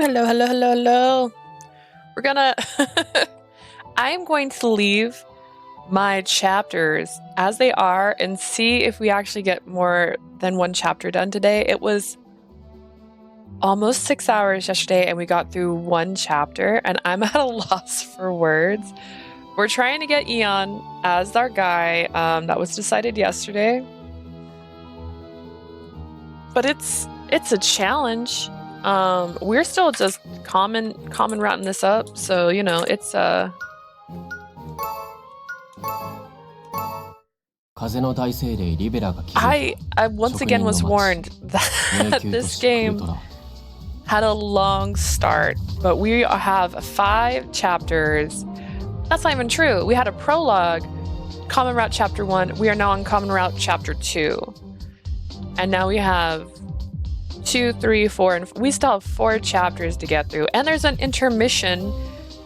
Hello, hello, hello, hello. We're gonna... I'm going to leave my chapters as they are and see if we actually get more than one chapter done today. It was almost 6 hours yesterday and we got through one chapter and I'm at a loss for words. We're trying to get Eon as our guy. That was decided yesterday. But it's a challenge. We're still just common routing this up, so you know it's I once again was warned that this game had a long start, but we have 5 chapters. That's not even true. We had a prologue, Common Route Chapter 1. We are now on Common Route Chapter 2. And now we have 2, 3, 4, and we still have 4 chapters to get through. And there's an intermission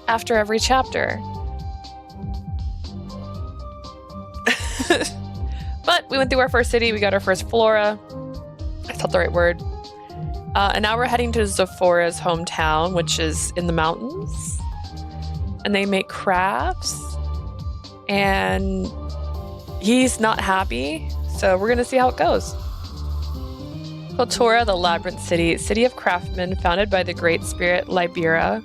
after every chapter. But we went through our first city. We got our first flora. That's not the right word. And now we're heading to Zafora's hometown, which is in the mountains. And they make crafts. And he's not happy. So we're going to see how it goes. Kotora, the Labyrinth City, city of craftsmen founded by the great spirit Libera.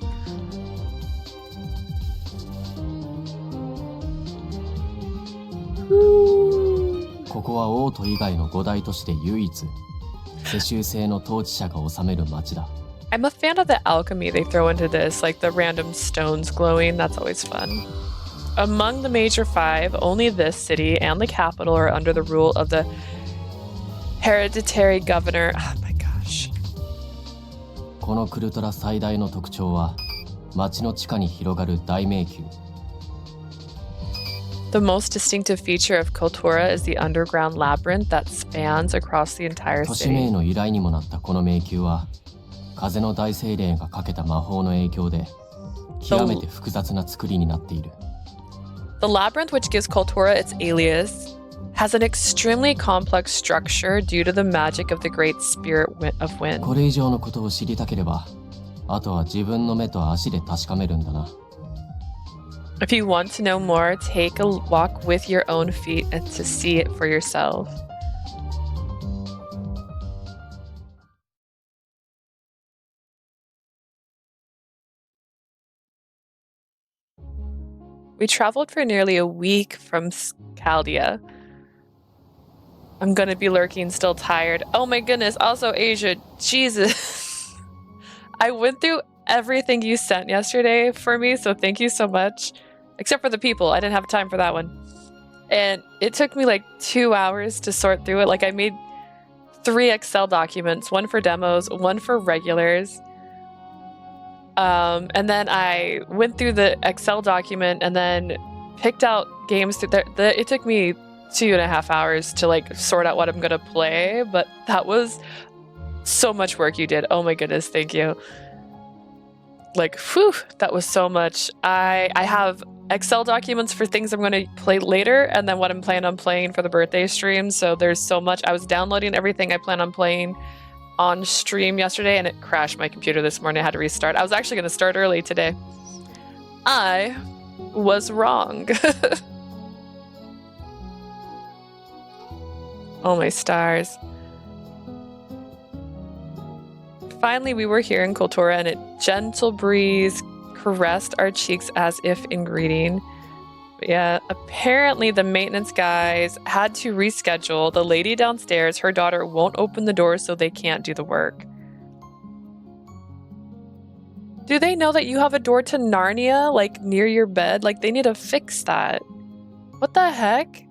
I'm a fan of the alchemy they throw into this, like the random stones glowing. That's always fun. Among the major 5, only this city and the capital are under the rule of the hereditary governor. Oh my gosh. The most distinctive feature of Kotora is the underground labyrinth that spans across the entire city. The labyrinth, which gives Kotora its alias, has an extremely complex structure due to the magic of the great spirit of wind. If you want to know more, take a walk with your own feet and to see it for yourself. We traveled for nearly a week from Chaldea. I'm gonna be lurking, still tired. Oh my goodness, also Asia, Jesus. I went through everything you sent yesterday for me, so thank you so much. Except for the people, I didn't have time for that one. And it took me like 2 hours to sort through it. Like I made 3 Excel documents, one for demos, one for regulars. And then I went through the Excel document and then picked out games. It took me 2.5 hours to like sort out what I'm gonna play, but that was so much work you did. Oh my goodness, thank you. Like, whew, that was so much. I have Excel documents for things I'm gonna play later, and then what I'm planning on playing for the birthday stream. So there's so much. I was downloading everything I plan on playing on stream yesterday, and it crashed my computer this morning. I had to restart. I was actually gonna start early today. I was wrong. Oh my stars. Finally, we were here in Kotora and a gentle breeze caressed our cheeks as if in greeting. But yeah, apparently the maintenance guys had to reschedule. The lady downstairs, her daughter won't open the door, so they can't do the work. Do they know that you have a door to Narnia, like near your bed? Like they need to fix that. What the heck?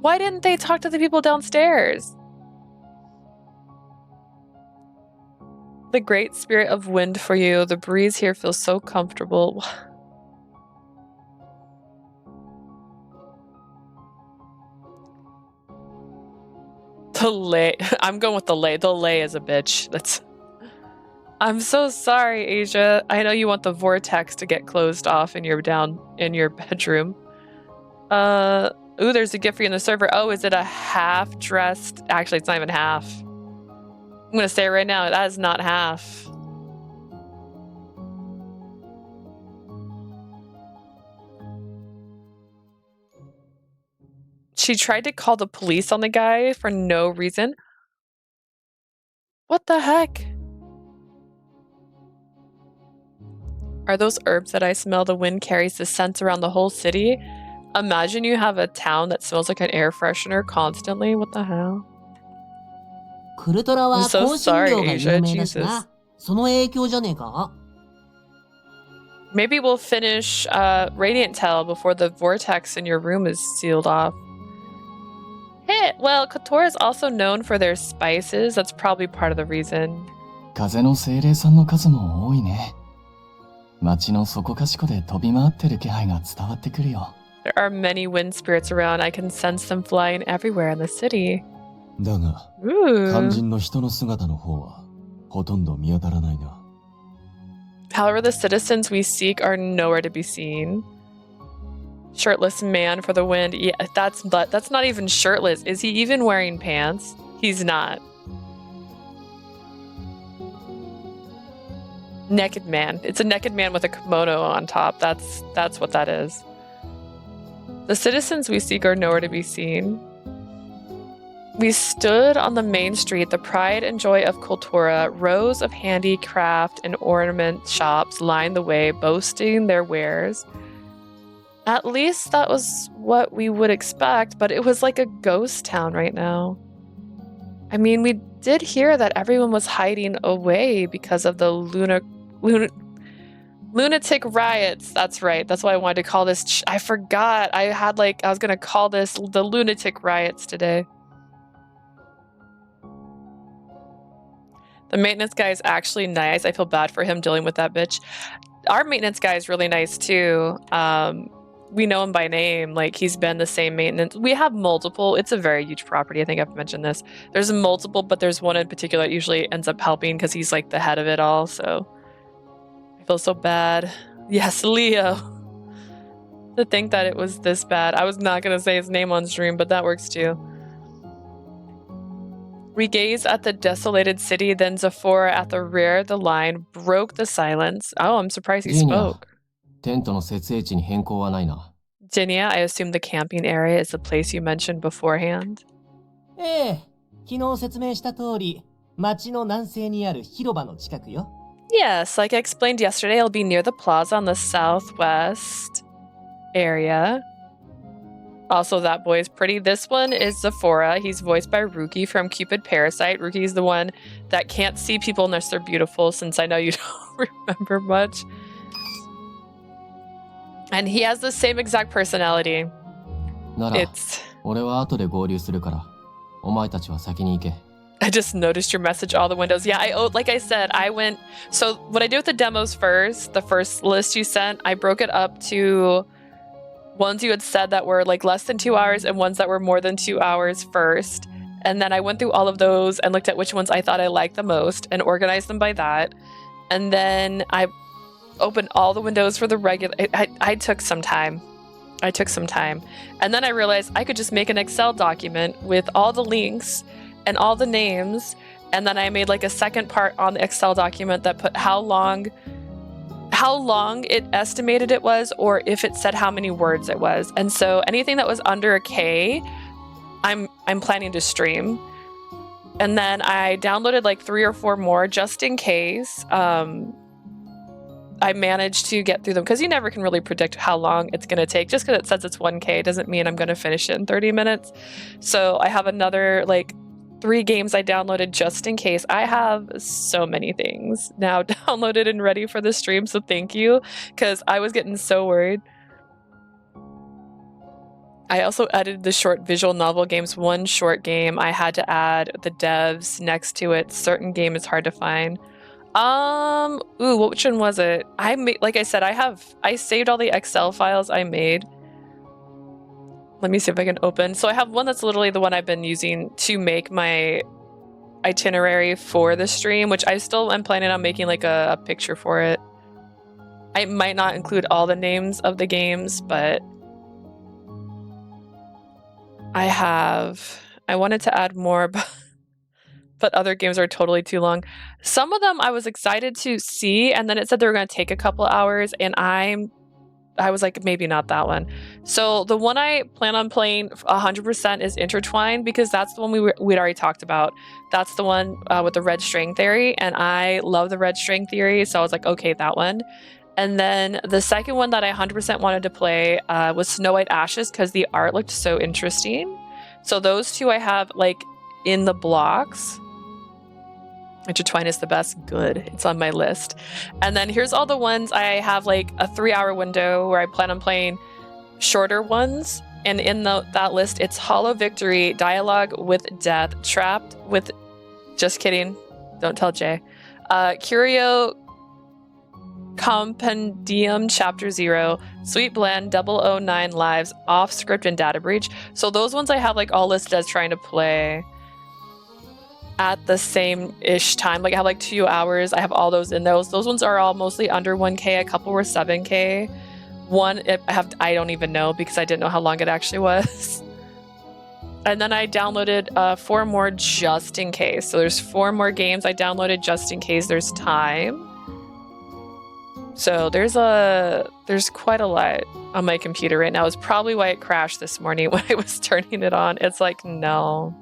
Why didn't they talk to the people downstairs? The great spirit of wind for you. The breeze here feels so comfortable. The lay. I'm going with the lay. The lay is a bitch. I'm so sorry, Asia. I know you want the vortex to get closed off in your bedroom. Ooh, there's a gift for you in the server. Oh, is it a half-dressed? Actually, it's not even half. I'm gonna say it right now, that is not half. She tried to call the police on the guy for no reason. What the heck? Are those herbs that I smell? The wind carries the scents around the whole city. Imagine you have a town that smells like an air freshener constantly. What the hell? I'm so sorry, Asia. Jesus. Maybe we'll finish Radiant Tale before the vortex in your room is sealed off. Hey, well, Kotor is also known for their spices. That's probably part of the reason. 風の精霊さんの数も多いね。街のそこかしこで飛び回ってる気配が伝わってくるよ。There are many wind spirits around. I can sense them flying everywhere in the city. だが、肝心の人の姿の方はほとんど見当たらないな。However, the citizens we seek are nowhere to be seen. Shirtless man for the wind. Yeah, that's not even shirtless. Is he even wearing pants? He's not. Naked man. It's a naked man with a kimono on top. That's what that is. The citizens we seek are nowhere to be seen. We stood on the main street, the pride and joy of Kultura. Rows of handicraft and ornament shops lined the way, boasting their wares. At least that was what we would expect, but it was like a ghost town right now. I mean, we did hear that everyone was hiding away because of the lunatic riots. That's right. That's why I wanted to call this. I forgot. I was going to call this the lunatic riots today. The maintenance guy is actually nice. I feel bad for him dealing with that bitch. Our maintenance guy is really nice too. We know him by name. Like, he's been the same maintenance. We have multiple. It's a very huge property. I think I've mentioned this. There's multiple, but there's one in particular that usually ends up helping because he's like the head of it all. So I feel so bad. Yes, Leo. To think that it was this bad. I was not going to say his name on stream, but that works too. We gazed at the desolated city, then Zafora at the rear of the line broke the silence. Oh, I'm surprised he spoke. テントの設営地に変更はないな。Jinya, I assume the camping area is the place you mentioned beforehand. ええ、昨日説明した通り、町の南西にある広場の近くよ。Yes, like I explained yesterday, I'll be near the plaza on the southwest area. Also, that boy is pretty. This one is Zafora. He's voiced by Ruki from Cupid Parasite. Ruki's the one that can't see people unless they're beautiful, since I know you don't remember much. And he has the same exact personality. なら、俺は後で合流するから、お前たちは先に行け。I just noticed your message, all the windows. Yeah, like I said, I went... So what I did with the demos first, the first list you sent, I broke it up to... Ones you had said that were like less than 2 hours and ones that were more than 2 hours first. And then I went through all of those and looked at which ones I thought I liked the most and organized them by that. And then I opened all the windows for the regular... I took some time. And then I realized I could just make an Excel document with all the links and all the names. And then I made like a second part on the Excel document that put how long it estimated it was, or if it said how many words it was. And so anything that was under a K, I'm planning to stream. And then I downloaded like 3 or 4 more just in case. I managed to get through them because you never can really predict how long it's going to take. Just because it says it's 1K doesn't mean I'm going to finish it in 30 minutes. So I have another like 3 games I downloaded just in case. I have so many things now downloaded and ready for the stream, so thank you, because I was getting so worried. I also edited the short visual novel games. One short game, I had to add the devs next to it. Certain game is hard to find. Which one was it? Like I said, I saved all the Excel files I made. Let me see if I can open. So I have one that's literally the one I've been using to make my itinerary for the stream, which I still am planning on making like a picture for it. I might not include all the names of the games, but I wanted to add more, but other games are totally too long. Some of them I was excited to see, and then it said they were going to take a couple hours, and I'm I was like, maybe not that one. So the one I plan on playing 100% is Intertwine, because that's the one we'd already talked about. That's the one with the red string theory, and I love the red string theory, so I was like, okay, that one. And then the second one that I 100% wanted to play was Snow White Ashes, because the art looked so interesting. So those two I have like in the blocks. Intertwine is the best. Good. It's on my list. And then here's all the ones I have like a 3-hour window where I plan on playing shorter ones. And in that list, it's Hollow Victory, Dialogue with Death, Trapped with... Just kidding. Don't tell Jay. Curio Compendium Chapter 0, Sweet Blend, 009 Lives, Off Script, and Data Breach. So those ones I have like all listed as trying to play at the same-ish time. Like I have like 2 hours. I have all those in those. Those ones are all mostly under 1K. A couple were 7K. One I don't even know because I didn't know how long it actually was. And then I downloaded 4 more just in case. So there's 4 more games I downloaded just in case there's time. So there's quite a lot on my computer right now. It's probably why it crashed this morning when I was turning it on. It's like, no.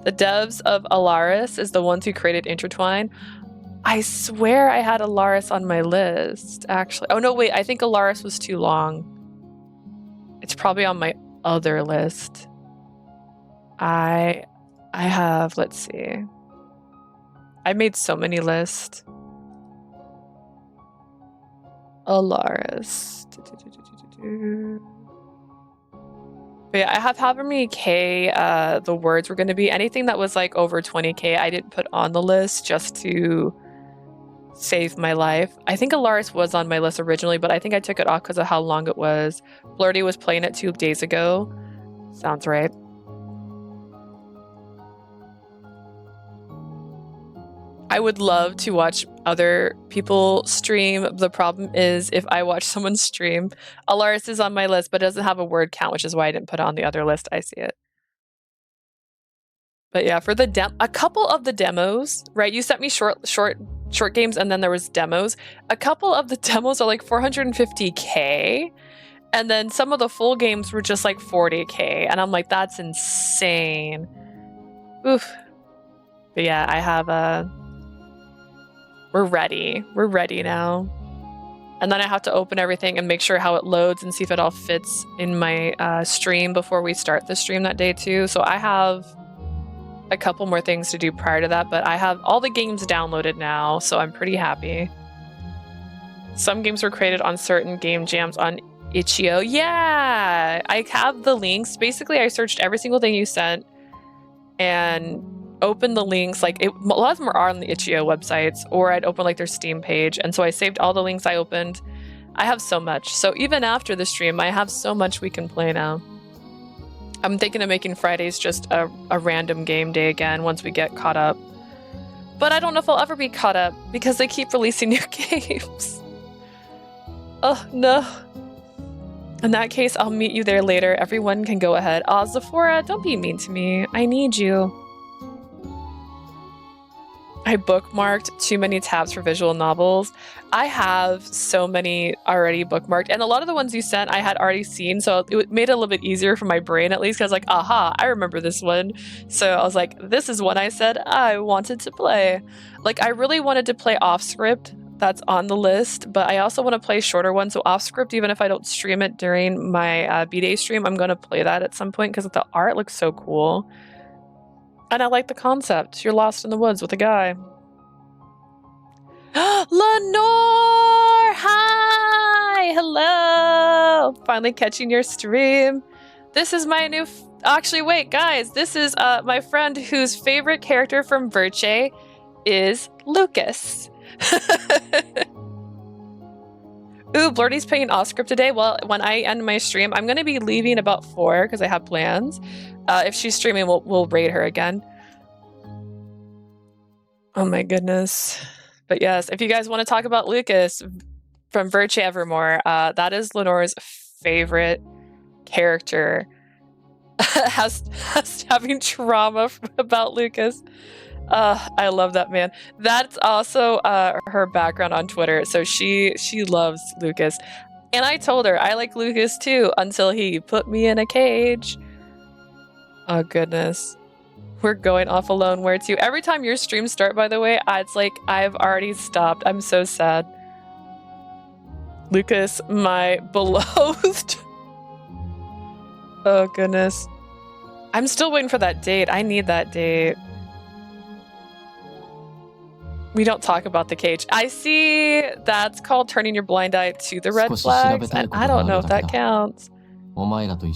The devs of Alaris is the ones who created Intertwine. I swear I had Alaris on my list, actually. Oh, no, wait. I think Alaris was too long. It's probably on my other list. I have, let's see. I made so many lists. Alaris. But yeah, I have however many K the words were going to be. Anything that was like over 20K, I didn't put on the list just to save my life. I think Alaris was on my list originally, but I think I took it off because of how long it was. Flirty was playing it 2 days ago. Sounds right. I would love to watch other people stream. The problem is if I watch someone stream, Alaris is on my list, but doesn't have a word count, which is why I didn't put it on the other list. I see it. But yeah, for the a couple of the demos, right? You sent me short games, and then there was demos. A couple of the demos are like 450K, and then some of the full games were just like 40K, and I'm like, that's insane. Oof. But yeah, I have we're ready. We're ready now. And then I have to open everything and make sure how it loads and see if it all fits in my stream before we start the stream that day too. So I have a couple more things to do prior to that, but I have all the games downloaded now, so I'm pretty happy. Some games were created on certain game jams on itch.io. Yeah, I have the links. Basically, I searched every single thing you sent and open the links. Like a lot of them are on the itch.io websites, or I'd open like their Steam page, and so I saved all the links I opened. I have so much, so even after the stream I have so much we can play now. I'm thinking of making Fridays just a random game day again once we get caught up, but I don't know if I'll ever be caught up because they keep releasing new games. Oh no. In that case, I'll meet you there later. Everyone can go ahead. Zafora, don't be mean to me. I need you. I bookmarked too many tabs for visual novels. I have so many already bookmarked, and a lot of the ones you sent I had already seen, so it made it a little bit easier for my brain at least, because I was like, aha, I remember this one. So I was like, this is one I said I wanted to play. Like, I really wanted to play Off Script. That's on the list, but I also want to play shorter ones. So Off Script, even if I don't stream it during my B-Day stream, I'm going to play that at some point because the art looks so cool. And I like the concept. You're lost in the woods with a guy. Lenore! Hi! Hello! Finally catching your stream. This is my new... Actually, wait, guys. This is my friend whose favorite character from Verce is Lucas. Ooh, Blurdy's playing Off Script today. Well, when I end my stream, I'm going to be leaving about 4 because I have plans. If she's streaming, we'll raid her again. Oh my goodness. But yes, if you guys want to talk about Lucas from Verce Evermore, that is Lenore's favorite character. has having trauma about Lucas. I love that man. That's also her background on Twitter. So she loves Lucas. And I told her I like Lucas too until he put me in a cage. Oh goodness. We're going off alone where to? Every time your streams start, by the way, it's like I've already stopped. I'm so sad. Lucas, my beloved. Oh goodness. I'm still waiting for that date. I need that date. We don't talk about the cage. I see that's called turning your blind eye to the red flags, and I don't know if that counts. It's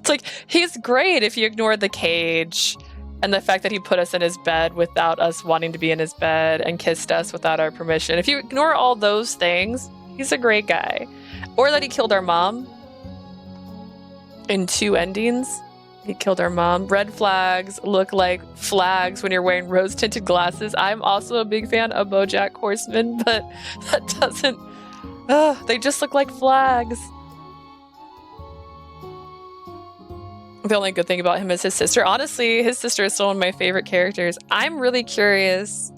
like, he's great if you ignore the cage and the fact that he put us in his bed without us wanting to be in his bed and kissed us without our permission. If you ignore all those things, he's a great guy. Or that he killed our mom in 2 endings. He killed our mom. Red flags look like flags when you're wearing rose-tinted glasses. I'm also a big fan of BoJack Horseman, but that doesn't... they just look like flags. The only good thing about him is his sister. Honestly, his sister is still one of my favorite characters. I'm really curious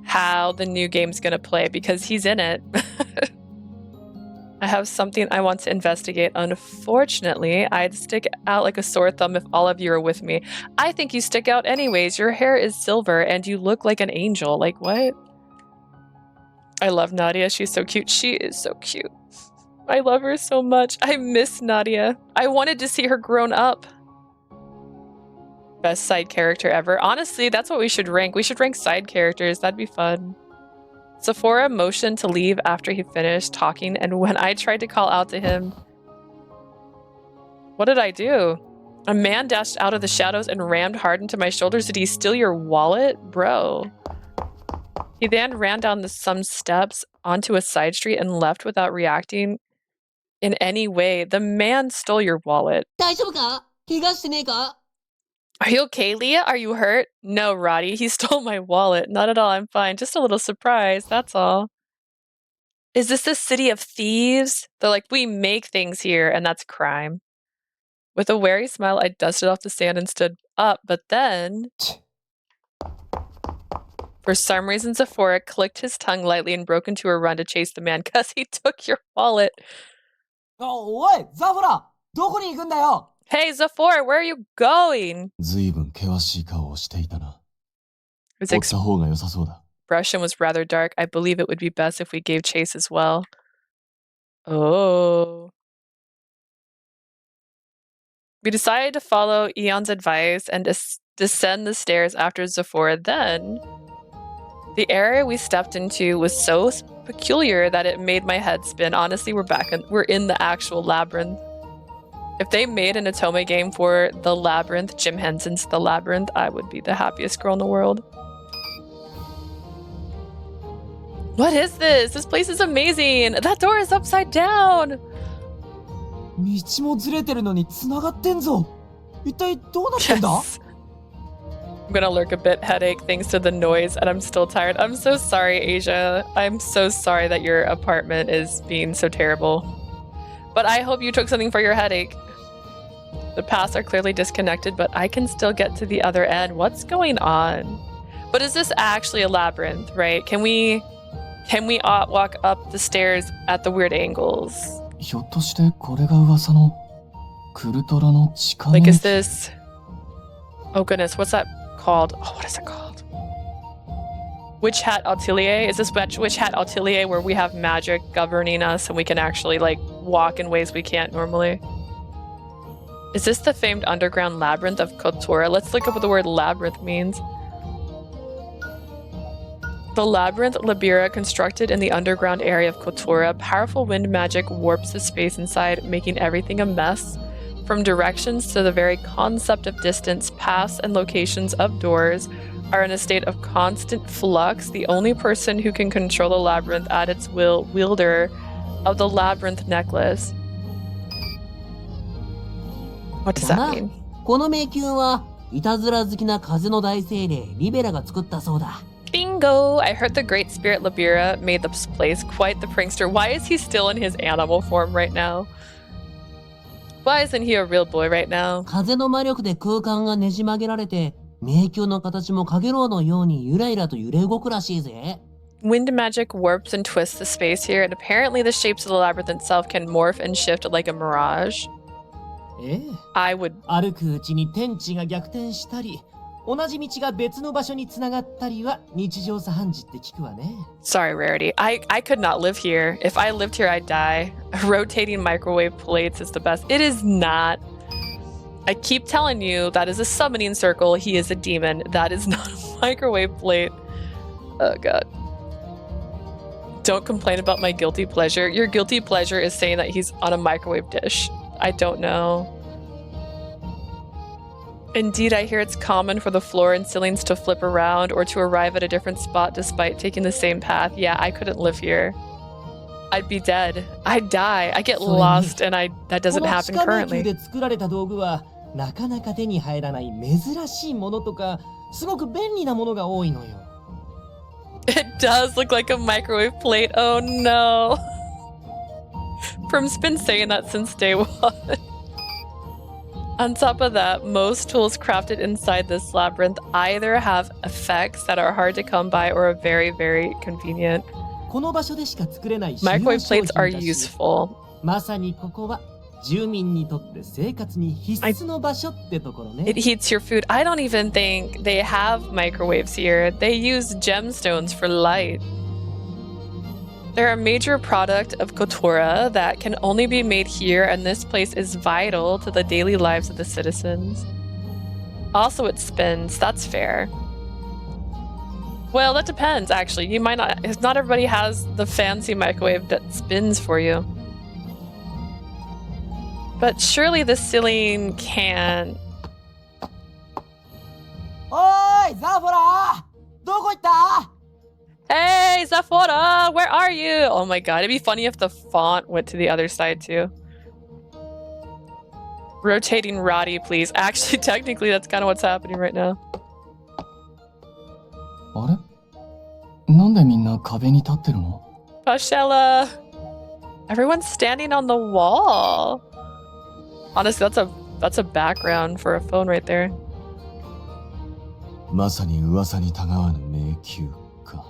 how the new game's gonna play because he's in it. I have something I want to investigate. Unfortunately, I'd stick out like a sore thumb if all of you are with me. I think you stick out anyways. Your hair is silver and you look like an angel. Like, what? I love Nadia. She's so cute. She is so cute. I love her so much. I miss Nadia. I wanted to see her grown up. Best side character ever. Honestly, that's what we should rank. We should rank side characters. That'd be fun. Zafora motioned to leave after he finished talking, and when I tried to call out to him, what did I do? A man dashed out of the shadows and rammed hard into my shoulders. Did he steal your wallet? Bro. He then ran down some steps onto a side street and left without reacting in any way. The man stole your wallet. Are you okay, Leah? Are you hurt? No, Roddy. He stole my wallet. Not at all. I'm fine. Just a little surprised. That's all. Is this the city of thieves? They're like, we make things here, and that's crime. With a wary smile, I dusted off the sand and stood up, but then... For some reason, Zafora clicked his tongue lightly and broke into a run to chase the man because he took your wallet. Oi, Zafora! どこに行くんだよ? Hey, Zafora, where are you going? 随分険しい顔をしていたな。 His 追った方が良さそうだ。 expression was rather dark. I believe it would be best if we gave chase as well. Oh. We decided to follow Eon's advice and descend the stairs after Zafora. Then, the area we stepped into was so peculiar that it made my head spin. Honestly, we're in the actual labyrinth. If they made an Otome game for the labyrinth, Jim Henson's The Labyrinth, I would be the happiest girl in the world. What is this? This place is amazing. That door is upside down. 道もずれてるのに繋がってんぞ。一体どうなってんだ? Yes. I'm gonna lurk a bit headache thanks to the noise, and I'm still tired. I'm so sorry, Asia. I'm so sorry that your apartment is being so terrible. But I hope you took something for your headache. The paths are clearly disconnected, but I can still get to the other end. What's going on? But is this actually a labyrinth, right? Can we walk up the stairs at the weird angles? ひょっとしてこれが噂のクルトラの地下 Like, is this... Oh goodness, what's that called? Oh, what is it called? Witch Hat Atelier? Is this Witch Hat Atelier where we have magic governing us and we can actually, like, walk in ways we can't normally? Is this the famed underground labyrinth of Kotora? Let's look up what the word labyrinth means. The labyrinth Libera constructed in the underground area of Kotora. Powerful wind magic warps the space inside, making everything a mess. From directions to the very concept of distance, paths and locations of doors are in a state of constant flux. The only person who can control the labyrinth at its will, wielder of the labyrinth necklace. What does that mean? この迷宮はいたずら好きな風の大精霊リベラが作ったそうだ。 Bingo! I heard the great spirit Libera made this place quite the prankster. Why is he still in his animal form right now? Why isn't he a real boy right now? 風の魔力で空間がねじ曲げられて、迷宮の形もかげろうのようにゆらゆらと揺れ動くらしいぜ。wind magic warps and twists the space here, and apparently the shapes of the labyrinth itself can morph and shift like a mirage. ええ。 I would 歩くうちに天地が逆転したり、同じ道が別の場所につながったりは日常茶飯事って聞くわね。 Sorry, Rarity. I could not live here. If I lived here, I'd die. Rotating microwave plates is the best. It is not. I keep telling you, that is a summoning circle. He is a demon. That is not a microwave plate. Oh, God. Don't complain about my guilty pleasure. Your guilty pleasure is saying that he's on a microwave dish. I don't know. Indeed, I hear it's common for the floor and ceilings to flip around or to arrive at a different spot despite taking the same path. Yeah, I couldn't live here. I'd be dead. I'd die. I get lost and that doesn't happen この地下迷宮 currently. で作られた道具はなかなか手に入らない珍しいものとか、すごく便利なものが多いのよ。 It does look like a microwave plate. Oh no. Prim's been saying that since day one. On top of that, most tools crafted inside this labyrinth either have effects that are hard to come by or are very, very convenient. この場所でしか作れない Microwave 使用 plates 商 are 品だし、 useful. まさにここは住民にとって生活に必須の場所ってところね。 It heats your food. I don't even think they have microwaves here. They use gemstones for light. They're a major product of Kotora that can only be made here, and this place is vital to the daily lives of the citizens. Also, it spins. That's fair. Well, that depends, actually. You might not... Not everybody has the fancy microwave that spins for you. But surely the ceiling can... おーい、ザフォラー、どこ行った？ Hey, Zafora! Where are you? Oh my god, it'd be funny if the font went to the other side too. Rotating Roddy, please. Actually, technically, that's kind of what's happening right now. あれなんでみんな壁に立ってるの Pashella! Everyone's standing on the wall. Honestly, that's a background for a phone right there. まさに噂にたがわぬ迷宮か。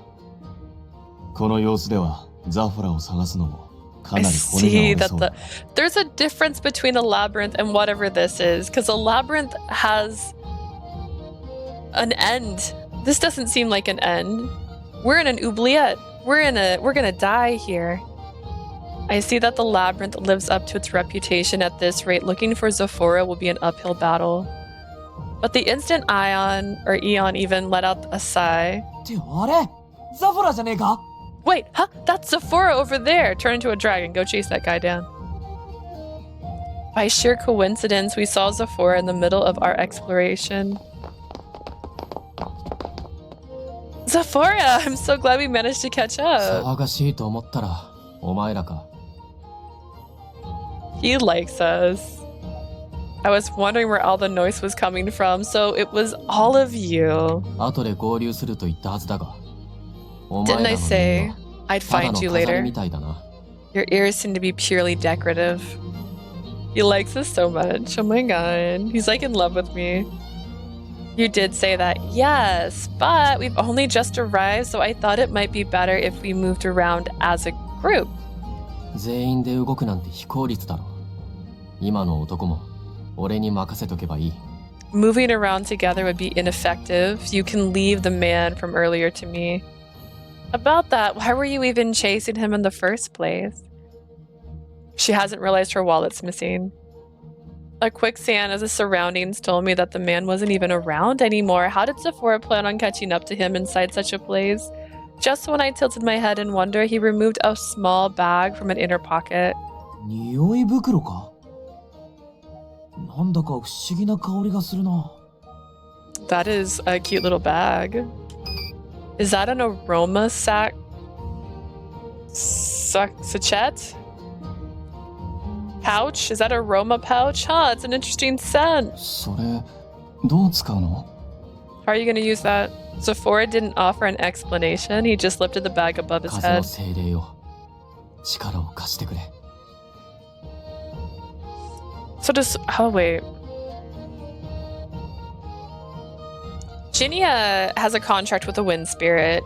この様子ではザフォラを探すのもか I なり骨が折 see れ that そうだ。 there's a difference between the labyrinth and whatever this is, because a labyrinth has an end. This doesn't seem like an end. We're in an oubliette. We're gonna die here. I see that the labyrinth lives up to its reputation. At this rate, looking for Zafora will be an uphill battle. But the instant Eon even let out a sigh. ってあれ？ザフォラじゃねえか？ Wait, huh? That's Zafora over there! Turn into a dragon. Go chase that guy down. By sheer coincidence, we saw Zafora in the middle of our exploration. Zafora! I'm so glad we managed to catch up. 騒がしいと思ったらお前らか He likes us. I was wondering where all the noise was coming from, so it was all of you. 後で合流すると言ったはずだがお前 Didn't ら I の say 耳 I'd はただ find の you 飾り later? みたいだな Your ears seem to be purely decorative. He likes us so much. Oh my god. He's like in love with me. You did say that, yes, but we've only just arrived, so I thought it might be better if we moved around as a group. 全員で動くなんて非効率だろ今の男も俺に任せとけばいい Moving around together would be ineffective. You can leave the man from earlier to me. About that, why were you even chasing him in the first place? She hasn't realized her wallet's missing. A quick scan of the surroundings told me that the man wasn't even around anymore. How did Zafora plan on catching up to him inside such a place? Just when I tilted my head in wonder, he removed a small bag from an inner pocket. 匂い袋か？なんだか不思議な香りがするな。 That is a cute little bag. Is that an aroma sachet? Pouch? Is that aroma pouch? Huh, it's an interesting scent. それどう使うの How are you going to use that? Zafora didn't offer an explanation. He just lifted the bag above his 風の head. 精霊よ力を貸してくれ So does... Oh, wait. Jinya has a contract with the Wind Spirit.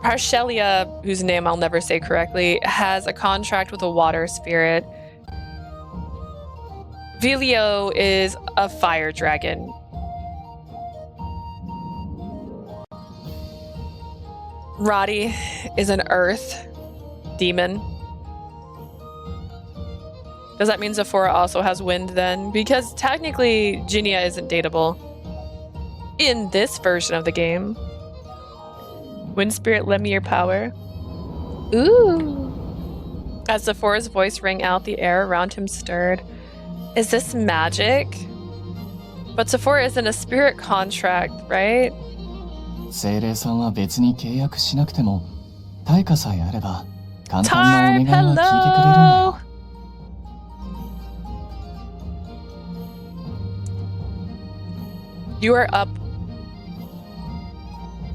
Parcelia, whose name I'll never say correctly, has a contract with a water spirit. Vilio is a fire dragon. Roddy is an earth demon. Does that mean Zafora also has wind then? Because technically, Ginia isn't dateable in this version of the game. Wind spirit, lend me your power. Ooh. As Zafora's voice rang out, the air around him stirred. Is this magic? But Zafora isn't a spirit contract, right? 精霊さんは別に契約しなくても、対価さえあれば簡単なお願いは聞いてくれるんだよ。You are up.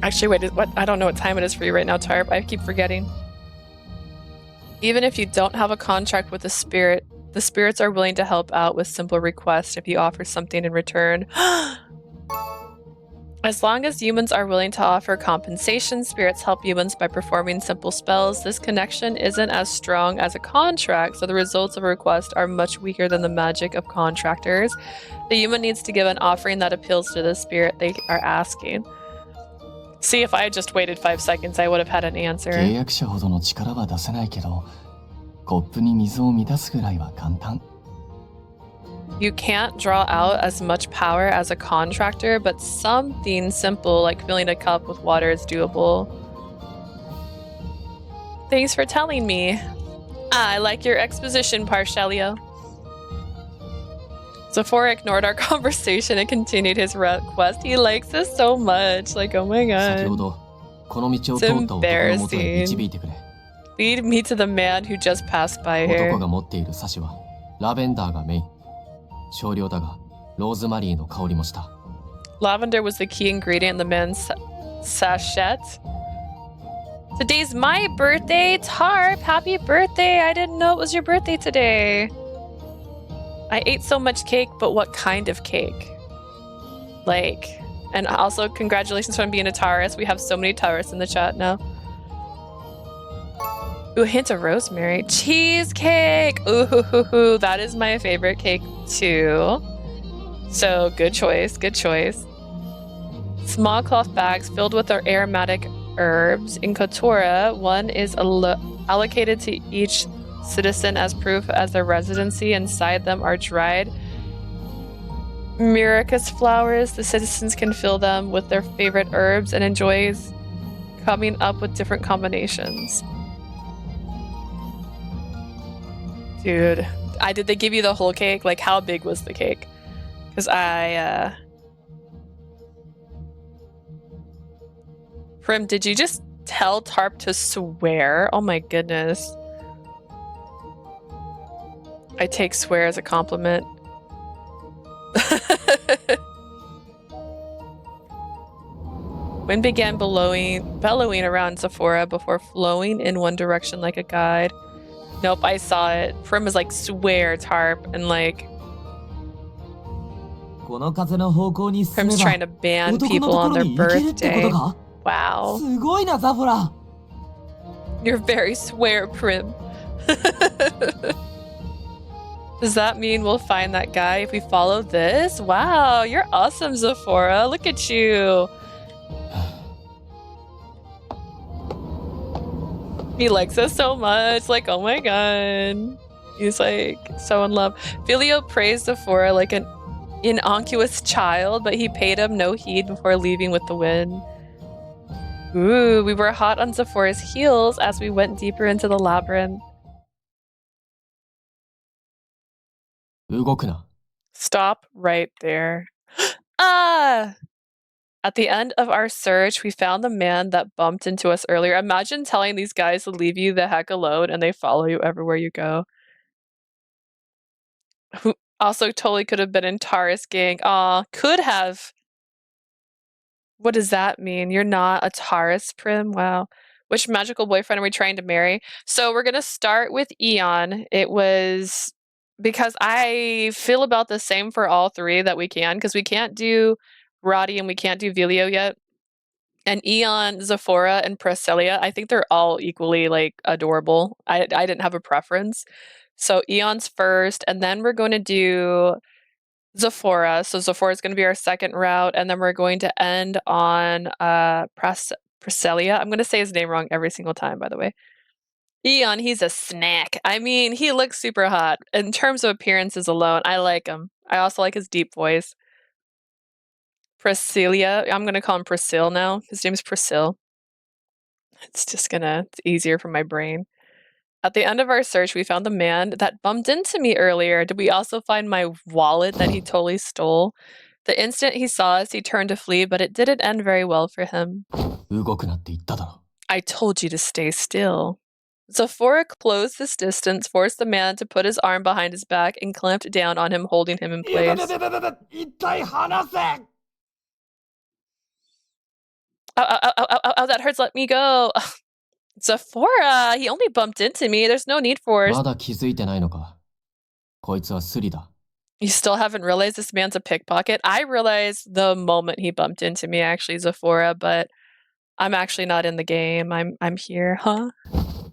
Actually, wait, what? I don't know what time it is for you right now, Tarp. I keep forgetting. Even if you don't have a contract with the spirits are willing to help out with simple requests if you offer something in return. As long as humans are willing to offer compensation, spirits help humans by performing simple spells. This connection isn't as strong as a contract, so the results of a request are much weaker than the magic of contractors. The human needs to give an offering that appeals to the spirit they are asking. See, if I had just waited 5 seconds, I would have had an answer. 契約者ほどの力は出せないけど、コップに水を満たすぐらいは簡単。You can't draw out as much power as a contractor, but something simple like filling a cup with water is doable. Thanks for telling me. I like your exposition, Parcelia. Zafora ignored our conversation and continued his request. He likes us so much. Like, oh my god. It's embarrassing. Lead me to the man who just passed by here. 男が持っているサシはラベンダーがメイン。少量だがローズマリーの香りもした。Lavender was the key ingredient in the man's sachet. Today's my birthday, Tarp. Happy birthday. I didn't know it was your birthday today. I ate so much cake, but what kind of cake? Like, and also congratulations on being a Taurus. We have so many Taurus in the chat now. Ooh, a hint of rosemary. Cheesecake! Ooh, that is my favorite cake too. So, good choice, good choice. Small cloth bags filled with our aromatic herbs. In Kotora, one is allocated to each citizen as proof as their residency. Inside them are dried Miracus flowers. The citizens can fill them with their favorite herbs and enjoys coming up with different combinations. Dude, did they give you the whole cake? Like, how big was the cake? Because Prim, did you just tell Tarp to swear? Oh my goodness. I take swear as a compliment. Wind began bellowing around Zafora before flowing in one direction like a guide. Nope, I saw it. Prim was like, swear, Tarp, and like... Prim's trying to ban people on their birthday. Wow. You're very swear, Prim. Does that mean we'll find that guy if we follow this? Wow, you're awesome, Zafora. Look at you. He likes us so much. Like, oh my god. He's like so in love. Filio praised Zafora like an innocuous child, but he paid him no heed before leaving with the wind. Ooh, we were hot on Zafora's heels as we went deeper into the labyrinth. Stop right there. Ah! At the end of our search, we found the man that bumped into us earlier. Imagine telling these guys to leave you the heck alone and they follow you everywhere you go. Who also totally could have been in Taurus gang. Aw, could have. What does that mean? You're not a Taurus, Prim? Wow. Which magical boyfriend are we trying to marry? So we're going to start with Eon. It was... because I feel about the same for all three that we can, because we can't do Roddy and we can't do Vilio yet. And Eon, Zafora, and Priscilla, I think they're all equally like adorable. I didn't have a preference. So Eon's first, and then we're going to do Zafora. So Zafora is going to be our second route, and then we're going to end on Priscilla. I'm going to say his name wrong every single time, by the way. Eon, he's a snack. I mean, he looks super hot. In terms of appearances alone, I like him. I also like his deep voice. Priscilla, I'm going to call him Priscilla now. His name is Priscilla. It's easier for my brain. At the end of our search, we found the man that bumped into me earlier. Did we also find my wallet that he totally stole? The instant he saw us, he turned to flee, but it didn't end very well for him. 動くなって言っただろ。 I told you to stay still. Zafora closed this distance, forced the man to put his arm behind his back, and clamped down on him, holding him in place. 一体話せ Oh, that hurts. Let me go. Zafora, he only bumped into me. There's no need for... まだ気づいてないのか。こいつはスリだ。 You still haven't realized this man's a pickpocket? I realized the moment he bumped into me, actually, Zafora, but I'm actually not in the game. I'm here, huh?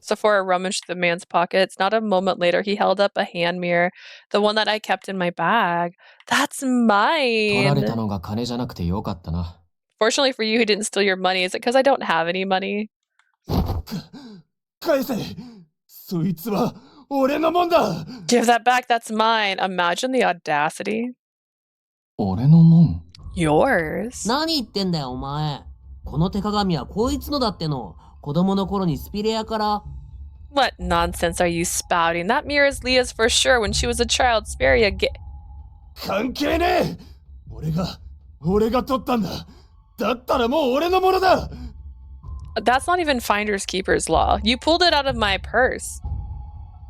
Zafora rummaged the man's pockets. Not a moment later, he held up a hand mirror, the one that I kept in my bag. That's 取られ mine. たのが金じゃなくてよかったな。 Fortunately for you, he didn't steal your money. Is it because I don't have any money? 返せ。そいつは俺のもんだ。 Give that back. That's mine. Imagine the audacity. 俺のもん。 Yours. 何言ってんだよお前。この手鏡はこいつのだっての。子供の頃にスピレアから。 What nonsense are you spouting? That mirror is Leah's for sure. When she was a child, Speria 関係ねえ。俺が取ったんだ。だったらもう俺のものだ。 That's not even Finders Keepers law. You pulled it out of my purse.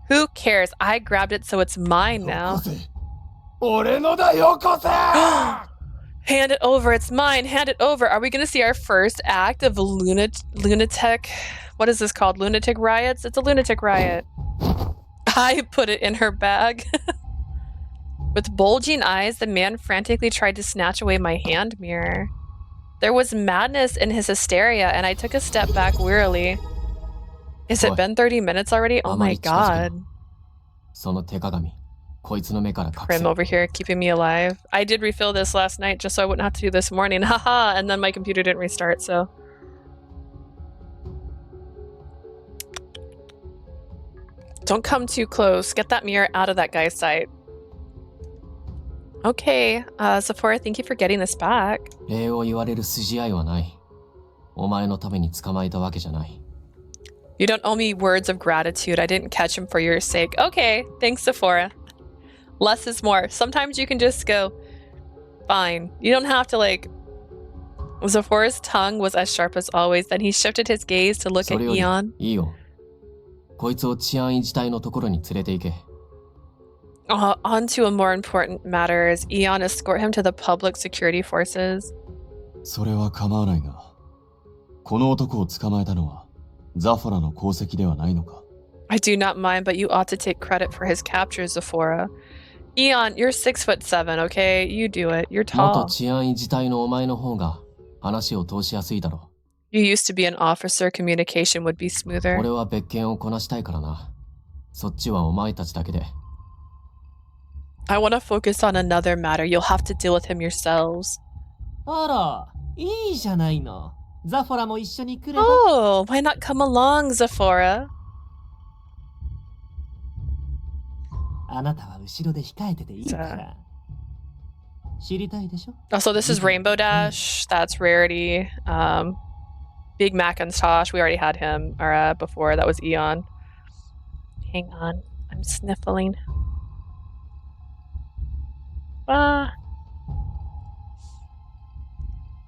Who cares? I grabbed it, so it's mine now. よこせ。俺のだよこせ。 Hand it over. It's mine. Hand it over. Are we going to see our first act of lunatic? What is this called? Lunatic riots? It's a lunatic riot. I put it in her bag. With bulging eyes, the man frantically tried to snatch away my hand mirror. There was madness in his hysteria, and I took a step back wearily. Has it been 30 minutes already? Oh my god. その手鏡、こいつの目から隠せ。 Prim over here, keeping me alive. I did refill this last night just so I wouldn't have to do this morning. Haha, and then my computer didn't restart, so. Don't come too close. Get that mirror out of that guy's sight. Okay, Zafora, thank you for getting this back. 礼を言われる筋合いはない。お前のために捕まえたわけじゃない。 You don't owe me words of gratitude. I didn't catch him for your sake. Okay, thanks, Zafora. Less is more. Sometimes you can just go, fine. You don't have to, like... Zafora's tongue was as sharp as always. Then he shifted his gaze to look そ at れより Eon. いいよ。こいつを治安維持隊のところに連れて行け。 On to a more important matter as Eon escort him to the public security forces. それは構わないが、この男を捕まえたのはザフォラの功績ではないのか。 I do not mind, but you ought to take credit for his capture, Zafora. Eon, you're 6'7", okay? You do it. You're 元 tall. 治安維持隊のお前の方が話を通しやすいだろ You used to be an officer. Communication would be う。 smoother. 俺は別件をこなしたいからな。そっちはお前たちだけで。 I want to focus on another matter. You'll have to deal with him yourselves. あら、いいじゃないの。ザフォラも一緒に来れば。 Oh, why not come along, Zafora? あなたは後ろで控えてていいから。知りたいでしょ Also, this is Rainbow Dash. That's Rarity. Big Macintosh. We already had him before. That was Eon. Hang on. I'm sniffling.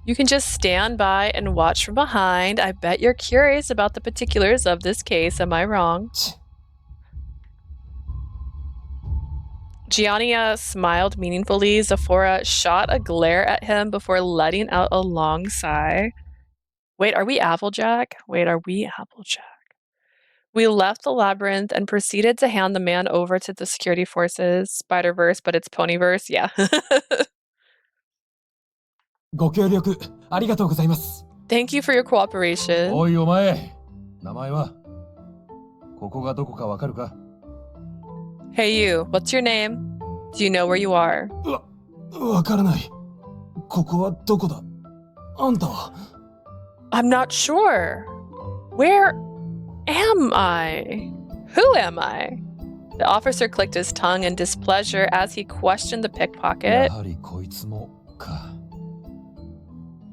You can just stand by and watch from behind. I bet you're curious about the particulars of this case. Am I wrong? Giannia smiled meaningfully. Zafora shot a glare at him before letting out a long sigh. Wait, are we Applejack? We left the labyrinth and proceeded to hand the man over to the security forces. Spider-Verse, but it's Ponyverse, yeah. ご協力ありがとうございます。Thank you for your cooperation. おいお前、名前はここがどこかわかるか？ Hey you, what's your name? Do you know where you are? わからない。ここはどこだ？あんたは？ I'm not sure. Where am I? Who am I? The officer clicked his tongue in displeasure as he questioned the や pickpocket. はりこいつもか。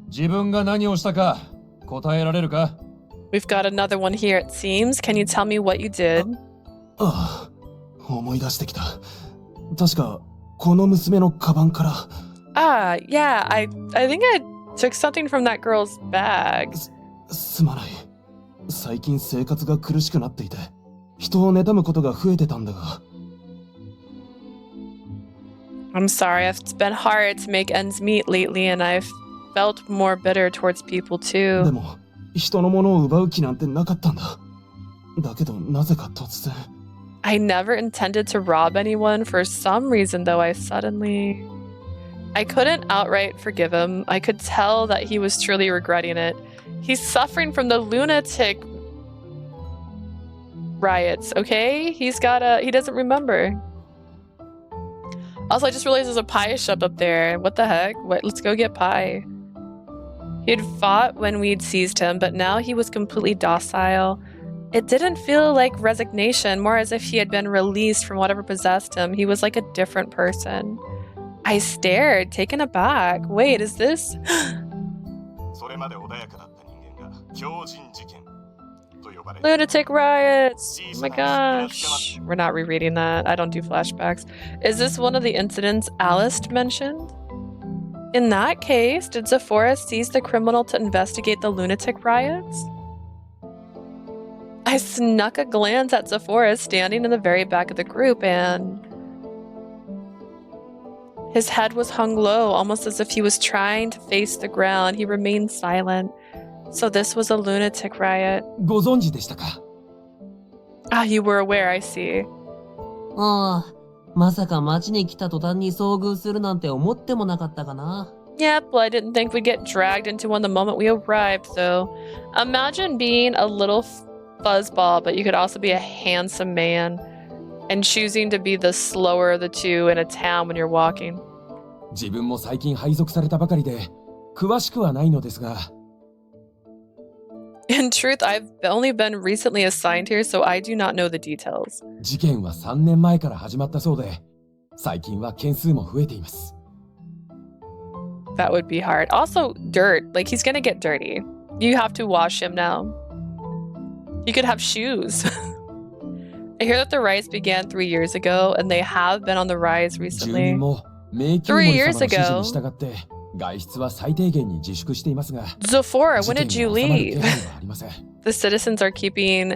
自分が何をしたか答えられるか？ We've got another one here, it seems. Can you tell me what you did? ああ、思い出してきた。確かこの娘のカバンから。Ah, yeah, I think I took something from that girl's bag. すまない。最近生活が苦しくなっていて、人を妬むことが増えてたんだが。I'm sorry, it's been hard to make ends meet lately, and I've felt more bitter towards people で too. も、人のものを奪う気なんてなかったんだ。だけどなぜか突然。I never intended to rob anyone. For some reason, though, I couldn't outright forgive him. I could tell that he was truly regretting it. He's suffering from the lunatic riots, okay? He doesn't remember. Also, I just realized there's a pie shop up there. What the heck? Let's go get pie. He had fought when we'd seized him, but now he was completely docile. It didn't feel like resignation, more as if he had been released from whatever possessed him. He was like a different person. I stared, taken aback. Wait, is this? Lunatic riots! Oh my gosh. We're not rereading that. I don't do flashbacks. Is this one of the incidents Alice mentioned? In that case, did Zafora seize the criminal to investigate the lunatic riots? I snuck a glance at Zafora standing in the very back of the group, and his head was hung low, almost as if he was trying to face the ground. He remained silent. So this was a lunatic riot. ご存知でしたか？ Ah, you were aware, I see. ああ、まさか街に来た途端に遭遇するなんて思ってもなかったかな。Yep, well, I didn't think we'd get dragged into one the moment we arrived, though. Imagine being a little fuzzball, but you could also be a handsome man, and choosing to be the slower of the two in a town when you're walking. 自分も最近配属されたばかりで、詳しくはないのですが。In truth, I've only been recently assigned here, so I do not know the details. 事件は3年前から始まったそうで、最近は件数も増えています。That would be hard. Also, dirt. Like, he's gonna get dirty. You have to wash him now. You could have shoes. I hear that the riots began 3 years ago, and they have been on the rise recently. 3 years ago. Zafora, when did you leave? The citizens are keeping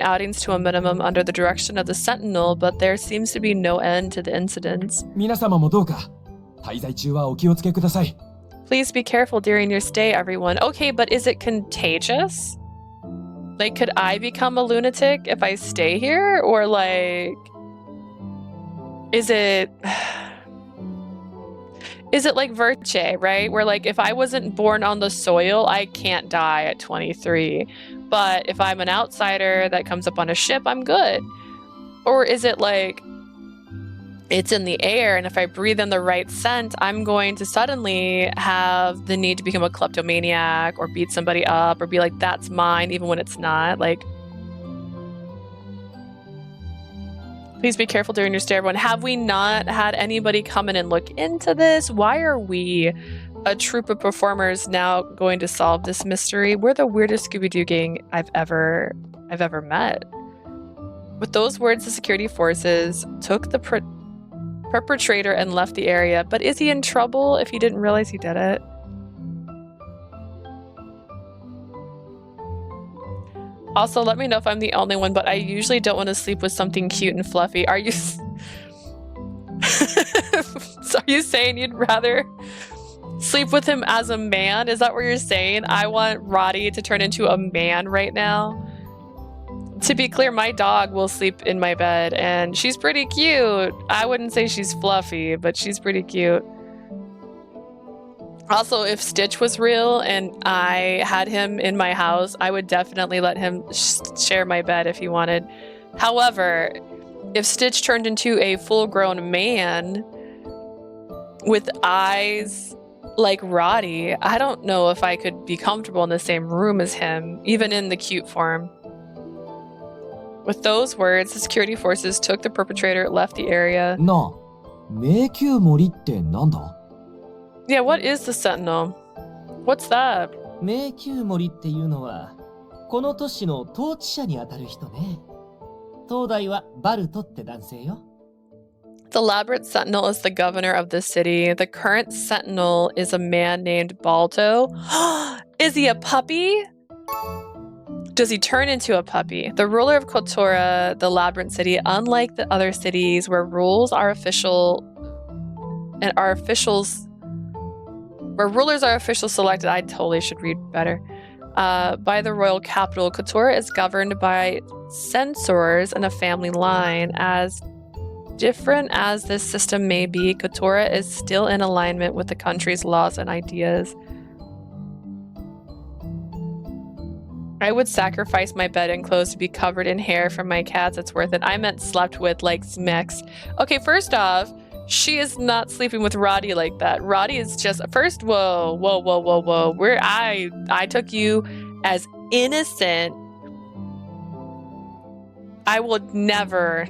outings to a minimum under the direction of the Sentinel, but there seems to be no end to the incidents. 皆様もどうか滞在中はお気をつけください。 Please be careful during your stay, everyone. Okay, but is it contagious? Like, could I become a lunatic if I stay here? Or like, is it like Virtue, right? Where like, if I wasn't born on the soil, I can't die at 23. But if I'm an outsider that comes up on a ship, I'm good. Or is it like, it's in the air, and if I breathe in the right scent, I'm going to suddenly have the need to become a kleptomaniac or beat somebody up or be like, that's mine, even when it's not. Like, please be careful during your stay, everyone. Have we not had anybody come in and look into this? Why are we, a troupe of performers, now going to solve this mystery? We're the weirdest Scooby-Doo gang I've ever met. With those words, the security forces took the perpetrator and left the area. But is he in trouble if he didn't realize he did it? Also, let me know if I'm the only one, but I usually don't want to sleep with something cute and fluffy. Are you... So are you saying you'd rather sleep with him as a man? Is that what you're saying? I want Roddy to turn into a man right now. To be clear, my dog will sleep in my bed, and she's pretty cute. I wouldn't say she's fluffy, but she's pretty cute. Also, if Stitch was real and I had him in my house, I would definitely let him share my bed if he wanted. However, if Stitch turned into a full-grown man with eyes like Roddy, I don't know if I could be comfortable in the same room as him, even in the cute form. With those words, the security forces took the perpetrator, left the area. なあ、迷宮森ってなんだ？ Yeah, what is the Sentinel? What's that? 迷宮森っていうのは、この都市の統治者にあたる人ね。東大はバルトって男性よ。The Labyrinth Sentinel is the governor of the city. The current Sentinel is a man named Balto. Is he a puppy? Does he turn into a puppy? The ruler of Kotora, the Labyrinth City, unlike the other cities where rules are official and are officials, where rulers are officials selected, I totally should read better. By the royal capital, Kotora is governed by censors and a family line. As different as this system may be, Kotora is still in alignment with the country's laws and ideas. I would sacrifice my bed and clothes to be covered in hair from my cats. It's worth it. I meant slept with, like Smex. Okay, first off, she is not sleeping with Roddy like that. Roddy is just first. Whoa. Where I took you as innocent. I would never.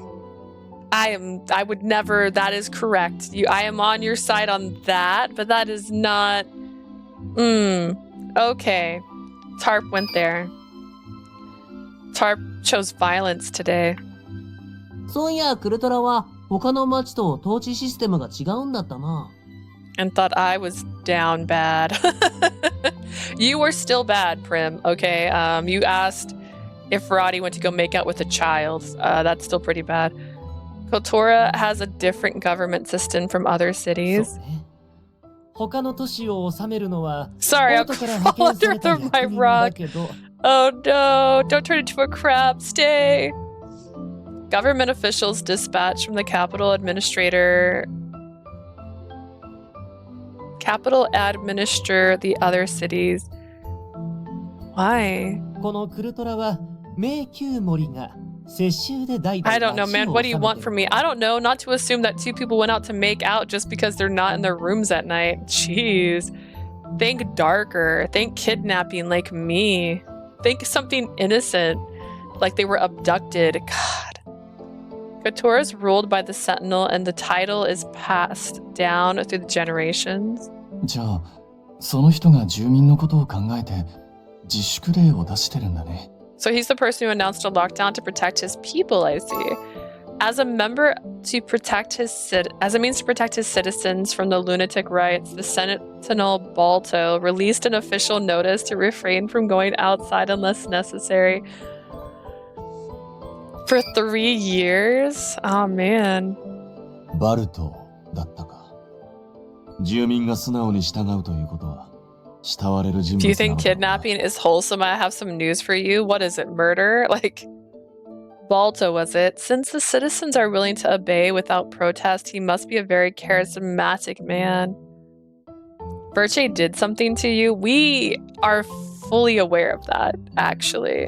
I would never. That is correct. I am on your side on that, but that is not. Okay. Tarp went there. Tarp chose violence today. そういや、クルトラは他の町と統治システムが違うんだったな。And thought I was down bad. You were still bad, Prim. Okay. You asked if Roddy went to go make out with a child. That's still pretty bad. Kotora has a different government system from other cities. そうね。他の都市を治めるのは Sorry, I'll 元から派遣された fall under my 役人だ rock. けど、 Oh no, don't turn into a crab. Stay. Government officials dispatched from the capital administrator. Capital administer the other cities. Why? このクルトラは迷宮森が接収で代々 I don't know, 町 man. を What do you 治め want て from る me? I don't know. Not to assume that two people went out to make out just because they're not in their rooms at night. Jeez. Think darker. Think kidnapping like me. Think something innocent. Like they were abducted. God. Kotora is ruled by the Sentinel and the title is passed down through the generations. じゃあ、その人が住民のことを考えて自粛令を出してるんだね。So he's the person who announced a lockdown to protect his people, I see. As a member to protect as a means to protect his citizens from the lunatic riots, the Sentinel Balto released an official notice to refrain from going outside unless necessary. For 3 years? Oh man. バルトだったか。住民が素直に従うということは、慕われる人物 Do you なの think だろうな。 kidnapping is wholesome? I have some news for you. What is it, murder? Like, Balto was it? Since the citizens are willing to obey without protest, he must be a very charismatic man. Verche did something to you? We are fully aware of that, actually.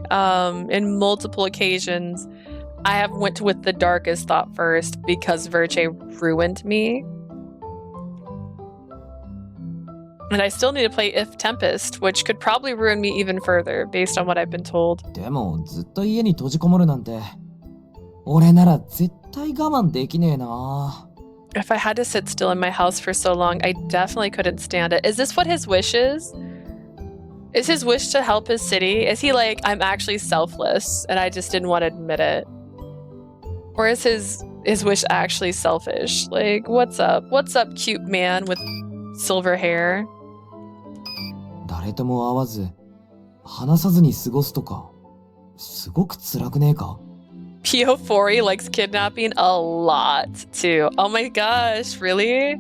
In multiple occasions, I have went with the darkest thought first because Verche ruined me. And I still need to play If Tempest, which could probably ruin me even further, based on what I've been told. でもずっと家に閉じこもるなんて俺なら絶対我慢できねえな。 If I had to sit still in my house for so long, I definitely couldn't stand it. Is this what his wish is? Is his wish to help his city? Is he like, I'm actually selfless and I just didn't want to admit it? Or is his wish actually selfish? Like, what's up? What's up, cute man with silver hair? 誰とも会わず話さずに過ごすとかすごく辛くねえか？ Pio4 likes kidnapping a lot, too. Oh my gosh, really?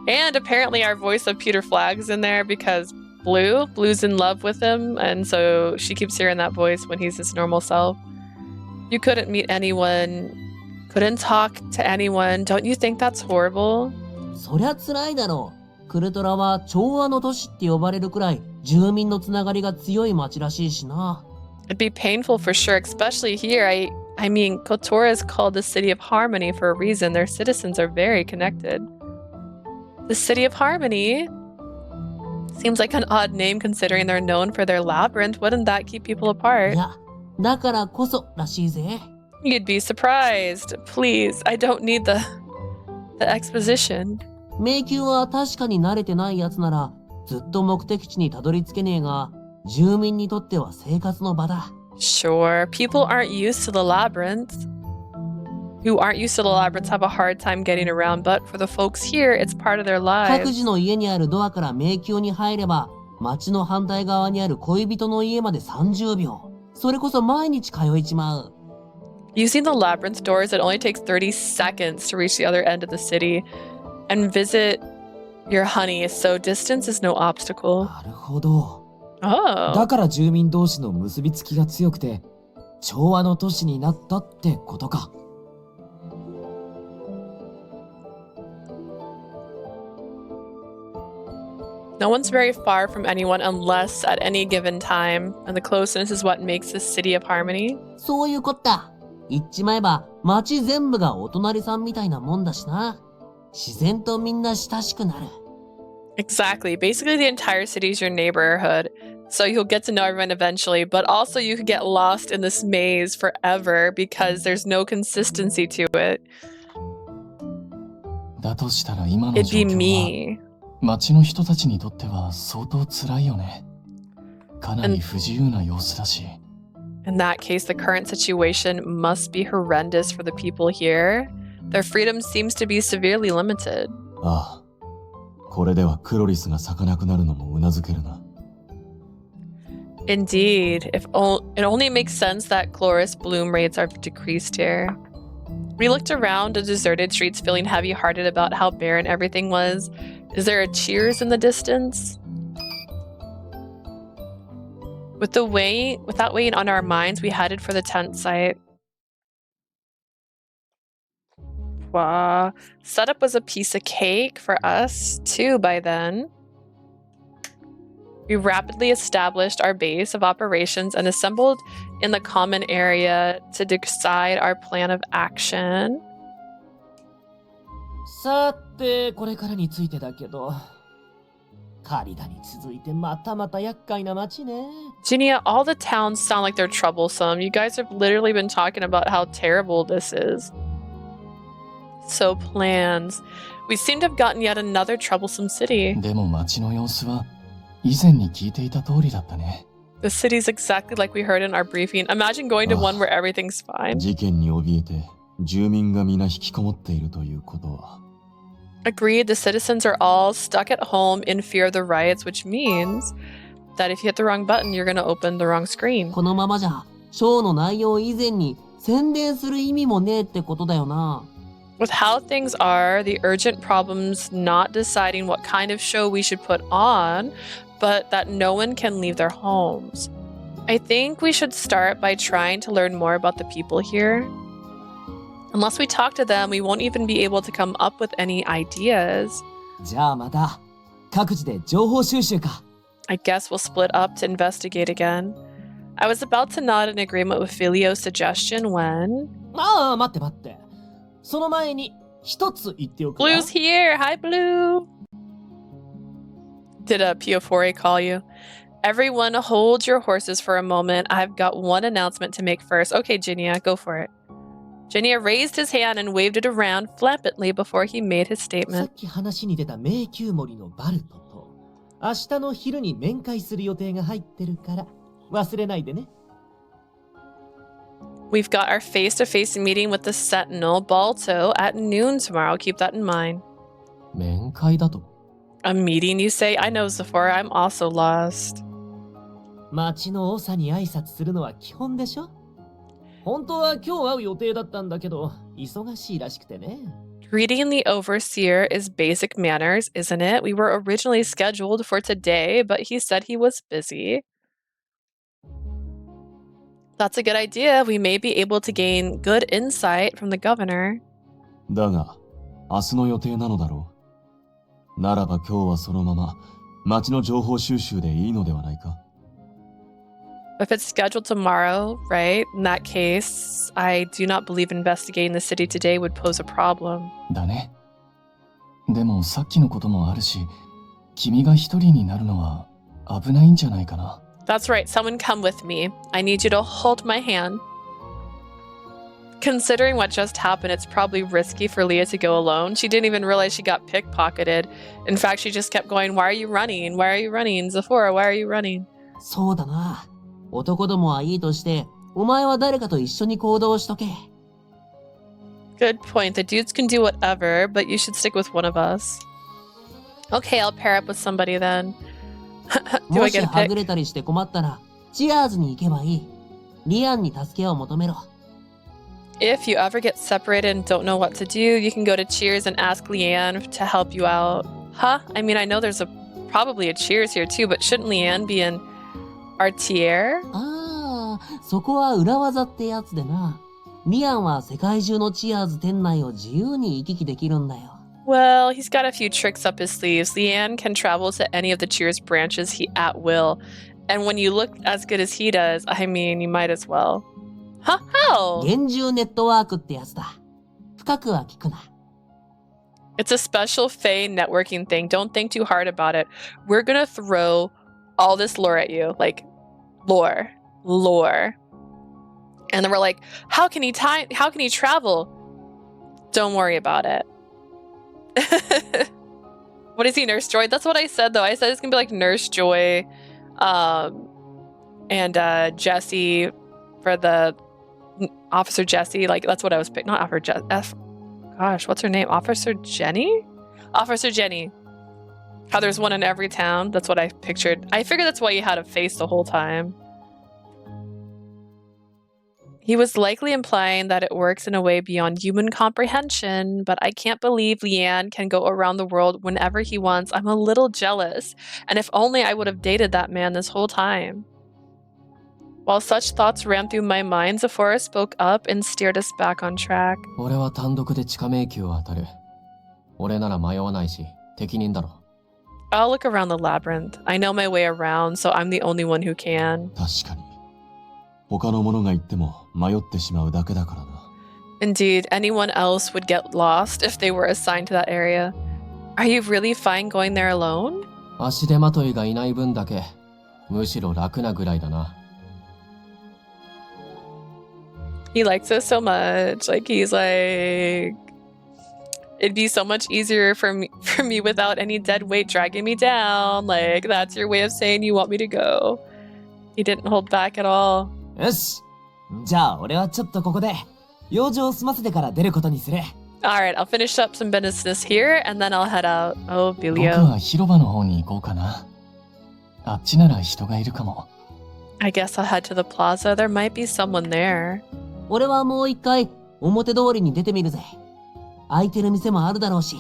And apparently our voice of Peter Flagg's in there because Blue's in love with him, and so she keeps hearing that voice when he's his normal self. You couldn't meet anyone, couldn't talk to anyone. Don't you think that's horrible? そりゃ辛いだろう。クルトラは調和の都市って呼ばれるくらい住民のつながりが強い町らしいしな。It'd be painful for sure, especially here. I mean, Kotora is called the City of Harmony for a reason. Their citizens are very connected. The City of Harmony? Seems like an odd name considering they're known for their labyrinth. Wouldn't that keep people い apart? や、だからこそらしいぜ。You'd be surprised. Please, I don't need the exposition. 迷宮は確かに慣れてないやつならずっと目的地にたどり着けねえが、住民にとっては生活の場だ。Sure, people aren't used to the labyrinth. Who aren't used to the labyrinths have a hard time getting around, but for the folks here, it's part of their 各 lives. 自の家にあるドアから迷宮に入れば、街の反対側にある恋人の家まで30秒。それこそ毎日通いちまう。Using the labyrinth doors, it only takes 30 seconds to reach the other end of the city and visit your honey, so distance is no obstacle. なるほど。Oh. だから住民同士の結びつきが強くて、調和の都市になったってことか。No one's very far from anyone unless at any given time, and the closeness is what makes this city of harmony. そういうこった。言っちまえば、街全部がお隣さんみたいなもんだしな。自然とみんな親しくなる。Exactly. Basically, the entire city is your neighborhood. So you'll get to know everyone eventually, but also you could get lost in this maze forever because there's no consistency to it. だとしたら今の It'd 状 be 況は me. 町の人たちにとっては相当辛いよね。かなり不自由な様子だし。In that case, the current situation must be horrendous for the people here. Their freedom seems to be severely limited. ああ。これではクロリスが咲かなくなるのもうなずけるな。Indeed. It only makes sense that Chloris bloom rates are decreased here. We looked around the deserted streets feeling heavy-hearted about how barren everything was. Is there a cheers in the distance? With that weighing on our minds, we headed for the tent site. Wow. Setup was a piece of cake for us, too, by then. We rapidly established our base of operations and assembled in the common area to decide our plan of action. さて、これからについてだけど、カリダに続いてまたまた厄介な街ね。Ginia, all the towns sound like they're troublesome. You guys have literally been talking about how terrible this is. So plans. We seem to have gotten yet another troublesome city. でも町の様子は以前に聞いていた通りだったね。The city's exactly like we heard in our briefing. Imagine going to one where everything's fine. 事件に怯えて住民が皆引きこもっているということは。Agreed, the citizens are all stuck at home in fear of the riots, which means that if you hit the wrong button, you're going to open the wrong screen. このままじゃ、ショーの内容以前に宣伝する意味もねえってことだよな。With how things are, the urgent problem's not deciding what kind of show we should put on, but that no one can leave their homes. I think we should start by trying to learn more about the people here. Unless we talk to them, we won't even be able to come up with any ideas. じゃあまた、各自で情報収集か。I guess we'll split up to investigate again. I was about to nod in agreement with Filio's suggestion when... ああ、待って待って。その前に一つ言っておくわ。 Blue's here! Hi, Blue! Did Piofore call you? Everyone hold your horses for a moment. I've got one announcement to make first. Okay, Ginia, go for it. Ginia raised his hand and waved it around flippantly before he made his さ statement. っき話に出た迷宮森のバルトと、明日の昼に面会する予定が入ってるから、忘れないでね。We've got our face-to-face meeting with the Sentinel, Balto, at noon tomorrow. Keep that in mind. 面会だと。A meeting, you say? I know, Zafora. I'm also lost. 町の長に挨拶するのは基本でしょ？本当は今日会う予定だったんだけど、忙しいらしくてね。Greeting the overseer is basic manners, isn't it? We were originally scheduled for today, but he said he was busy. That's a good idea. We may be able to gain good insight from the governor. だが、明日の予定なのだろならば今日はそのまま町の情報収集でいいのではないか？ If it's scheduled tomorrow, right? In that case, I do not believe investigating the city today would pose a problem. だね。でもさっきのこともあるし、君が一人になるのは危ないんじゃないかな。That's right. Someone come with me. I need you to hold my hand. Considering what just happened, it's probably risky for Leah to go alone. She didn't even realize she got pickpocketed. In fact, she just kept going, "Why are you running? Why are you running? Zafora, why are you running?" そうだな。男どもはいいとして、お前は誰かと一緒に行動しとけ。Good point. The dudes can do whatever, but you should stick with one of us. Okay, I'll pair up with somebody then. Do も I し get a は pick? ぐれたりして困ったら、チアーズに行けばいい。リアンに助けを求めろ。If you ever get separated and don't know what to do, you can go to Cheers and ask Leanne to help you out. Huh? I mean, I know there's probably a Cheers here too, but shouldn't Leanne be an artier? ああ、そこは裏技ってやつでな。リアンは世界中のチアーズ店内を自由に行き来できるんだよ。Well, he's got a few tricks up his sleeves. Leanne can travel to any of the Cheers branches at will. And when you look as good as he does, I mean, you might as well. Huh? How? 厳重ネットワークってやつだ。深くは聞くな。It's a special Fae networking thing. Don't think too hard about it. We're gonna throw all this lore at you. Like, lore. And then we're like, how can he travel? Don't worry about it. What is he, Nurse Joy? That's what I said, though. I said it's gonna be like Nurse Joy, and Jesse for the Officer Jesse. Like, that's what I was picking. Not Officer gosh, what's her name? Officer Jenny? Officer Jenny. How there's one in every town. That's what I pictured. I figured that's why you had a face the whole time. He was likely implying that it works in a way beyond human comprehension, but I can't believe Leanne can go around the world whenever he wants. I'm a little jealous, and if only I would have dated that man this whole time. While such thoughts ran through my mind, Zafora spoke up and steered us back on track. 俺は単独で地下迷宮を当たる。俺なら迷わないし、適任だろ。I'll look around the labyrinth. I know my way around, so I'm the only one who can. 確かに。他の者が言っても迷ってしまうだけだからな。Indeed, anyone else would get lost if they were assigned to that area. Are you really fine going there alone? 足手まといがいない分だけ、むしろ楽なぐらいだな。He likes us so much. Like, he's like, it'd be so much easier for me without any dead weight dragging me down. Like, that's your way of saying you want me to go. He didn't hold back at all. よし。じゃあ俺はちょっとここで用事を済ませてから出ることにする。Alright, I'll finish up some business here and then I'll head out. Oh, 僕 Bilio. は広場の方に行こうかな。あっちなら人がいるかも。I guess I'll head to the plaza. There might be someone there. 俺はもう一回表通りに出てみるぜ。空いてる店もあるだろうし。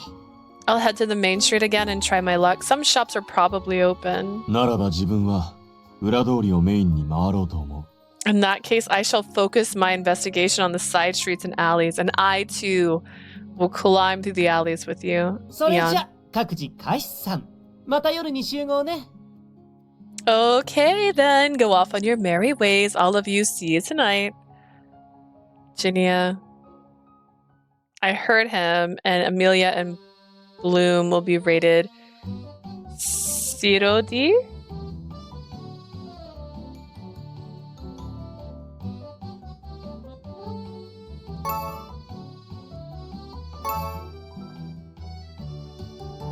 I'll head to the main street again and try my luck. Some shops are probably open. ならば自分は裏通りをメインに回ろうと思う。In that case, I shall focus my investigation on the side streets and alleys, and I too will climb through the alleys with you. それじ Eon. ゃ各自開始さん。また夜に集合ね。Okay, then go off on your merry ways. All of you, see you tonight. Ginia. I heard him, and Amelia and Bloom will be rated COD?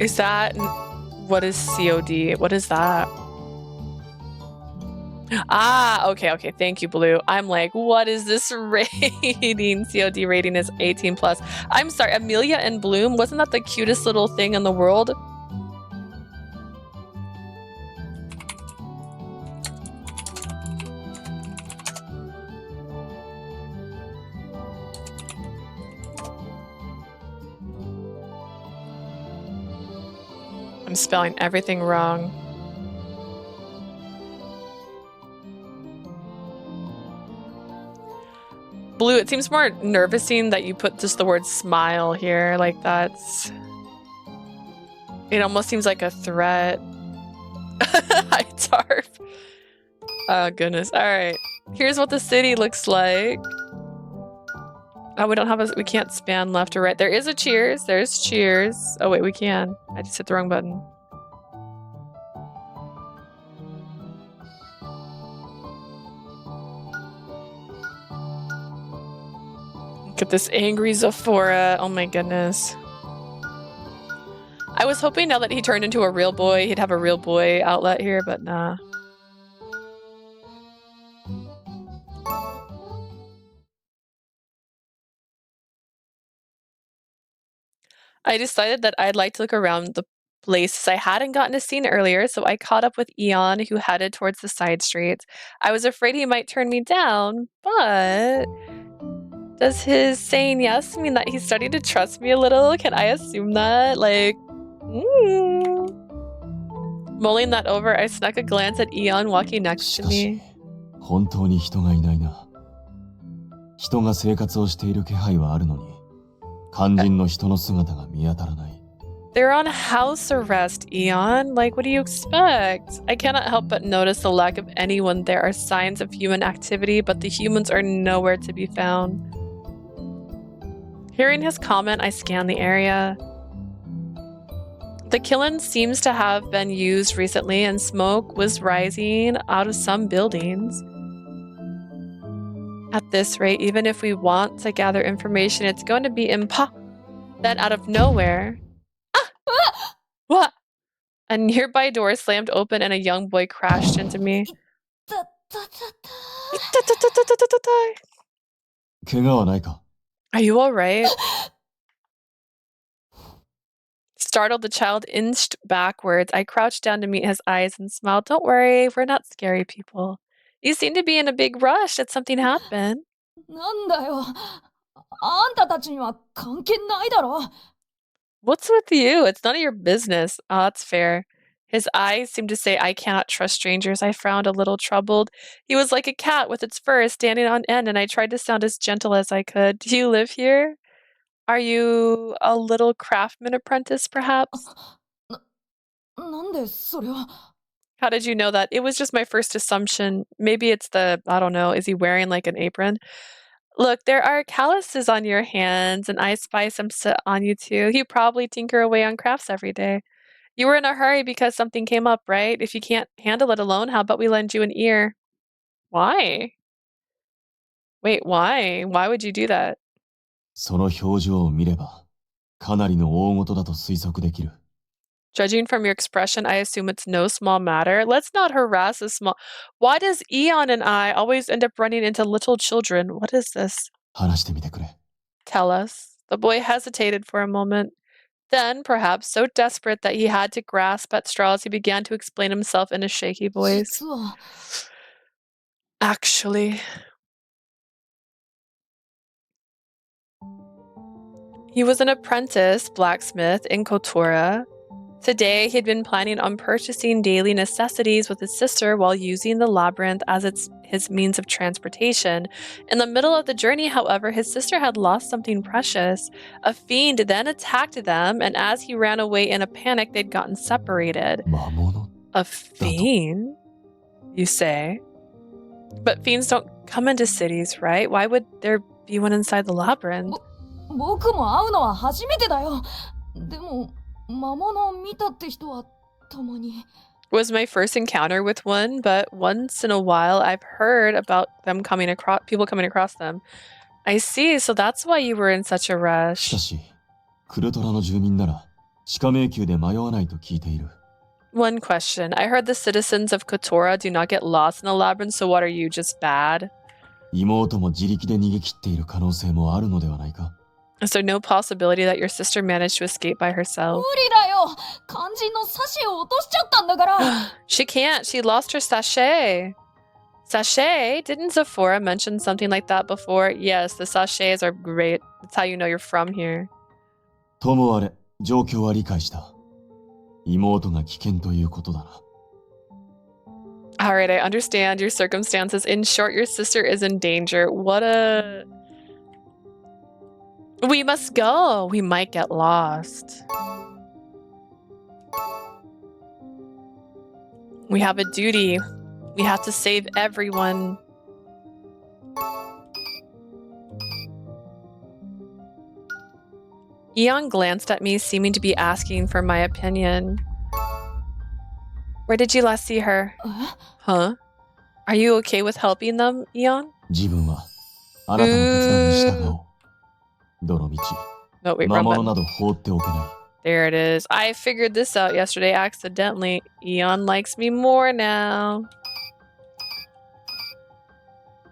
Is that... What is COD? What is that? Ah, okay. Thank you, Blue. I'm like, what is this rating? COD rating is 18 plus. I'm sorry, Amelia and Bloom, wasn't that the cutest little thing in the world? I'm spelling everything wrong. Blue, it seems more nervousing that you put just the word smile here. Like, that's... It almost seems like a threat. Hi, Tarp. Oh, goodness. All right. Here's what the city looks like. Oh, we don't have a... We can't span left or right. There is a cheers. There's cheers. Oh, wait, we can. I just hit the wrong button. Look at this angry Zafora. Oh my goodness. I was hoping now that he turned into a real boy, he'd have a real boy outlet here, but nah. I decided that I'd like to look around the places I hadn't gotten to see earlier, so I caught up with Eon, who headed towards the side streets. I was afraid he might turn me down, but... Does his saying yes mean that he's starting to trust me a little? Can I assume that? Like... Mulling that over, I snuck a glance at Eon walking next to me. 本当に人がいないな。人が生活をしている気配はあるのに、肝心の人の姿が見当たらない。They're on house arrest, Eon. Like, what do you expect? I cannot help but notice the lack of anyone. There are signs of human activity, but the humans are nowhere to be found. Hearing his comment, I scan the area. The kiln seems to have been used recently, and smoke was rising out of some buildings. At this rate, even if we want to gather information, it's going to be Then out of nowhere... What? A nearby door slammed open and a young boy crashed into me. 怪我はないか? Are you alright? Startled, the child inched backwards. I crouched down to meet his eyes and smiled. Don't worry, we're not scary people. You seem to be in a big rush. Did something happen? なんだよ。あんたたちには関係ないだろ。 What's with you? It's none of your business. Oh, that's fair. His eyes seemed to say, I cannot trust strangers. I frowned a little troubled. He was like a cat with its fur standing on end, and I tried to sound as gentle as I could. Do you live here? Are you a little craftsman apprentice, perhaps? なんでそれを How did you know that? It was just my first assumption. Maybe it's the, I don't know, is he wearing like an apron? Look, there are calluses on your hands, and I spy some soot on you too. You probably tinker away on crafts every day. You were in a hurry because something came up, right? If you can't handle it alone, how about we lend you an ear? Why? Wait, why? Why would you do that? その表情を見れば、かなりの大事だと推測できる。 Judging from your expression, I assume it's no small matter. Let's not harass a small... Why does Eon and I always end up running into little children? What is this? 話してみてくれ。 Tell us. The boy hesitated for a moment. Then, perhaps so desperate that he had to grasp at straws, he began to explain himself in a shaky voice. 実は Actually... He was an apprentice blacksmith in Kotora. Today, he'd been planning on purchasing daily necessities with his sister while using the labyrinth as his means of transportation. In the middle of the journey, however, his sister had lost something precious. A fiend then attacked them, and as he ran away in a panic, they'd gotten separated. 魔物? A fiend? You say? But fiends don't come into cities, right? Why would there be one inside the labyrinth? 僕も会うのは初めてだよ。でも魔物を見たって人はたまに。 Was my first encounter with one, but once in a while I've heard about them coming across, people coming across them. I see, so that's why you were in such a し rush. かし、クルトラの住民なら、地下迷宮で迷わないと聞いている。 One question. I heard the citizens of Kotora do not get lost in the labyrinth, so what are you, just bad? 妹も自力で逃げ切っている可能性もあるのではないか? Is there no possibility that your sister managed to escape by 無 herself? 理だよ。肝心のサシェを落としちゃったんだから。 She can't. She lost her sachet. Sachet? Didn't Zafora mention something like that before? Yes, the sachets are great. That's how you know you're from here. ともあれ、状況は理解した。妹が危険ということだな。 Alright, I understand your circumstances. In short, your sister is in danger. What a... We must go. We might get lost. We have a duty. We have to save everyone. Eon glanced at me, seeming to be asking for my opinion. Where did you last see her? Huh? Are you okay with helping them, Eon? 自分はあなたの決断に従おう。どの道、 No, wait, 魔 wrong 物 button. など放っておけない。 There it is. I figured this out yesterday accidentally. Eon likes me more now.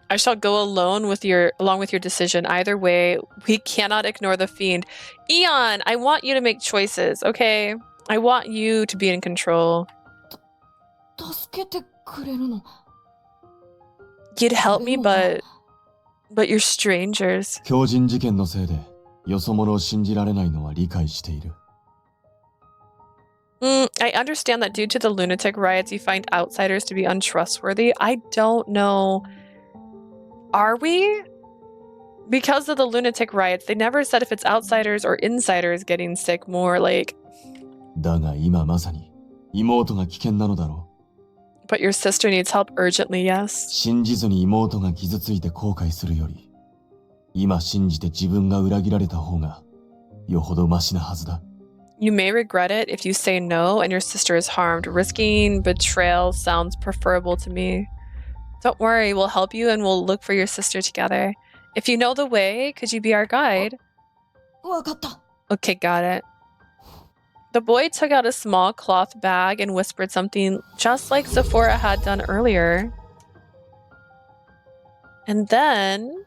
I shall go along with your decision. Either way, we cannot ignore the fiend. Eon, I want you to make choices, okay? I want you to be in control. 助けてくれるの？ You'd help me, but you're strangers. 狂人事件のせいで、よそ者を信じられないのは理解している。I understand that due to the lunatic riots, you find outsiders to be untrustworthy. I don't know. Are we? Because of the lunatic riots, they never said if it's outsiders or insiders getting sick, more like... だが今まさに、妹が危険なのだろう。 But your sister needs help urgently, yes. 信じずに妹が傷ついて後悔するより、今信じて自分が裏切られた方が、よほどマシなはずだ。 You may regret it if you say no and your sister is harmed. Risking betrayal sounds preferable to me. Don't worry, we'll help you and we'll look for your sister together. If you know the way, could you be our guide? わかった。 Okay, got it. The boy took out a small cloth bag and whispered something just like Zafora had done earlier. And then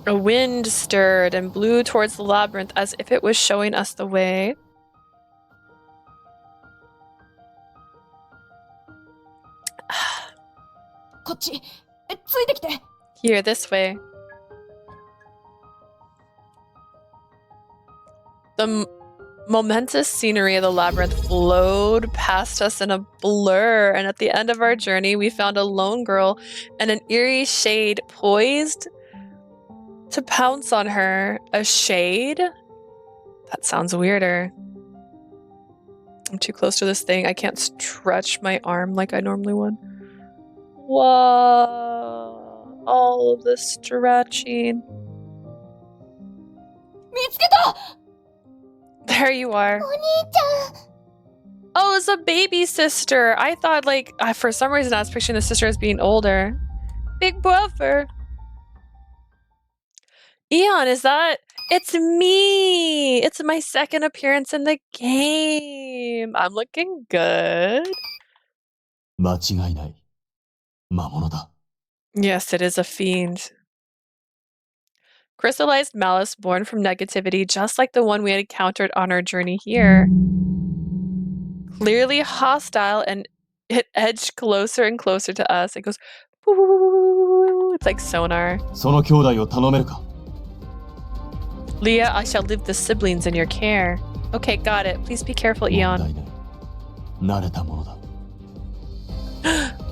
a wind stirred and blew towards the labyrinth as if it was showing us the way. Here, this way. The momentous scenery of the labyrinth flowed past us in a blur, and at the end of our journey, we found a lone girl and an eerie shade poised to pounce on her. A shade? That sounds weirder. I'm too close to this thing. I can't stretch my arm like I normally would. Whoa. All of this stretching. There you are. Oh, it's a baby sister. I thought, like, for some reason I was picturing the sister as being older. Big brother. Eon, is that? It's me. It's my second appearance in the game. I'm looking good. 間違いない。魔物だ。 Yes, it is a fiend. Crystallized malice born from negativity, just like the one we had encountered on our journey here. Clearly hostile, and it edged closer and closer to us. It goes, it's like sonar. その兄弟を頼めるか? Leah, I shall leave the siblings in your care. Okay, got it. Please be careful, 問題 Eon. ない。慣れたものだ。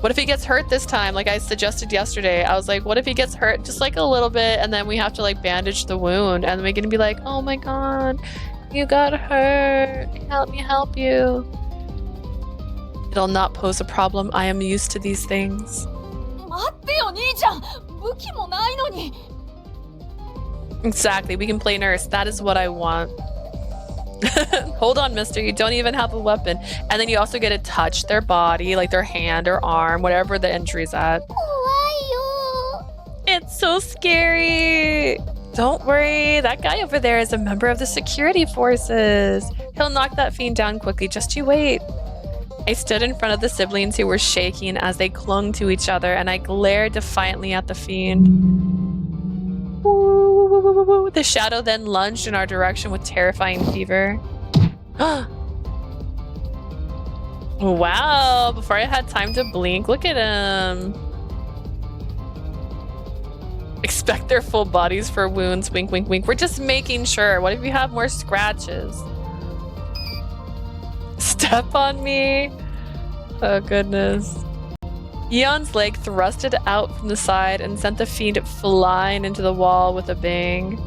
What if he gets hurt this time? Like I suggested yesterday. I was like, what if he gets hurt just like a little bit and then we have to like bandage the wound and we're gonna be like, oh my god, you got hurt. Help me help you. It'll not pose a problem. I am used to these things. Exactly. We can play nurse. That is what I want. Hold on, mister. You don't even have a weapon. And then you also get to touch their body, like their hand or arm, whatever the injury's at. It's so scary. Don't worry. That guy over there is a member of the security forces. He'll knock that fiend down quickly. Just you wait. I stood in front of the siblings who were shaking as they clung to each other, and I glared defiantly at the fiend. The shadow then lunged in our direction with terrifying fever. Wow, before I had time to blink, look at him. Expect their full bodies for wounds, wink, wink, wink. We're just making sure. What if you have more scratches? Step on me. Oh, goodness. Eon's leg thrusted out from the side and sent the fiend flying into the wall with a bang.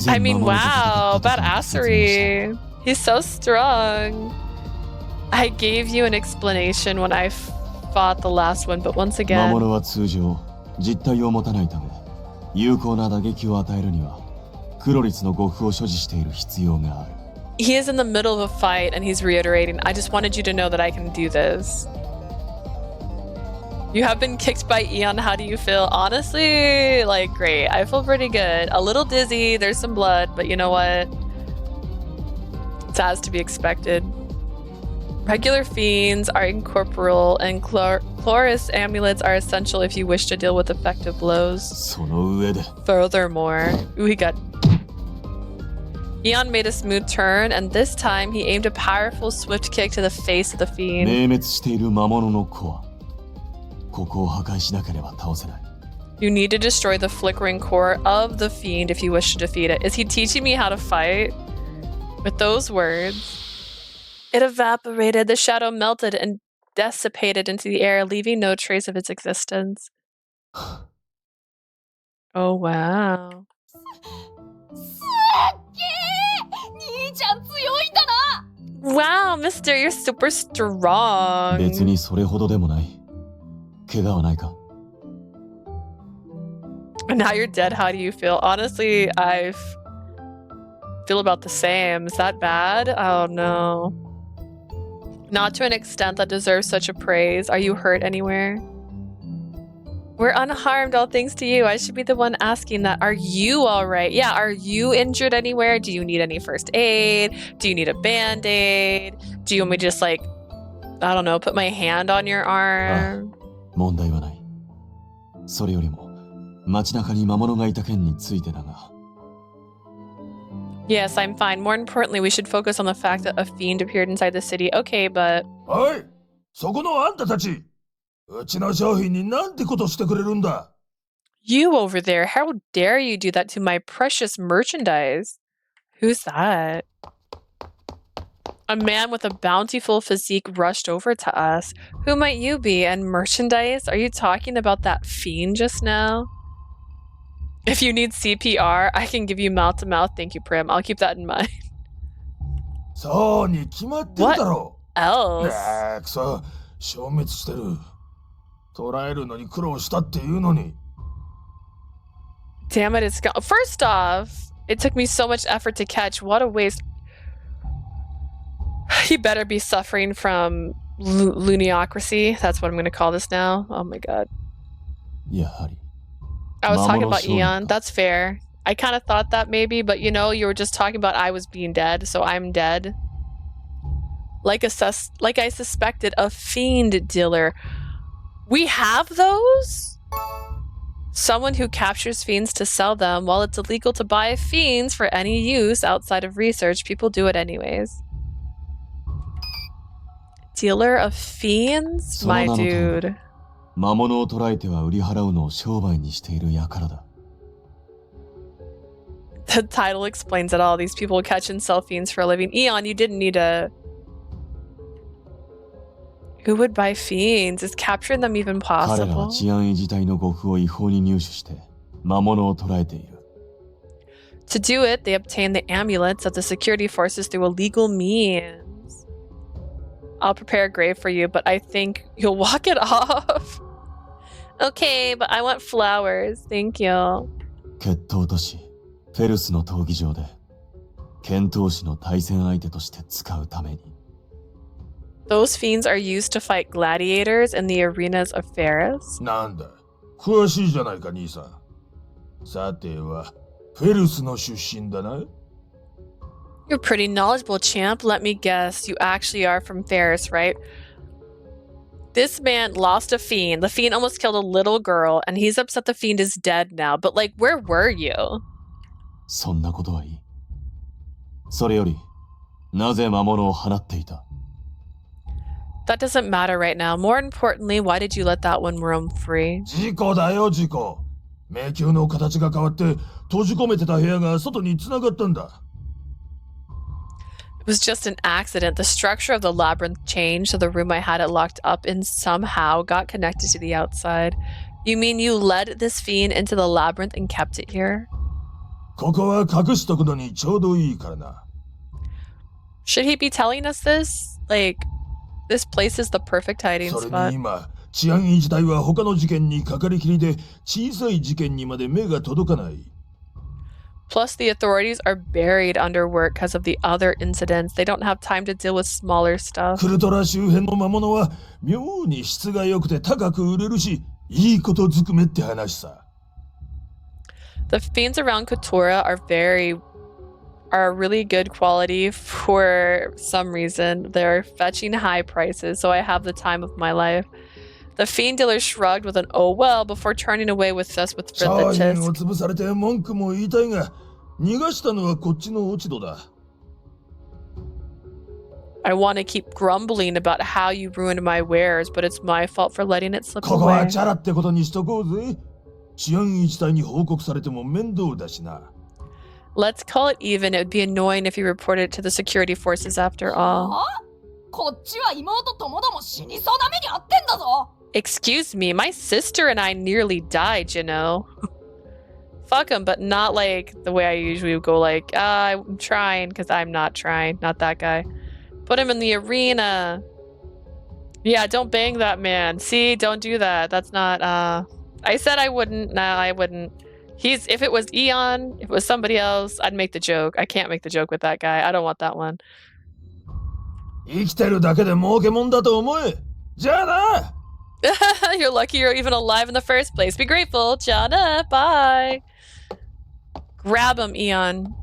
I mean, wow, badassery. He's so strong. I gave you an explanation when I fought the last one, but once 魔 again, 物は通常実体を持たないため有効な打撃を与えるには黒率の呉服を所持している必要がある。 he is in the middle of a fight and he's reiterating, I just wanted you to know that I can do this. You have been kicked by Eon. How do you feel? Honestly, like, great. I feel pretty good. A little dizzy. There's some blood, but you know what? It's as to be expected. Regular fiends are incorporeal, and Chloris amulets are essential if you wish to deal with effective blows. その上で Furthermore, we got Eon made a smooth turn, and this time he aimed a powerful, swift kick to the face of the fiend. 明滅している魔物のコア。ここを破壊しなければ倒せない。 You need to destroy the flickering core of the fiend if you wish to defeat it. Is he teaching me how to fight? With those words, it evaporated, the shadow melted and dissipated into the air, leaving no trace of its existence. Oh, wow. すっげえ兄ちゃん強いんだな Wow, mister, you're super strong. 別にそれほどでもない。怪我はないか？ And now you're dead, how do you feel? Honestly, I feel about the same. Is that bad? Oh no. Not to an extent that deserves such a praise. Are you hurt anywhere? We're unharmed, all thanks to you. I should be the one asking that. Are you alright? Yeah, are you injured anywhere? Do you need any first aid? Do you need a band-aid? Do you want me to just like, I don't know, put my hand on your arm? 問題はない。それよりも街中に魔物がいた件についてだが。 Yes, I'm fine. More importantly, we should focus on the fact that a fiend appeared inside the city. Okay, but... おい、そこのあんたたち、うちの商品になんてことしてくれるんだ。 You over there, how dare you do that to my precious merchandise? Who's that? A man with a bountiful physique rushed over to us. Who might you be? And merchandise? Are you talking about that fiend just now? If you need CPR, I can give you mouth to mouth. Thank you, Prim. I'll keep that in mind. そうに決まってるだろう。 Else? くそ、消滅してる。捕らえるのに苦労したっていうのに。 Damn it, it's gone. First off, it took me so much effort to catch. What a waste. He better be suffering from luniocracy. That's what I'm going to call this now. Oh my god. やはり。 I was talking about 魔物少年か。 Eon. That's fair. I kind of thought that maybe, but you know, you were just talking about I was being dead, so I'm dead. Like I suspected, a fiend dealer. We have those? Someone who captures fiends to sell them. While it's illegal to buy fiends for any use outside of research, people do it anyways. Dealer of fiends? My その名の通り。 dude. 魔物を捕らえては売り払うのを商売にしている輩だ。 The title explains it all. These people catch and sell fiends for a living. Eon, you didn't need a... Who would buy fiends? Is capturing them even 彼らは possible? 治安維持隊の呉服を違法に入手して魔物を捕らえている。 To do it, they obtain the amulets of the security forces through illegal means. I'll prepare a grave for you, but I think you'll walk it off. Okay, but I want flowers. Thank you. 決闘都市フェルスの闘技場で剣闘士の対戦相手として使うために。 Those fiends are used to fight gladiators in the arenas of Ferris. なんだ、詳しいじゃないか兄さん。さては、フェルスの出身だな。 You're pretty knowledgeable, champ. Let me guess, you actually are from Ferris, right? This man lost a fiend. The fiend almost killed a little girl, and he's upset the fiend is dead now. But like, where were you? そんなことはいい。それより、なぜ魔物を放っていた？ That doesn't matter right now. More importantly, why did you let that one roam free? 事故だよ、事故。迷宮の形が変わって閉じ込めてた部屋が外に繋がったんだ。 It was just an accident. The structure of the labyrinth changed, so the room I had it locked up in somehow got connected to the outside. You mean you led this fiend into the labyrinth and kept it here? ここは隠しとくのにちょうどいいからな。 Should he be telling us this? Like, This place is the perfect hiding それ spot. に今、治安維持隊は他の事件にかかりきりで、小さい事件にまで目が届かない。Plus, the authorities are buried under work because of the other incidents. They don't have time to deal with smaller stuff. クルトラ周辺の魔物は妙に質が良くて高く売れるし、いいことずくめって話さ。The fiends around Kotora are really good quality for some reason. They're fetching high prices, so I have the time of my life. The fiend dealer shrugged with an oh well before turning away with us with 商 the 品を tisk. 潰されて文句も言いたいが、逃がしたのはこっちの落ち度だ。I want to keep grumbling about how you ruined my wares, but it's my fault for letting it slip ここは away. チャラってことにしとこうぜ。治安維持隊に報告されても面倒だしな。Let's call it even. It would be annoying if you reported it to the security forces after all. はあ？こっちは妹ともども死にそうな目に遭ってんだぞ。 Excuse me, my sister and I nearly died, you know. Fuck him, but not like the way I usually would go like, I'm trying, because I'm not trying. Not that guy. Put him in the arena. Yeah, don't bang that man. See, don't do that. That's not, I said I wouldn't. No, I wouldn't. If it was Eon, if it was somebody else, I'd make the joke. I can't make the joke with that guy. I don't want that one. 生きてるだけで儲けもんだと思え。じゃあな。You're lucky you're even alive in the first place. Be grateful. Jana, bye. Grab him, Eon.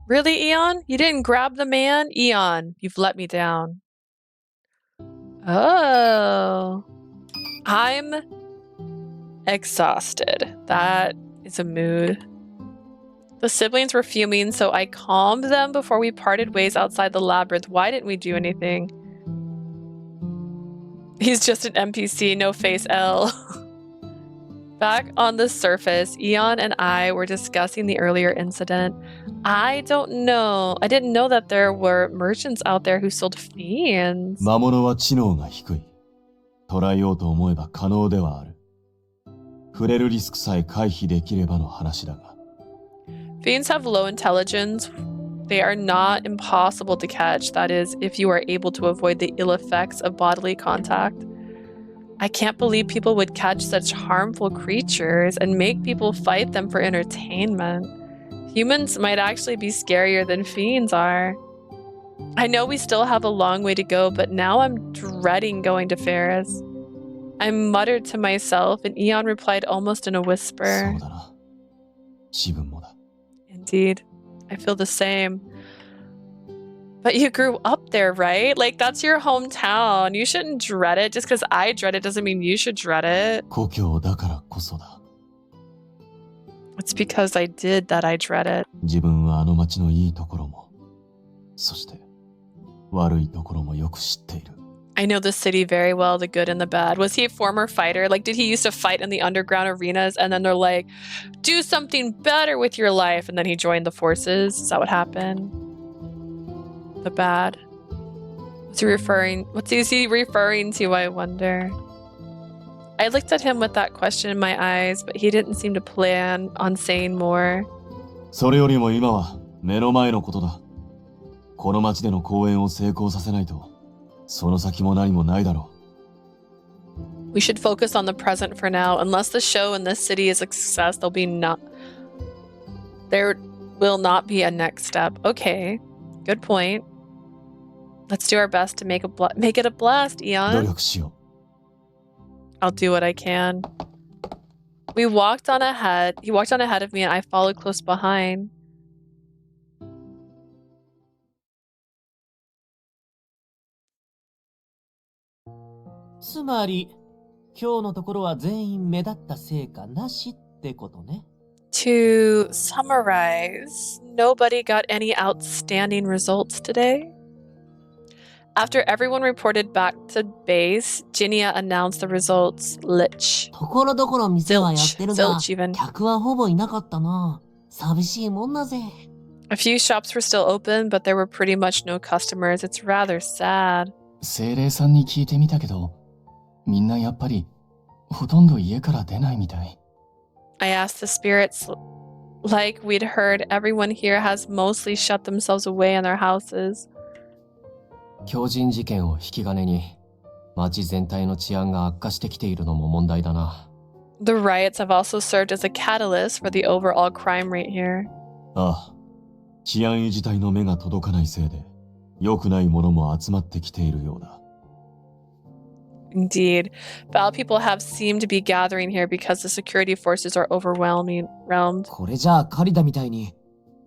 Really, Eon? You didn't grab the man? Eon, you've let me down. Oh. I'm exhausted. That is a mood. The siblings were fuming, so I calmed them before we parted ways outside the labyrinth. Why didn't we do anything? He's just an NPC, no face L. Back on the surface, Eon and I were discussing the earlier incident. I didn't know that there were merchants out there who sold fiends. 魔物は知能が低い。捉えようと思えば可能ではある。触れるリスクさえ回避できればの話だが。Fiends have low intelligence. They are not impossible to catch. That is, if you are able to avoid the ill effects of bodily contact. I can't believe people would catch such harmful creatures and make people fight them for entertainment. Humans might actually be scarier than fiends are. I know we still have a long way to go, but now I'm dreading going to Ferris. I muttered to myself, and Eon replied almost in a そ whisper. うだな。自分もだ。 Indeed. I feel the same. But you grew up there, right? Like, that's your hometown. You shouldn't dread it. Just because I dread it doesn't mean you should dread it. 故郷だからこそだ。 It's because I did that I dread it. 自分はあの町のいいところも、そして悪いところもよく知っている。 I know the city very well, the good and the bad. Was he a former fighter? Like, did he used to fight in the underground arenas and then they're like, do something better with your life? And then he joined the forces? Is that what happened? The bad? What's he referring to, I wonder? I looked at him with that question in my eyes, but he didn't seem to plan on saying more. それよりも今は目の前のことだ。この町での公演を成功させないと、その先も何もないだろう。 We should focus on the present for now. Unless the show in this city is a success, there will not be a next step. Okay, good point. Let's do our best to make it a blast, 努 Eon. 力しよ I'll do what I can. He walked on ahead of me and I followed close behind. つまり、今日のところは全員目立った成果なしってことね。To summarize, nobody got any outstanding results today. After everyone reported back to base, Jinya announced the results. Lich. ところどころ店はやってるが、 Zilch even. 客はほぼいなかったな。寂しいもんだぜ。A few shops were still open, but there were pretty much no customers. It's rather sad. 精霊さんに聞いてみたけど、みんなやっぱりほとんど家から出ないみたい。I asked the spirits, like we'd heard, everyone here has mostly shut themselves away in their houses. 狂人事件を引き金に、街全体の治安が悪化してきているのも問題だな。The riots have also served as a catalyst for the overall crime rate here. ああ、治安維持隊の目が届かないせいで、良くないものも集まってきているようだ。Indeed. Foul people have seemed to be gathering here because the security forces are overwhelmed. これじゃあカリダみたいに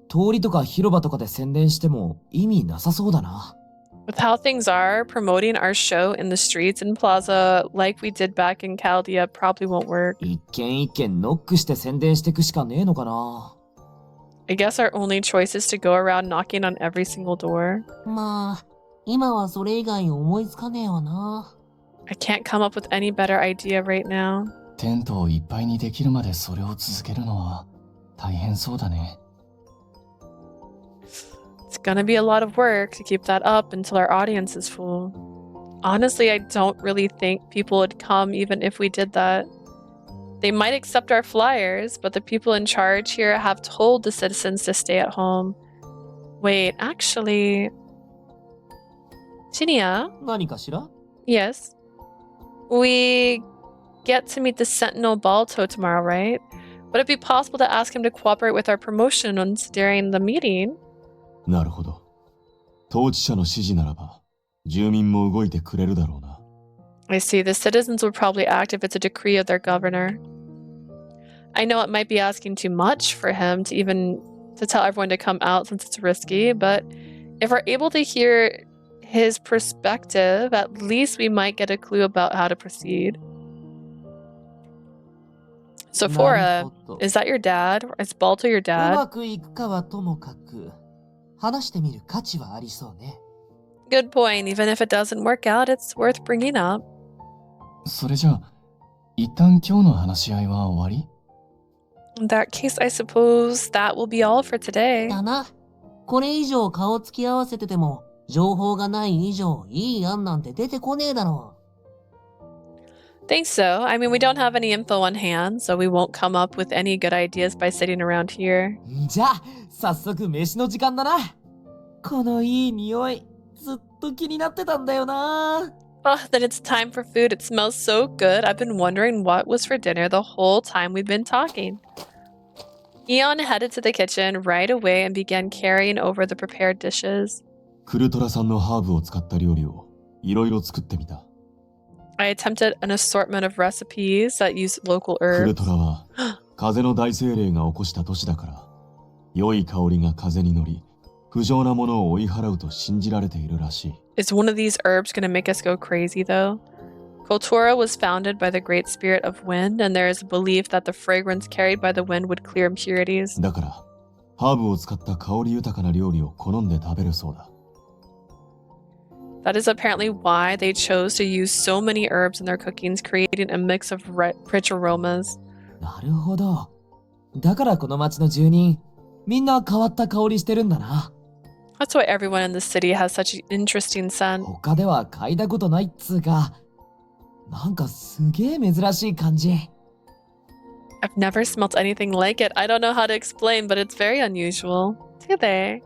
通りとか広場とかで宣伝しても意味なさそうだな。With how things are, promoting our show in the streets and plaza like we did back in Chaldea probably won't work. 一軒一軒ノックして宣伝してくしかねえのかな。I guess our only choice is to go around knocking on every single door. まあ、今はそれ以外思いつかねえわな。I can't come up with any better idea right now. テントをいっぱいにできるまでそれを続けるのは大変そうだね。It's gonna be a lot of work to keep that up until our audience is full. Honestly, I don't really think people would come even if we did that. They might accept our flyers, but the people in charge here have told the citizens to stay at home. Wait, actually... Shinya? 何かしら？ Yes. We get to meet the Sentinel Balto tomorrow, right? Would it be possible to ask him to cooperate with our promotions during the meeting? なるほど。統治者の指示ならば、住民も動いてくれるだろうな。I see. The citizens would probably act if it's a decree of their governor. I know it might be asking too much for him to tell everyone to come out since it's risky, but if we're able to hear his perspective, at least we might get a clue about how to proceed. Zafora, is that your dad? Is Balto your う dad? まくいくかはともかく、話してみる価値はありそうね。Good point. Even if it doesn't work out, it's worth bringing up. それじゃあ、一旦今日の話し合いは終わり？ In that case, I suppose that will be all for today. だな。これ以上顔つき合わせてても、情報がない以上、いい案なんて出てこねえだろ Think so. I mean, we don't have any info on hand, so we won't come up with any good ideas by sitting around here. じゃあ、早速飯の時間だな。このいい匂い、ずっと気になってたんだよな。Oh, then it's time for food. It smells so good. I've been wondering what was for dinner the whole time we've been talking. Eon headed to the kitchen right away and began carrying over the prepared dishes. クルトラ産のハーブを使った料理をいろいろ作ってみた。I attempted an assortment of recipes that use local クル herbs. トラは風の大精霊が起こした都市だから、良い香りが風に乗り、不浄なものを追い払うと信じられているらしい。Is one of these herbs going to make us go crazy, though? Kultura was founded by the great spirit of wind, and there is a belief that the fragrance carried by the wind would clear impurities. だから、ハーブを使った香り豊かな料理を好んで食べるそうだ。That is apparently why they chose to use so many herbs in their cookings, creating a mix of rich aromas. なるほど。だからこの町の住人、みんな変わった香りしてるんだな。That's why everyone in the city has such an interesting scent. 他では嗅いだことないっつうか、なんかすげえ珍しい感じ。I've never smelt anything like it. I don't know how to explain, but it's very unusual. Do they?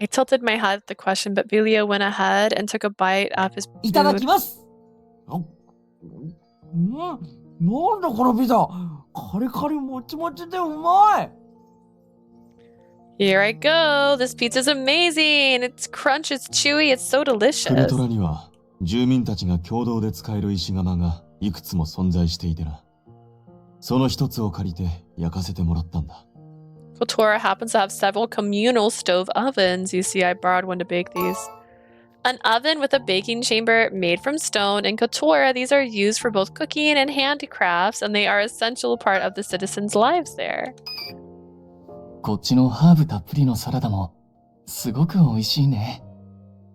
I tilted my head at the question, but Vilio went ahead and took a bite of his いただ food. きます。なんだこのピザ。カリカリもちもちでうまい。Here I go. This pizza's amazing. It's crunch, it's chewy, it's so クル delicious. トラには住民たちが共同で使える石窯がいくつも存在していてな。その一つを借りて焼かせてもらったんだ。Kultura happens to have several communal stove ovens. You see, I borrowed one to bake these. An oven with a baking chamber made from stone. In Kultura, these are used for both cooking and handicrafts, and they are an essential part of the citizens' lives there. こっちのハーブたっぷりのサラダもすごく美味しいね。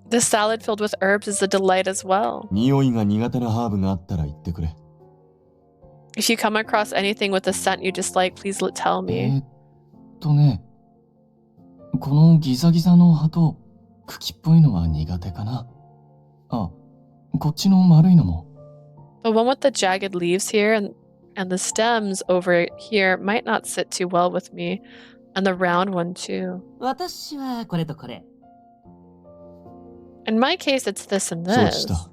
The salad filled with herbs is a delight as well. 匂いが苦手なハーブがあったら言ってくれ。If you come across anything with a scent you dislike, please tell me. ね、このギザギザの葉と茎っぽいのは苦手かな。あ、こっちの丸いのも。The one with the jagged leaves here and the stems over here might not sit too well with me. And the round one too. 私はこれとこれ。In my case, it's this and 承 this. 知した。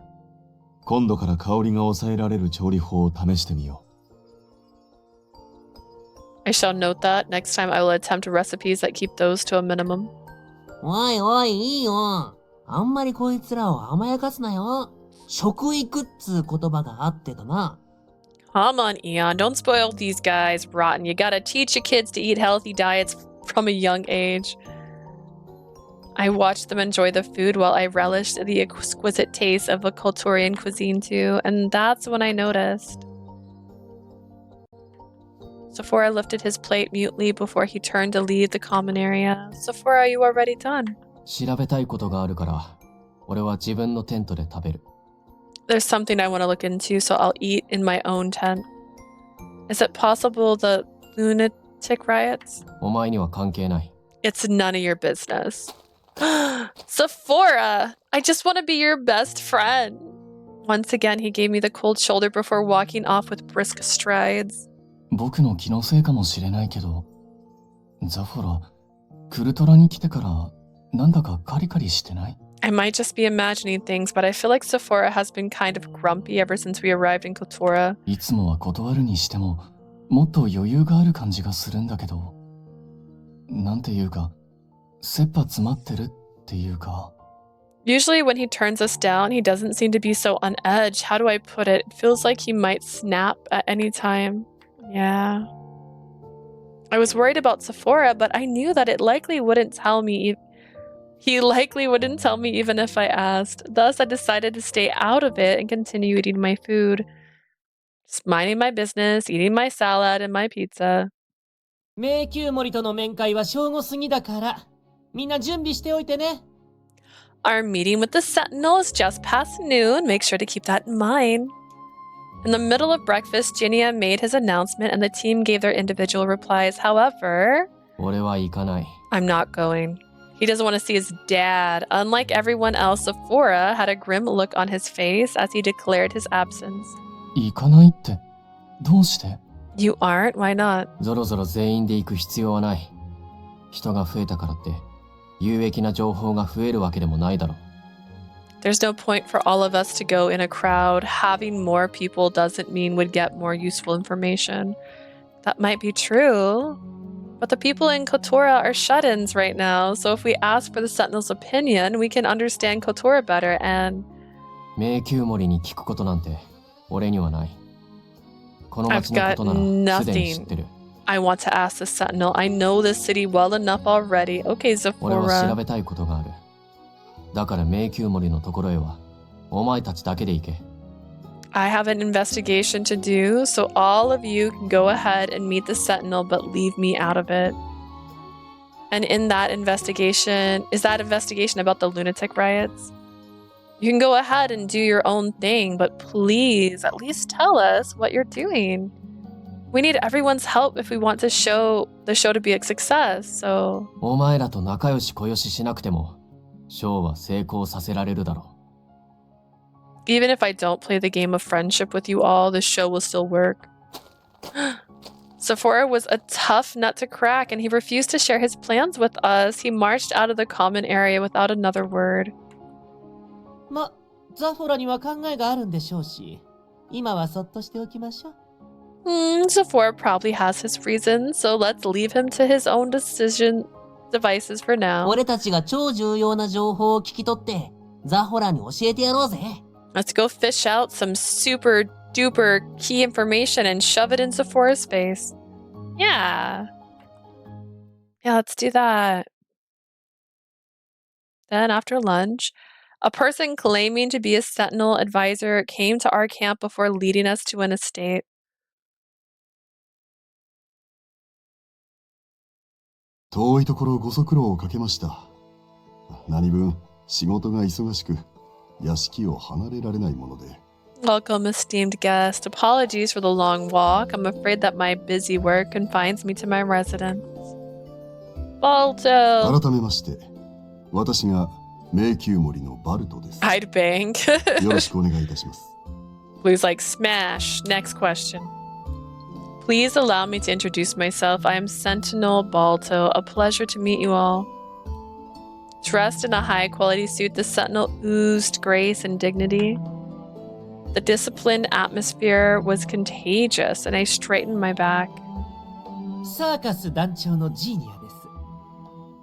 今度から香りが抑えられる調理法を試してみよ I shall note that. Next time I will attempt recipes that keep those to a minimum. おいおい、いいよ。あんまりこいつらを甘やかすなよ。食育っつう言葉があってだな。Come on, Eon. Don't spoil these guys rotten. You gotta teach your kids to eat healthy diets from a young age. I watched them enjoy the food while I relished the exquisite taste of a Kulturian cuisine too, and that's when I noticed. Zafora lifted his plate mutely before he turned to leave the common area. Zafora, you are already done. 調べたいことがあるから、俺は自分のテントで食べる。There's something I want to look into, so I'll eat in my own tent. Is it possible the lunatic riots? お前には関係ない。 It's none of your business. Zafora! I just want to be your best friend. Once again, he gave me the cold shoulder before walking off with brisk strides. 僕の気のせいかもしれないけど、ザフォラ、クルトラに来てからなんだかカリカリしてない？ I might just be imagining things, but I feel like Zafora has been kind of grumpy ever since we arrived in Kotora. いつもは断るにしても、もっと余裕がある感じがするんだけど、なんていうか、切羽詰まってるっていうか。Usually when he turns us down, he doesn't seem to be so on edge. How do I put it? It feels like he might snap at any time. Yeah. I was worried about Zafora, but I knew that it likely wouldn't tell me. He likely wouldn't tell me even if I asked. Thus, I decided to stay out of it and continue eating my food. Just minding my business, eating my salad and my pizza. 迷宮森との面会は正午過ぎだから、みんな準備しておいてね。Our meeting with the Sentinel is just past noon. Make sure to keep that in mind. In the middle of breakfast, Jinya made his announcement and the team gave their individual replies. However, 俺は行かない。 I'm not going. He doesn't want to see his dad. Unlike everyone else, Zafora had a grim look on his face as he declared his absence. 行かないって、どうして？ You aren't? Why not? ぞろぞろ全員で行く必要はない。人が増えたからって、有益な情報が増えるわけでもないだろう。 There's no point for all of us to go in a crowd. Having more people doesn't mean we'd get more useful information. That might be true. But the people in Kotora are shut-ins right now, so if we ask for the Sentinel's opinion, we can understand Kotora better and... 迷宮森に聞くことなんて、俺にはない。この I've 町のこ got となら、すでに知って nothing る。 I want to ask the Sentinel. I know this city well enough already. Okay, 俺は調 Zafora. べたいことがある。だから迷宮森のところへは、お前たちだけで行け。 I have an investigation to do, so all of you can go ahead and meet the Sentinel, but leave me out of it. And in that investigation, is that investigation about the lunatic riots? You can go ahead and do your own thing, but please at least tell us what you're doing. We need everyone's help if we want to show the show to be a success, so... お前らと仲良し小良ししなくても、ショーは成功させられるだろう。 Even if I don't play the game of friendship with you all, the show will still work. Zafora was a tough nut to crack, and he refused to share his plans with us. He marched out of the common area without another word. ま、ザフォラには考えがあるんでしょうし、今はそっとしておきましょう。Zafora probably has his reasons, so let's leave him to his own devices for now. 俺たちが超重要な情報を聞き取って、ザフォラに教えてやろうぜ。Let's go fish out some super duper key information and shove it in Zafora's face. Yeah. Yeah, let's do that. Then after lunch, a person claiming to be a Sentinel advisor came to our camp before leading us to an estate. 遠いところご足労をかけました。何分仕事が忙しく、屋敷を離れられないもので。Welcome, esteemed guest. Apologies for the long walk. I'm afraid that my busy work confines me to my residence. Balto! 改めまして、私が迷宮森のバルトです。I'd bang. よろしくお願いいたします。Blue's like, smash. Next question. Please allow me to introduce myself. I am Sentinel Balto. A pleasure to meet you all. Dressed in a high-quality suit, the sentinel oozed grace and dignity. The disciplined atmosphere was contagious, and I straightened my back. サーカス団長のジーニアです。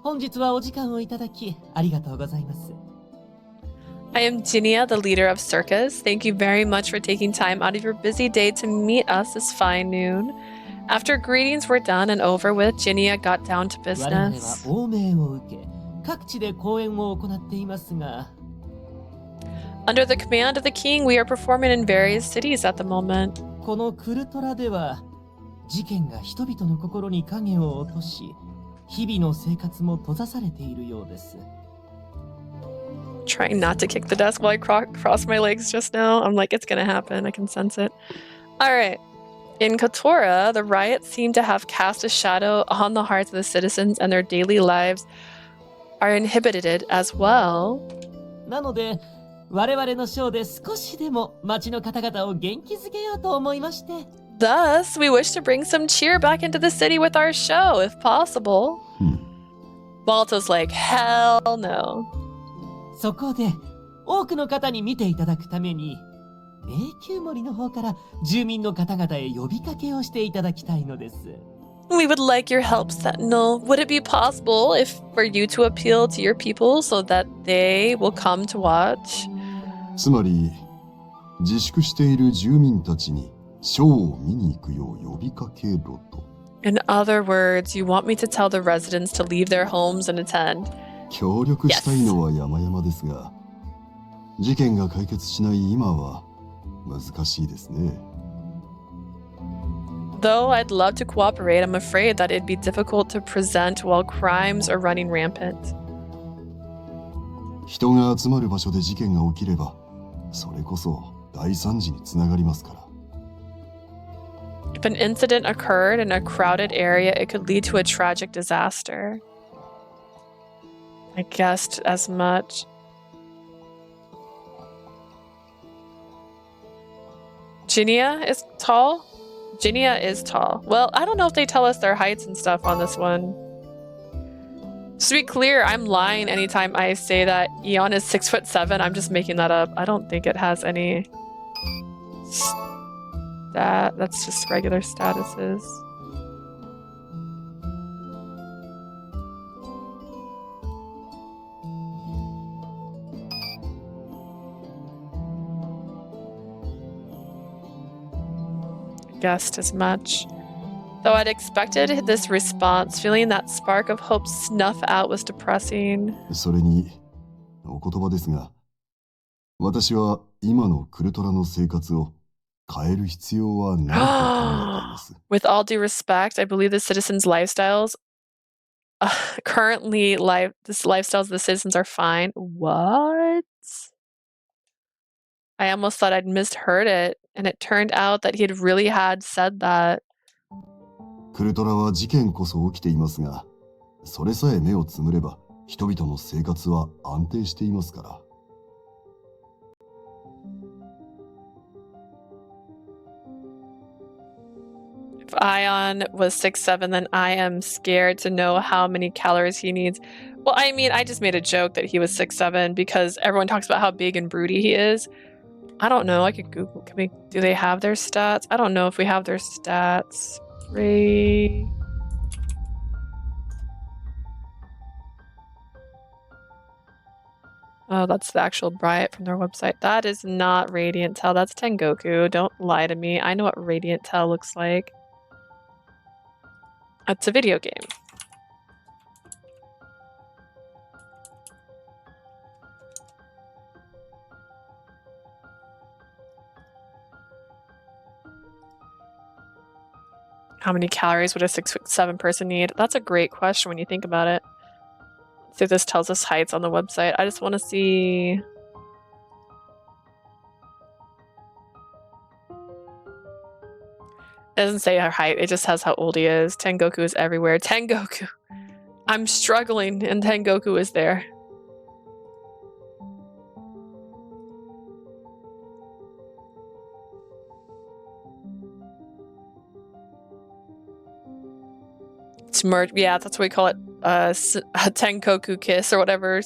本日はお時間をいただきありがとうございます。I am Ginia, the leader of Circus. Thank you very much for taking time out of your busy day to meet us this fine noon. After greetings were done and over with, Ginia got down to 我々は business. 欧命を受け、各地で公演を行っていますが、 Under the command of the king, we are performing in various cities at the moment. このクルトラでは、事件が人々の心に影を落とし、日々の生活も閉ざされているようです。Trying not to kick the desk while I cross my legs just now. I'm like, it's gonna happen. I can sense it. Alright. In Kotora, the riots seem to have cast a shadow on the hearts of the citizens, and their daily lives are inhibited as well. なので、我々のショーで少しでも街の方々を元気づけようと思いまして。Thus, we wish to bring some cheer back into the city with our show, if possible. Balto's like, hell no. そこで、多くの方に見ていただくために、迷宮森の方から住民の方々へ呼びかけをしていただきたいのです。We would like your help, Sentinel. Would it be possible for you to appeal to your people so that they will come to watch? つまり、自粛している住民たちにショーを見に行くよう呼びかけろと。In other words, you want me to tell the residents to leave their homes and attend. 協力したいのは山々ですが、事件が解決しない今は難しいですね。Though I'd love to cooperate, I'm afraid that it'd be difficult to present while crimes are running rampant. 人が集まる場所で事件が起きれば、それこそ大惨事につながりますから。If an incident occurred in a crowded area, it could lead to a tragic disaster. I guessed as much. Ginia is tall? Ginia is tall. Well, I don't know if they tell us their heights and stuff on this one. Just to be clear, I'm lying anytime I say that Eon is 6'7". I'm just making that up. I don't think it has any stat. That's just regular statuses. Guessed as much. Though I'd expected this response, feeling that spark of hope snuff out was depressing. それに、お言葉ですが、私は今のクルトラの生活を変える必要はないと考えています。With all due respect, I believe the citizens' lifestyles currently the lifestyles of the citizens are fine. What? I almost thought I'd misheard it, and it turned out that he really had said that. クルトラは事件こそ起きていますが、それさえ目をつむれば、人々の生活は安定していますから。If Ion was 6'7", then I am scared to know how many calories he needs. Well, I mean, I just made a joke that he was 6'7" because everyone talks about how big and broody he is. I don't know. I could Google. Do they have their stats? I don't know if we have their stats. 3. Oh, that's the actual Riot from their website. That is not Radiant Tel. That's Tengoku. Don't lie to me. I know what Radiant Tel looks like. It's a video game. How many calories would a 6'7" person need? That's a great question when you think about it. Let's see if this tells us heights on the website. I just want to see. It doesn't say her height, it just says how old he is. Tengoku is everywhere. Tengoku! I'm struggling, and Tengoku is there. It's merged. Yeah, that's what we call it. a Tenkoku kiss or whatever,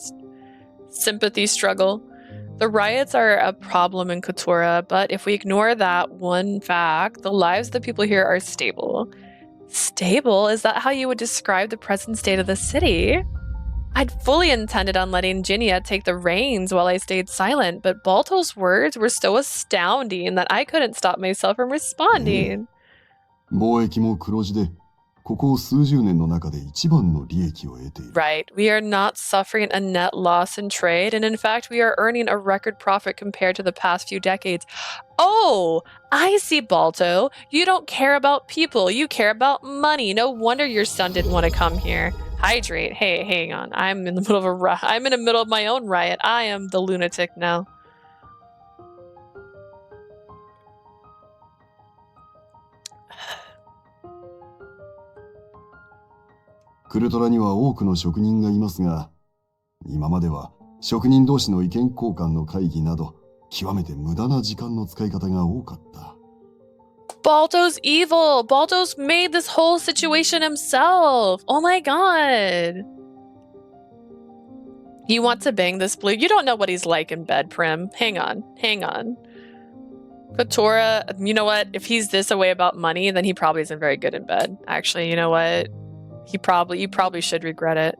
sympathy struggle. The riots are a problem in Kotora, but if we ignore that one fact, the lives of the people here are stable. Stable? Is that how you would describe the present state of the city? I'd fully intended on letting Jinya take the reins while I stayed silent, but Balto's words were so astounding that I couldn't stop myself from responding. 貿易も黒字で、ここ数十年の中で一番の利益を得ている。 Right. We are not suffering a net loss in trade, and in fact, we are earning a record profit compared to the past few decades. Oh, I see, Balto. You don't care about people. You care about money. No wonder your son didn't want to come here. Hydrate. Hey, hang on. I'm in the middle of I'm in the middle of my own riot. I am the lunatic now.「クルトラには多くの職人がいますが、今までは職人同士の意見交換の会議など、極めて無駄な時間の使い方が多かった。 Balto's evil. Balto's made this whole situation himself. Oh my god. You want to bang this blue? You don't know what he's like in bed, Prim. Hang on. Hang on. Kotora, you know what? If he's this away about money, then he probably isn't very good in bed. Actually, you know what? You probably should regret it.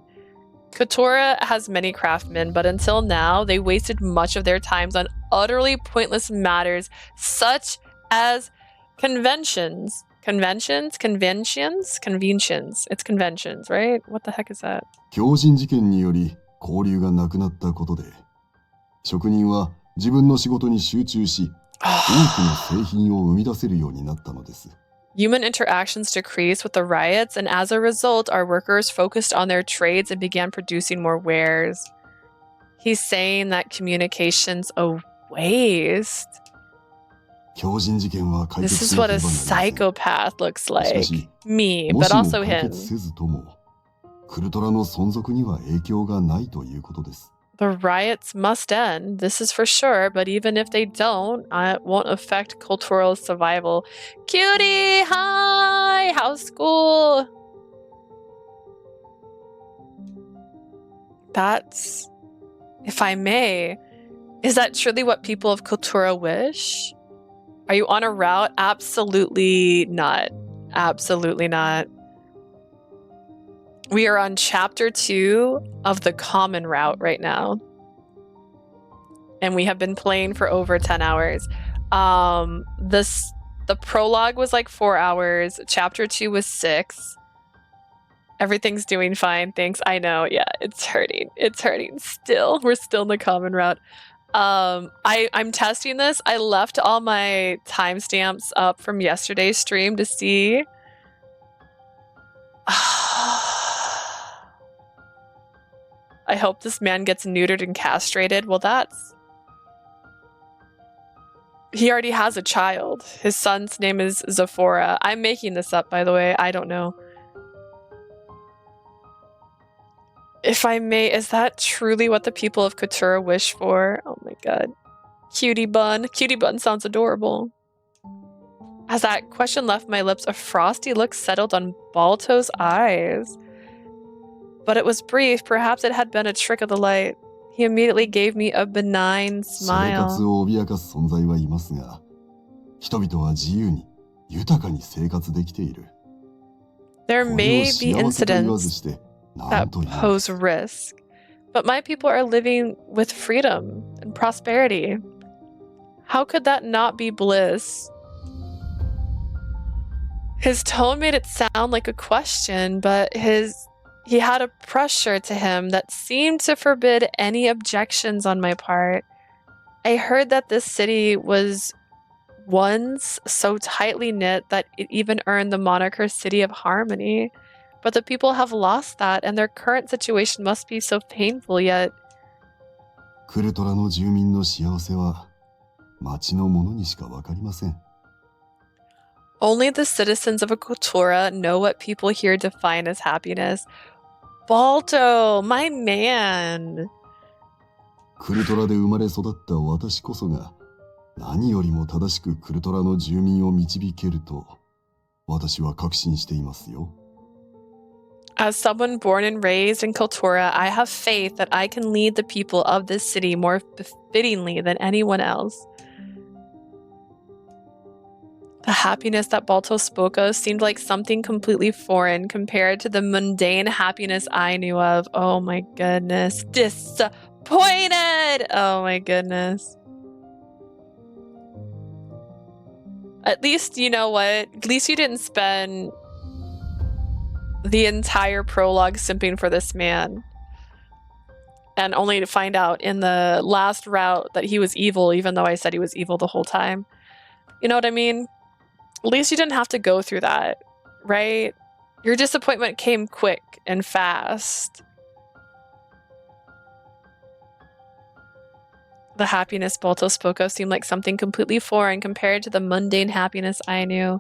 Kotora has many craftsmen, but until now, they wasted much of their times on utterly pointless matters such as conventions. Conventions? It's conventions, right? What the heck is that? 狂人事件により交流がなくなったことで、職人は自分の仕事に集中し、多くの製品を生み出せるようになったのです。 Human interactions decreased with the riots, and as a result, our workers focused on their trades and began producing more wares. He's saying that communication's a waste. This is what a psychopath looks like. Me, but also him. The riots must end, this is for sure, but even if they don't, it won't affect cultural survival. Cutie! Hi! How's school? That's... If I may, is that truly what people of Kultura wish? Are you on a route? Absolutely not. Absolutely not. We are on chapter 2 of the common route right now. And we have been playing for over 10 hours. The prologue was like 4 hours. Chapter 2 was 6. Everything's doing fine, thanks. I know, yeah, it's hurting. It's hurting still. We're still in the common route. I'm testing this. I left all my timestamps up from yesterday's stream to see. I hope this man gets neutered and castrated. Well, that's... He already has a child. His son's name is Zafora. I'm making this up, by the way. I don't know. If I may, is that truly what the people of Kotura wish for? Oh my god. Cutie bun. Cutie bun sounds adorable. As that question left my lips, a frosty look settled on Balto's eyes. But it was brief. Perhaps it had been a trick of the light. He immediately gave me a benign smile. There may be incidents that pose risk, but my people are living with freedom and prosperity. How could that not be bliss? His tone made it sound like a question, but he had a pressure to him that seemed to forbid any objections on my part. I heard that this city was once so tightly knit that it even earned the moniker City of Harmony. But the people have lost that, and their current situation must be so painful yet. Only the citizens of a Kultura know what people here define as happiness. Balto, my man. クルトラで生まれ育った私こそが何よりも正しくクルトラの住民を導けると私は確信していますよ。As someone born and raised in Kultura, I have faith that I can lead the people of this city more befittingly than anyone else. The happiness that Balto spoke of seemed like something completely foreign compared to the mundane happiness I knew of. Oh my goodness. Disappointed! Oh my goodness. At least, you know what? At least you didn't spend the entire prologue simping for this man. And only to find out in the last route that he was evil, even though I said he was evil the whole time. You know what I mean? At least you didn't have to go through that, right? Your disappointment came quick and fast. The happiness Balto spoke of seemed like something completely foreign compared to the mundane happiness I knew.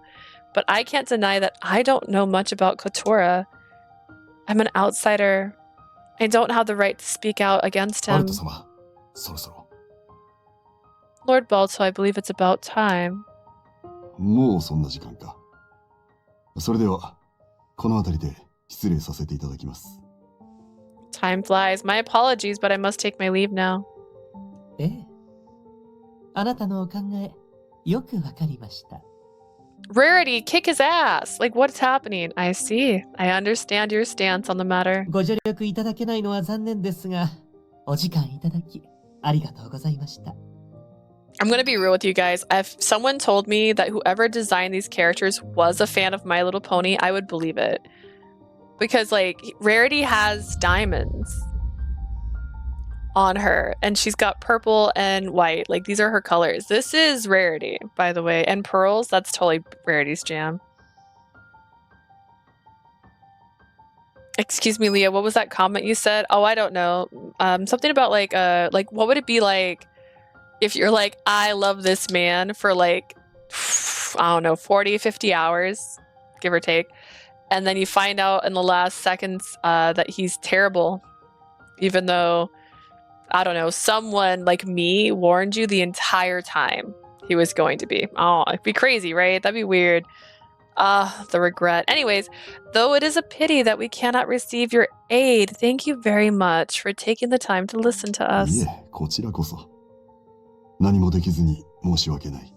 But I can't deny that I don't know much about Kotora. I'm an outsider. I don't have the right to speak out against him. バルト様、そろそろ。 Lord Balto, I believe it's about time. もうそんな時間か。それでは、この辺りで失礼させていただきます。 Time flies. My apologies, but I must take my leave now. ええ。あなたのお考え、よくわかりました。 Rarity, kick his ass! Like, what's happening? I see. I understand your stance on the matter. ご助力いただけないのは残念ですが、お時間いただき、ありがとうございました。 I'm gonna be real with you guys. If someone told me that whoever designed these characters was a fan of My Little Pony, I would believe it. Because, like, Rarity has diamonds on her, and she's got purple and white. Like, these are her colors. This is Rarity, by the way. And pearls, that's totally Rarity's jam. Excuse me, Leah, what was that comment you said? Oh, I don't know. Something about, like, what would it be like if you're like, I love this man for, like, I don't know, 40, 50 hours, give or take. And then you find out in the last seconds that he's terrible. Even though, I don't know, someone like me warned you the entire time he was going to be. Oh, it'd be crazy, right? That'd be weird. The regret. Anyways, though it is a pity that we cannot receive your aid, thank you very much for taking the time to listen to い us. え、こちらこそ。何もできずに申し訳ない。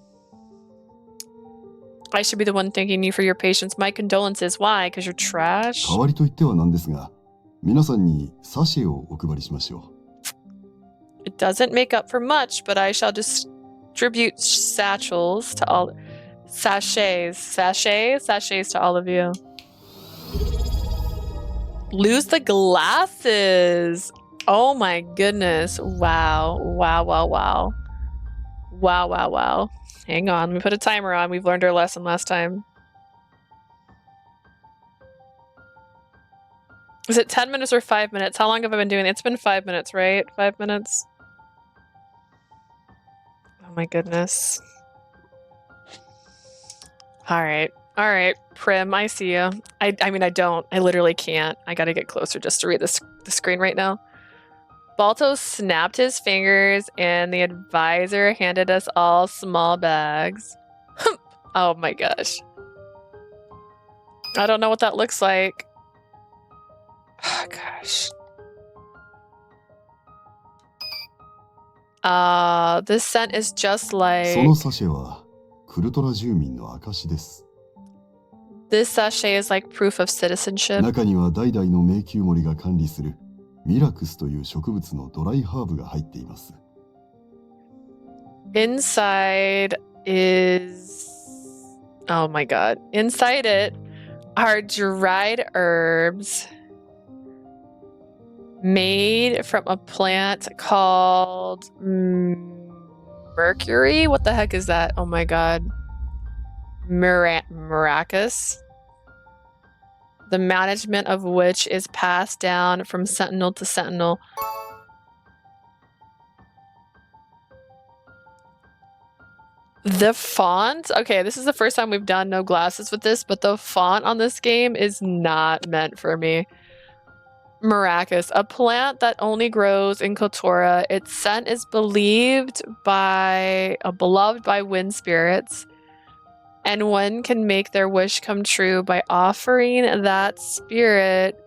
I should be the one thanking you for your patience. My condolences. Why? Because you're trash? 代わりと言ってはなんですが、皆さんにサシェをお配りしましょう。 It doesn't make up for much, but I shall distribute satchels to all... Sachets to all of you. Lose the glasses. Oh my goodness. Wow. Wow. Hang on, let me put a timer on. We've learned our lesson last time. Is it 10 minutes or 5 minutes? How long have I been doing it? It's been 5 minutes, right? 5 minutes? Oh my goodness. Alright, Prim, I see you. I mean, I don't. I literally can't. I gotta get closer just to read the screen right now. Balto snapped his fingers and the advisor handed us all small bags. Oh my gosh. I don't know what that looks like. Oh gosh. This scent is just like... そのサシェはクルトラ住民の証です。 This sachet is like proof of citizenship. 中には代々の迷宮森が管理するミラクスという植物のドライハーブが入っています。 Inside is... Oh my god. Inside it are dried herbs made from a plant called mercury? What the heck is that? Oh my god. Maracas. The management of which is passed down from sentinel to sentinel. The font? Okay, this is the first time we've done no glasses with this, but the font on this game is not meant for me. Maracas, a plant that only grows in Kotora. Its scent is beloved by wind spirits, and one can make their wish come true by offering that spirit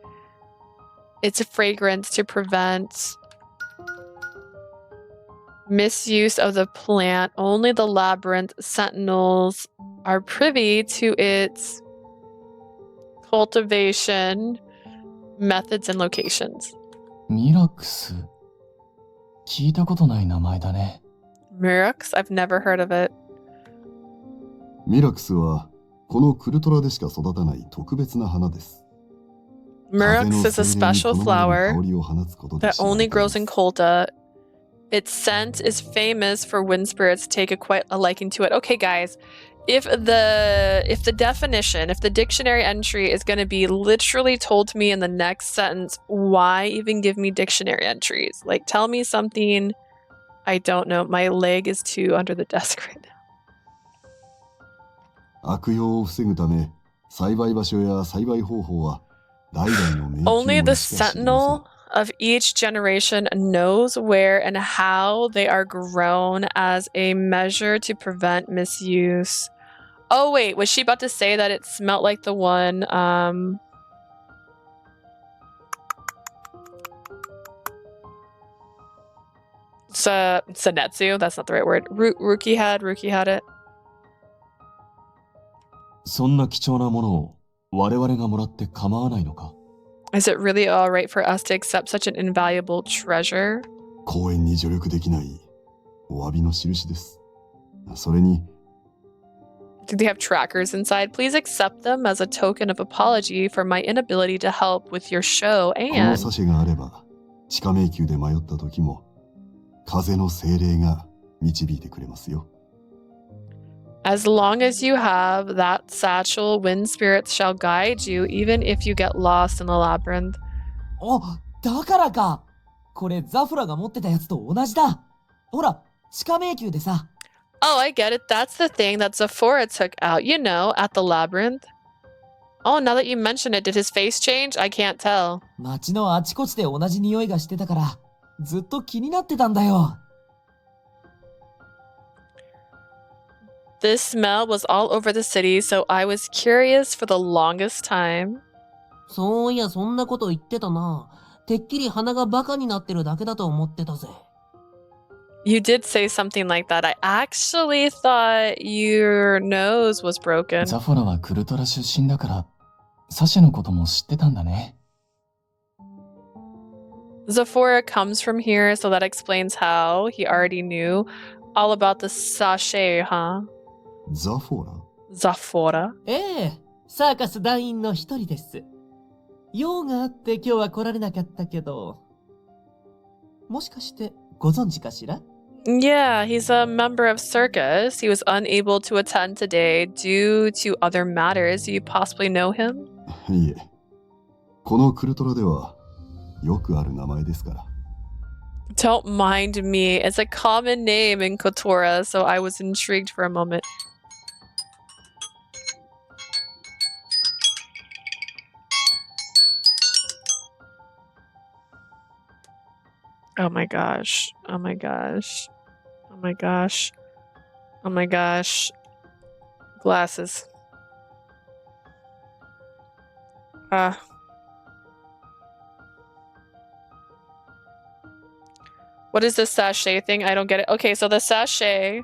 its fragrance to prevent misuse of the plant. Only the labyrinth sentinels are privy to its cultivation methods and locations. ミラクス。聞いたことない名前だね。Murux? I've never heard of it. ミラクスはこのクルトラでしか育たない特別な花です。 Murux is a special flower that only grows in Kolta. Its scent is famous for wind spirits take quite a liking to it. Okay, guys, if the definition, if the dictionary entry is going to be literally told to me in the next sentence, why even give me dictionary entries? Like, tell me something I don't know. My leg is too under the desk right now. 悪用を防ぐため、栽培場所や栽培方法は代々の迷宮 Only 森 the しか知りません。 sentinel of each generation knows where and how they are grown as a measure to prevent misuse. Oh wait, was she about to say that it smelled like the one Senetsu? That's not the right word. Ruki had it. そんな貴重なものを我々がもらって構わないのか？ Is it really alright for us to accept such an invaluable treasure? 公園に助力できないお詫びの印です。それに Do they have trackers inside? Please accept them as a token of apology for my inability to help with your show この and サシェがあれば地下迷宮で迷った時も風の精霊が導いてくれますよ。 as long as you have that satchel, wind spirits shall guide you even if you get lost in the labyrinth. あ、だからか。これザフラが持ってたやつと同じだ。ほら、地下迷宮でさ。 Oh, I get it. That's the thing that Zafora took out, you know, at the labyrinth. Oh, now that you mention it, did his face change? I can't tell. 街のあちこちで同じ匂いがしてたから、ずっと気になってたんだよ。 This smell was all over the city, so I was curious for the longest time. そういや、そんなこと言ってたな。てっきり鼻がバカになってるだけだと思ってたぜ。 You did say something like that. I actually thought your nose was broken. ザフォラはクルトラ出身だから、サシェのことも知ってたんだね。Zafora comes from here, so that explains how he already knew all about the sachet, huh? ザフォーラ Zafora? ええ、サーカス団員の一人です。用があって今日は来られなかったけど、もしかしてご存知かしら？ Yeah, he's a member of circus. He was unable to attend today due to other matters. Do you possibly know him? いえ、このクルトラではよくある名前ですから。 Don't mind me. It's a common name in Kotora, so I was intrigued for a moment. Oh my gosh. Oh my gosh. Oh my gosh. Oh my gosh. Glasses. What is this sachet thing? I don't get it. Okay, so the sachet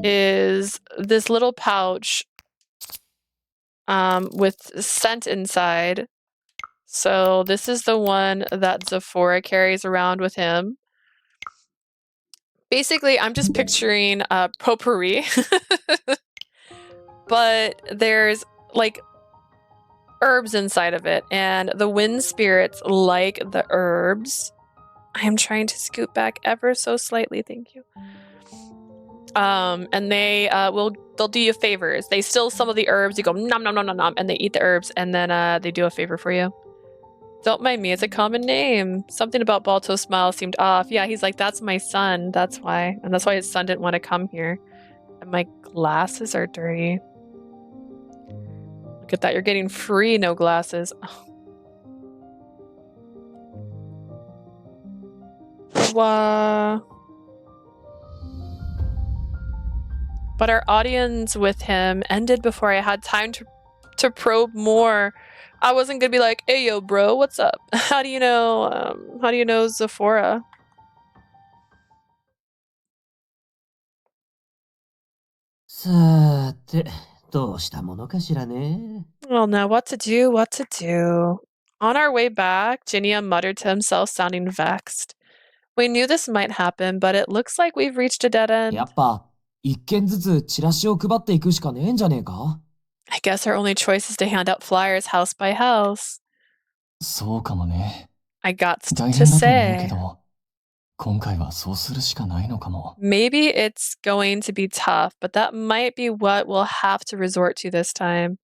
is this little pouch with scent inside. So this is the one that Zafora carries around with him. Basically, I'm just picturing potpourri. But there's like herbs inside of it, and the wind spirits like the herbs. I am trying to scoot back ever so slightly, thank you. And they'll do you favors. They steal some of the herbs, you go nom nom nom nom nom, and they eat the herbs, and then they do a favor for you. Don't mind me, it's a common name. Something about Balto's smile seemed off. Yeah, he's like, that's my son, that's why. And that's why his son didn't want to come here. And my glasses are dirty. Look at that, you're getting free no glasses. Wow. But our audience with him ended before I had time to probe more. I wasn't gonna be like, hey yo bro, what's up? How do you know Zafora? Well, now what to do? On our way back, Jinya muttered to himself, sounding vexed. We knew this might happen, but it looks like we've reached a dead end. やっぱ、一軒ずつチラシを配っていくしかねえんじゃねえか? I guess our only choice is to hand out flyers house by house. そうかもね。 I got 大 to 変だと思うけ say. ど、今回はそうするしかないのかも。 Maybe it's going to be tough, but that might be what we'll have to resort to this time.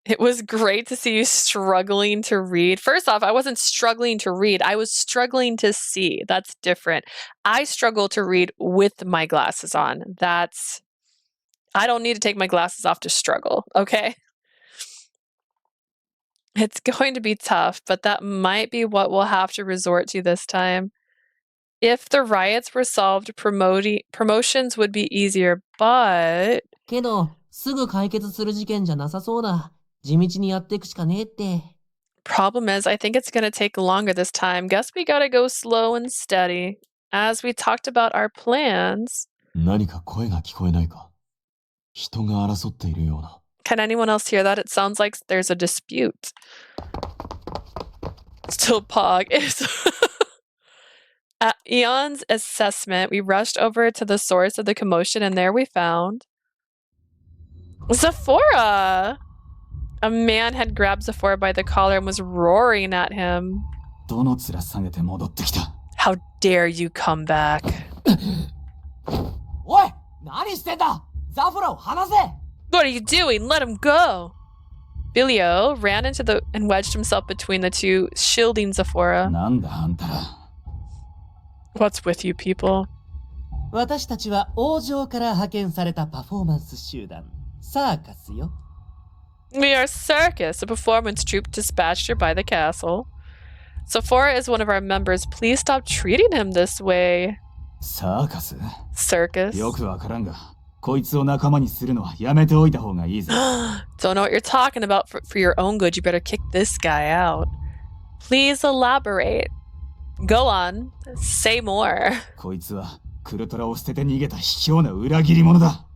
It was great to see you struggling to read. First off, I wasn't struggling to read. I was struggling to see. That's different. I struggle to read with my glasses on. I don't need to take my glasses off to struggle, okay? It's going to be tough, but that might be what we'll have to resort to this time. If the riots were solved, promotions would be easier, but... けど、すぐ解決する事件じゃなさそうだ。地道にやっていくしかねえって。Problem is, I think it's going to take longer this time. Guess we gotta go slow and steady. As we talked about our plans... 何か声が聞こえないか？人が争っているような。 Can anyone else hear that? It sounds like there's a dispute. Still Pog. At Eon's assessment, we rushed over to the source of the commotion, and there we found... Zafora! A man had grabbed Zafora by the collar and was roaring at him. どの面下げて戻ってきた? How dare you come back? おい、何してんだ? ザフォラを離せ! What are you doing? Let him go! Bilio ran into and wedged himself between the two, shielding Zafora. なんだあんたら。 What's with you people? 私たちは王城から派遣されたパフォーマンス集団、サーカスよ。 We are Circus, a performance troupe dispatched here by the castle. Zafora is one of our members. Please stop treating him this way. サーカス? Circus. よくわからんが、こいつを仲間にするのはやめておいた方がいいぜ。 Don't know what you're talking about. For your own good, you better kick this guy out. Please elaborate. Go on. Say more. こいつはクルトラを捨てて逃げた卑怯な裏切り者だ。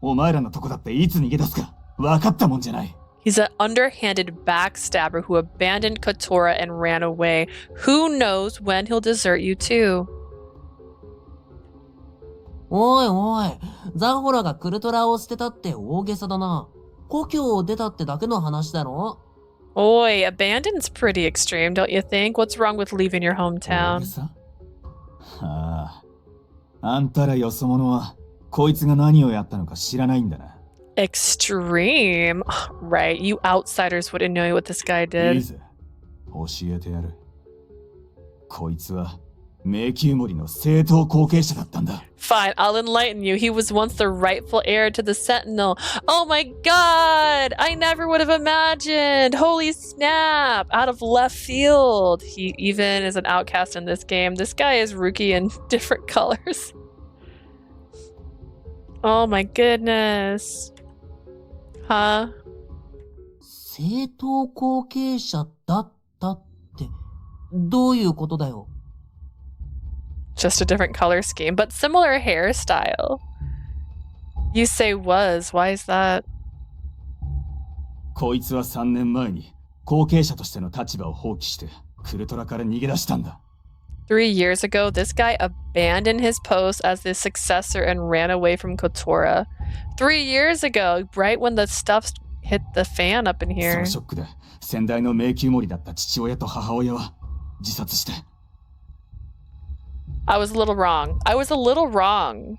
お前らのとこだっていつ逃げ出すか分かったもんじゃない。 He's an underhanded backstabber who abandoned Kotora and ran away. Who knows when he'll desert you too? おいおい、ザフォラがクルトラを捨てたって大げさだな。故郷を出たってだけの話だろ? Oi, abandon's pretty extreme, don't you think? What's wrong with leaving your hometown? ああ、あんたらよそ者はこいつが何をやったのか知らないんだな。 Extreme? Right, you outsiders wouldn't know what this guy いい did. ぜ、教えてやる。こいつは迷宮森の正当後継者だったんだ。 Fine, I'll enlighten you. He was once the rightful heir to the Sentinel. Oh my god! I never would have imagined! Holy snap! Out of left field. He even is an outcast in this game. This guy is rookie in different colors. Oh my goodness. Huh? 正当後継者だったって、どういうことだよ? Just a different color scheme, but similar hairstyle. You say was, why is that? こいつは3年前に後継者としての立場を放棄してクルトラから逃げ出したんだ。 3 years ago, this guy abandoned his post as the successor and ran away from Kotora. 3 years ago, right when the stuff hit the fan up in そ here. のショックで先代の迷宮森だった父親と母親は自殺して。 I was a little wrong.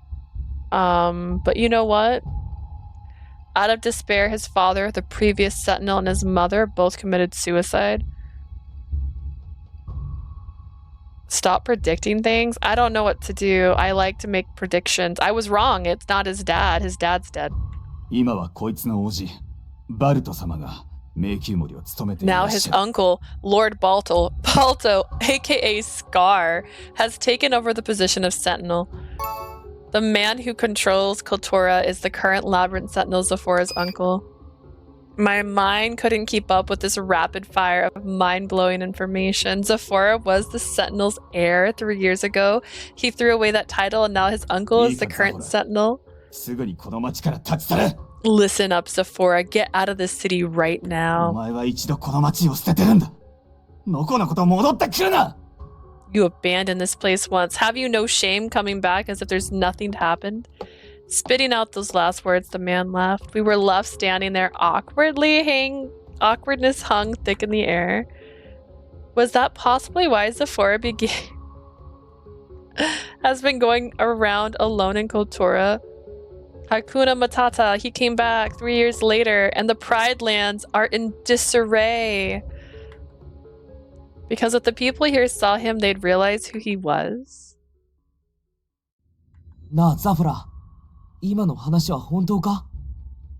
But you know what? Out of despair, his father, the previous Sentinel, and his mother both committed suicide. Stop predicting things? I don't know what to do. I like to make predictions. I was wrong. It's not his dad. His dad's dead. 今はこいつの叔父、バルト様が迷宮森を務めていら Now っし his ゃる。 uncle, Lord Balto, aka Scar, has taken over the position of Sentinel. The man who controls Kotora is the current Labyrinth Sentinel, Zafora's uncle. My mind couldn't keep up with this rapid fire of mind-blowing information. Zafora was the Sentinel's heir 3 years ago. He threw away that title and now his uncle is the current Sentinel. すぐにこの町から立ち去れ。 Listen up, Zafora. Get out of this city right お now. 前は一度この町を捨ててるんだ。のこのこと戻ってくるな。 You abandoned this place once. Have you no shame coming back as if there's nothing happened? Spitting out those last words, the man left. We were left standing there awkwardness hung thick in the air. Was that possibly why Zafora has been going around alone in Kotora? Hakuna Matata, he came back 3 years later, and the Pride Lands are in disarray. Because if the people here saw him, they'd realize who he was. なあ、ザフラ。今の話は本当か？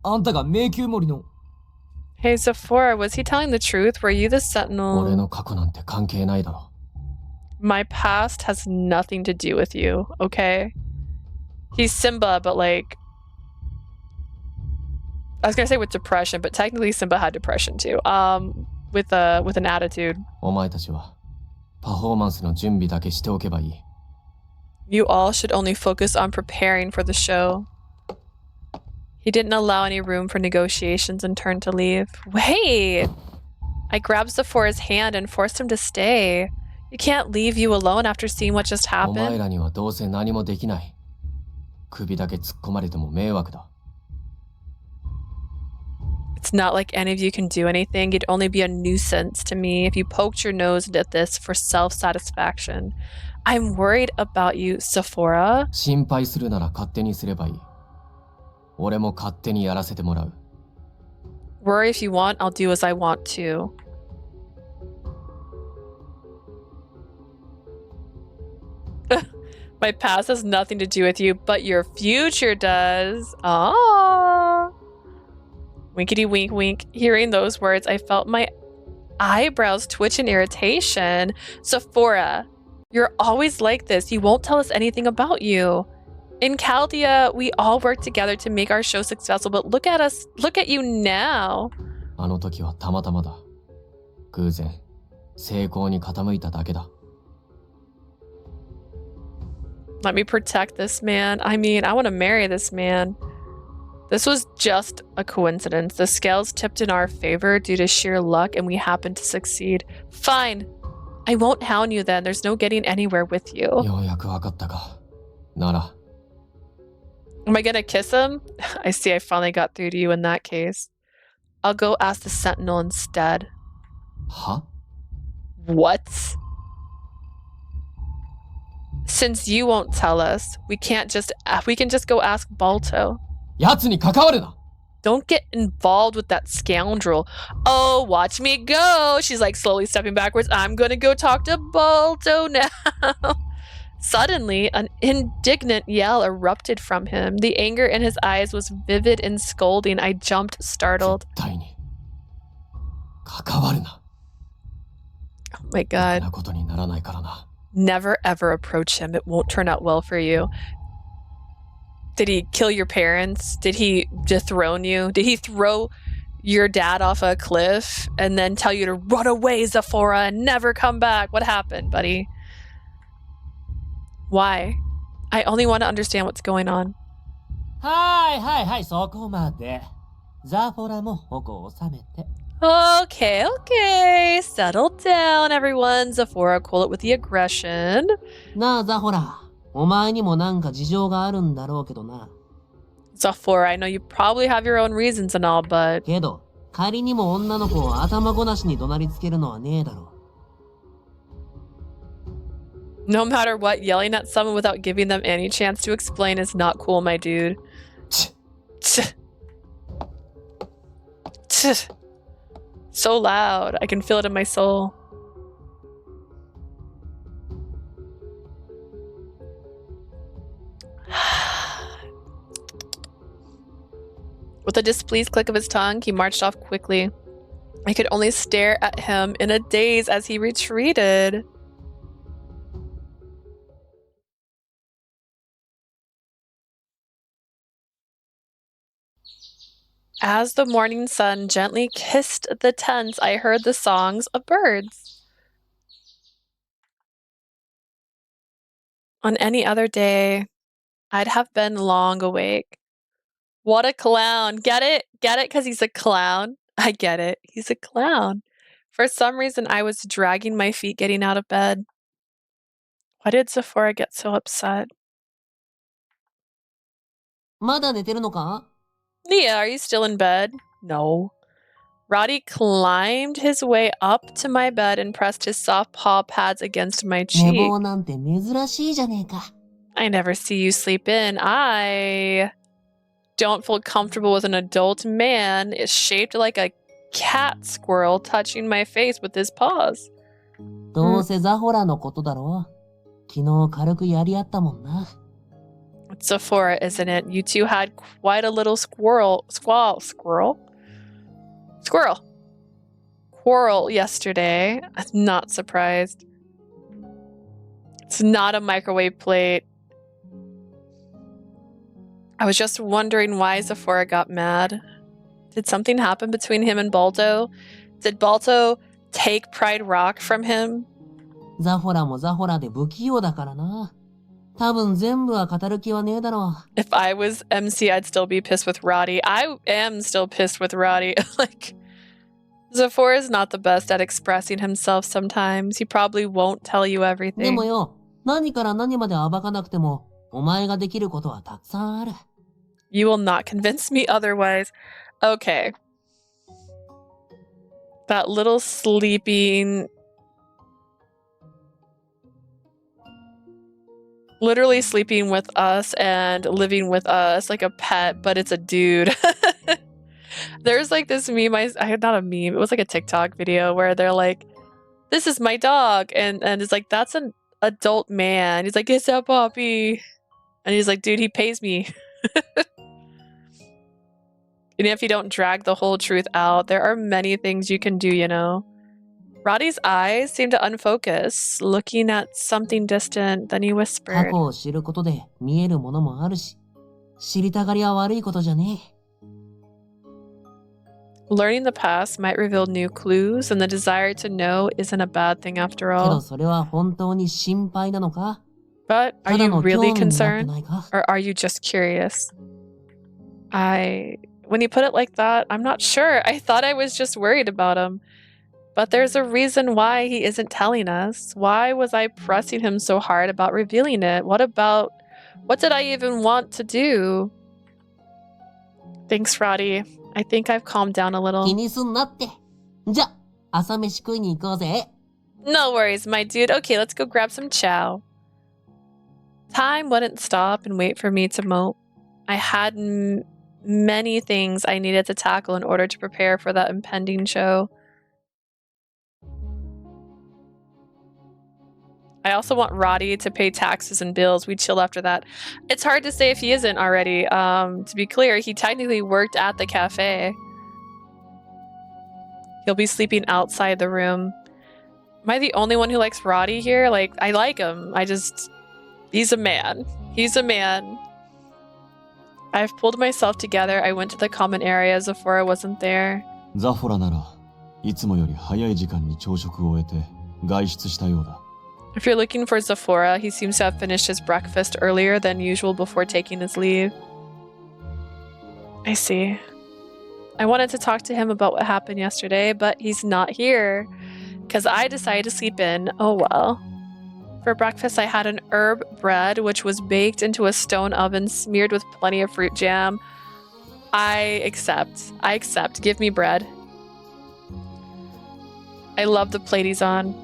あんたが迷宮森の。 Hey, Zafora, was he telling the truth? Were you the 俺 Sentinel? の過去なんて関係ないだろ。 My past has nothing to do with you, okay? He's Simba, but like... I was gonna say with depression, but technically Simba had depression too. With an attitude. お前たちはパフォーマンスの準備だけしておけばいい。 You all should only focus on preparing for the show. He didn't allow any room for negotiations and turned to leave. Wait! I grabbed Zafora's hand and forced him to stay. You can't leave you alone after seeing what just お前 happened. らにはどうせ何もできない。首だけ突っ込まれても迷惑だ。 It's not like any of you can do anything. You'd only be a nuisance to me if you poked your nose into this for self-satisfaction. I'm worried about you, Zafora. 心配するなら勝手にすればいい。俺も勝手にやらせてもらう。 Worry if you want, I'll do as I want to. My past has nothing to do with you, but your future does. Aww. Winkety wink wink. Hearing those words, I felt my eyebrows twitch in irritation. Zafora, you're always like this. You won't tell us anything about you. In Chaldea, we all work together to make our show successful, but look at us. Look at you now. あの時はたまたまだ。偶然、成功に傾いただけだ。 Let me protect this man. I mean, I want to marry this man. This was just a coincidence. The scales tipped in our favor due to sheer luck, and we happened to succeed. Fine. I won't hound you then. There's no getting anywhere with you. ようやくわかったか。なら、 Am I gonna kiss him? I see I finally got through to you in that case. I'll go ask the Sentinel instead. は？ What? Since you won't tell us, we can just go ask Balto. 奴に関わるな！ Don't get involved with that scoundrel. Oh, watch me go. She's like slowly stepping backwards. I'm gonna go talk to Balto now. Suddenly, an indignant yell erupted from him. The anger in his eyes was vivid and scolding. I jumped, startled. 絶対に関わるな。 Oh my こん god. なことにならないからな。 Never ever approach him. It won't turn out well for you. Did he kill your parents? Did he dethrone you? Did he throw your dad off a cliff and then tell you to run away, Zafora, and never come back? What happened, buddy? Why? I only want to understand what's going on. はいはいはい、そこまで。ザフォラも矛を収めて。 Okay, okay. Settle down, everyone. Zafora, cool it with the aggression. なあ、ザフォラ。お前にもなんか事情があるんだろうけどな。 Zafora, I know you probably have your own reasons and all, but... けど、仮にも女の子を頭ごなしに怒鳴りつけるのはねえだろう。 No matter what, yelling at someone without giving them any chance to explain is not cool, my dude. So loud. I can feel it in my soul. With a displeased click of his tongue, he marched off quickly. I could only stare at him in a daze as he retreated. As the morning sun gently kissed the tents, I heard the songs of birds. On any other day, I'd have been long awake. What a clown. Get it? Get it? Because he's a clown? I get it. He's a clown. For some reason, I was dragging my feet getting out of bed. Why did Zafora get so upset? まだ寝てるのか？ Leah, are you still in bed? No. Roddy climbed his way up to my bed and pressed his soft paw pads against my 寝 cheek. 坊なんて珍しいじゃねえか。 I never see you sleep in. I don't feel comfortable with an adult man is shaped like a cat squirrel touching my face with his paws. どうせザホラのことだろ。昨日軽くやり合ったもんな。 It's Zafora, isn't it? You two had quite a little quarrel yesterday. I'm not surprised. It's not a microwave plate. I was just wondering why Zafora got mad. Did something happen between him and Balto? Did Balto take Pride Rock from him? ザホラもザホラで不器用だからな。多分全部は語る気はねえだろう。 If I was MC, I'd still be pissed with Roddy. I am still pissed with Roddy. Like, Zafora is not the best at expressing himself sometimes. He probably won't tell you で everything. もよ、何から何まで暴かなくても、お前ができることはたくさんある。 You will not convince me otherwise. Okay. That little sleeping... Literally sleeping with us and living with us like a pet, but it's a dude. There's like this meme, not a meme, it was like a TikTok video where they're like, this is my dog, and it's like, that's an adult man. He's like, it's a puppy. And he's like, dude, he pays me. And if you don't drag the whole truth out, there are many things you can do, you know? Roddy's eyes seemed to unfocus, looking at something distant. Then he 過 whispered, 去を知ることで見えるものもあるし、知りたがりは悪いことじゃねえ。 learning the past might reveal new clues, and the desire to know isn't a bad thing after けど all. それは本当に心配なのか？ But are ただ you の興 really 味になって concerned? ないか？ Or are you just curious? When you put it like that, I'm not sure. I thought I was just worried about him. But there's a reason why he isn't telling us. Why was I pressing him so hard about revealing it? What did I even want to do? Thanks, Roddy. I think I've calmed down a 気 little. にすんなって。じゃ、朝飯食いに行こうぜ。 No worries, my dude. Okay, let's go grab some chow. Time wouldn't stop and wait for me to mope. I had many things I needed to tackle in order to prepare for that impending show. I also want Roddy to pay taxes and bills. We chill after that. It's hard to say if he isn't already. To be clear, he technically worked at the cafe. He'll be sleeping outside the room. Am I the only one who likes Roddy here? Like, I like him. He's a man. He's a man. I've pulled myself together. I went to the common area. Zafora wasn't there. ザフォラならいつもより早い時間に朝食を終えて外出したようだ。 If you're looking for Zafora, he seems to have finished his breakfast earlier than usual before taking his leave. I see. I wanted to talk to him about what happened yesterday, but he's not here because I decided to sleep in. Oh well. For breakfast, I had an herb bread, which was baked into a stone oven smeared with plenty of fruit jam. I accept. Give me bread. I love the plate he's on.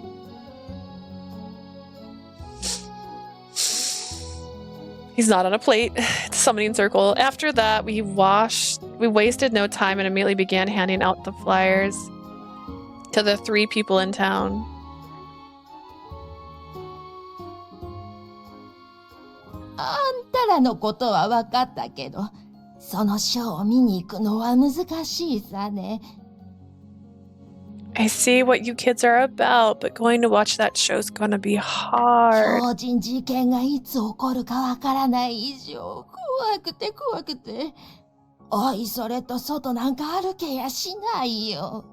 He's not on a plate. It's a summoning circle. After that, we wasted no time and immediately began handing out the flyers to the 3 people in town. あんたらのことは分かったけど、そのショーを見に行くのは難しいさね。I see what you kids are about, but going to watch that show's gonna be hard. 超人事件がいつ起こるかわからない以上、怖くて。おいそれと外なんか歩けやしないよ。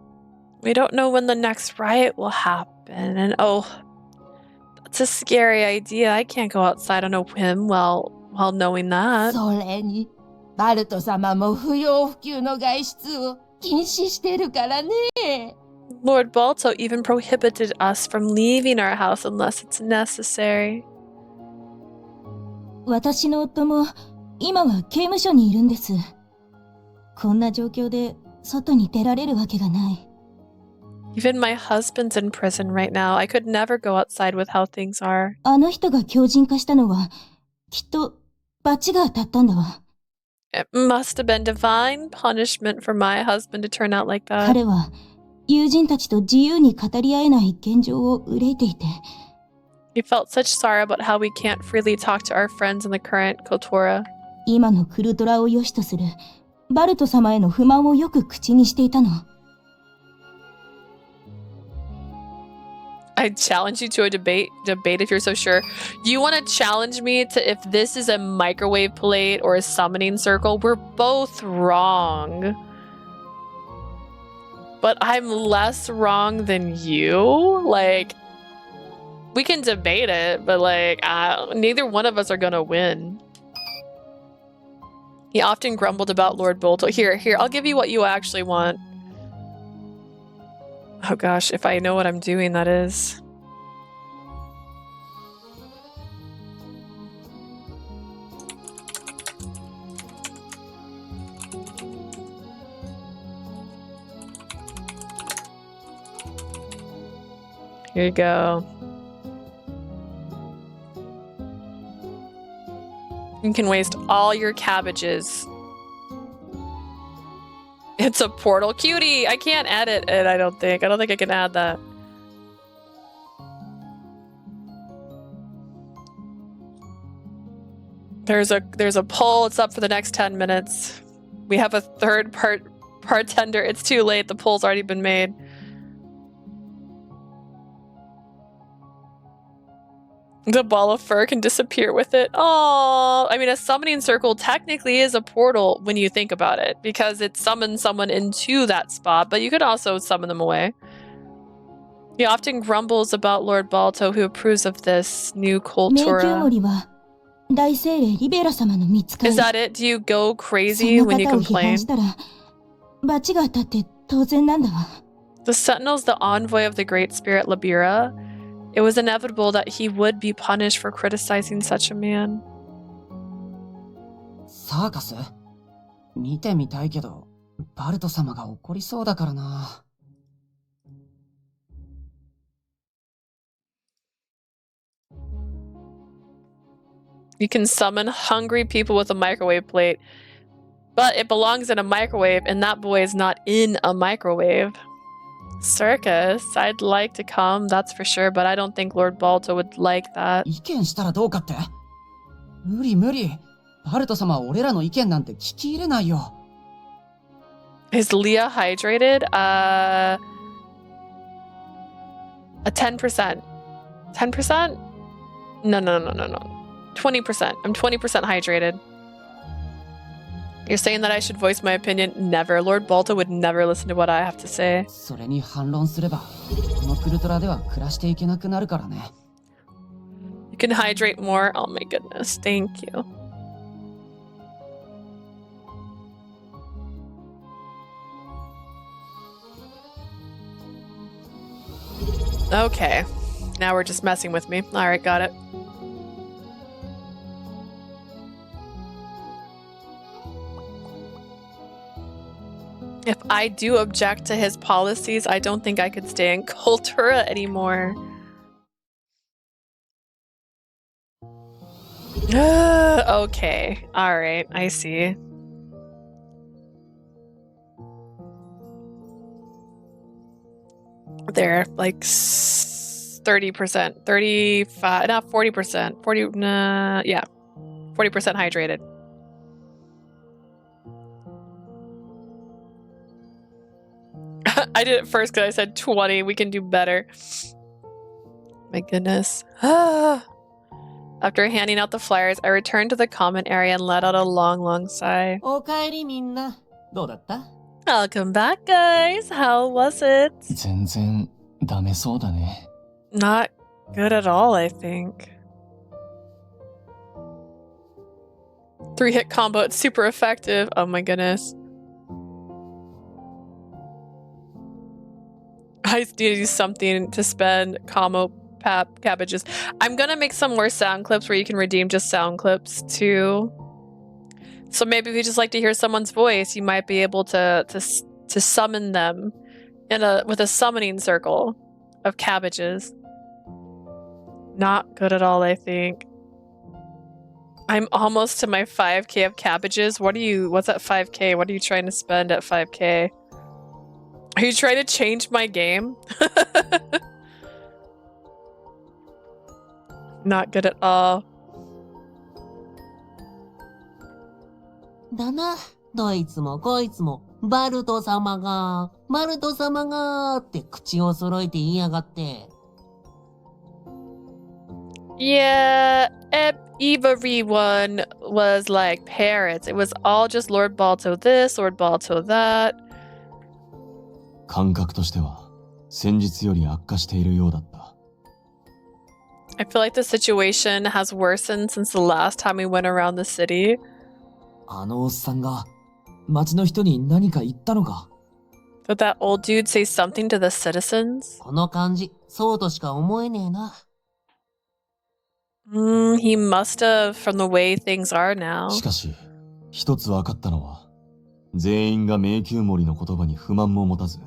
We don't know when the next riot will happen, and oh, that's a scary idea. I can't go outside on a whim while knowing that. それに、バルト様も不要不急の外出を禁止してるからね。Lord Balto even prohibited us from leaving our house unless it's necessary. 私の夫も今は刑務所にいるんです。こんな状況で外に出られるわけがない。Even my husband's in prison right now. I could never go outside with how things are. あの人が強靭化したのは、きっと罰が当たったんだわ。It must have been divine punishment for my husband to turn out like that. 彼は友人たちと自由に語り合えない現状を憂いていて。He felt such sorrow about how we can't freely talk to our friends in the current cultura. 今のクルトラを良しとするバルト様への不満をよく口にしていたの。I challenge you to a debate if you're so sure. You want to challenge me to if this is a microwave plate or a summoning circle? We're both wrong. But I'm less wrong than you? Like, we can debate it, but like, neither one of us are gonna win. He often grumbled about Lord Bolto. Here, I'll give you what you actually want. Oh gosh, if I know what I'm doing, that is. Here you go. You can waste all your cabbages. It's a portal cutie. I can't edit it, I don't think. I don't think I can add that. There's a poll. It's up for the next 10 minutes. We have a third bartender. It's too late. The poll's already been made. The ball of fur can disappear with it. Oh, I mean, a summoning circle technically is a portal when you think about it, because it summons someone into that spot, but you could also summon them away. He often grumbles about Lord Balto, who approves of this new cultura. Is that it? Do you go crazy when you complain? The Sentinel's the envoy of the Great Spirit Libera. It was inevitable that he would be punished for criticizing such a man. サーカス？見てみたいけど、バルト様が怒りそうだからな。You can summon hungry people with a microwave plate, but it belongs in a microwave, and that boy is not in a microwave. Circus, I'd like to come, that's for sure, but I don't think Lord Balto would like that. 意見したらどうかって？無理無理。バルト様は俺らの意見なんて聞き入れないよ。Is Leah hydrated? A 10%. 10%? No. 20%. I'm 20% hydrated. You're saying that I should voice my opinion? Never. Lord Balto would never listen to what I have to say. それに反論すれば、このクルトラでは暮らしていけなくなるからね。You can hydrate more? Oh my goodness. Thank you. Okay. Now we're just messing with me. Alright, got it. If I do object to his policies, I don't think I could stay in Cultura anymore. Okay. Alright, I see. They're like 30%, 35, not 40%, 40, yeah, 40% hydrated. I did it first because I said 20. We can do better. My goodness. After handing out the flyers, I returned to the common area and let out a long, long sigh. おかえりみんな。どうだった？ Welcome back, guys. How was it? 全然ダメそうだね。 Not good at all, I think. 3-hit combo, it's super effective. Oh my goodness. I just need to do something to spend combo cabbages. I'm gonna make some more sound clips where you can redeem just sound clips too. So maybe if you just like to hear someone's voice, you might be able to summon them with a summoning circle of cabbages. Not good at all, I think. I'm almost to my 5k of cabbages. What's at 5k? What are you trying to spend at 5k? Are you trying to change my game? Not good at all. だな。どいつもこいつも、バルト様がって口を揃えて言いやがって。Yeah, everyone was like parrots. It was all just Lord Balto this, Lord Balto that. 感覚としては先日より悪化しているようだった。 I feel like the situation has worsened since the last time we went around the city. あのおっさんが町の人に何か言ったのか？ Did that old dude say something to the citizens? この感じ、そうとしか思えねえな。He must have, from the way things are now. しかし一つ分かったのは全員が迷宮森の言葉に不満も持たず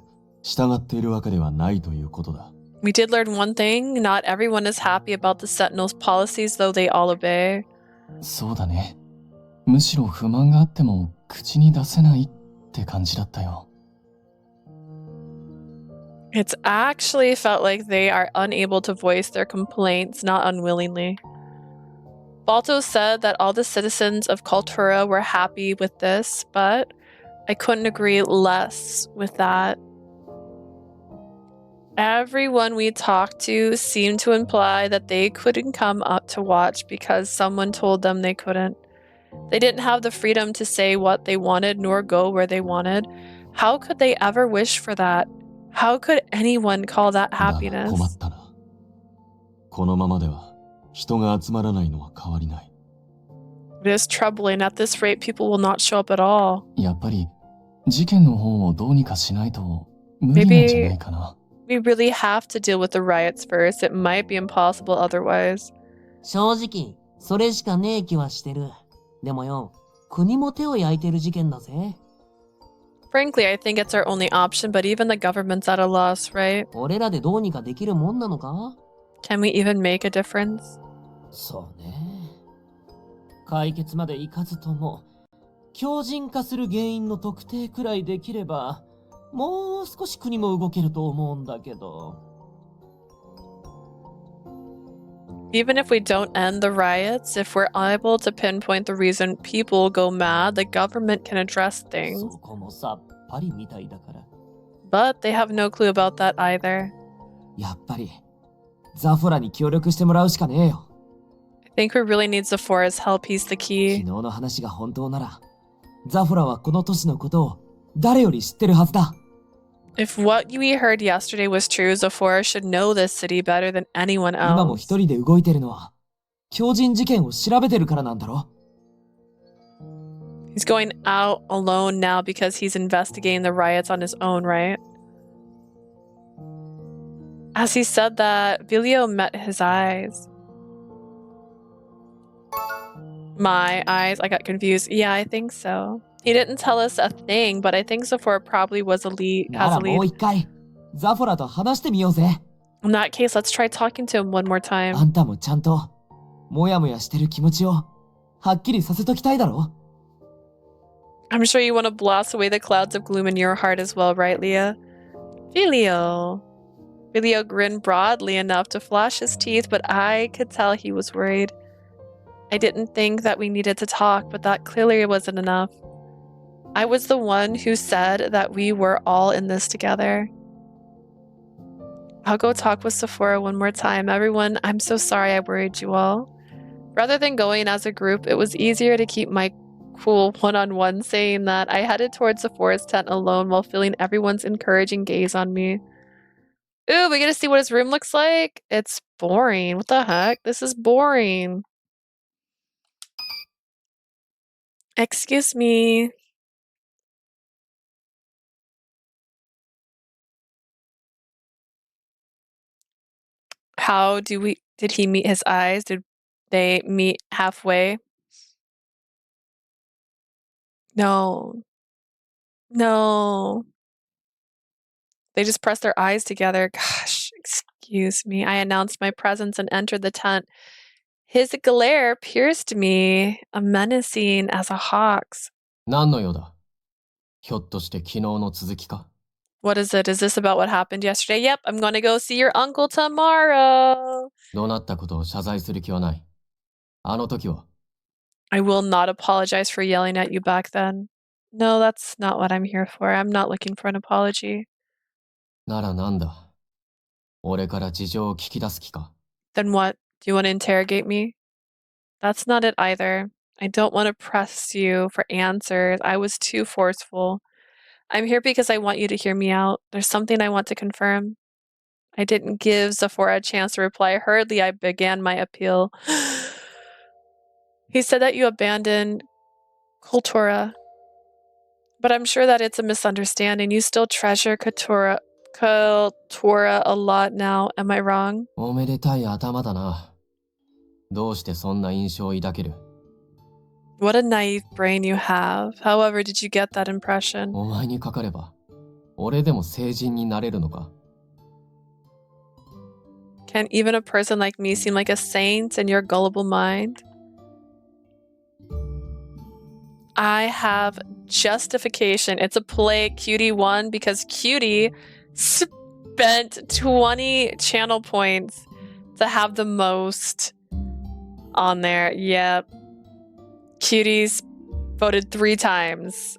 従っているわけではないということだ。 We did learn one thing. Not everyone is happy about the Sentinels' policies, though they all obey. そうだね。むしろ不満があっても口に出せないって感じだったよ。 It's actually felt like they are unable to voice their complaints, not unwillingly. Balto said that all the citizens of Kultura were happy with this, but I couldn't agree less with that. Everyone we talked to seemed to imply that they couldn't come up to watch because someone told them they couldn't. They didn't have the freedom to say what they wanted nor go where they wanted. How could they ever wish for that? How could anyone call that だが happiness? 困ったな。このままでは人が集まらないのは変わりない。 It is troubling. At this rate, people will not show up at all. やっぱり事件の方をどうにかしないと無理なんじゃないかな。 We really have to deal with the riots first. It might be impossible otherwise. 正直、それしかねえ気はしてる。でもよ、国も手を焼いてる事件だぜ。 Frankly, I think it's our only option, but even the government's at a loss, right? 俺らでどうにかできるもんなのか？ Can we even make a difference? そうね。解決までいかずとも、強靭化する原因の特定くらいできれば、もう少し国も動けると思うんだけど。Even if we don't end the riots, if we're able to pinpoint the reason people go mad, the government can address things. そこもさっぱりみたいだから。But they have no clue about that either. やっぱり、ザフォラに協力してもらうしかねえよ。I think we really need Zafora's help. He's the 昨 key. 日の話が本当なら、ザフォラはこの都市のことを誰より知ってるはずだ。If what we heard yesterday was true, Zafora should know this city better than anyone 今も else. 一人で動いてるのは、強靭事件を調べてるからなんだろ。 He's going out alone now because he's investigating the riots on his own, right? As he said that, Vilio met his eyes. My eyes? I got confused. Yeah, I think so. He didn't tell us a thing, but I think Zafora probably was a lead, な has ら a もう lead. 一回、ザフォラと話してみようぜ。 In that case, let's try talking to him one more あ time. んたもちゃんと、もやもやしてる気持ちを、はっきりさせときたいだろ。 I'm sure you want to blast away the clouds of gloom in your heart as well, right, Leah? Vilio. Vilio grinned broadly enough to flash his teeth, but I could tell he was worried. I didn't think that we needed to talk, but that clearly wasn't enough. I was the one who said that we were all in this together. I'll go talk with Zafora one more time. Everyone, I'm so sorry I worried you all. Rather than going as a group, it was easier to keep my cool one-on-one saying that. I headed towards the forest tent alone while feeling everyone's encouraging gaze on me. Ooh, we get to see what his room looks like? It's boring. What the heck? This is boring. Excuse me. How did he meet his eyes? Did they meet halfway? No. No. They just pressed their eyes together. Gosh, excuse me. I announced my presence and entered the tent. His glare pierced me, a menacing as a hawk's. 何の用だひょっとして昨日の続きか What is it? Is this about what happened yesterday? Yep, I'm gonna go see your uncle tomorrow. 怒鳴ったことを謝罪する気はない。あの時は I will not apologize for yelling at you back then. No, that's not what I'm here for. I'm not looking for an apology. ならなんだ俺から事情を聞き出す気か Then what? Do you want to interrogate me? That's not it either. I don't want to press you for answers. I was too forceful. I'm here because I want you to hear me out. There's something I want to confirm. I didn't give Zafora a chance to reply. Hurriedly, I began my appeal. He said that you abandoned Kultura. But I'm sure that it's a misunderstanding. You still treasure Kultura a lot now. Am I wrong? おめでたい頭だな。どうしてそんな印象を抱ける What a naive brain you have. However, did you get that impression? お前にかかれば、俺でも成人になれるのか Can even a person like me seem like a saint in your gullible mind? I have justification. It's a play Cutie won because Cutie spent 20 channel points to have the most on there. Yep. Cuties voted 3 times.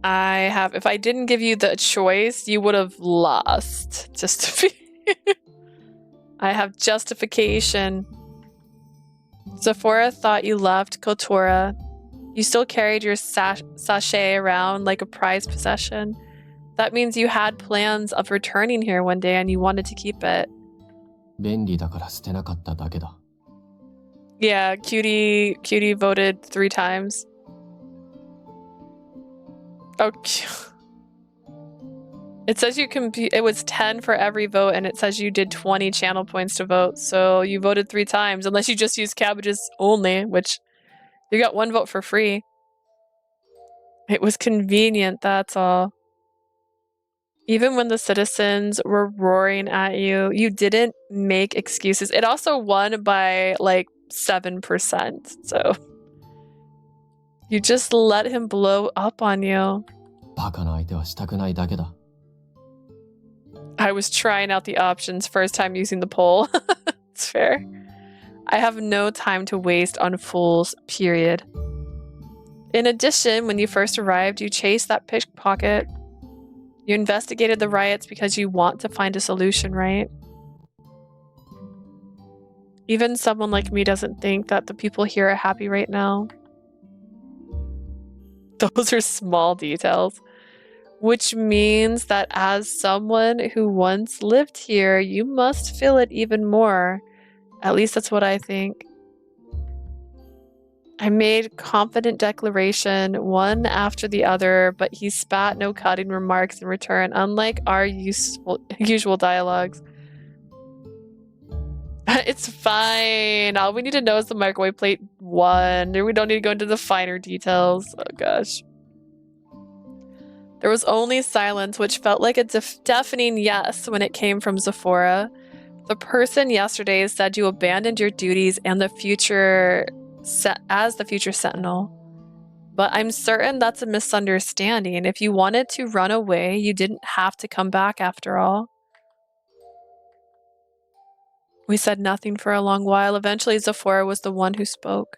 If I didn't give you the choice, you would have lost. Just to be... I have justification. Zafora thought you loved Kotora. You still carried your sachet around like a prized possession. That means you had plans of returning here one day and you wanted to keep it. 便利だから捨てなかっただけだ Yeah, Cutie voted 3 times. Oh, it says you can it was 10 for every vote and it says you did 20 channel points to vote. So you voted 3 times unless you just used cabbages only, which you got 1 vote for free. It was convenient, that's all. Even when the citizens were roaring at you, you didn't make excuses. It also won by like 7%. So you just let him blow up on you. バカな相手はしたくないだけだ I was trying out the options first time using the poll. It's fair. I have no time to waste on fools, period. In addition, when you first arrived, you chased that pickpocket. You investigated the riots because you want to find a solution, right? Even someone like me doesn't think that the people here are happy right now. Those are small details. Which means that as someone who once lived here, you must feel it even more. At least that's what I think. I made confident declaration one after the other, but he spat no cutting remarks in return, unlike our usual dialogues. It's fine. All we need to know is the microwave plate won. We don't need to go into the finer details. Oh gosh. There was only silence, which felt like a deafening yes when it came from Zafora. The person yesterday said you abandoned your duties and the future as the future sentinel. But I'm certain that's a misunderstanding. If you wanted to run away, you didn't have to come back after all. We said nothing for a long while. Eventually, Zafora was the one who spoke.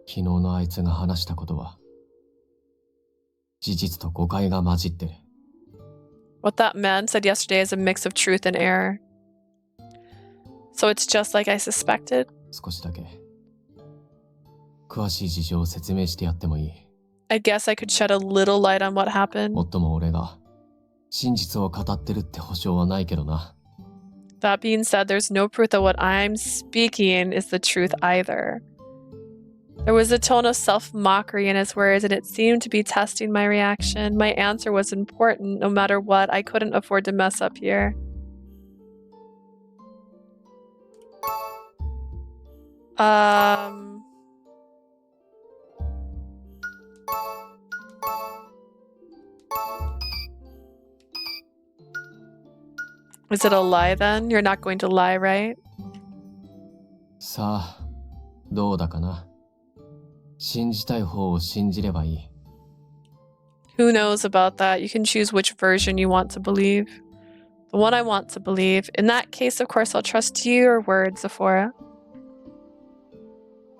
昨日のあいつが話したことは事実と誤解が混じってる What that man said yesterday is a mix of truth and error. So it's just like I suspected. 少しだけ詳しい事情を説明してやってもいい。 I guess I could shed a little light on what happened. もっとも俺が真実を語ってるって保証はないけどな。 That being said, there's no proof that what I'm speaking is the truth either. There was a tone of self-mockery in his words, and it seemed to be testing my reaction. My answer was important. No matter what, I couldn't afford to mess up here. Is it a lie then? You're not going to lie, right? さあ、どうだかな。信じたい方を信じればいい。 Who knows about that? You can choose which version you want to believe. The one I want to believe. In that case, of course, I'll trust your word, Zafora.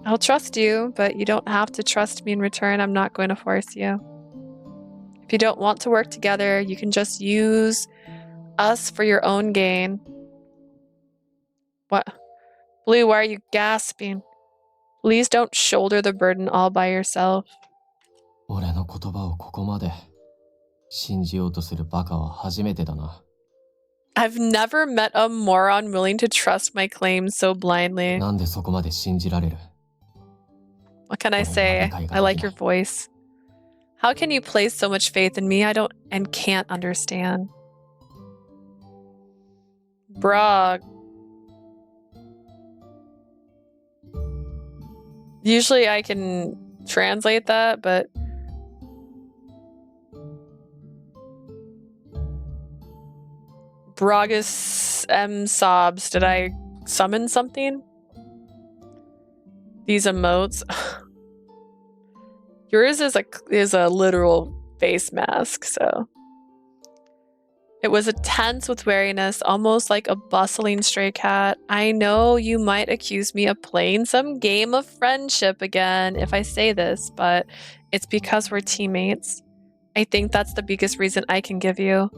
I'll trust you, but you don't have to trust me in return. I'm not going to force you. If you don't want to work together, you can just use us for your own gain. What? Blue, why are you gasping? Please don't shoulder the burden all by yourself. 俺の言葉をここまで信じようとするバカは初めてだな。 I've never met a moron willing to trust my claims so blindly. なんでそこまで信じられる？ What can I say? I like your voice. How can you place so much faith in me? I don't and can't understand. Bruh. Usually I can translate that, but Bragus M sobs. Did I summon something? These emotes. Yours is a literal face mask, so. It was a tense with wariness, almost like a bustling stray cat. I know you might accuse me of playing some game of friendship again if I say this, but it's because we're teammates. I think that's the biggest reason I can give you.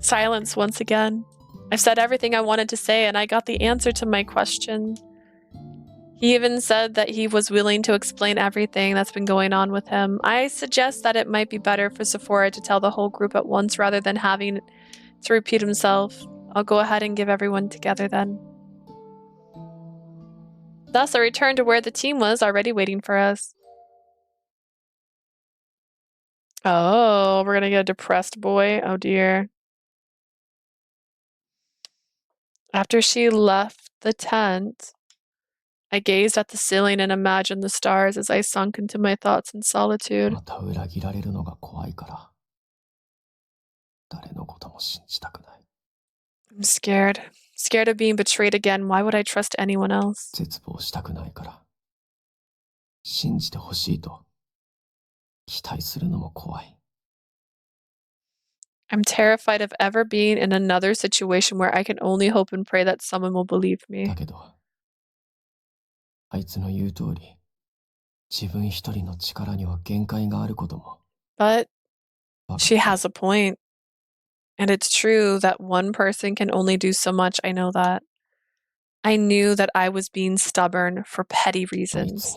Silence once again. I've said everything I wanted to say, and I got the answer to my question. He even said that he was willing to explain everything that's been going on with him. I suggest that it might be better for Zafora to tell the whole group at once rather than having to repeat himself. I'll go ahead and give everyone together then. Thus, I returned to where the team was already waiting for us. Oh, we're gonna get a depressed boy. Oh dear. After she left the tent, I gazed at the ceiling and imagined the stars as I sunk into my thoughts in solitude. また裏切られるのが怖いから。誰のことも信じたくない。 I'm scared. Scared of being betrayed again. Why would I trust anyone else? 絶望したくないから。信じてほしいと期待するのも怖い。 I'm terrified of ever being in another situation where I can only hope and pray that someone will believe me. だけど、あいつの言う通り、自分一人の力には限界があることも。 But she has a point. And it's true that one person can only do so much. I know that. I knew that I was being stubborn for petty あいつ reasons.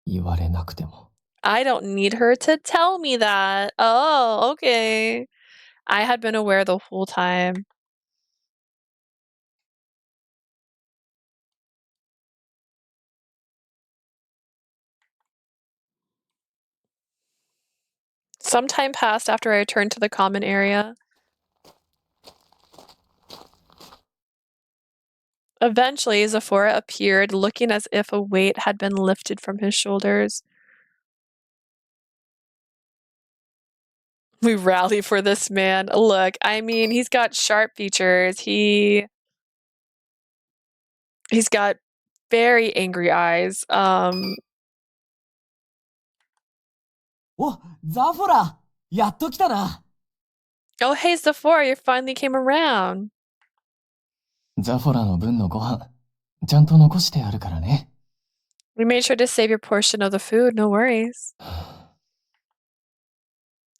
に言われなくても。 I don't need her to tell me that. Oh, okay. I had been aware the whole time. Some time passed after I returned to the common area. Eventually, Zafora appeared, looking as if a weight had been lifted from his shoulders. We rally for this man. Look, I mean, he's got sharp features. He's got very angry eyes. お、ザフォラやっと来たな。 Oh, hey, Zafora, you finally came around. ザフォラの分のご飯、ちゃんと残してあるからね。We made sure to save your portion of the food, no worries.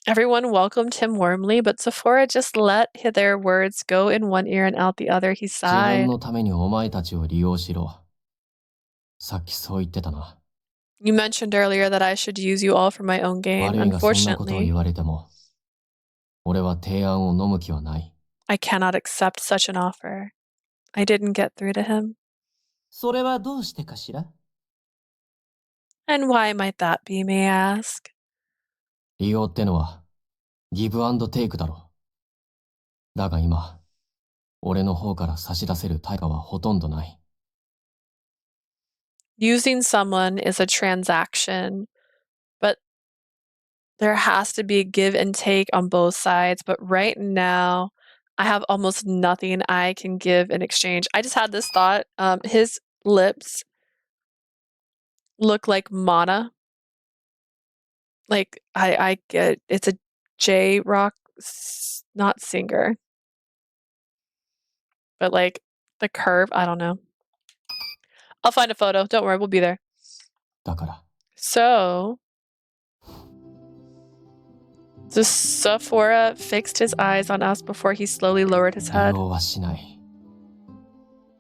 Everyone welcomed him warmly, but Zafora just let their words go in one ear and out the other. He 自分 sighed. のためにお前たちを利用しろ。さっきそう言ってたな。 You mentioned earlier that I should use you all for my own gain. 悪いがそんなことを Unfortunately, 言われても、俺は提案を飲む気はない。 I cannot accept such an offer. I didn't get through to him. それはどうしてかしら？ And why might that be, may I ask? 利用ってのは、ギブアンドテイクだろ。だが今、俺の方から差し出せる対価はほとんどない。 Using someone is a transaction, but there has to be give and take on both sides. But right now, I have almost nothing I can give in exchange. I just had this thought. His lips look like mana. Like I get it's a J rock, not singer, but like the curve. I don't know. I'll find a photo. Don't worry, we'll be there. だから、 So, the Zafora fixed his eyes on us before he slowly lowered his 利 head. 用はしない。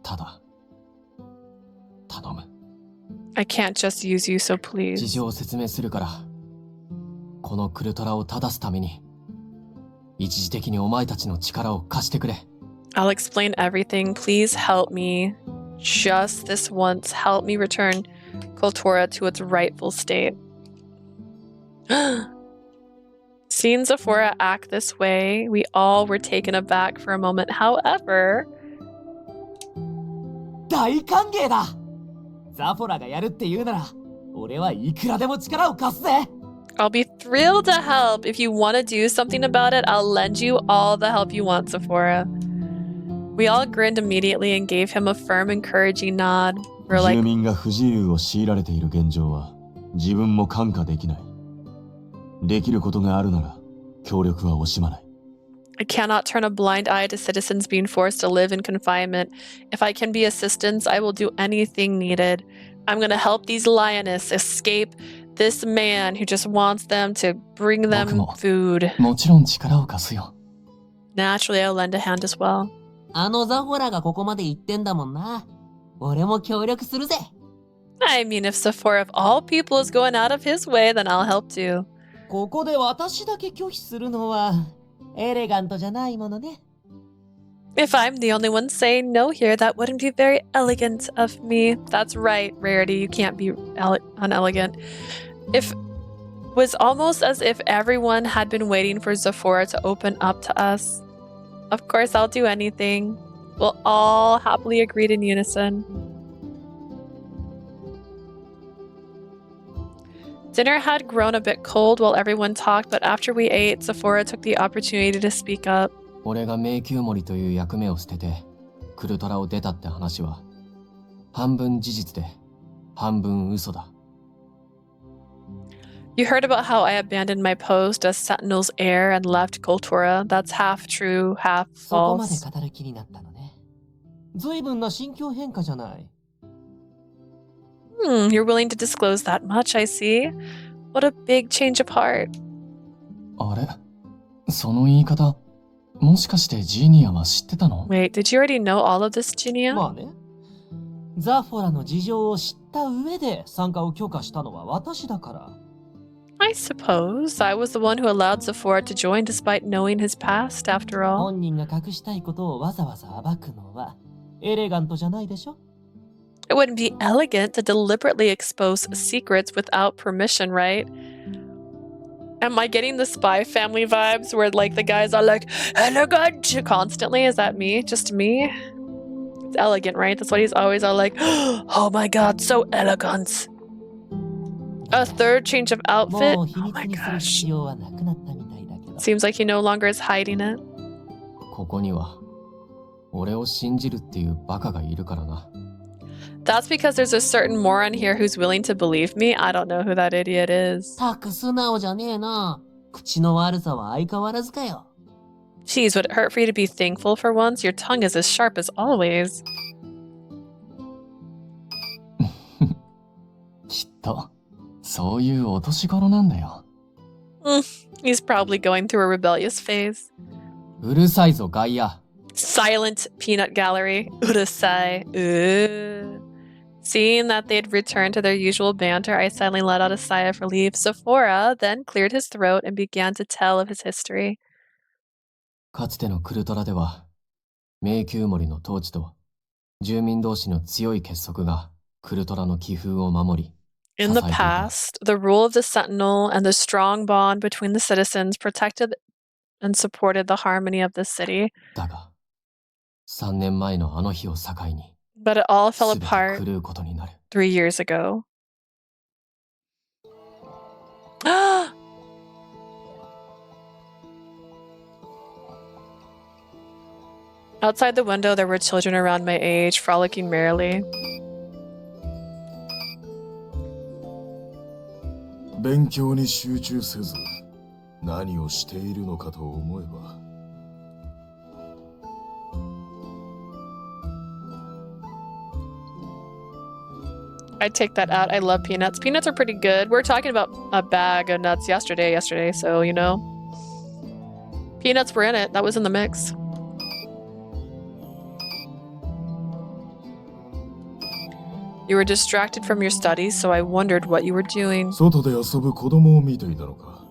ただ、頼む。 I can't just use you, so 事 please. 情を説明するから、このクルトラを正すために、一時的にお前たちの力を貸してくれ。 I'll explain everything. Please help me. Just this once, help me return Kultura to its rightful state. Seeing Zafora act this way, we all were taken aback for a moment. However, 大歓迎だ！ザフォラがやるって言うなら、俺はいくらでも力を貸すぜ！ I'll be thrilled to help. If you want to do something about it, I'll lend you all the help you want, Zafora. We all grinned immediately and gave him a firm, encouraging nod. We're 住 like, 民が不自由を強いられている現状は自分も看過できない。できることがあるなら協力は惜しまない。 I cannot turn a blind eye to citizens being forced to live in confinement. If I can be assistance, I will do anything needed. I'm going to help these lioness escape this man who just wants them to bring them 僕も food. もちろん力を貸すよ。 Naturally, I'll lend a hand as well. あのザフォラがここまで行ってんだもんな。俺も協力するぜ。 I mean, if Zafora of all people is going out of his way, then I'll help too. ここで私だけ拒否するのは、エレガントじゃないものね。 If I'm the only one saying no here, that wouldn't be very elegant of me. That's right, Rarity. You can't be unelegant. It was almost as if everyone had been waiting for Zafora to open up to us. Of course, I'll do anything. We'll all happily agreed in unison. Dinner had grown a bit cold while everyone talked, but after we ate, Zafora took the opportunity to speak up. 俺が迷宮森という役目を捨てて、クルトラを出たって話は、半分事実で、半分嘘だ。 You heard about how I abandoned my post as Sentinel's heir and left Kultura. That's half true, half そこまで false. 語る気になったのね。随分な心境変化じゃない。You're willing to disclose that much, I see. What a big change of heart. あれその言い方、もしかしてジーニアは知ってたの？ Wait, did you already know all of this, Jinia? まあね。ザフォラの事情を知った上で参加を許可したのは私だから。I suppose. I was the one who allowed Zafora to join despite knowing his past, after all. 本人が隠したいことをわざわざ暴くのはエレガントじゃないでしょ？ It wouldn't be elegant to deliberately expose secrets without permission, right? Am I getting the Spy Family vibes where like the guys are like, elegant constantly? Is that me? Just me? It's elegant, right? That's what he's always all like, oh my god, so elegant. A third change of outfit? もう秘 Oh 密 my にする gosh. 必要はなくなったみたいだけど。 Seems like he no longer is hiding it. ここには、俺を信じるっていうバカがいるからな。 That's because there's a certain moron here who's willing to believe me. I don't know who that idiot is. たく素直じゃねえな。口の悪さは相変わらずかよ。 Geez, would it hurt for you to be thankful for once? Your tongue is as sharp as always. きっと、そういうお年頃なんだよ。He's probably going through a rebellious phase. うるさいぞ、外野。 Silent peanut gallery. Urusai. Seeing that they'd returned to their usual banter, I suddenly let out a sigh of relief. Zafora then cleared his throat and began to tell of his history. かつてのクルトラでは、迷宮森の統治と住民同士の強い結束がクルトラの気風を守り、 In the past, the rule of the Sentinel and the strong bond between the citizens protected and supported the harmony of the city. だが、3年前のあの日を境に、 But it all fell 全て apart 狂うことになる。 3 years ago. Outside the window, there were children around my age, frolicking merrily. 勉強に集中せず、何をしているのかと思えば。I'd take that out. I love peanuts. Peanuts are pretty good. We were talking about a bag of nuts yesterday, so, you know. Peanuts were in it. That was in the mix. You were distracted from your studies, so I wondered what you were doing. 外で遊ぶ子供を見ていたのか。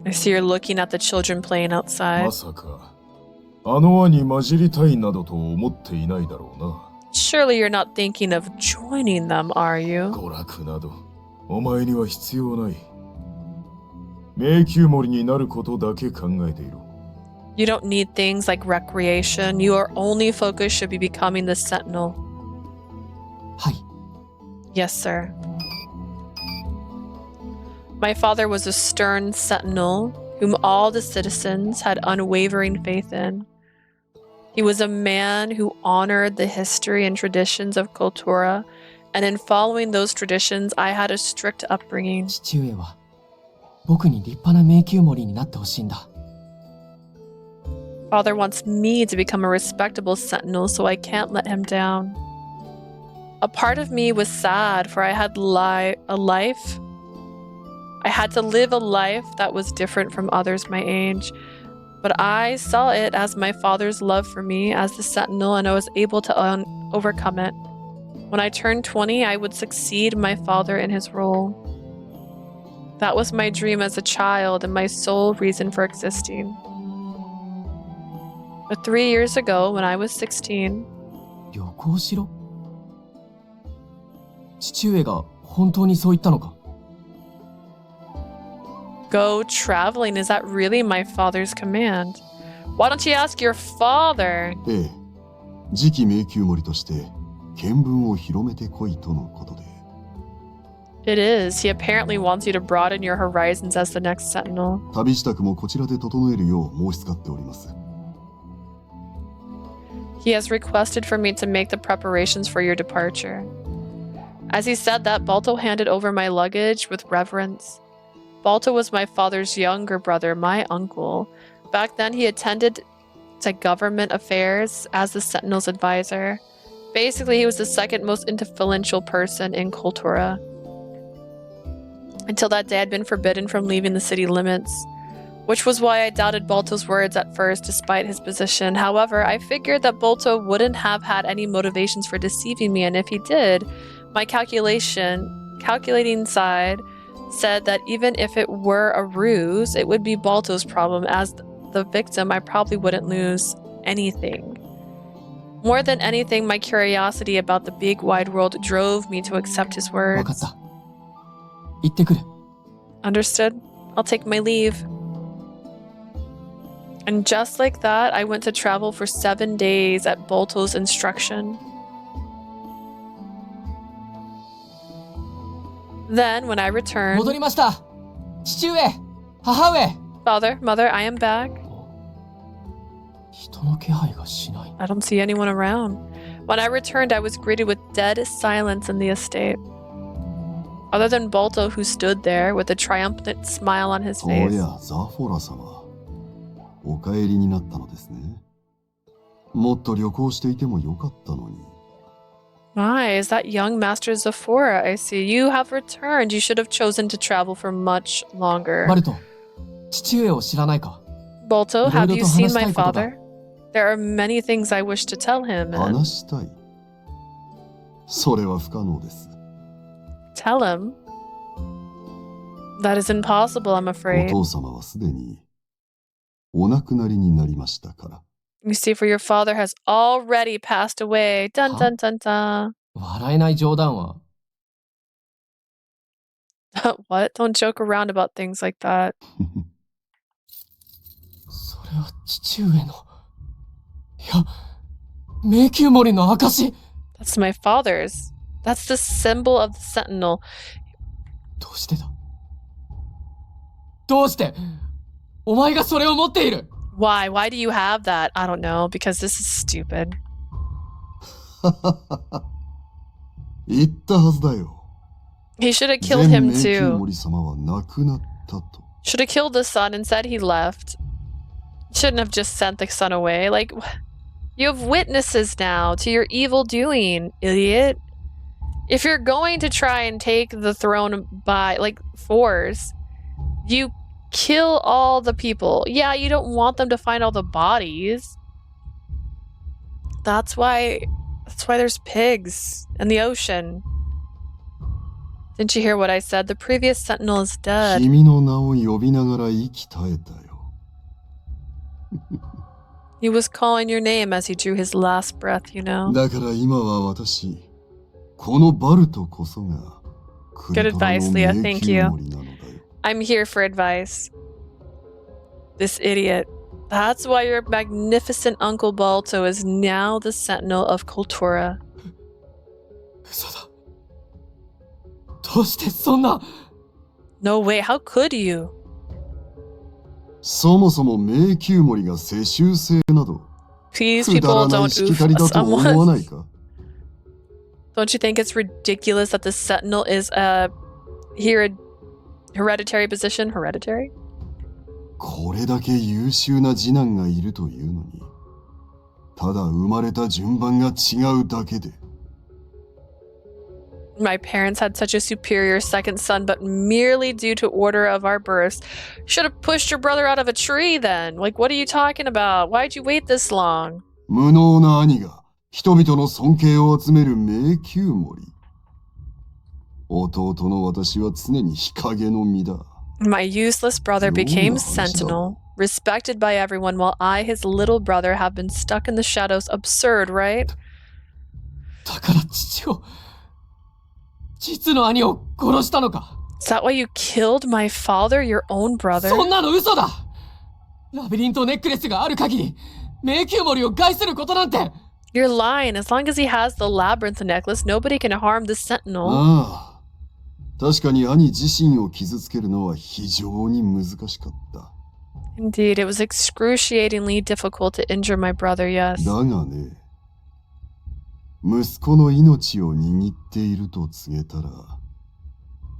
I see you're looking at the children playing ま outside. さか、あの輪に混じりたいなどと思っていないだろうな。 Surely you're not thinking of joining them, are you? 娯楽など、お前には必要ない。迷宮森になることだけ考えていろ。 You don't need things like recreation. Your only focus should be becoming the Sentinel. はい。 Yes, sir. My father was a stern sentinel whom all the citizens had unwavering faith in. He was a man who honored the history and traditions of Kultura, and in following those traditions, I had a strict upbringing. 父上は、僕に立派な迷宮森になってほしいんだ。 Father wants me to become a respectable sentinel, so I can't let him down. A part of me was sad, for I had a life. I had to live a life that was different from others my age. But I saw it as my father's love for me as the sentinel, and I was able to overcome it. When I turned 20, I would succeed my father in his role. That was my dream as a child and my sole reason for existing. But 3 years ago, when I was 16, 旅行しろ？父上が本当にそう言ったのか？ go traveling. Is that really my father's command? Why don't you ask your father? ええ、次期迷宮森として見聞を広めてこいとのことで。 It is. He apparently wants you to broaden your horizons as the next sentinel. 旅支度もこちらで整えるよう申し使っております。 He has requested for me to make the preparations for your departure. As he said that, Balto handed over my luggage with reverence. Balto was my father's younger brother, my uncle. Back then, he attended to government affairs as the Sentinel's advisor. Basically, he was the second most influential person in Kultura. Until that day, I'd been forbidden from leaving the city limits, which was why I doubted Balto's words at first, despite his position. However, I figured that Balto wouldn't have had any motivations for deceiving me, and if he did, my calculating side said that even if it were a ruse, it would be Balto's problem. As the victim, I probably wouldn't lose anything. More than anything, my curiosity about the big wide world drove me to accept his わかっ words. た。行ってくる。 Understood? I'll take my leave. And just like that, I went to travel for 7 days at Balto's instruction. Then, when I returned, 戻りました。父上、母上。 Father, Mother, I am back. 人の気配がしない。 I don't see anyone around. When I returned, I was greeted with dead silence in the estate. Other than Balto, who stood there with a triumphant smile on his お face. や、ザフォラ様。お帰りになったのですね。もっと旅行していてもよかったのに。My, is that young Master Zafora? I see. You have returned. You should have chosen to travel for much longer. バルト、父上を知らないか？ Balto, いろい have ろ you と seen 話した my いことが。 father? There are many things I wish to tell him. 話したい。それは不可能です。 Tell him? That is impossible, I'm お afraid. 父様はすでにお亡くなりになりましたから。You see, for your father has already passed away. Dun dun dun dun. 笑えない冗談は。 What? Don't joke around about things like that. それは父上の。いや、迷宮森の証。 That's my father's. That's the symbol of the sentinel. どうしてだ？どうしてお前がそれを持っている？ Why? Why do you have that? I don't know. Because this is stupid. 言ったはずだよ。 He should have killed 全 him 迷宮 too. 森様は亡くなったと。 Should have killed the son and said he left. Shouldn't have just sent the son away. Like, you have witnesses now to your evil doing, idiot. If you're going to try and take the throne by, like, force, you kill all the people. Yeah, you don't want them to find all the bodies. That's why there's pigs in the ocean. Didn't you hear what I said? The previous sentinel is dead. 君の名を呼びながら息絶えたよ。He was calling your name as he drew his last breath, you know. だから今は私、このバルトこそがクルトラ Good advice, の Leah. 迷 Thank 宮 you. 森なのだよ。 I'm here for advice. This idiot. That's why your magnificent Uncle Balto is now the sentinel of Kultura. 嘘だ。どうしてそんな。 No way, how could you? そもそも迷宮森が世襲制など、 Please, くだ people, らない don't しき oof たりだと思わ someone. ないか？ Don't you think it's ridiculous that the sentinel is a hereditary position? Hereditary? これだけ優秀な次男がいるというのに、ただ生まれた順番が違うだけで。 My parents had such a superior second son, but merely due to order of our births. Should have pushed your brother out of a tree then. Like, what are you talking about? Why'd you wait this long? 無能な兄が人々の尊敬を集める迷宮森。弟の私は常に日陰の身だ。 My useless brother became Luna, sentinel, respected by everyone, while I, his little brother, have been stuck in the shadows. Absurd, right? だから父を。実の兄を殺したのか？ Is that why you killed my father, your own brother? そんなの嘘だ。ラビリントネックレスがある限り、迷宮森を害することなんて。 You're lying. As long as he has the labyrinth necklace, nobody can harm the sentinel. ああ、確かに兄自身を傷つけるのは非常に難しかった。 Indeed, it was excruciatingly difficult to injure my brother, yes. だがね、息子の命を握っていると告げたら、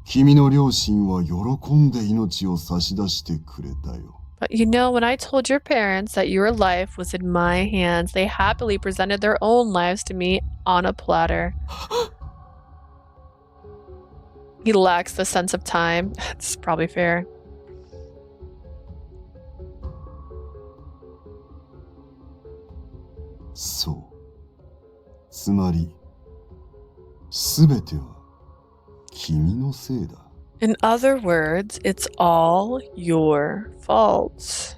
君の両親は喜んで命を差し出してくれたよ。 But you know, when I told your parents that your life was in my hands, they happily presented their own lives to me on a platter. He lacks the sense of time. It's probably fair. そう。つまり、すべては君のせいだ。 In other words, it's all your fault.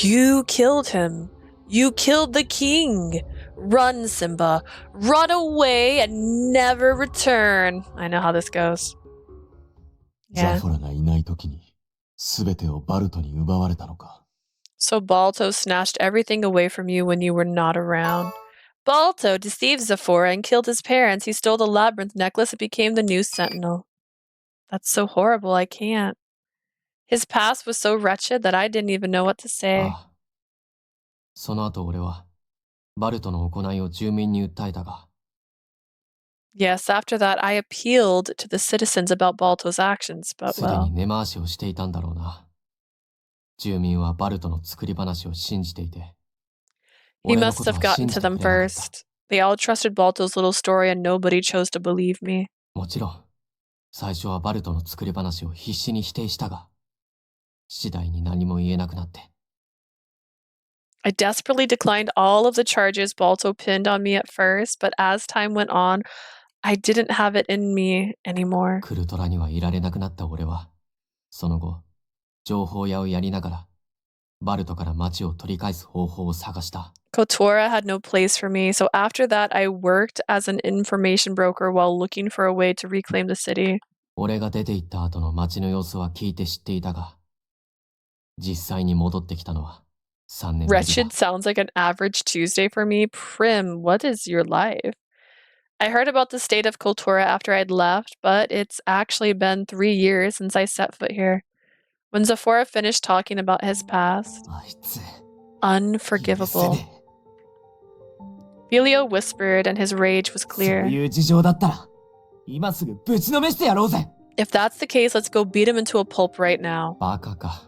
You killed him. You killed the king. Run, Simba. Run away and never return. I know how this goes. ザ Yeah. フォラがいない時に、すべてをバルトに奪われたのか。 So Balto snatched everything away from you when you were not around. Balto deceived Zafora and killed his parents. He stole the labyrinth necklace and became the new sentinel. That's so horrible, I can't. His past was so wretched that I didn't even know what to say. ああ。その後俺は、バルトの行いを住民に訴えたが。 Yes, after that, I appealed to the citizens about Balto's actions, but すで well, に根回しをしていたんだろうな。住民はバルトの作り話を信じていて。 he 俺の must こと have は gotten 信 to じてく them れなかった。 first. They all trusted Balto's little story and nobody chose to believe me. もちろん、最初はバルトの作り話を必死に否定したが、次第に何も言えなくなって。I desperately declined all of the charges Balto pinned on me at first, but as time went on, I didn't have it in me anymore. クルトラにはいられなくなった俺は、その後、情報屋をやりながら、バルトから町を取り返す方法を探した。Kotora had no place for me, so after that I worked as an information broker while looking for a way to reclaim the city. 俺が出て行った後の町の様子は聞いて知っていたが、実際に戻ってきたのは3年ぶりだ。Wretched sounds like an average Tuesday for me. Prim, what is your life? I heard about the state of Kultura after I'd left, but it's actually been 3 years since I set foot here. When Zafora finished talking about his past, あいつ、 unforgivable. Filio whispered, and his rage was そう clear. いう事情だったら、今すぐぶちのめしてやろうぜ。 If that's the case, let's go beat him into a pulp right now. バカか。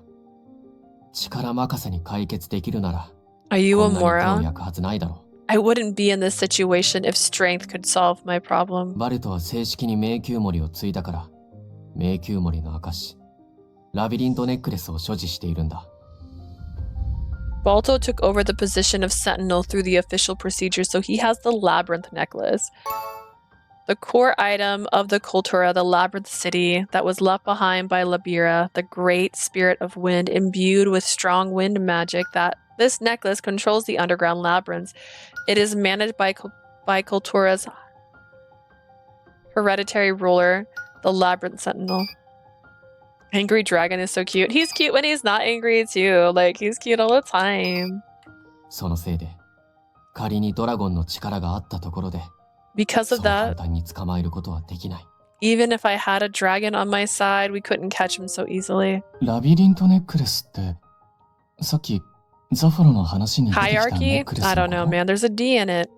力任せに解決できるなら、 Are you こ a んなに手を moron? 焼くはずないだろ I wouldn't be in this situation if strength could solve my う。 problem. バルトは正式に迷宮森を継いだから、迷宮森の証、ラビリントネックレスを所持しているんだ。Balto took over the position of sentinel through the official procedure, so he has the labyrinth necklace. The core item of the Kultura, the labyrinth city that was left behind by Labira, the great spirit of wind, imbued with strong wind magic, that this necklace controls the underground labyrinths. It is managed by Kultura's hereditary ruler, the labyrinth sentinel. Angry dragon is so cute. He's cute when he's not angry too. Like, he's cute all the time. そのせいで、仮にドラゴンの力があったところで、 Because そう of 簡 that, 単に捕まえることはできない。 even if I had a dragon on my side, we couldn't catch him so easily. ラビリントネックレスって、さっきザフォロの話に出てきたネ Hierarchy? ックレス I の don't know, こと man. There's a D in it.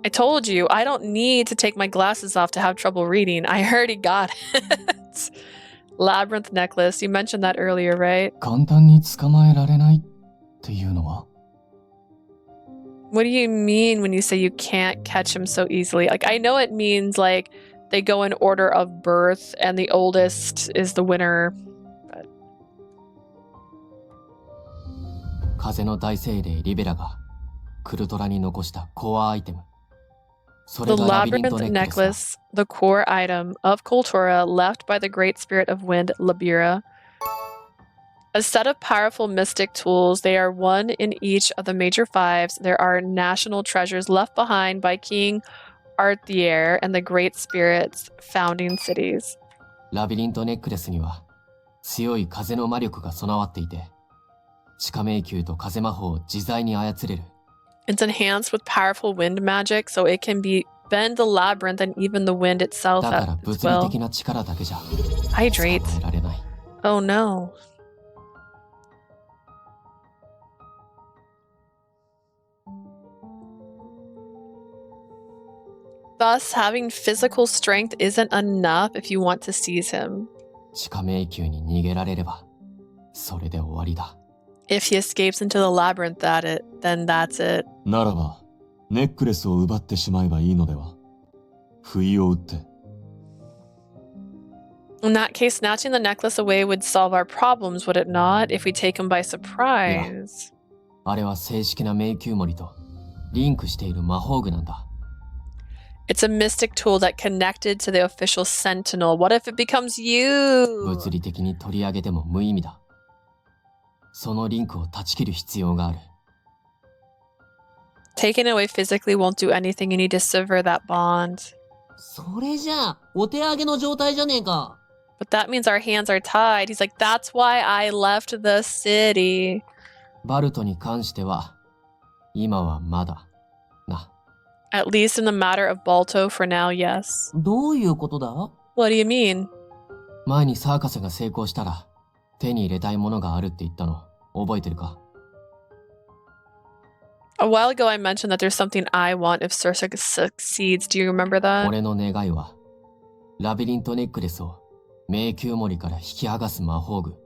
I told you, I don't need to take my glasses off to have trouble reading. I already got it. Labyrinth necklace. You mentioned that earlier, right? 簡単に捕まえられないっていうのは What do you mean when you say you can't catch him so easily? Like, I know it means like they go in order of birth and the oldest is the winner. 風の大精霊リベラがクルトラに残したコアアイテム。そ The れがラビリン labyrinth トネックレスだ。 necklace, the core item of Kultura left by the great spirit of wind, Labira. A set of powerful mystic tools. They are one in each of the major fives. There are national treasures left behind by King Arthier and the great spirit's founding cities. ラビリントネックレスには強い風の魔力が備わっていて、地下迷宮と風魔法を自在に操れる。 It's enhanced with powerful wind magic, so it can bend the labyrinth and even the wind itself だから as 物理 well. 的な力だけじゃ Hydrate. 捕まえられない。 Oh no. Thus, having physical strength isn't enough if you want to seize him. 地下迷宮に逃げられれば、それで終わりだ。 If he escapes into the labyrinth, then that's it. ならば、ネックレスを奪ってしまえばいいのでは。不意を打って。In that case, snatching the necklace away would solve our problems, would it not? If we take him by surprise. あれは正式な迷宮森とリンクしている魔法具なんだ。 It's a mystic tool that connected to the official sentinel. What if it becomes you? 物理的に取り上げても無意味だ。そのリンクを断ち切る必要がある。 Taking it away physically won't do anything. You need to sever that bond. それじゃあ、お手上げの状態じゃねえか。But that means our hands are tied. He's like, that's why I left the city. バルトに関しては、今はまだ、な。 At least in the matter of Balto, for now, yes. どういうことだ？ What do you mean? 前にサーカスが成功したら、手に入れたいものがあるって言ったの、覚えてるか？ A while ago, I mentioned that there's something I want if Circe succeeds. Do you remember that? 俺の願いは、ラビリントネックレスを迷宮森から引き剥がす魔法具、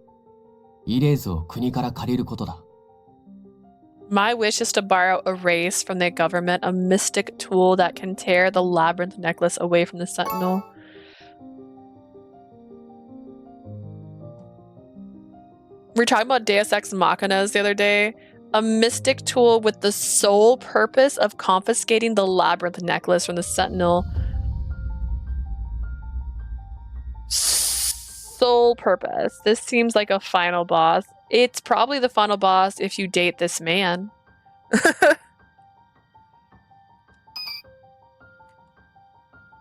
イレーズを国から借りることだ。 My wish is to borrow a race from the government, a mystic tool that can tear the labyrinth necklace away from the sentinel. We were talking about Deus Ex Machinas the other day. A mystic tool with the sole purpose of confiscating the labyrinth necklace from the Sentinel. Sole purpose. This seems like a final boss. It's probably the final boss if you date this man.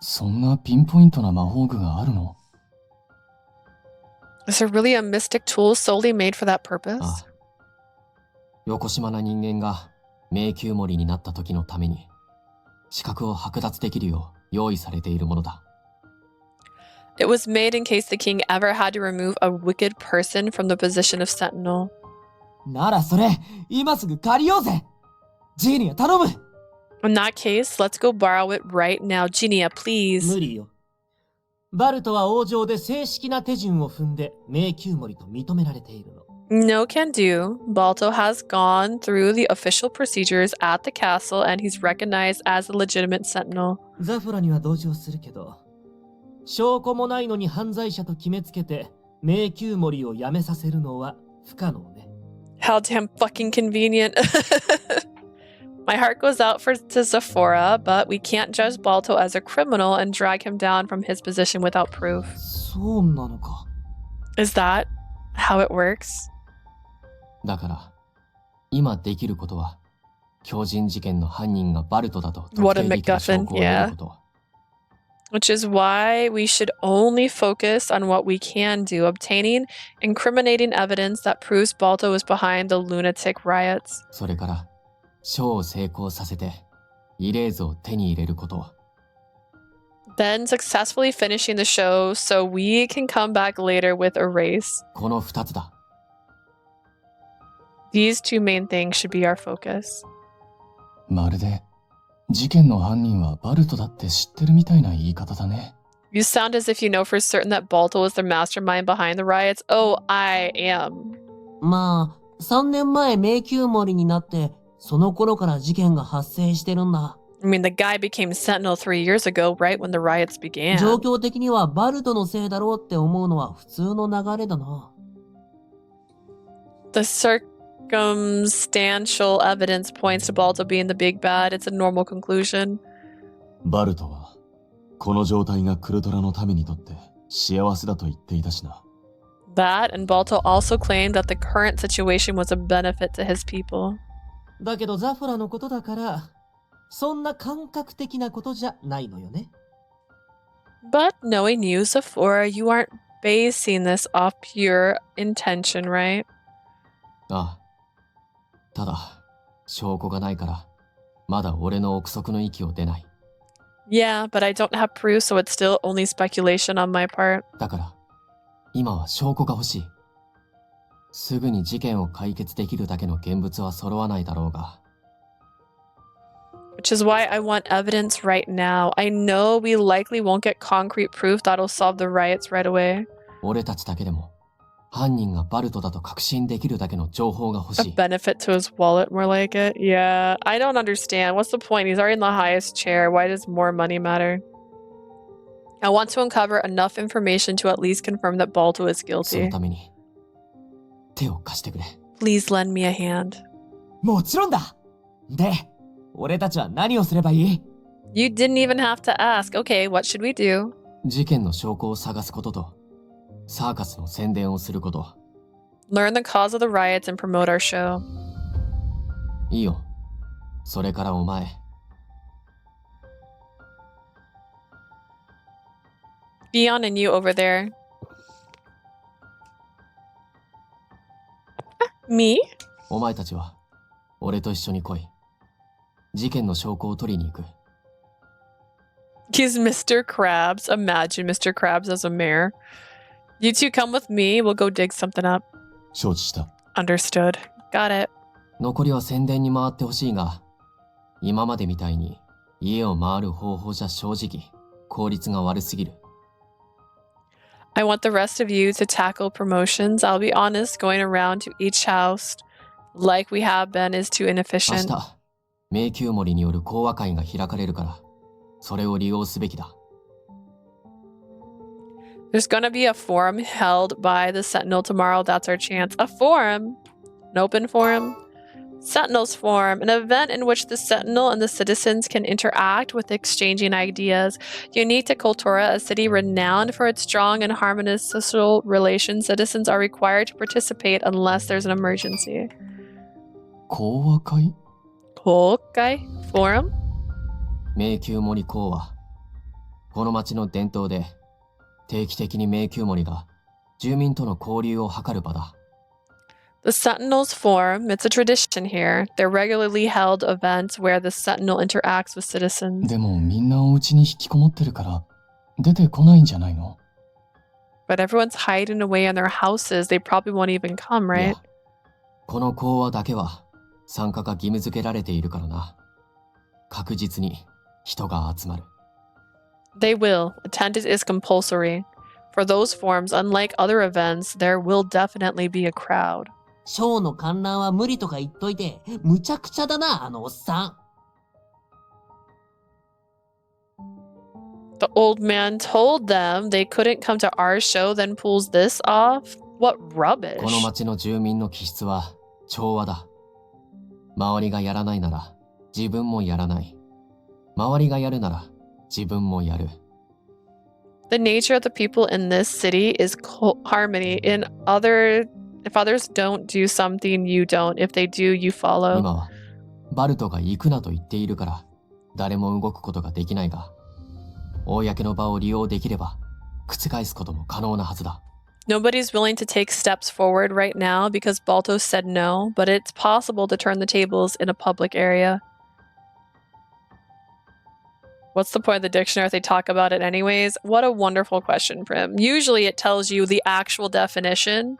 そんなピンポイントな魔法具があるの? Is there really a mystic tool solely made for that purpose? ああ。横島な人間が迷宮森になった時のために資格を剥奪できるよう用意されているものだ。It was made in case the king ever had to remove a wicked person from the position of sentinel. ならそれ、今すぐ借りようぜ。ジーニア頼む。In that case, let's go borrow it right now. Genia, please. 無理よ。バルトは王城で正式な手順を踏んで迷宮森と認められているの。No can do. Balto has gone through the official procedures at the castle and he's recognized as a legitimate sentinel. ザフォラには同情するけど、証拠もないのに犯罪者と決めつけて迷宮森をやめさせるのは不可能ね。How damn fucking convenient. My heart goes out to Zafora, but we can't judge Balto as a criminal and drag him down from his position without proof. そうなのか。Is that how it works? だから、今できることは、狂人事件の犯人がバルトだと特定できる証拠を得ること。Which is why we should only focus on what we can do, obtaining incriminating evidence that proves Balto was behind the lunatic riots. それから、ショーを成功させて、イレーズを手に入れること。Then successfully finishing the show so we can come back later with a race. この2つだ。These two main things should be our focus. まるで、事件の犯人はバルトだって知ってるみたいな言い方だね。You sound as if you know for certain that Balto was the mastermind behind the riots. Oh, I am. まあ、3年前迷宮森になって、その頃から事件が発生してるんだ。I mean, the guy became Sentinel 3 years ago, right when the riots began. 状況的にはバルトのせいだろうって思うのは普通の流れだな。The circumstantial evidence points to Balto being the big bad. It's a normal conclusion. バルトは、この状態がクルトラのためにとって幸せだと言っていたしな。That, and Balto also claimed that the current situation was a benefit to his people. だけどザフォラのことだから、そんな感覚的なことじゃないのよね。But knowing you, Zafora, you aren't basing this off pure intention, right? ああ。ただ、証拠がないから、まだ俺の憶測の域を出ない。Yeah, but I don't have proof, so it's still only speculation on my part. だから、今は証拠が欲しい。すぐに事件を解決できるだけの現物は揃わないだろうが。Which is why I want evidence right now. I know we likely won't get concrete proof that'll solve the riots right away. 俺たちだけでも、犯人がバルトだと確信できるだけの情報が欲し A い。benefit to his wallet, more like it. Yeah, I don't understand. What's the point? He's already in the highest chair. Why does more money matter? I want to uncover enough information to at least confirm that Balto is その guilty. ために、手を貸してくれ。Please lend me a hand. もちろんだ。で、俺たちは何をすればいい？ You didn't even have to ask. Okay, what should we do? 事件の証拠を探すことと、サーカスの宣伝をすること。Learn the cause of the riots and promote our show. いいよ。それからお前。Beyond and you over there. Me? お前たちは、俺と一緒に来い。事件の証拠を取りに行く。He's Mr. Krabs. Imagine Mr. Krabs as a mayor. You two come with me. We'll go dig something up. 承知した。Understood. Got it. 残りは宣伝に回ってほしいが、今までみたいに家を回る方法じゃ正直、効率が悪すぎる。I want the rest of you to tackle promotions. I'll be honest, going around to each house like we have been is too 明 inefficient. 日、迷宮森による講和会が開かれるから、それを利用すべきだ。There's gonna be a forum held by the Sentinel tomorrow. That's our chance. A forum? An open forum? Sentinels Forum, an event in which the Sentinel and the citizens can interact with exchanging ideas. Unique to Kultura, a city renowned for its strong and harmonious social relations, citizens are required to participate unless there's an emergency. 講和会 Kokai Forum? 迷宮森講和。この町の伝統で、定期的に迷宮森が住民との交流を図る場だ。The Sentinels Forum, it's a tradition here. They're regularly held events where the Sentinel interacts with citizens. でもみんなお家に引きこもってるから出てこないんじゃないの But everyone's hiding away in their houses. They probably won't even come, い right? や、この講和だけは参加が義務付けられているからな。確実に人が集まる。They will. Attendance is compulsory. For those forums, unlike other events, there will definitely be a crowd. ショーの観覧は無理とか言っといて、むちゃくちゃだな、あのおっさん。The old man told them they couldn't come to our show, then pulls this off? What rubbish. この町の住民の気質は調和だ。周りがやらないなら自分もやらない。周りがやるなら自分もやる。The nature of the people in this city is harmony. If others don't do something, you don't. If they do, you follow. 今はバルトが行くなと言っているから誰も動くことができないが、公の場を利用できれば覆すことも可能なはずだ。Nobody's willing to take steps forward right now because Balto said no, but it's possible to turn the tables in a public area. What's the point of the dictionary if they talk about it anyways? What a wonderful question, Prim. Usually it tells you the actual definition,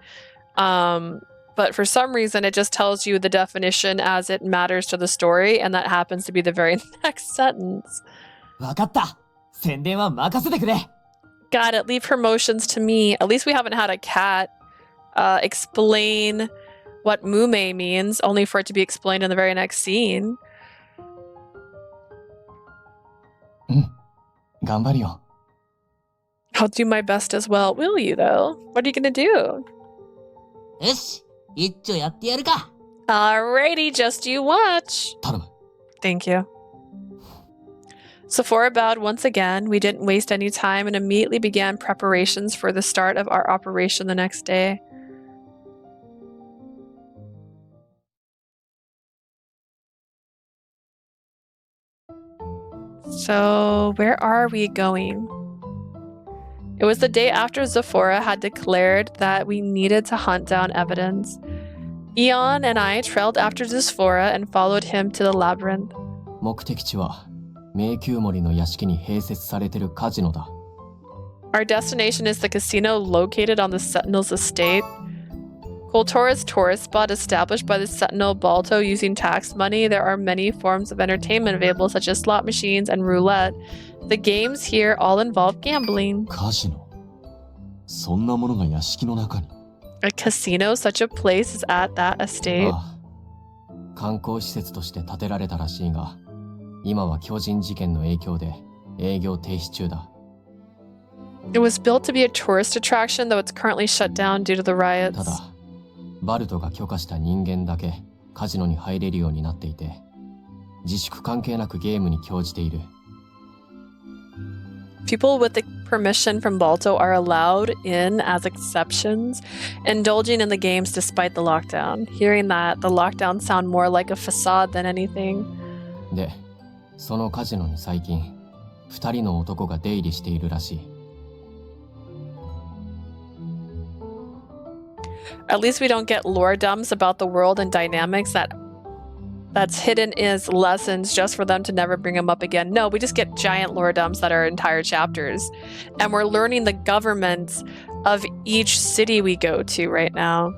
but for some reason it just tells you the definition as it matters to the story, and that happens to be the very next sentence. わかった。宣伝は任せてくれ。 Got it. Leave promotions to me. At least we haven't had a cat explain what mume means, only for it to be explained in the very next scene. 頑張るよ I'll do my best as well. Will you, though? What are you gonna do? よし、一丁やってやるか。 Alrighty, just you watch. 頼む。 Thank you. Zafora bowed once again. We didn't waste any time and immediately began preparations for the start of our operation the next day. So, where are we going? It was the day after Zafora had declared that we needed to hunt down evidence. Eon and I trailed after Zafora and followed him to the labyrinth. 目的地は迷宮森の屋敷に併設されてるカジノだ。 Our destination is the casino located on the Sentinel's estate. Kultura's tourist spot established by the Sentinel Balto using tax money. There are many forms of entertainment available, such as slot machines and roulette. The games here all involve gambling. カジノそんなものが屋敷の中に A casino, such a place, is at that estate. ああ、観光施設として建てられたらしいが、今は巨人事件の影響で営業停止中だ。 It was built to be a tourist attraction, though it's currently shut down due to the た riots. だ、バルトが許可した人間だけカジノに入れるようになっていて、自粛関係なくゲームに興じている。 People with the permission from Balto are allowed in as exceptions, indulging in the games despite the lockdown. Hearing that, the lockdown sound more like a facade than anything. で、そのカジノに最近、2人の男が出入りしているらしい。 At least we don't get lore dumps about the world and dynamics that's hidden as lessons just for them to never bring them up again. No, we just get giant lore dumps that are entire chapters. And we're learning the governments of each city we go to right now.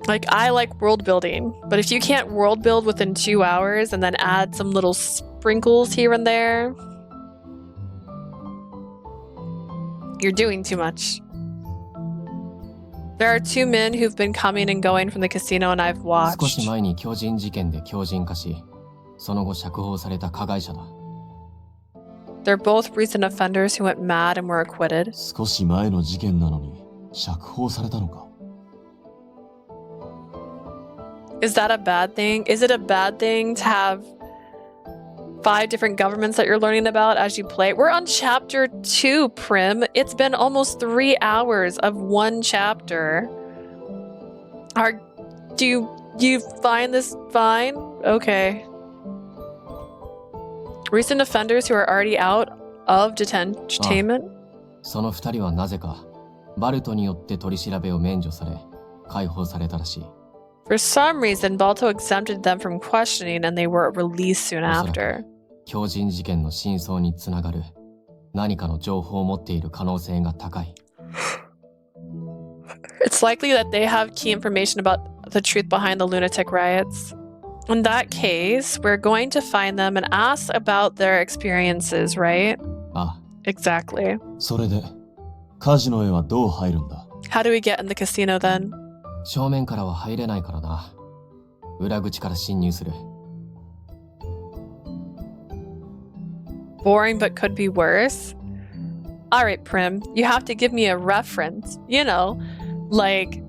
Like, I like world building, but if you can't world build within 2 hours and then add some little sprinkles here and there, you're doing too much. There are 2 men who've been coming and going from the casino and I've 少 watched. し前に巨人事件で強靭化し、その後釈放された加害者だ。They're both recent offenders who went mad and were acquitted. 少し前の事件なのに釈放されたのか。 Is that a bad thing? Is it a bad thing to have 5 different governments that you're learning about as you play? We're on chapter 2, Prim. It's been almost 3 hours of one chapter. Do you find this fine? Okay. Recent offenders who are already out of detainment? その2人はなぜかバルトによって取り調べを免除され解放されたらしい。 For some reason, Balto exempted them from questioning and they were released soon おそらく after. 狂人事件の真相につながる何かの情報を持っている可能性が高い。 It's likely that they have key information about the truth behind the lunatic riots. In that case, we're going to find them and ask about their experiences, right? ああ、 Exactly. それでカジノへはどう入るんだ。 How do we get in the casino then? 正面からは入れないからな。裏口から侵入する。 Boring but could be worse. Alright, Prim, you have to give me a reference. You know, like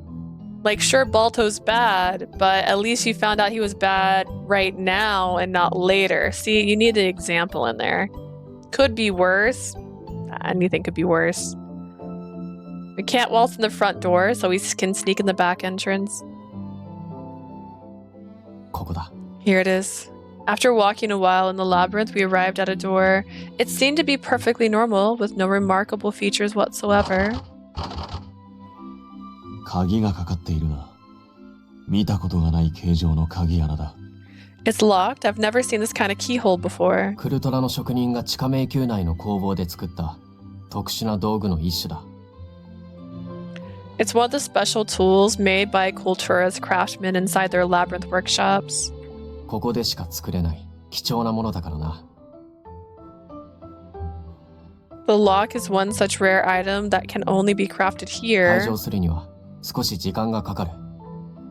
sure, Balto's bad, but at least you found out he was bad right now and not later. See, you need an example in there. Could be worse. Anything could be worse. We can't waltz in the front door, so we can sneak in the back entrance. ここだ。 Here it is. After walking a while in the labyrinth, we arrived at a door. It seemed to be perfectly normal, with no remarkable features whatsoever. 鍵がかかっているな。見たことがない形状の鍵穴だ。 It's locked. I've never seen this kind of keyhole before. クルトラの職人が地下迷宮内の工房で作った特殊な道具の一種だ。 It's one of the special tools made by Kultura's craftsmen inside their labyrinth workshops. ここでしか作れない貴重なものだからな。 The lock is one such rare item that can only be crafted 解 here. 錠するには少し時間がかかる。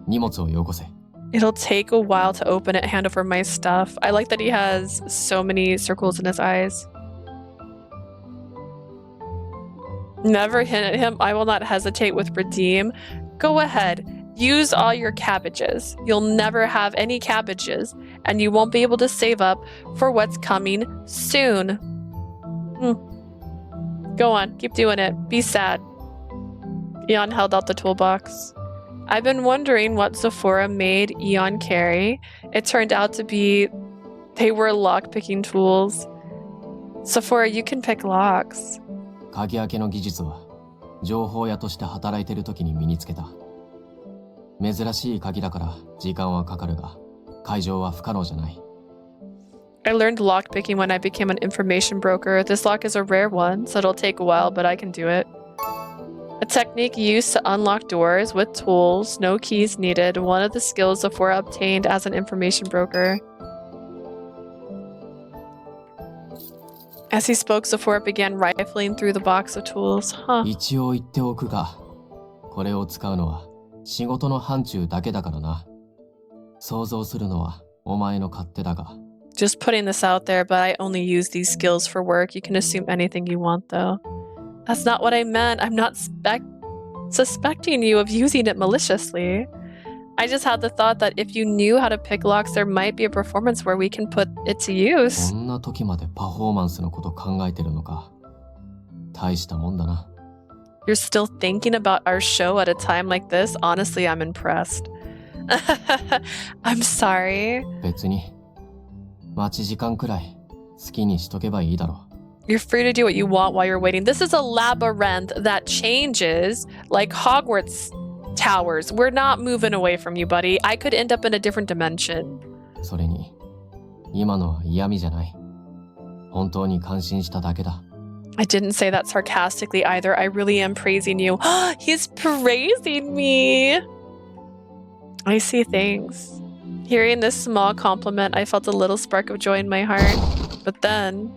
荷物をよこせ。 It'll take a while to open it, hand over my stuff. I like that he has so many circles in his eyes. Never hint at him. I will not hesitate with redeem. Go ahead. Use all your cabbages. You'll never have any cabbages, and you won't be able to save up for what's coming soon. Go on. Keep doing it. Be sad. Eon held out the toolbox. I've been wondering what Zafora made Eon carry. It turned out to be they were lock-picking tools. Zafora, you can pick locks. 鍵開けの技術は情報屋として働いてる時に身につけた。珍しい鍵だから時間はかかるが解錠は不可能じゃない。 I learned lockpicking when I became an information broker. This lock is a rare one, so it'll take a while, but I can do it. A technique used to unlock doors with tools, no keys needed. One of the skills Zafora obtained as an information broker. As he spoke, Zafora began rifling through the box of tools. Huh. 一応言っておくが、これを使うのは仕事の範疇だけだからな。想像するのはお前の勝手だが。 Just putting this out there, but I only use these skills for work. You can assume anything you want, though. That's not what I meant. I'm not suspecting you of using it maliciously. I just had the thought that if you knew how to pick locks, there might be a performance where we can put it to use. こんな時までパフォーマンスのこと考えてるのか。大したもんだな。 You're still thinking about our show at a time like this? Honestly, I'm impressed. I'm sorry. 別に待ち時間くらい好きにしとけばいいだろう。 You're free to do what you want while you're waiting. This is a labyrinth that changes like Hogwarts towers. We're not moving away from you, buddy. I could end up in a different dimension. それに今のは嫌味じゃない。本当に感心しただけだ。 I didn't say that sarcastically either. I really am praising you. He's praising me. I see things. Hearing this small compliment, I felt a little spark of joy in my heart. But then,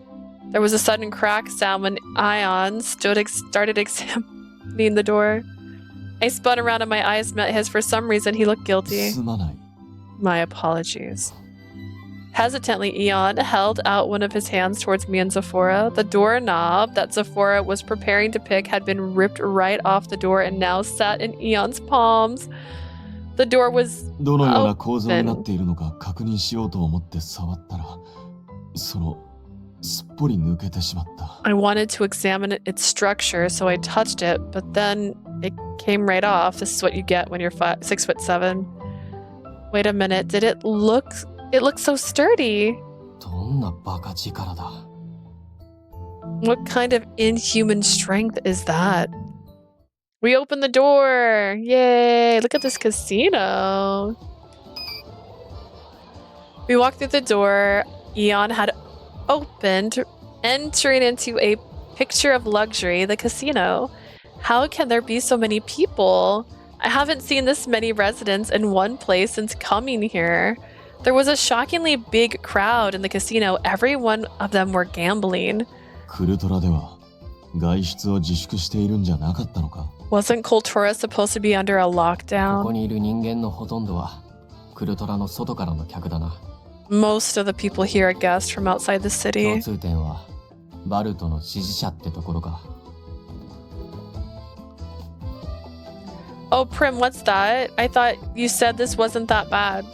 there was a sudden crack sound when Ion started examining the door. I spun around and my eyes met his. For some reason, he looked guilty. すまない。 My apologies. Hesitantly, Eon held out one of his hands towards me and Zafora. The doorknob that Zafora was preparing to pick had been ripped right off the door and now sat in Eon's palms. The door was どのような構造になっているのか確認しようと思って触ったら、すっぽり抜けてしまった。I wanted to examine its structure, so I touched it, but then it came right off. This is what you get when you're 6'7". Wait a minute, did it look... It looks so sturdy. どんなバカ力だ。What kind of inhuman strength is that? We opened the door! Yay! Look at this casino! We walked through the door Eon had opened, entering into a picture of luxury, the casino. How can there be so many people? I haven't seen this many residents in one place since coming here. There was a shockingly big crowd in the casino. Every one of them were gambling. クルトラでは外出を自粛しているんじゃなかったのか? Wasn't Kultura supposed to be under a ここ lockdown? にいる人間のほとんどはクルトラの外からの客だな。 Most of the people here are guests from outside the 共 city. 通点はバルトの支持者ってところか。 Oh, Prim, what's that? I thought you said this wasn't that bad.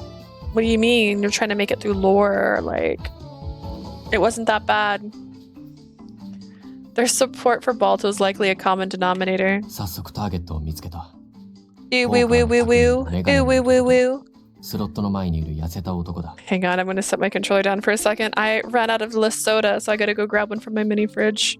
What do you mean? You're trying to make it through lore, like... It wasn't that bad. Their support for Balto is likely a common denominator. 早速ターゲットを見つけた。 Ooh, woo, woo, woo, woo. Ooh, woo, woo, woo. スロットの前にいる痩せた男だ。 Hang on, I'm gonna set my controller down for a second. I ran out of list soda, so I gotta go grab one from my mini fridge.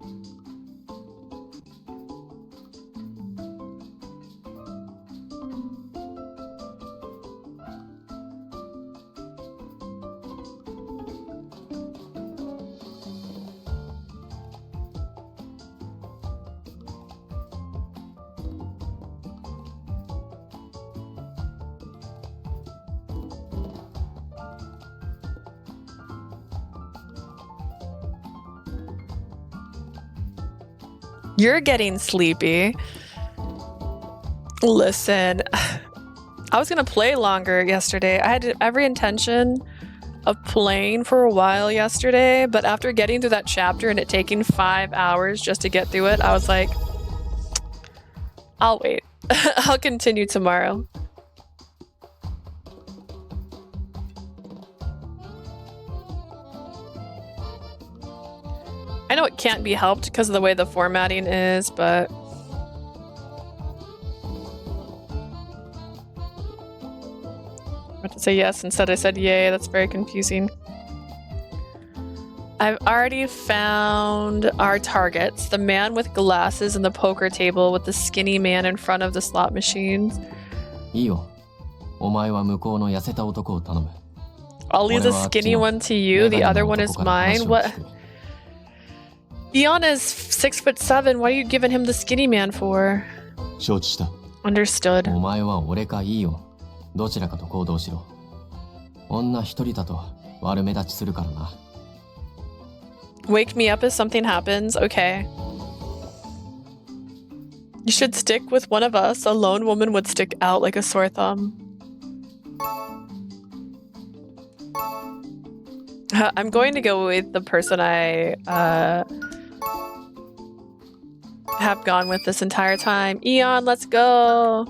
You're getting sleepy. Listen, I was gonna play longer yesterday. I had every intention of playing for a while yesterday, but after getting through that chapter and it taking 5 hours just to get through it, I was like, I'll wait. I'll continue tomorrow. I know it can't be helped because of the way the formatting is, but... I meant to say yes, instead I said yay. That's very confusing. I've already found our targets. The man with glasses and the poker table with the skinny man in front of the slot machines. いいよ。お前は向こうの痩せた男を頼む。 I'll leave the skinny one to you. The other one is mine. What? Eon is 6'7". What are you giving him the skinny man for? 承知した。 Understood. お前は俺かいいよ。どちらかと行動しろ。女一人だと悪目立ちするからな。 Wake me up if something happens. Okay. You should stick with one of us. A lone woman would stick out like a sore thumb. I'm going to go with the person I have gone with this entire time. Eon, let's go.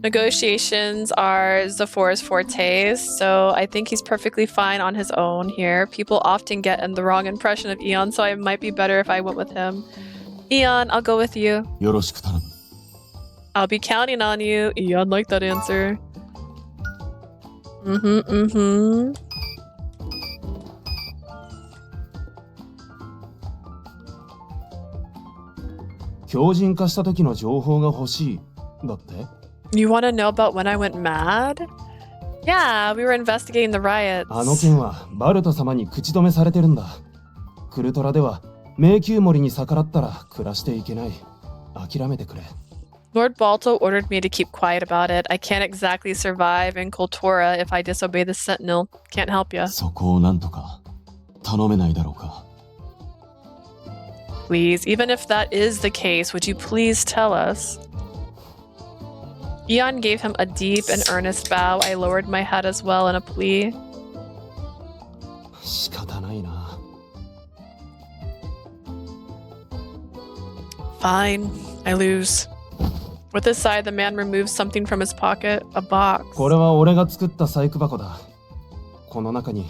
Negotiations are Zafora's forte, so I think he's perfectly fine on his own here. People often get the wrong impression of Eon, so it might be better if I went with him. Eon, I'll go with you. よろしく頼む。 I'll be counting on you. Eon liked that answer. Mm-hmm. 強靭化した時の情報が欲しい。だって You want to know about when I went mad? Yeah, we were investigating the riots. あの件はバルト様に口止めされてるんだ。クルトラでは迷宮森に逆らったら暮らしていけない。諦めてくれ。 Lord Balto ordered me to keep quiet about it. I can't exactly survive in Kultura if I disobey the Sentinel. Can't help ya. そこをなんとか頼めないだろうか。 Please, even if that is the case, would you please tell us? Eon gave him a deep and earnest bow. I lowered my head as well in a plea. 仕方ないな。Fine, I lose. With a sigh, the man removes something from his pocket, a box. これは俺が作った細工箱だ。この中に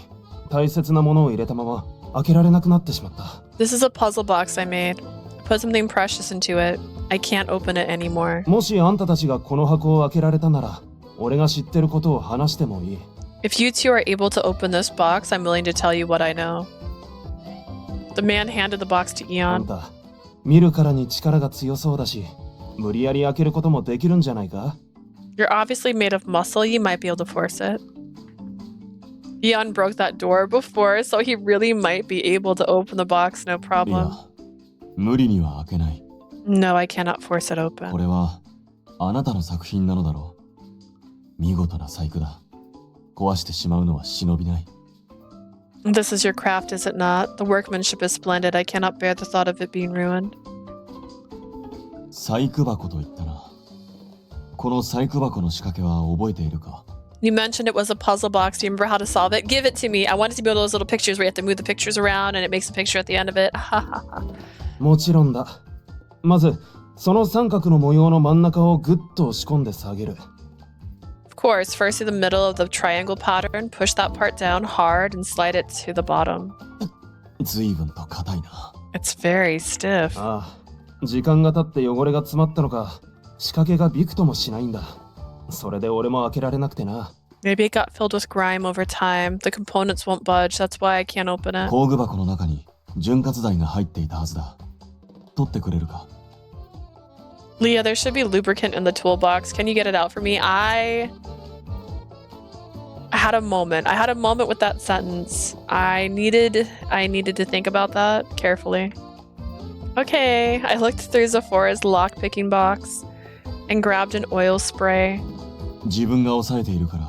大切なものを入れたまま開けられなくなってしまった。This is a puzzle box I made. I put something precious into it. I can't open it anymore. もしあんたたちがこの箱を開けられたなら、俺が知ってることを話してもいい。If you two are able to open this box, I'm willing to tell you what I know. The man handed the box to あん Eon. た、見るからに力が強そうだし、無理やり開けることもできるんじゃないか？ You're obviously made of muscle. You might be able to force it. Eon broke that door before, so he really might be able to open the box, no いや problem. 無理には開けない。 No, I cannot force it こ open. れはあなたの作品なのだろう。見事な細工だ。壊してしまうのは忍びない。 This is your craft, is it not? The workmanship is splendid. I cannot bear the thought of it being ruined. 細工箱と言ったな。この細工箱の仕掛けは覚えているか？ You mentioned it was a puzzle box. Do you remember how to solve it? Give it to me. I wanted to be one of those little pictures where you have to move the pictures around and it makes a picture at the end of it. もちろんだ。まず、その三角の模様の真ん中をぐっと押し込んで下げる。Of course, first through the middle of the triangle pattern, push that part down hard and slide it to the bottom. 随分と硬いな。 It's very stiff. ああ、時間が経って汚れが詰まったのか、仕掛けがびくともしないんだ。それで俺も開けられなくてな。Maybe it got filled with grime over time. The components won't budge. That's why I can't open it. 工具箱の中に潤滑剤が入っていたはずだ。取ってくれるか？ Leah, there should be lubricant in the toolbox. Can you get it out for me? I had a moment. I had a moment with that sentence. I needed to think about that carefully. Okay, I looked through Zafora's lockpicking box and grabbed an oil spray. 自分が押さえているから、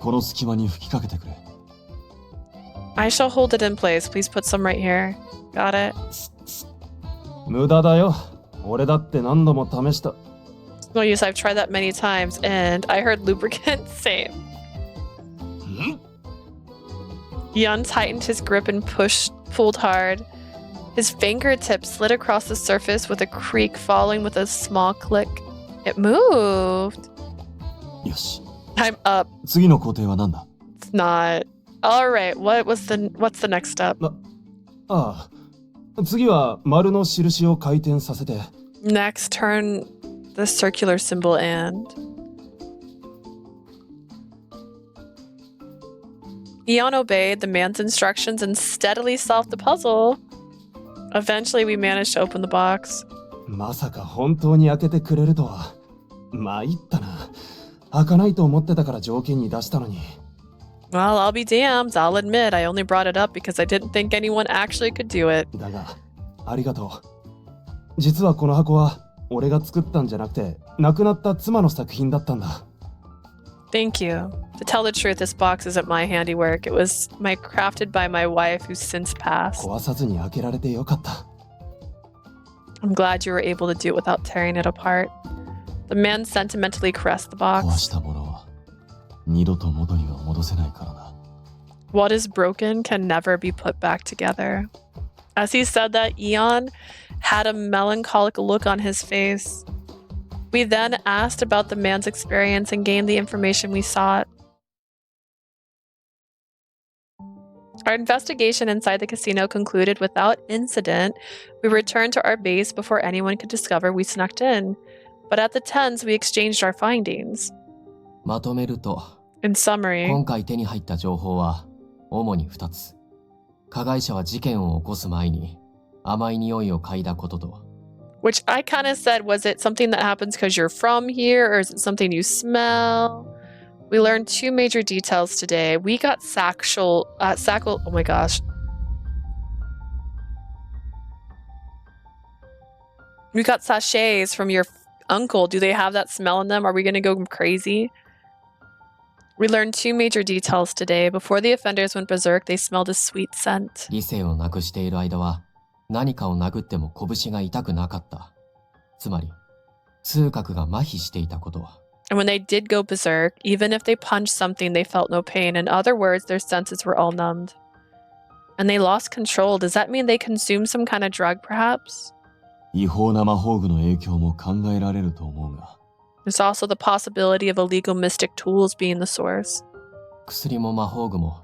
この隙間に吹きかけてくれ。 I shall hold it in place. Please put some right here. Got it. 無駄だよ。俺だって何度も試した。 No use. I've tried that many times, and I heard lubricant. Same. Eon tightened his grip and pulled hard. His fingertips slid across the surface with a creak, following with a small click. It moved. よし。 I'm up. 次の工程は何だ？ It's not. All right. What's the next step? ああ、次は丸の印を回転させて。 Next, turn the circular symbol and. Eon obeyed the man's instructions and steadily solved the puzzle. Eventually, we managed to open the box. まさか本当に開けてくれるとは。参ったな。開かないと思ってたから条件に出したのに。 Well, I'll be damned. I'll admit I only brought it up because I didn't think anyone actually could do it. だが、ありがとう。実はこの箱は俺が作ったんじゃなくて、亡くなった妻の作品だったんだ。Thank you. To tell the truth, this box isn't my handiwork. It was crafted by my wife who's since passed. 壊さずに開けられてよかった。 I'm glad you were able to do it without tearing it apart. The man sentimentally caressed the 壊 box. したものは二度と元には戻せないからな。 What is broken can never be put back together. As he said that, Eon had a melancholic look on his face. We then asked about the man's experience and gained the information we sought. Our investigation inside the casino concluded without incident. We returned to our base before anyone could discover we snuck in. But at the tens, we exchanged our findings. まとめると、 In summary, 今回手に入った情報は主に2つ。加害者は事件を起こす前に甘い匂いを嗅いだことと、 which I kind of said, was it something that happens because you're from here, or is it something you smell? We learned two major details today. We got oh my gosh. We got sachets from your uncle. Do they have that smell in them? Are we going to go crazy? We learned two major details today. Before the offenders went berserk, they smelled a sweet scent. 理性をなくしている間は何かを殴っても拳が痛くなかった。つまり、痛覚が麻痺していたこと。 And when they did go berserk, even if they punched something, they felt no pain. In other words, their senses were all numbed. And they lost control. Does that mean they consumed some kind of drug, perhaps? 違法な魔法具の影響も考えられると思うが。There's also the possibility of illegal mystic tools being the source. 薬も魔法具も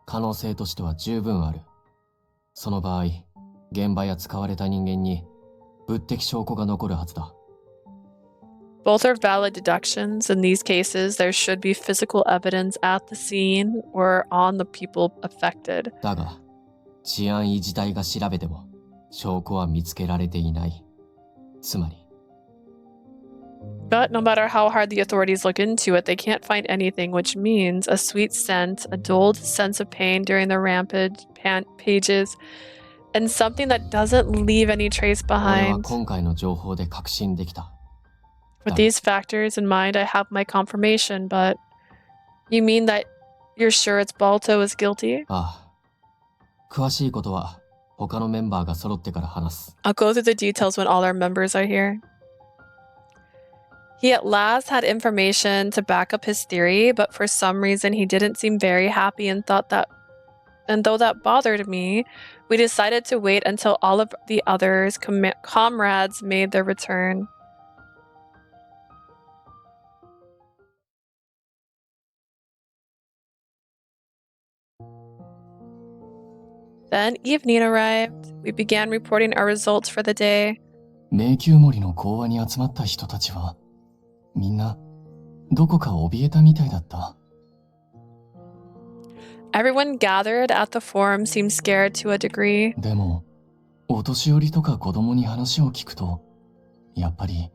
可能性としては十分ある。その場合、現場や使われた人間に物的証拠が残るはずだ。Both are valid deductions. In these cases, there should be physical evidence at the scene or on the people affected. だが、治安維持隊が調べても証拠は見つけられていない。つまり、But no matter how hard the authorities look into it, they can't find anything, which means a sweet scent, a dulled sense of pain during the rampage pages, and something that doesn't leave any trace 俺は behind. 今回の情報で確信できた。With these factors in mind, I have my confirmation, but you mean that you're sure it's Balto is guilty? ああ。詳しいことは他のメンバーが揃ってから話す。I'll go through the details when all our members are here. He at last had information to back up his theory, but for some reason he didn't seem very happy and though that bothered me, we decided to wait until all of the others' comrades made their return. Then evening arrived. We began reporting our results for the day. 迷宮森の講話に集まった人たちは、みんな、どこか怯えたみたいだった。Everyone gathered at the forum seemed scared to a degree. でも、お年寄りとか子供に話を聞くと、やっぱり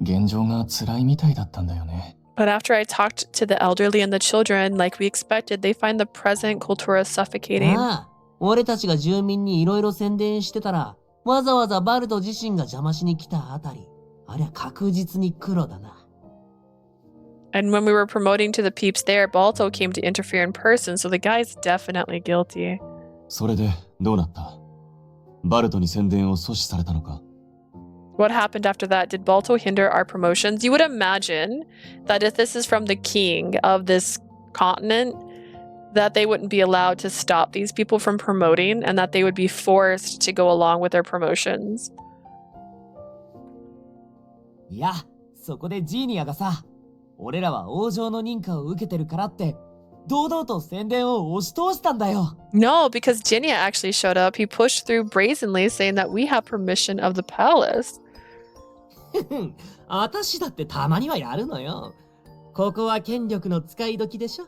現状が辛いみたいだったんだよね。But after I talked to the elderly and the children, like we expected, they find the present cultura suffocating. ああ、俺たちが住民にいろいろ宣伝してたら、わざわざバルト自身が邪魔しに来たあたり、ありゃ確実に黒だな。And when we were promoting to the peeps there, Balto came to interfere in person, so the guy's definitely guilty. それでどうなった？バルトに宣伝を阻止されたのか？ What happened after that? Did Balto hinder our promotions? You would imagine that if this is from the king of this continent, that they wouldn't be allowed to stop these people from promoting and that they would be forced to go along with their promotions. いや、そこでジーニアがさ、俺らは王城の認可を受けてるからって、堂々と宣伝を押し通したんだよ。No, because Jinya actually showed up. He pushed through brazenly, saying that we have permission of the palace. あたしだってたまにはやるのよ。ここは権力の使い時でしょ。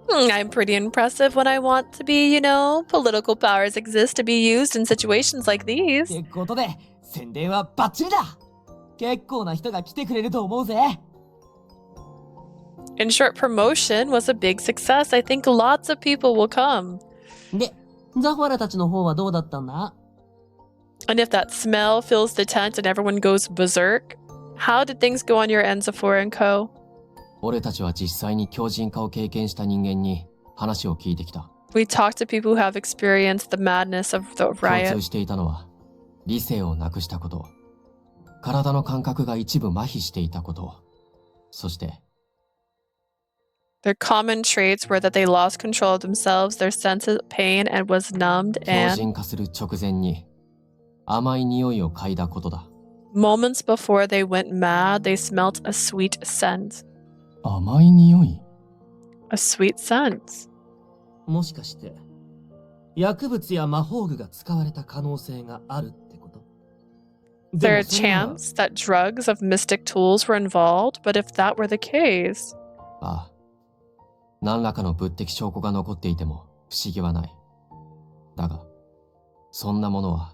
I'm pretty impressive when I want to be, you know. Political powers exist to be used in situations like these. ってことで、宣伝はバッチリだ。結構な人が来てくれると思うぜ。In short, promotion was a big success. I think lots of people will come. で、ザファラたちの方はどうだったんだ？ And if that smell fills the tent and everyone goes berserk, how did things go on your end, Zafora and Co.? 俺たちは実際に強靭化を経験した人間に話を聞いてきた。We talked to people who have experienced the madness of the 共 riot. 通していたのは、理性をなくしたこと、体の感覚が一部麻痺していたこと、そして、Their common traits were that they lost control of themselves, their sense of pain and was numbed, 強 and 靭化する直前に甘い匂いを嗅いだことだ。moments before they went mad, they smelt a sweet scent. 甘い匂い？ A sweet scent. もしかして、薬物や魔法具が使われた可能性があるってこと？ There で a もそれなら chance that drugs of mystic tools were involved, but if that were the case, ああ、何らかの物的証拠が残っていても不思議はない。だが、そんなものは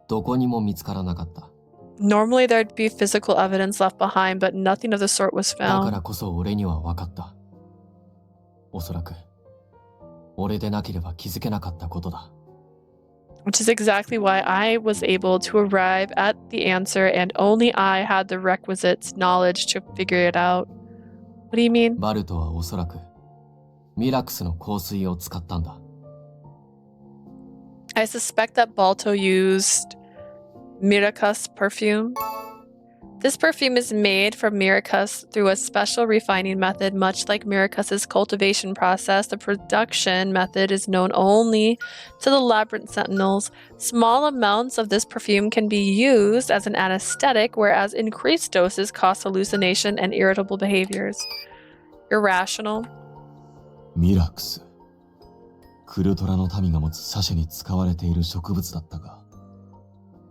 どこにも見つからなかった。normally there'd be physical evidence left behind, but nothing of the sort was だか found. らこそ俺には分かった。おそらく、俺でなければ気づけなかったことだ。Which is exactly why I was able to arrive at the answer and only I had the requisite knowledge to figure it out. What do you mean? バルトはおそらく、ミラクスの香水を使ったんだ。I suspect that Balto used Miracus perfume. This perfume is made from Miracus through a special refining method, much like Miracus's cultivation process. The production method is known only to the Labyrinth Sentinels. Small amounts of this perfume can be used as an anesthetic, whereas increased doses cause hallucination and irritable behaviors. Irrational. ミラクス。クルトラの民が持つサシェに使われている植物だったが。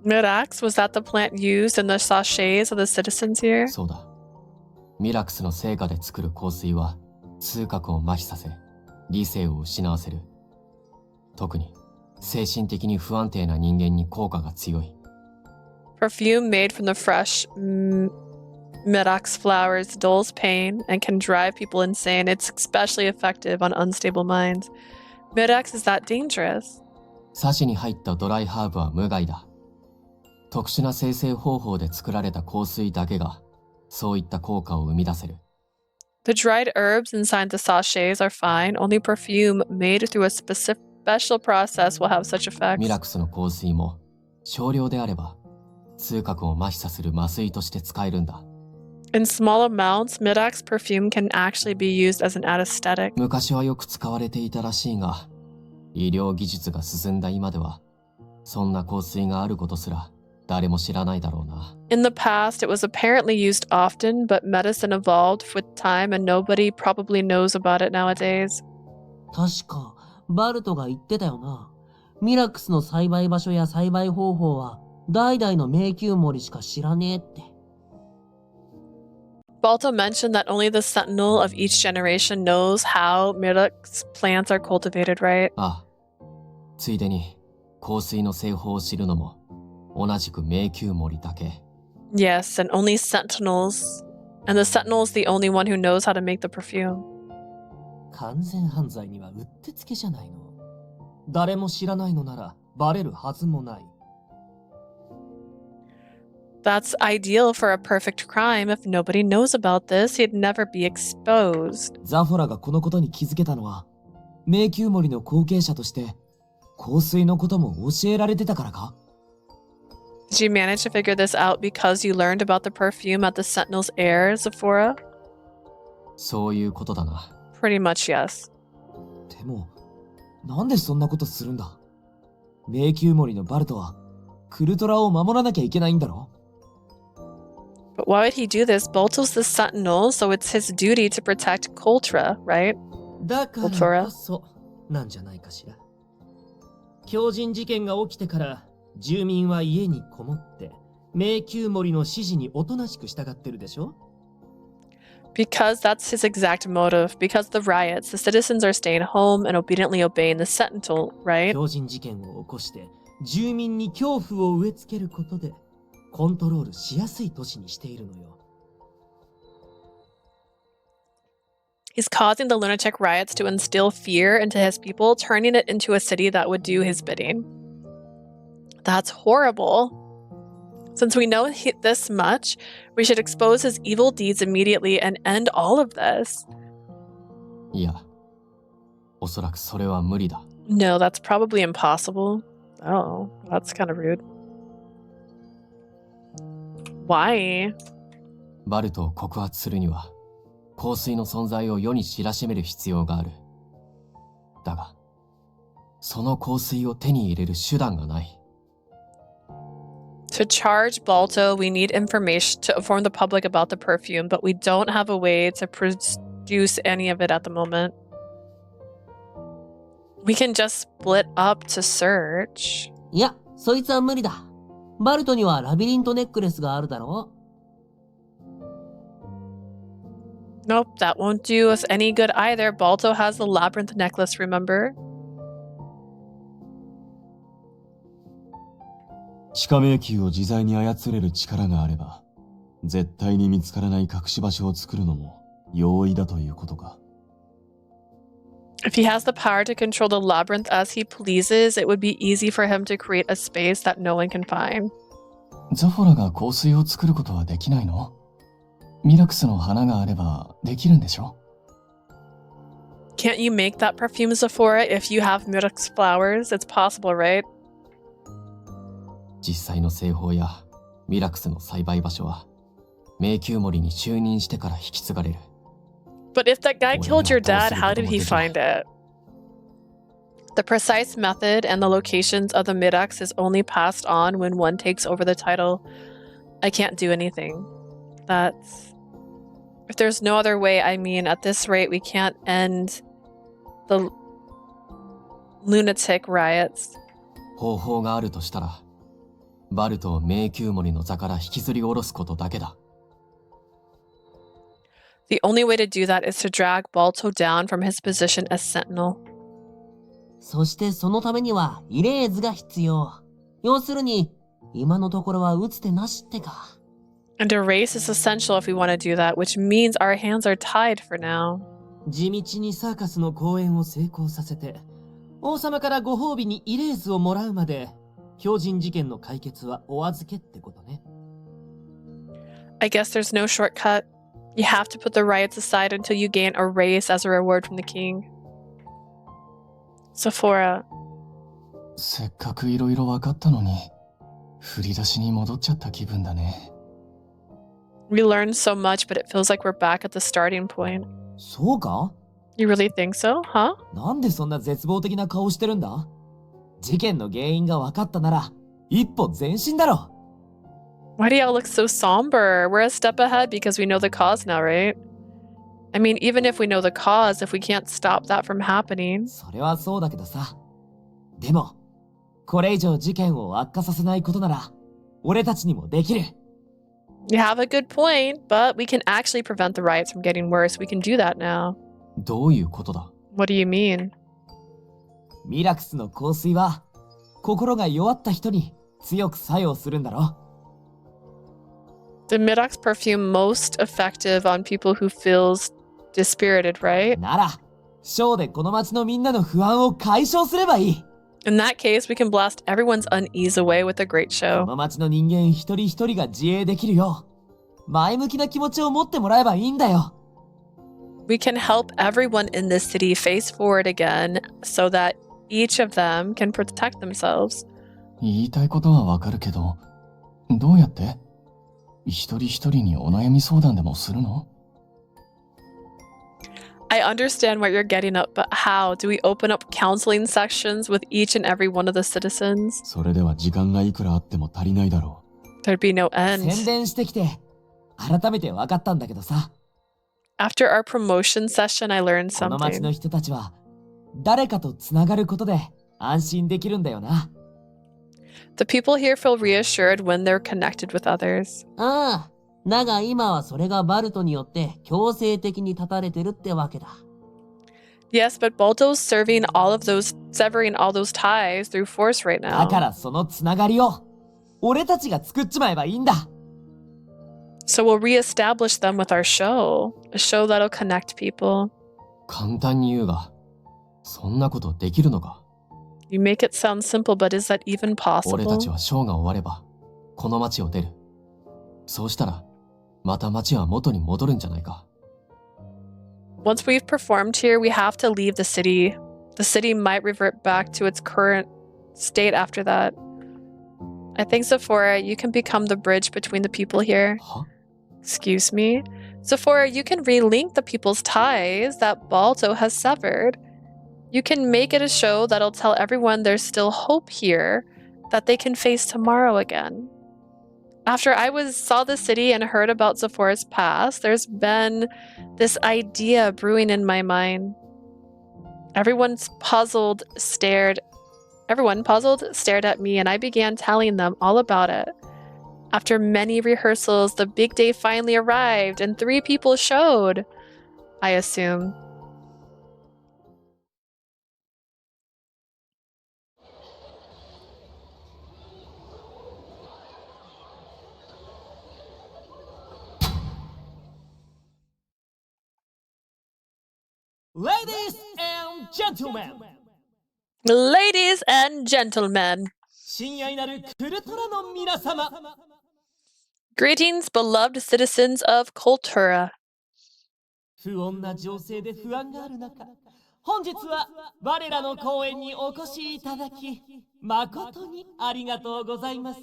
Mirax, was that the plant used in the sachets of the citizens here? そうだ。ミラクスの成果で作る香水は、痛覚を麻痺させ、理性を失わせる。特に、精神的に不安定な人間に効果が強い。Perfume made from the fresh Mirax flowers dulls pain and can drive people insane. It's especially effective on unstable minds. Mirax, is that dangerous? サシに入ったドライハーブは無害だ。特殊な生成方法で作られた香水だけが、そういった効果を生み出せる。The dried herbs inside the sachets are fine. Only perfume made through a special process will have such effects. ミラクスの香水も、少量であれば、痛覚を麻痺させる麻酔として使えるんだ。In small amounts, Mirax perfume can actually be used as an anesthetic. 昔はよく使われていたらしいが、医療技術が進んだ今では、そんな香水があることすら、誰も知らないだろうな。In the past, it was apparently used often, but medicine evolved with time and nobody probably knows about it nowadays. 確か、バルトが言ってたよな。ミラクスの栽培場所や栽培方法は、代々の迷宮森しか知らねえって。Balto mentioned that only the sentinel of each generation knows how Mirax plants are cultivated, right? ああ。ついでに、香水の製法を知るのも、同じく迷宮森だけ。Yes, and only sentinels. And the sentinel is the only one who knows how to make the perfume. 完全犯罪にはうってつけじゃないの。誰も知らないのならバレるはずもない。That's ideal for a perfect crime. If nobody knows about this, he'd never be exposed. ザフォラがこのことに気づけたのは、迷宮森の後継者として、香水のことも教えられてたからか？ Did you manage to figure this out because you learned about the perfume at the Sentinel's heir, Zafora? そういうことだな。Pretty much yes. でも、なんでそんなことするんだ？迷宮森のバルトは、クルトラを守らなきゃいけないんだろ？ But why would he do this? Balto's the Sentinel, so it's his duty to protect Coltra, right? だからこそなんじゃないかしら。狂人事件が起きてから住民は家にこもって迷宮森の指示におとなしく従ってるでしょ？ Because that's his exact motive. Because the riots, the citizens are staying home and obediently obeying the Sentinel, right? 狂人事件を起こして住民に恐怖を植え付けることでコントロールしやすい都市にしているのよ。He's causing the lunatic riots to instill fear into his people, turning it into a city that would do his bidding. That's horrible. Since we know this much, we should expose his evil deeds immediately and end all of this. いや、おそらくそれは無理だ。No, that's probably impossible. Oh, that's kind of rude. Why? バルトを告発するには、香水の存在を世に知らしめる必要がある。だが、その香水を手に入れる手段がない。To charge Balto, we need information to inform the public about the perfume, but we don't have a way to produce any of it at the moment. We can just split up to search. いや、そいつは無理だ。バルトにはラビリントネックレスがあるだろ？ Nope, that won't do us any good either. Balto has the labyrinth necklace, remember? 地下迷宮を自在に操れる力があれば、絶対に見つからない隠し場所を作るのも容易だということか。If he has the power to control the labyrinth as he pleases, it would be easy for him to create a space that no one can find. ザフォラが香水を作ることはできないの？ミラクスの花があればできるんでしょ？ Can't you make that perfume, Zafora, if you have Mirax flowers? It's possible, right? 実際の製法やミラクスの栽培場所は迷宮森に就任してから引き継がれる。 But if that guy 俺に killed は your どう dad, する how こと did も he できない。 find it? The precise method and the locations of the Midax is only passed on when one takes over the title. I can't do anything. That's... If there's no other way, I mean, at this rate, we can't end the lunatic riots. 方法があるとしたら、バルトを迷宮森の座から引きずり下ろすことだけだ。 The only way to do that is to drag Balto down from his position as sentinel. そしてそのためにはイレーズが必要。要するに、今のところは打つ手なしってか。 And a race is essential if we want to do that, which means our hands are tied for now. 地道にサーカスの公演を成功させて、王様からご褒美にイレーズをもらうまで、狂人事件の解決はお預けってことね。I guess there's no shortcut. You have to put the riots aside until you gain a race as a reward from the king. Zafora. せっかくいろいろ分かったのに、振り出しに戻っちゃった気分だね。We learned so much, but it feels like we're back at the starting point. そうか？ You really think so, huh? なんでそんな絶望的な顔してるんだ？事件の原因が分かったなら、一歩前進だろ。Why do y'all look so somber? We're a step ahead because we know the cause now, right? I mean, even if we know the cause, if we can't stop that from happening. それはそうだけどさ。でも、これ以上事件を悪化させないことなら、俺たちにもできる。You have a good point, but we can actually prevent the riots from getting worse. We can do that now. どういうことだ？ What do you mean? ミラクスの香水は、心が弱った人に強く作用するんだろ。The Midox perfume most effective on people who feels dispirited, right? なら、ショーでこの街のみんなの不安を解消すればいい。In that case, we can blast everyone's unease away with a great こ show. の街の人間一人一人が自衛できるよう、前向きな気持ちを持ってもらえばいいんだよ。We can help everyone in this city face forward again so that each of them can protect themselves. 言いたいことはわかるけど、どうやって？一人一人にお悩み相談でもするの？ I understand what you're getting at, but how? Do we open up counseling sections with each and every one of the citizens? それでは時間がいくらあっても足りないだろ There'd be no 宣 end. 伝してきて、改めて分かったんだけどさ。 After our promotion session, I learned この街の something. 人たちは、誰かとつながることで安心できるんだよな。The people here feel reassured when they're connected with others. ああ、だが今はそれがバルトによって強制的に断たれてるってわけだ。Yes, but Balto's severing all those ties through force right だか now. らそのつながりを、俺たちが作っちまえばいいんだ。 So we'll reestablish them with our show. A show that'll connect people. 簡単に言うが、そんなことできるのか？ You make it sound simple, but is that even 俺た possible? ちはショーが終われば、この街を出る。そうしたら、また街は元に戻るんじゃないか。 Once we've performed here, we have to leave the city. The city might revert back to its current state after that. I think, Zafora, you can become the bridge between the people here. は？ Excuse me? Zafora, you can relink the people's ties that Balto has severed. You can make it a show that'll tell everyone there's still hope here, that they can face tomorrow again. After I saw the city and heard about Zafora's past, there's been this idea brewing in my mind. Everyone puzzled, stared at me, and I began telling them all about it. After many rehearsals, the big day finally arrived, and 3 people showed, I assume. Ladies and gentlemen! Ladies and gentlemen, 親愛なるクルトラの皆様 greetings, beloved citizens of Kultura. 不穏な情勢で不安がある中、本日は我らの公園にお越しいただき、誠にありがとうございます。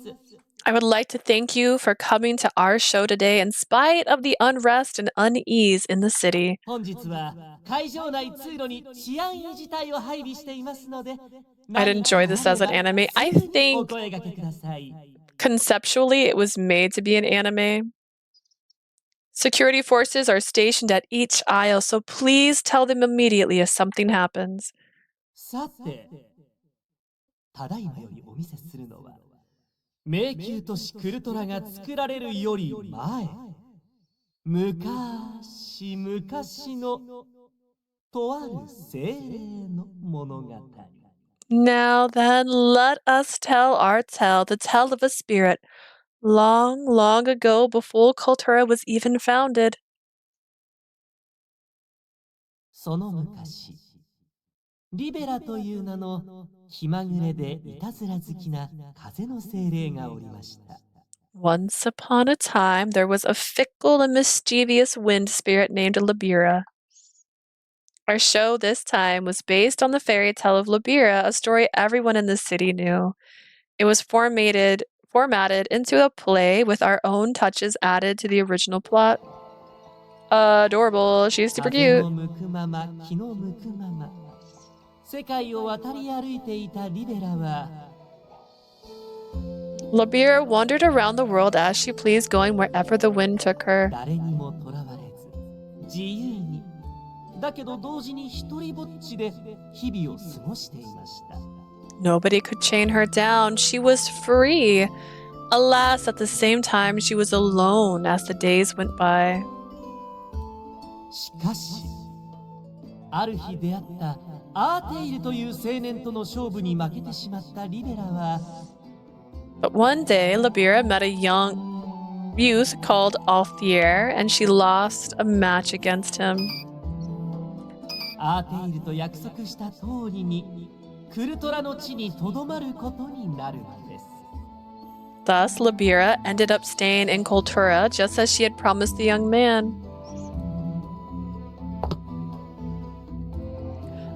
I would like to thank you for coming to our show today in spite of the unrest and unease in the city. 本日は会場内通路に治安維持隊を配備していますので、 I'd enjoy this as an anime. I すぐに think お声掛けください。 conceptually it was made to be an anime. Security forces are stationed at each aisle, so please tell them immediately if something happens. さて、ただいまよりお見せするのは、迷宮都市クルトラが作られるより前、昔々のとある精霊の物語。 Now then, let us tell our tale, the tale of a spirit, long, long ago before Kultura was even founded. その昔、リベラという名の気まぐれでいたずら好きな風の精霊がおりました。 Once upon a time, there was a fickle and mischievous wind spirit named Libira. Our show this time was based on the fairy tale of Libira, a story everyone in the city knew. It was formatted into a play with our own touches added to the original plot. Adorable. She's super 風 cute. の向くまま、気の向くまま。世界を渡り歩いていたリベラは、 Libira wandered around the world as she pleased, going wherever the wind took her. 誰にもとらわれず、自由に、だけど同時に一人ぼっちで日々を過ごしていました。 Nobody could chain her down. She was free. Alas, at the same time, she was alone as the days went by. しかし、ある日出会ったアーテイルという青年との勝負に負けてしまったリベラは、 But one day, Libira met a young youth called Althier, and she lost a match against him. アーテイルと約束した通りにクルトラの地にとどまることになるのです。 Thus, Libira ended up staying in Kultura just as she had promised the young man.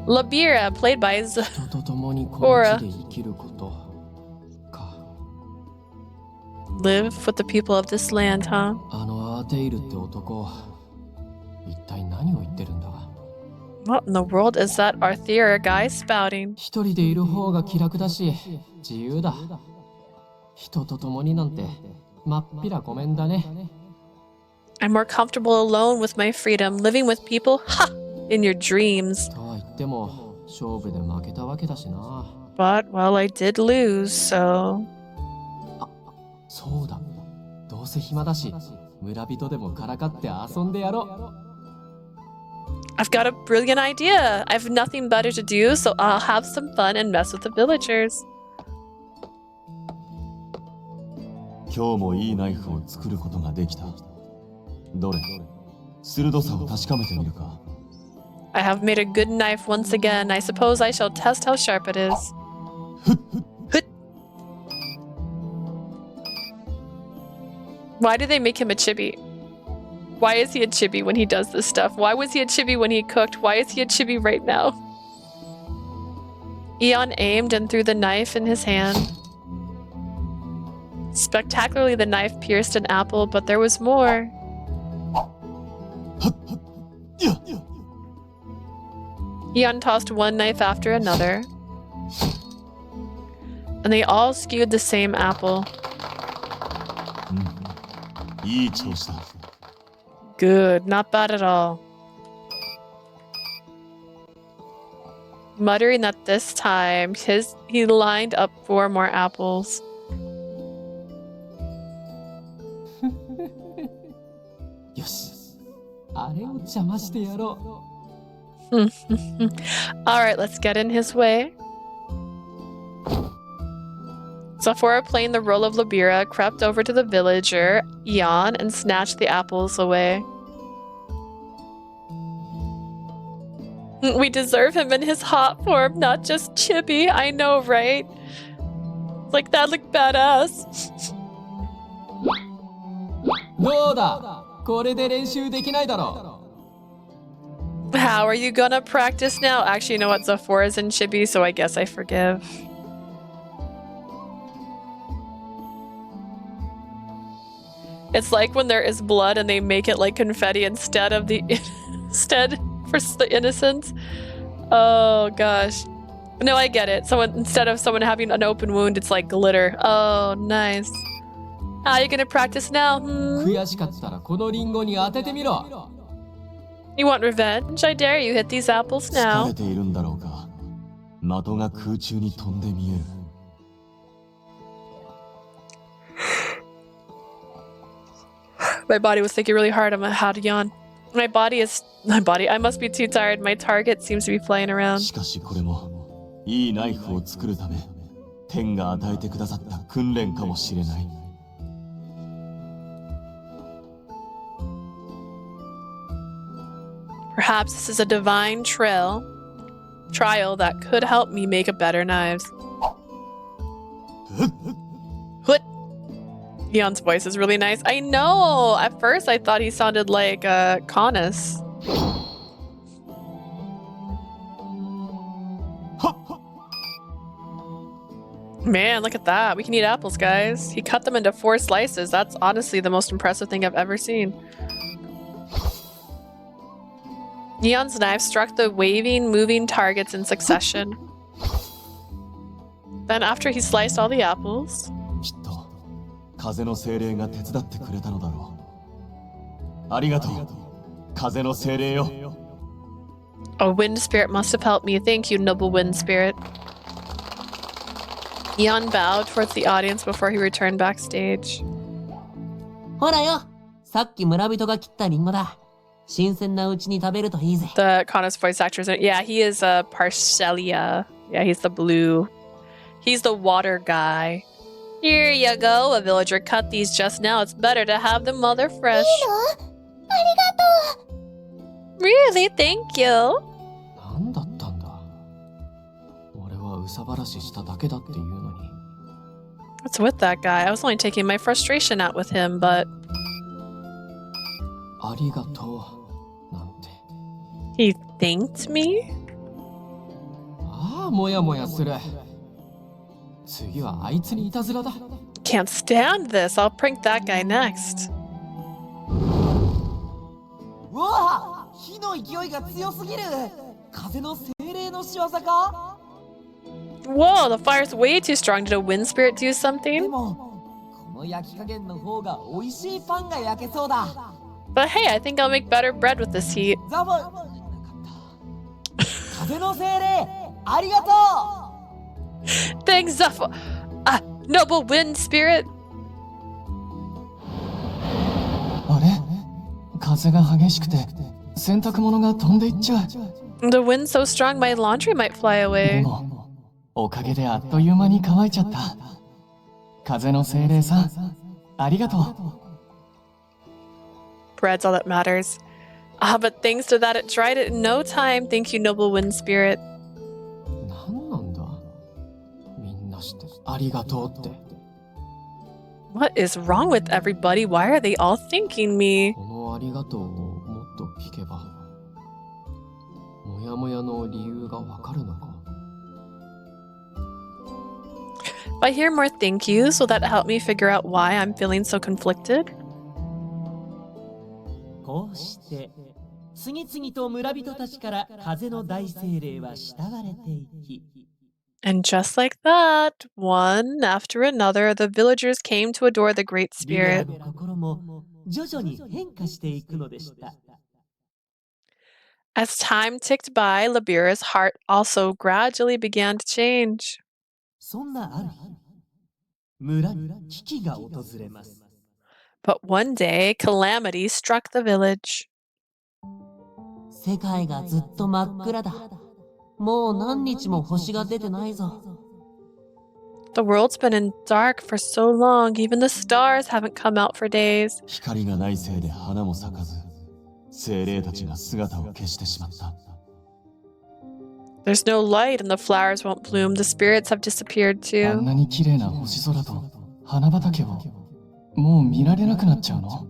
Libira, played by 人と共にこの地で生きることか。 Live with the people of this land, huh? あのアーテイルって男、一体何を言ってるんだ。 What in the world is that Althier guy spouting? 一人でいる方が気楽だし、自由だ。人と共になんて、まっぴらごめんだね。 I'm more comfortable alone with my freedom, living with people, ha! In your dreams. とは言っても、勝負で負けたわけだしな。 But, well, I did lose, so... そうだ。どうせ暇だし、村人でもからかって遊んでやろう。 I've got a brilliant idea. I have nothing better to do, so I'll have some fun and mess with the villagers. 今日もいいナイフを作ることができた。どれ、鋭さを確かめてみるか。 I have made a good knife once again. I suppose I shall test how sharp it is. Hut. Why do they make him a chibi? Why is he a chibi when he does this stuff? Why was he a chibi when he cooked? Why is he a chibi right now? Eon aimed and threw the knife in his hand. Spectacularly, the knife pierced an apple, but there was more. Eon tossed one knife after another, and they all skewed the same apple. いい調子だ。 Good, not bad at all. Muttering that this time, he lined up 4 more apples. よし、あれを邪魔してやろ Alright, let's get in his way. Zafora, playing the role of Libira, crept over to the villager, Eon, and snatched the apples away. We deserve him in his hot form, not just chibi. I know, right? Like, that looked badass. う。どうだ、これで練習できないだろ How are you gonna practice now? Actually, you know what? Zafora is in chibi, so I guess I forgive. It's like when there is blood and they make it like confetti instead of the instead for the innocents. Oh gosh. No, I get it. Someone instead of someone having an open wound, it's like glitter. Oh, nice. How are you gonna practice now?悔しかったらこのリンゴに当ててみろ。 You want revenge? I dare you. Hit these apples 疲れ now. ているんだろうか。的が空中に飛んで見える。My body was thinking really hard. I'm how to yawn. My body. I must be too tired. My target seems to be flying around. しかしこれもいいナイフを作るため天が与えてくださった訓練かもしれない。 Perhaps this is a divine trial that could help me make a better knives. What? Eon's voice is really nice. I know! At first I thought he sounded like Connus. Man, look at that. We can eat apples, guys. He cut them into 4 slices. That's honestly the most impressive thing I've ever seen. Neon's knife struck the waving, moving targets in succession. Then after he sliced all the apples... きっと風の精霊が手伝ってくれたのだろう。ありがとう、風の精霊よ。 A wind spirit must have helped me. Thank you, noble wind spirit. Eon bowed towards the audience before he returned backstage. ほらよ、さっき村人が切ったリンゴだ。新鮮なうちに食べるといいぜ。 The Connus voice actor is... Yeah, he is Parcelia. Yeah, he's the blue. He's the water guy. Here you go. A villager cut these just now. It's better to have them while they're fresh. Really? Thank you. なんだったんだ。俺は憂さ晴らししただけだっていうのに。 What's with that guy? I was only taking my frustration out with him, but... ありがとうなんて。 He thanked me? ああ、もやもやする。次はあいつにいたずらだ。 Can't stand this. I'll prank that guy next. うわあ、火の勢いが強すぎる。風の精霊の仕業か？ Whoa, the fire's way too strong. Did a wind spirit do で something? も、この焼き加減の方が美味しいパンが焼けそうだ。 But hey, I think I'll make better bread with this heat. ザボ、風の精霊、ありがとう。 Thanks, Zafora. Noble wind spirit. あれ風が激しくて洗濯物が飛んでいっちゃう。 The wind's so strong my laundry might fly で away. もおかげであっという間に乾いちゃった。風の精霊さん、ありがとう。 Bread's all that matters. But thanks to that, it dried it in no time. Thank you, noble wind spirit. なんなんだ。みんなしてありがとうって。 What is wrong with everybody? Why are they all thanking me? このありがとうをもっと聞けば、もやもやの理由がわかるのか。 If I hear more thank yous, will that help me figure out why I'm feeling so conflicted? こうして次々と村人たちから風の大精霊は慕われていき、 And just like that, one after another, the villagers came to adore the Great リベラ Spirit. の心も徐々に変化していくのでした。 As time ticked by, Libera's heart also gradually began to change. そんなある日、村に危機が訪れます。 But one day, calamity struck the village. 世界がずっと真っ暗だ。もう何日も星が出てないぞ。 The world's been in dark for so long, even the stars haven't come out for days. 光がないせいで花も咲かず、精霊たちが姿を消してしまった。 There's no light and the flowers won't bloom. The spirits have disappeared あん too. なに綺麗な星空と花畑をもう見られなくなっちゃうの？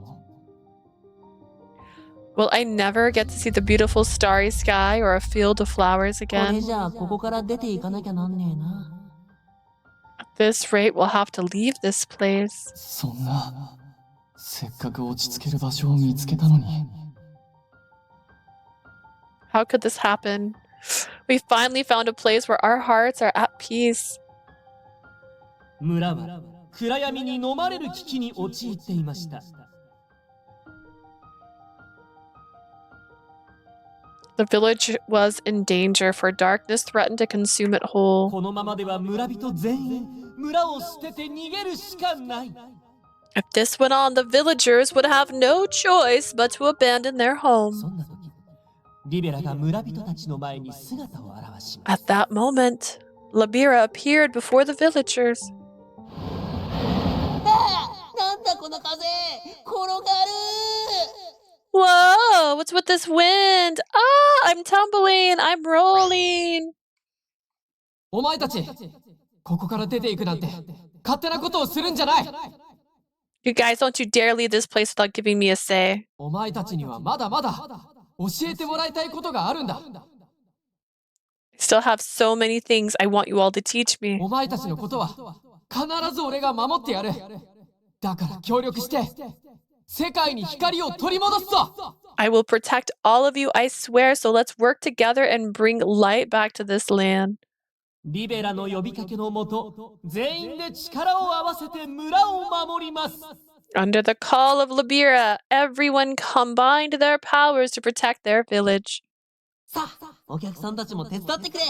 Will I never get to see the beautiful starry sky or a field of flowers これ again? じゃあここから出ていかなきゃなんねえな。 At this rate, we'll have to leave this place. そんなせっかく落ち着ける場所を見つけたのに。How could this happen? We finally found a place where our hearts are at peace. 村は暗闇に飲まれる危機に陥っていました。The village was in danger, for darkness threatened to consume it whole. このままでは村人全員村を捨てて逃げるしかない。If this went on, the villagers would have no choice but to abandon their そ home. んな時、リベラが村人たちの前に姿を現しま At す。 that moment, Labira appeared before the villagers. なんだこの風、転がる。 Whoa, what's with this wind? Ah, I'm tumbling, I'm rolling. お前たち、ここから出ていくなんて、勝手なことをするんじゃない。 You guys, don't you dare leave this place without giving me a say. お前たちにはまだまだ教えてもらいたいことがあるんだ。 I still have so mmany things I want you all to teach me. お前たちのことは必ず俺が守ってやる。だから協力して世界に光を取り戻すぞ。 I will protect all of you, I swear, so let's work together and bring light back to this land. リベラの呼びかけのもと、全員で力を合わせて村を守ります。 Under the call of Labira, everyone combined their powers to protect their village. さあ、お客さんたちも手伝ってくれ。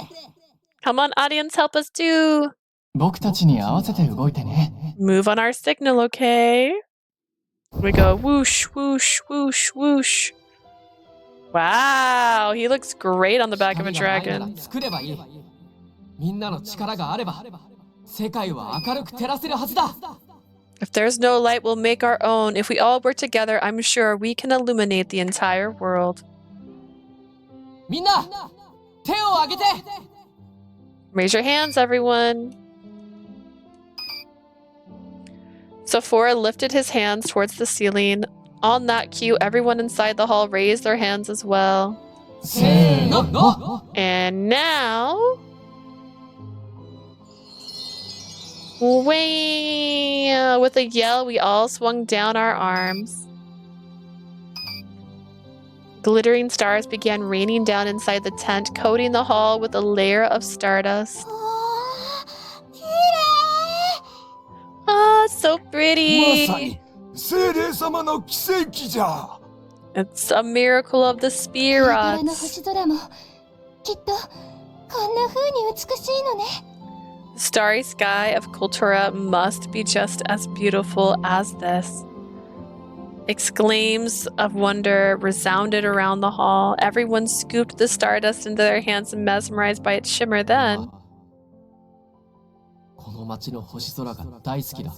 Come on, audience, help us too. 僕たちに合わせて動いてね。 Move on our signal, okay? We go whoosh, whoosh, whoosh, whoosh. Wow, he looks great on the back of a 光がないなら dragon. 作ればいい。みんなの力があれば世界は明るく照らせるはずだ。 If there's no light, we'll make our own. If we all work together, I'm sure we can illuminate the entire world. みんな手を挙げて。 Raise your hands, everyone. Zafora lifted his hands towards the ceiling. On that cue, everyone inside the hall raised their hands as well. せーの。 And now... Wham! With a yell, we all swung down our arms. Glittering stars began raining down inside the tent, coating the hall with a layer of stardust. きれ Ah, so ま pretty! さに精霊様の奇跡じゃ。 It's a miracle of the い。これからの spirits. 星空もきっとこんな風に美しいのね。 The starry sky of Kultura must be just as beautiful as this. Exclaims of wonder resounded around the hall. Everyone scooped the stardust into their hands, mesmerized by its shimmer. Then, この街の星空が大好きだ。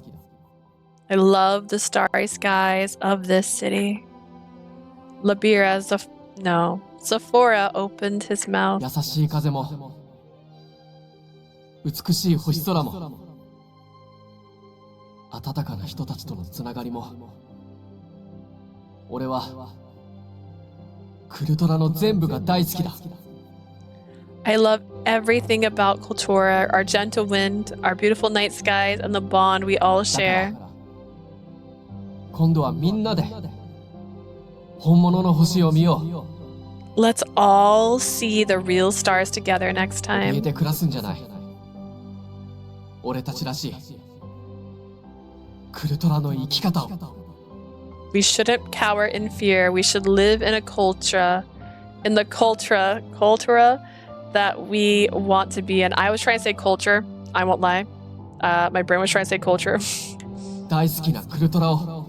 I love the starry skies of this city. Labira, Zafora opened his mouth. 優しい風も美しい星空も温かな人たちとのつながりも俺はクルトラの全部が大好きだ。 I love everything about Kultura, our gentle wind, our beautiful night skies, and the bond we all だ share. から今度はみんなで本物の星を見よう。 Let's all see the real stars together next 見え time. て暮らすんじゃない。俺たちらしいクルトラの生き方を。 We shouldn't cower in fear. We should live in the cultura that we want to be in. I was trying to say culture. I won't lie. My brain was trying to say culture. 大好きなクルトラを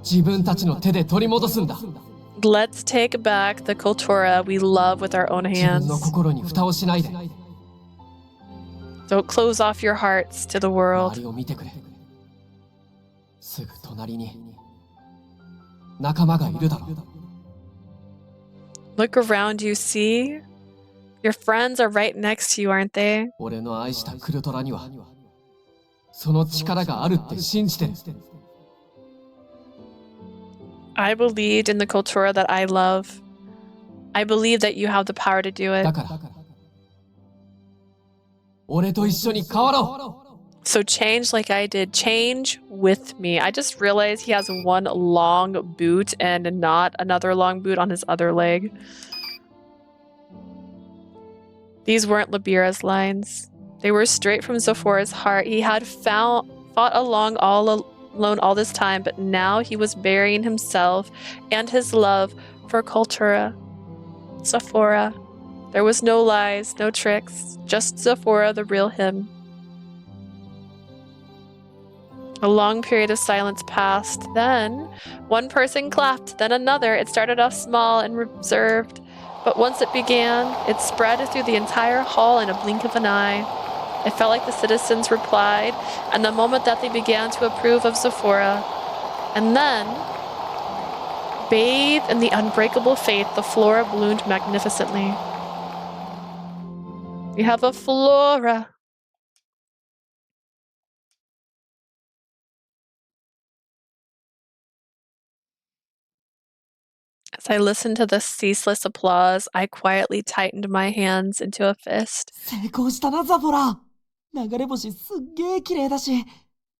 自分たちの手で取り戻すんだ。 Let's take back the cultura we love with our own 自 hands. 分の心に蓋をしないで Don't close off your hearts to the 周 world. りを見てくれ。すぐ隣に仲間がいるだろう。 Look around you, see? Your friends are right next to you, aren't they? 俺の愛したクルトラにはその力があるって信じてる。 I believed in the cultura that I love. I believe that you have the power to do it. だから俺と一緒に変わろ So change like I did. Change with me. I just realized he has one long boot and not another long boot on his other leg. These weren't Libera's lines. They were straight from Zafora's heart. He had fought along alone all this time, but now he was burying himself and his love for Kultura. Zafora. There was no lies, no tricks, just Zafora, the real him. A long period of silence passed. Then, one person clapped, then another. It started off small and reserved, but once it began, it spread through the entire hall in a blink of an eye. It felt like the citizens replied, and the moment that they began to approve of Zafora. And then, bathed in the unbreakable faith, the flora bloomed magnificently. We have a flora. As I listened to the ceaseless applause, I quietly tightened my hands into a fist. 成功したな、ザフォラ。流れ星すっげー綺麗だし、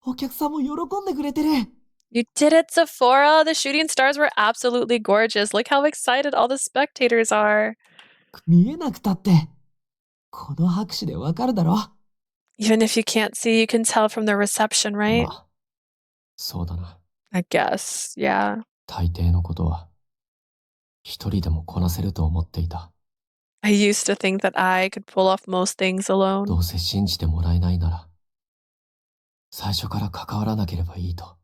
お客さんも喜んでくれてる。You did it, Zafora! The shooting stars were absolutely gorgeous. Look how excited all the spectators are. 見えなくたって、この拍手でわかるだろ。Even if you can't see, you can tell from the reception, right? まあ、そうだな。I guess, yeah. 大抵のことは、一人でもこなせると思っていた。I used to think that I could pull off most things ど alone. うせ信じてもらえないなら、最初から関わらなければいいと、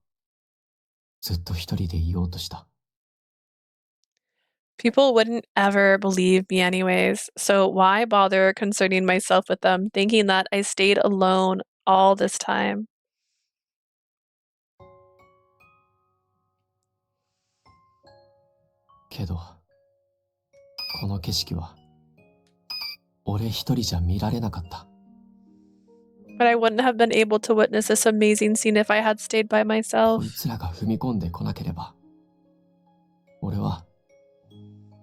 ずっと一人でいようとした。People wouldn't ever believe me anyways, so why bother concerning myself with them, thinking that I stayed alone all this time? けど、この景色は、俺一人じゃ見られなかった。But I wouldn't have been able to witness this amazing scene if I had stayed by こ myself. いつらが踏み込んでこなければ、俺は、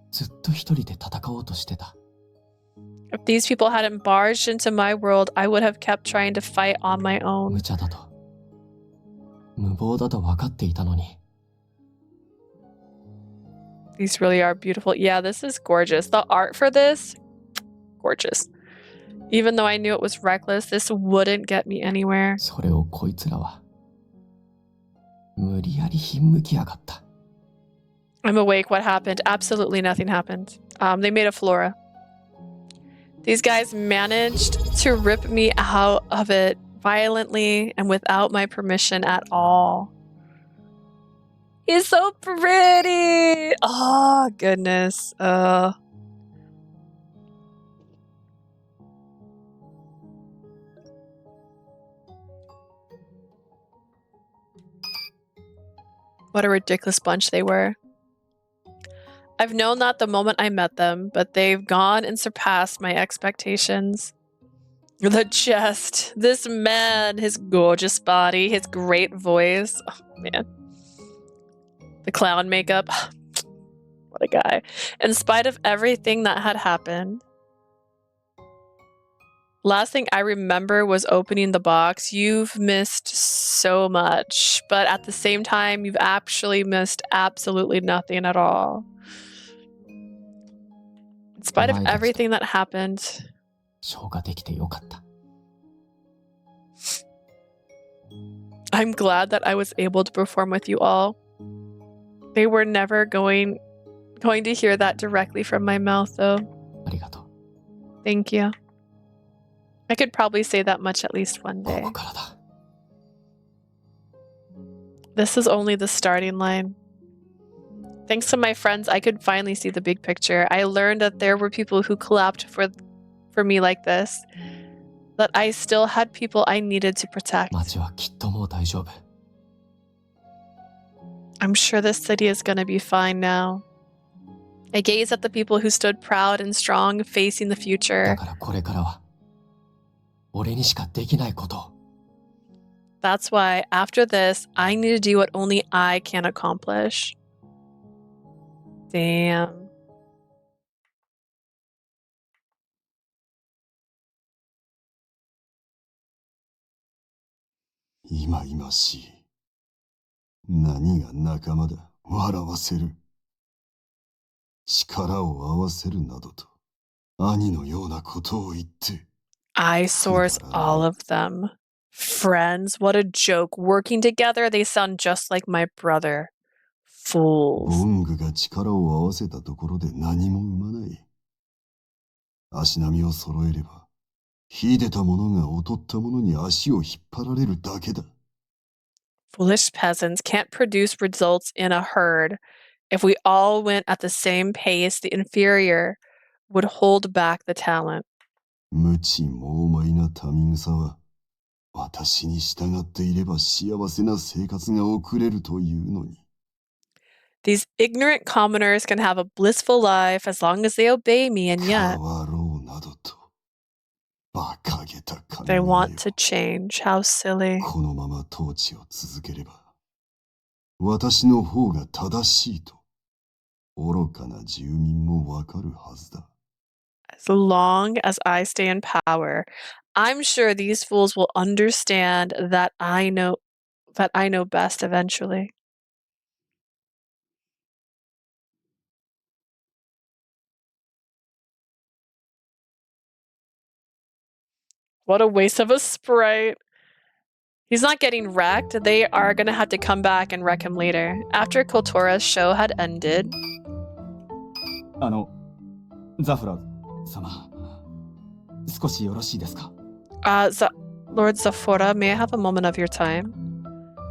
ずっと一人で戦おうとしてた。If these people hadn't barged into my world, I would have kept trying to fight on my own. 無茶だと、無謀だと分かっていたのに。These really are beautiful. Yeah, this is gorgeous. The art for this, gorgeous. Even though I knew it was reckless, this wouldn't get me anywhere. それをこいつらは、無理やりひんむきやがった。I'm awake. What happened? Absolutely nothing happened. They made a flora. These guys managed to rip me out of it violently and without my permission at all. He's so pretty! Oh, goodness. What a ridiculous bunch they were. I've known that the moment I met them, but they've gone and surpassed my expectations. The chest, this man, his gorgeous body, his great voice. Oh, man. The clown makeup. What a guy. In spite of everything that had happened. Last thing I remember was opening the box. You've missed so much, but at the same time, you've actually missed absolutely nothing at all. In spite of everything that happened. 消化できてよかった。I'm glad that I was able to perform with you all. They were never going to hear that directly from my mouth, though. ありがとう。 Thank you. I could probably say that much at least one こ day. こからだ。 This is only the starting line. Thanks to my friends, I could finally see the big picture. I learned that there were people who clapped for me like this. That I still had people I needed to protect. 町はきっともう大丈夫。 I'm sure this city is gonna be fine now. I gaze at the people who stood proud and strong, facing the だ future. からこれからは、俺にしかできないことを。 That's why, after this, I need to do what only I can accomplish. Damn. 忌々しい。何が仲間だ、笑わせる。力を合わせるなどと、兄のようなことを言って。Eyesores, all of them. Friends, what a joke. Working together, they sound just like my brother. ボ Fools. ングが力を合わせたところで何も生まない。足並みを揃えれば、秀でた者が劣った者に足を引っ張られるだけだ。Foolish peasants can't produce results in a herd. If we all went at the same pace, the inferior would hold back the talent. 無知猛昧な民草は、私に従っていれば幸せな生活が送れるというのに。These ignorant commoners can have a blissful life as long as they obey me, and 変 yet わろうなどと。馬鹿げた考え they よ。 want to change. How silly. このまま統治を続ければ、私の方が正しいと、愚かな住民もわかるはずだ。As long as I stay in power, I'm sure these fools will understand that I know best eventually. What a waste of a sprite. He's not getting wrecked. They are going to have to come back and wreck him later. After Kultora's show had ended. ザフラ様、少しよろしいですか？ Lord Zafora, may I have a moment of your time?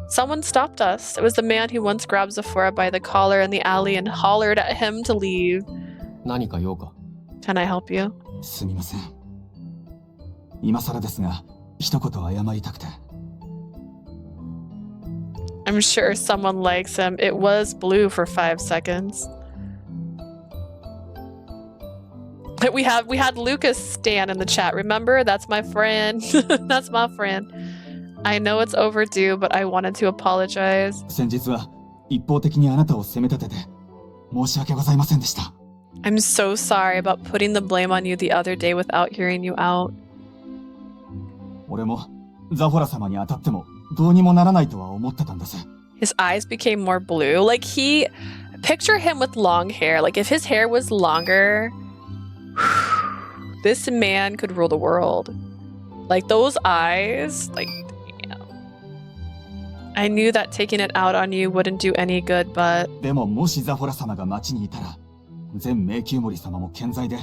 Someone stopped us. It was the man who once grabbed Zafora by the collar in the alley and hollered at him to leave. 何か用か？ Can I help you? すみません。今更ですが、一言謝りたくて。I'm sure someone likes him. It was blue for 5 seconds. We had Lucas Stan in the chat. Remember? That's my friend. That's my friend. I know it's overdue, but I wanted to apologize. 先日は一方的にあなたを責め立てて申し訳ございませんでした。I'm so sorry about putting the blame on you the other day without hearing you out. 俺もザフォラ様に当たってもどうにもならないとは思ってたんです。 His eyes became more blue. Like picture him with long hair. Like if his hair was longer, this man could rule the world. Like those eyes, like damn. I knew that taking it out on you wouldn't do any good, but でももしザフォラ様が町にいたら、全迷宮森様も健在で、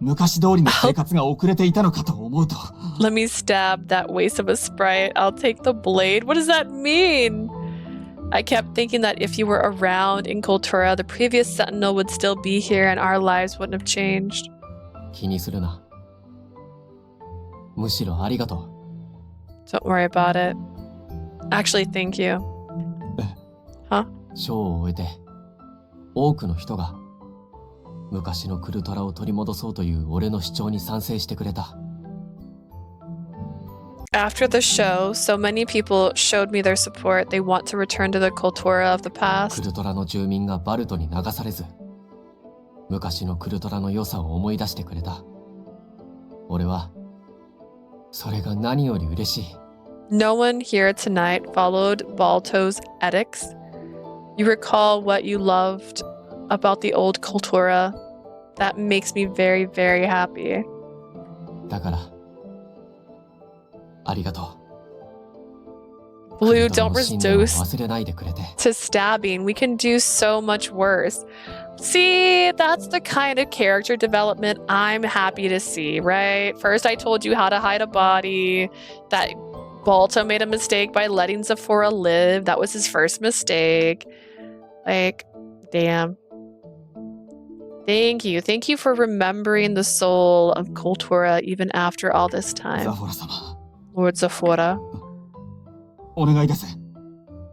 昔通りの生活が遅れていたのかと思うと。let me stab that waste of a sprite. I'll take the blade. What does that mean? I kept thinking that if you were around in Kultura, the previous sentinel would still be here and our lives wouldn't have changed. 気にするな。むしろありがとう。 Don't worry about it. Actually, thank you. Huh? ショーを終えて、多くの人が昔のクルトラを取り戻そうという俺の主張に賛成してくれた。After the show, so many people showed me their support. They want to return to the Kultura of the ク past. ルトラの住民がバルトに流されず、昔のクルトラの良さを思い出してくれた。俺は、それが何より嬉しい。No one here tonight followed Balto's edicts. You recall what you loved about the old Kultura. That makes me very, very happy. だから、ありがとう。 Blue, クルトラ don't の信念を reduce 忘れないでくれて。 to stabbing. We can do so much worse. See, that's the kind of character development I'm happy to see, right? First, I told you how to hide a body, that Balto made a mistake by letting Zafora live. That was his first mistake. Like, damn. Thank you. Thank you for remembering the soul of Kultura even after all this ザ time. フォラ様、 Lord Zafora. お願いです。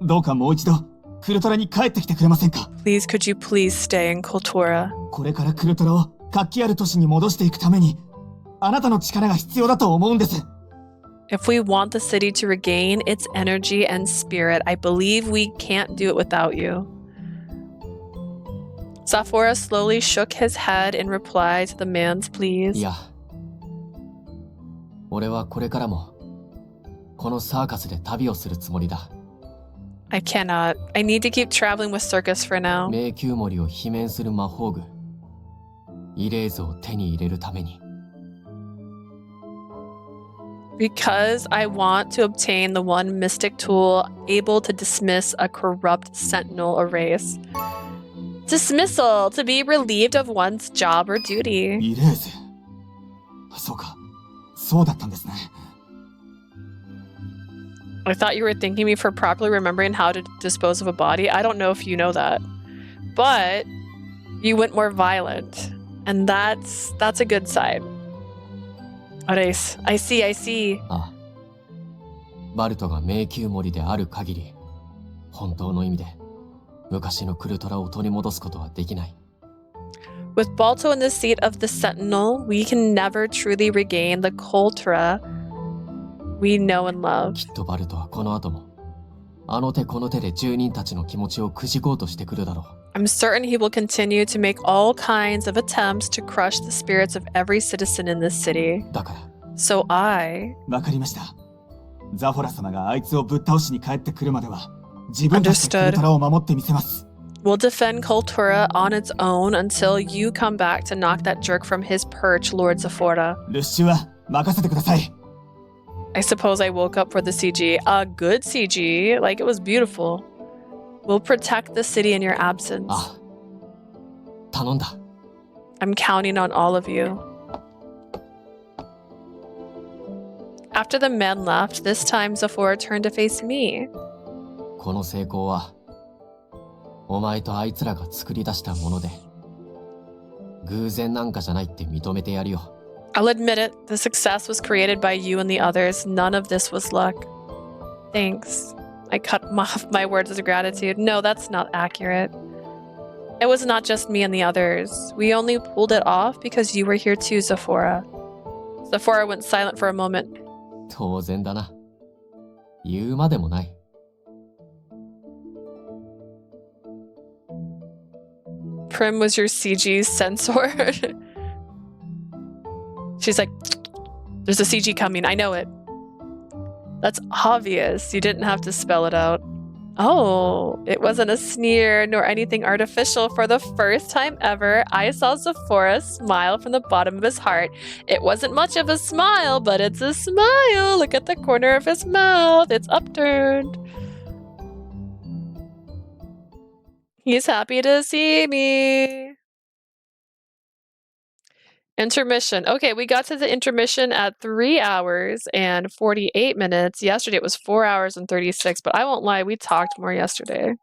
どうかもう一度クルトラに帰ってきてくれませんか？ Please, could you please stay in Kultura? これからクルトラを活気ある都市に戻していくために、あなたの力が必要だと思うんです。 If we want the city to regain its energy and spirit, I believe we can't do it without you. Zafora slowly shook his head in reply to the man's pleas. いや、俺はこれからもこのサーカスで旅をするつもりだ。I cannot. I need to keep traveling with circus for now. 迷宮森を罷免する魔法具、イレーズを手に入れるために。Because I want to obtain the one mystic tool able to dismiss a corrupt sentinel erase. Dismissal, to be relieved of one's job or duty. イレーズ。そうか。そうだったんですね。I thought you were thanking me for properly remembering how to dispose of a body. I don't know if you know that. But you went more violent. And that's a good side. Erase. I see. ああ。バルトが迷宮森である限り、本当の意味で昔のクルトラを取り戻すことはできない。With Balto in the seat of the Sentinel, we can never truly regain the Coltra we know and love. きっとバルトはこの後も、あの手この手で住人たちの気持ちをくじこうとしてくるだろう。I'm certain he will continue to make all kinds of attempts to crush the spirits of every citizen in this city. だから。So I... わかりました。ザフォラ様があいつをぶっ倒しに帰ってくるまでは、自分たちでクルトラを守ってみせます。We'll defend Kultura on its own until you come back to knock that jerk from his perch, Lord Zafora. ルッシュは任せてください。I suppose I woke up for the CG. A good CG, like it was beautiful. We'll protect the city in your absence. ああ。頼んだ。I'm counting on all of you. After the men left, this time Zafora turned to face me. この成功は、お前とあいつらが作り出したもので、偶然なんかじゃないって認めてやるよ。I'll admit it, the success was created by you and the others. None of this was luck. Thanks. I cut off my words of gratitude. No, that's not accurate. It was not just me and the others. We only pulled it off because you were here too, Zafora. Zafora went silent for a moment. 当然だな。言うまでもない。Prim was your CG censor. She's like, there's a CG coming. I know it. That's obvious. You didn't have to spell it out. Oh, it wasn't a sneer nor anything artificial. For the first time ever, I saw Zafora smile from the bottom of his heart. It wasn't much of a smile, but it's a smile. Look at the corner of his mouth. It's upturned. He's happy to see me. Intermission. Okay, we got to the intermission at 3 hours and 48 minutes. Yesterday it was 4 hours and 36, but I won't lie, we talked more yesterday.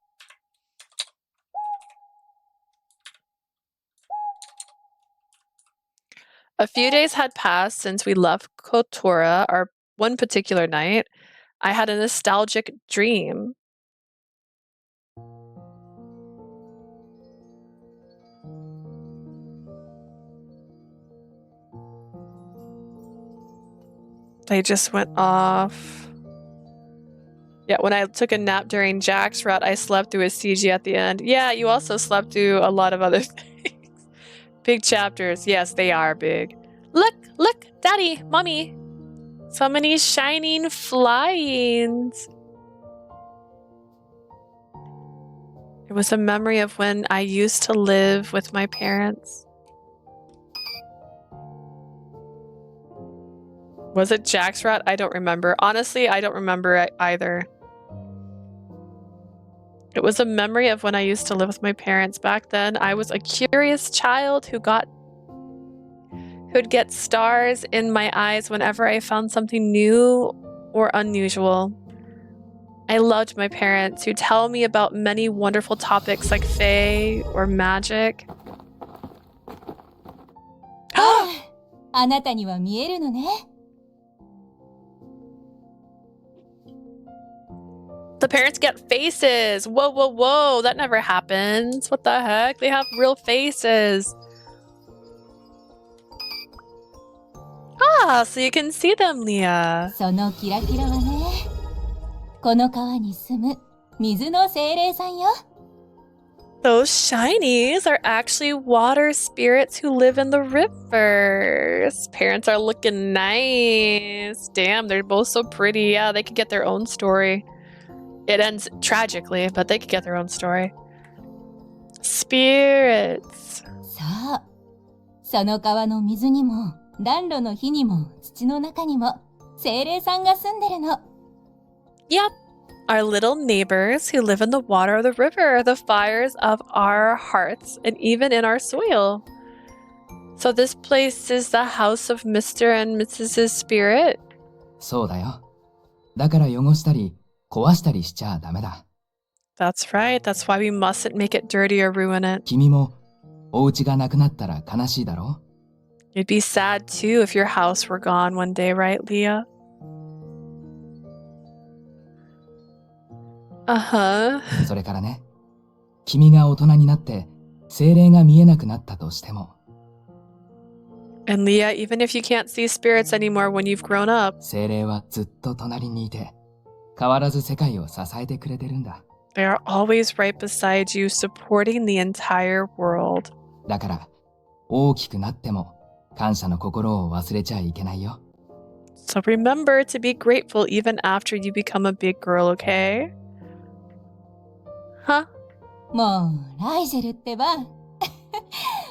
A few days had passed since we left Kotora, our one particular night. I had a nostalgic dream. They just went off. Yeah, when I took a nap during Jack's route, I slept through a CG at the end. Yeah, you also slept through a lot of other things. Big chapters. Yes, they are big. Look, Daddy, Mommy. So many shining flyings. It was a memory of when I used to live with my parents. Was it Jack's route? I don't remember. Honestly, I don't remember either. It was a memory of when I used to live with my parents. Back then, I was a curious child who'd get stars in my eyes whenever I found something new or unusual. I loved my parents who tell me about many wonderful topics like fae or magic. あなたには見えるのね。The parents get faces. Whoa. That never happens. What the heck? They have real faces. Ah, so you can see them, Leah. そのキラキラはね、この川に住む水の精霊さんよ。Those shinies are actually water spirits who live in the rivers. Parents are looking nice. Damn, they're both so pretty. Yeah, they could get their own story. It ends tragically, but they could get their own story. Spirits. そう。その川の水にも、暖炉の火にも、土の中にも、精霊さんが住んでるの。Yep. Our little neighbors who live in the water of the river, the fires of our hearts, and even in our soil. So this place is the house of Mr. and Mrs. Spirit? そうだよ。だから汚したり、壊したりしちゃダメだ。That's right. That's why we mustn't make it dirty or ruin it. 君も、お家がなくなったら悲しいだろ？ You'd be sad too if your house were gone one day, right, Leah? Uh-huh. それからね、君が大人になって精霊が見えなくなったとしても、 And Leah, even if you can't see spirits anymore when you've grown up, 精霊はずっと隣にいて、変わらず世界を支えてくれてるんだ。they are always right beside you, supporting the entire world. だから、大きくなっても感謝の心を忘れちゃいけないよ。So remember to be grateful even after you become a big girl, okay? Huh? もう、ライジェルってば。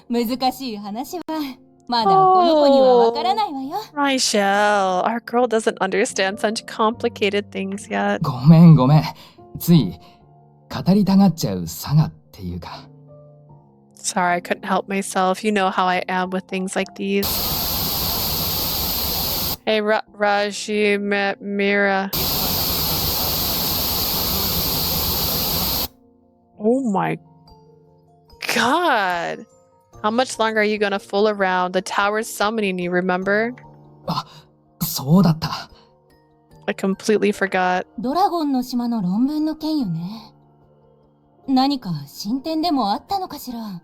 難しい話は、まだこの子にはわからないわよ。Rachel, our girl doesn't understand such complicated things yet. ごめんごめん。つい、語りたがっちゃう差がっていうか。Sorry, I couldn't help myself. You know how I am with things like these. Hey, Raji, Mira. Oh my god. How much longer are you gonna fool around? The tower's summoning you, remember? あ、そうだった。I completely forgot. ドラゴンの島の論文の件よね。何か進展でもあったのかしら。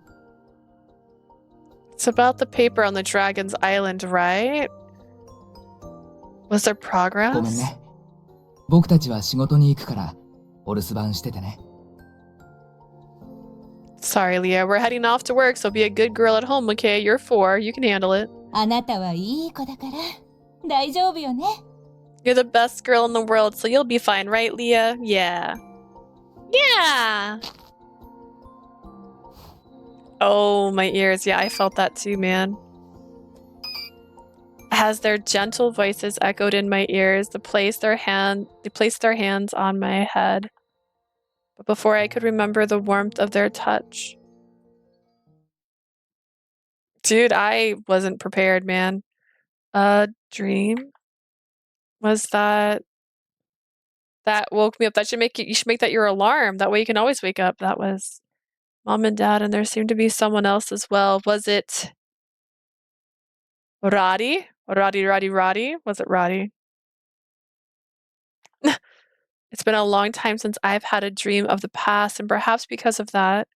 It's about the paper on the Dragon's Island, right? Was there progress? ごめんね。僕たちは仕事に行くから、お留守番しててね。Sorry, Leah. We're heading off to work, so be a good girl at home, okay? You're 4. You can handle it. あなたはいい子だから、大丈夫よね。You're the best girl in the world, so you'll be fine, right, Leah? Yeah. Yeah! Oh, my ears. Yeah, I felt that too, man. As their gentle voices echoed in my ears, they placed their hands on my head. But before I could remember the warmth of their touch. Dude, I wasn't prepared, man. A dream? Was that woke me up? You should make that your alarm. That way you can always wake up. That was Mom and Dad, and there seemed to be someone else as well. Was it Roddy? Roddy? Was it Roddy? It's been a long time since I've had a dream of the past, and perhaps because of that,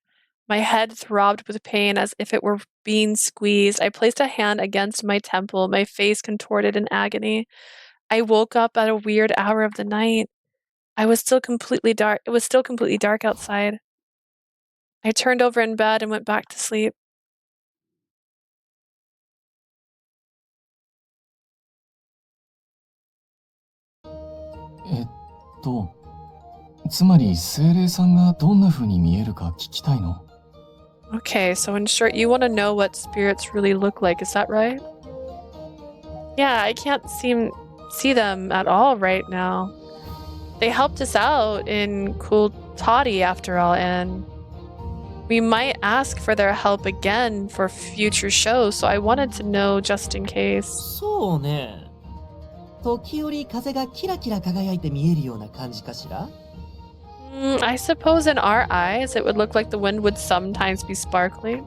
my head throbbed with pain as if it were being squeezed. I placed a hand against my temple, my face contorted in agony. I woke up at a weird hour of the night. It was still completely dark outside. I turned over in bed and went back to sleep. つまり精霊さんがどんな風に見えるか聞きたいの？ Okay, so in short, you want to know what spirits really look like, is that right? Yeah, I can't see them at all right now. They helped us out in Cool Toddy after all, and we might ask for their help again for future shows, so I wanted to know just in case. そうね。時折風がキラキラ輝いて見えるような感じかしら？ I suppose in our eyes, it would look like the wind would sometimes be sparkling.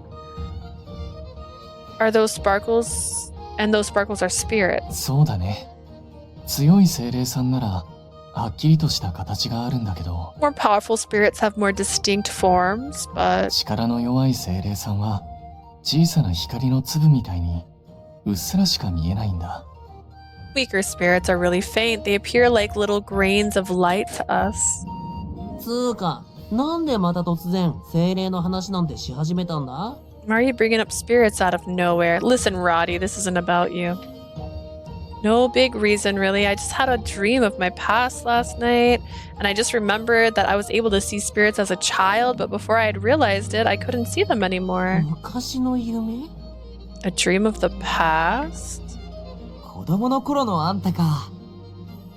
Are those sparkles, and those sparkles are spirits? そうだね。強い精霊さんならはっきりとした形があるんだけど、 More powerful spirits have more distinct forms, but 力の弱い精霊さんは小さな光の粒みたいにうっすらしか見えないんだ。 weaker spirits are really faint. They appear like little grains of light to us. つうか、なんでまた突然精霊の話なんてし始めたんだ？ Why are you bringing up spirits out of nowhere? Listen, Roddy, this isn't about you. No big reason, really. I just had a dream of my past last night, and I just remembered that I was able to see spirits as a child, but before I had realized it, I couldn't see them anymore. 昔の夢？ A dream of the past? 子供の頃のあんたか。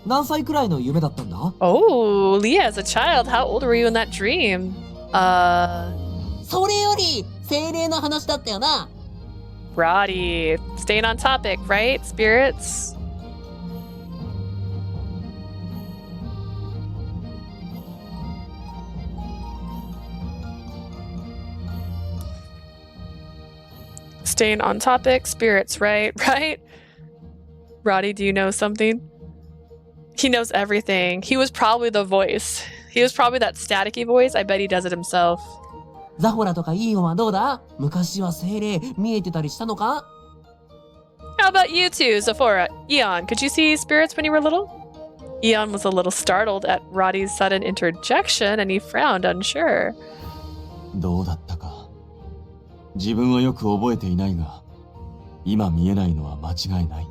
何歳くらいの夢だったんだ？ Oh, Leah, as a child, how old were you in that dream? それより精霊の話だったよな。Roddy. Staying on topic, right? Spirits? Staying on topic, spirits, right? Right? Roddy, do you know something? He knows everything. He was probably the voice. He was probably that staticky voice. I bet he does it himself. ザフォラとかイーオンはどうだ？昔は精霊見えてたりしたのか？ How about you two, Zafora? Eon, could you see spirits when you were little? Eon was a little startled at Roddy's sudden interjection, and he frowned, unsure. どうだったか。自分はよく覚えていないが、今見えないのは間違いない。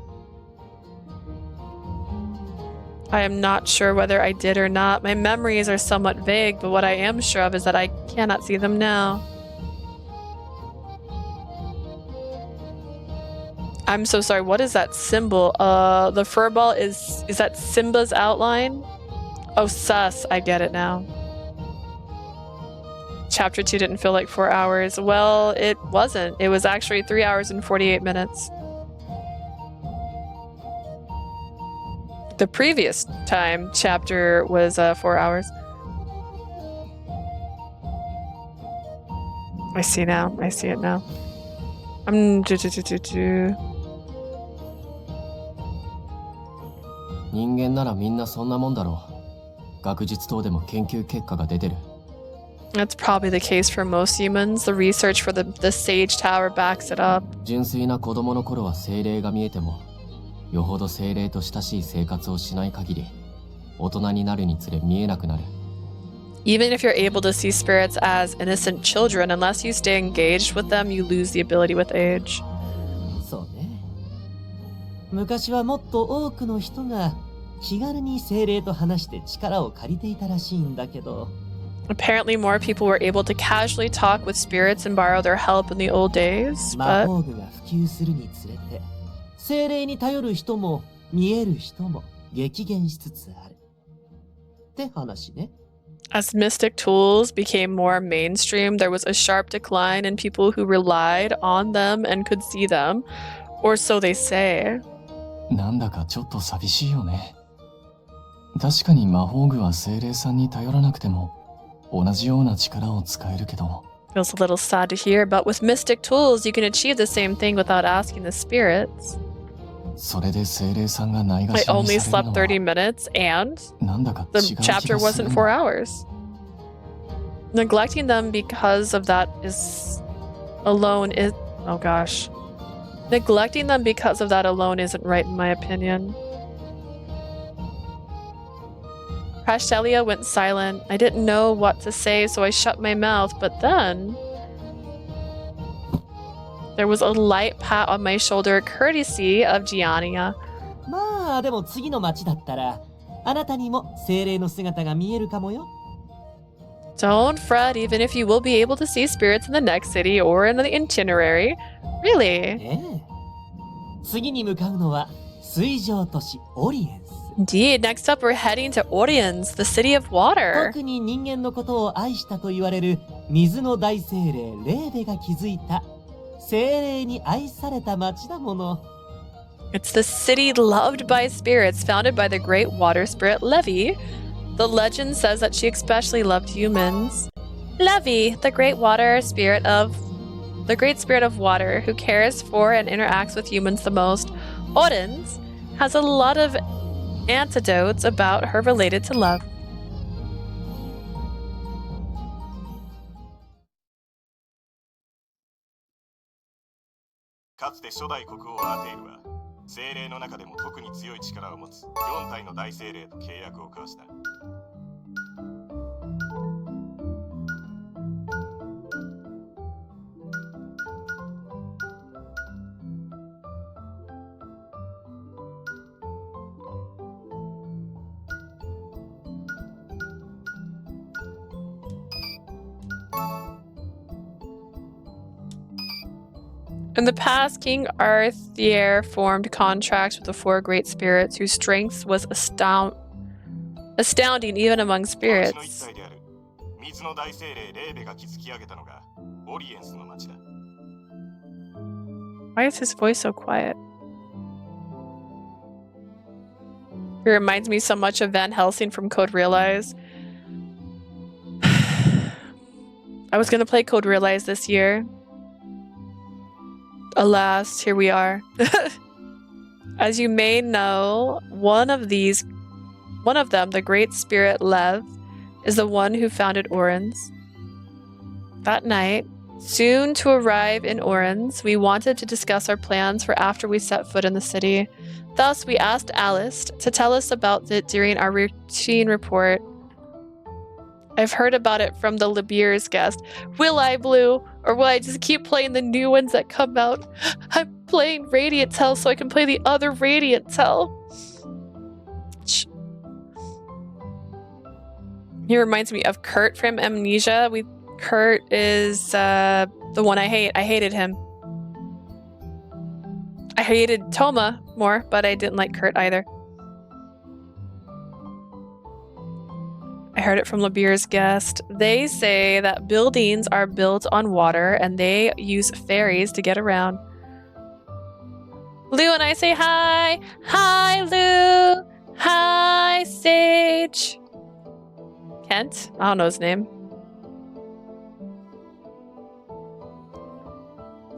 I am not sure whether I did or not. My memories are somewhat vague, but what I am sure of is that I cannot see them now. I'm so sorry. What is that symbol? The furball is that Simba's outline? Oh, sus. I get it now. Chapter 2 didn't feel like 4 hours. Well, it wasn't. It was actually 3 hours and 48 minutes. The previous time chapter was 4 hours. I see now. I see it now. Do. 人間ならみんなそんなもんだろう。学術等でも研究結果が出てる。That's probably the case for most humans. The research for the Sage Tower backs it up. 純粋な子供の頃は精霊が見えても、よほど精霊と親しい生活をしない限り、大人になるにつれ見えなくなる。Even if you're able to see spirits as innocent children, unless you stay engaged with them, you lose the ability with age. そうね。昔はもっと多くの人が気軽に精霊と話して力を借りていたらしいんだけど。Apparently, more people were able to casually talk with spirits and borrow their help in the old days, 魔 but 法具が普及するにつれて、精霊に頼る人も見える人も激減しつつある。って話ね。as mystic tools became more mainstream, there was a sharp decline in people who relied on them and could see them, or so they say. なんだかちょっと寂しいよね。確かに魔法具は精霊さんに頼らなくても同じような力を使えるけど。Feels a little sad to hear, but with mystic tools, you can achieve the same thing without asking the spirits. それで精霊さんがないが I しに only される slept のは 30 minutes, and なんだか the 違う気がす chapter る wasn't ん 4 だ。 hours. Neglecting them because of that is alone is oh gosh. Neglecting them because of that alone isn't right in my opinion. Crashtelia went silent. I didn't know what to say, so I shut my mouth, but then there was a light pat on my shoulder, courtesy of Giannia. まあでも次の街だったらあなたにも精霊の姿が見えるかもよ。 Don't fret, even if you will be able to see spirits in the next city or in the itinerary. Really? ええ。次に向かうのは水上都市オリエンス。 Indeed, next up we're heading to Oriens, the city of water. 特に人間のことを愛したと言われる水の大精霊レーベが築いた精霊に愛された町だもの。 It's the city loved by spirits, founded by the great water spirit Levi. The legend says that she especially loved humans. Levi, the great spirit of water, who cares for and interacts with humans the most. Odin's has a lot of anecdotes about her related to love. かつて初代国王アテールは精霊の中でも特に強い力を持つ4体の大精霊と契約を交わした。In the past, King Arthier formed contracts with the 4 great spirits whose strength was astounding even among このうちの一 spirits. 体である水の大精霊レーベが築き上げたのがオリエンスの町だ。 Why is his voice so quiet? He reminds me so much of Van Helsing from Code Realize. I was gonna play Code Realize this year. Alas, here we are. As you may know, one of them, the great spirit Lev, is the one who founded Oren's. That night, soon to arrive in Oren's, we wanted to discuss our plans for after we set foot in the city. Thus, we asked Alice to tell us about it during our routine report. I've heard about it from the Libier's guest. Will I, Blue? Or will I just keep playing the new ones that come out? I'm playing Radiant Tell so I can play the other Radiant Tell. He reminds me of Kurt from Amnesia. Kurt is the one I hate. I hated him. I hated Toma more, but I didn't like Kurt either. I heard it from Libier's guest. They say that buildings are built on water and they use ferries to get around. Lou and I say hi. Hi, Lou. Hi, Sage. Kent? I don't know his name.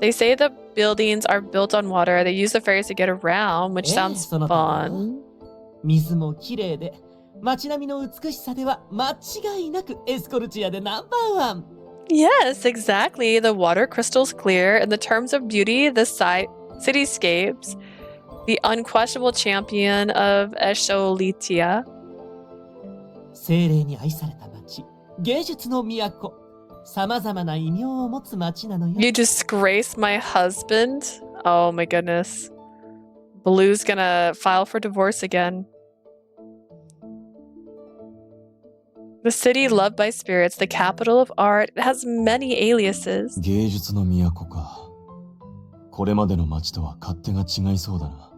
They say the buildings are built on water. They use the ferries to get around, which sounds fun. 水も綺麗で、街並みの美しさでは間違いなくエスコルチアでナンバー1。Yes, exactly. The water crystal's clear. In the terms of beauty, the cityscapes, the unquestionable champion of Esholitia. 精霊に愛された街、芸術の都。様々な異名を持つ街なのよ。You disgrace my husband? Oh my goodness. Blue's gonna file for divorce again. The city loved by spirits, the capital of art, it has many aliases. 芸術の都か。これまでの街とは勝手が違いそうだな。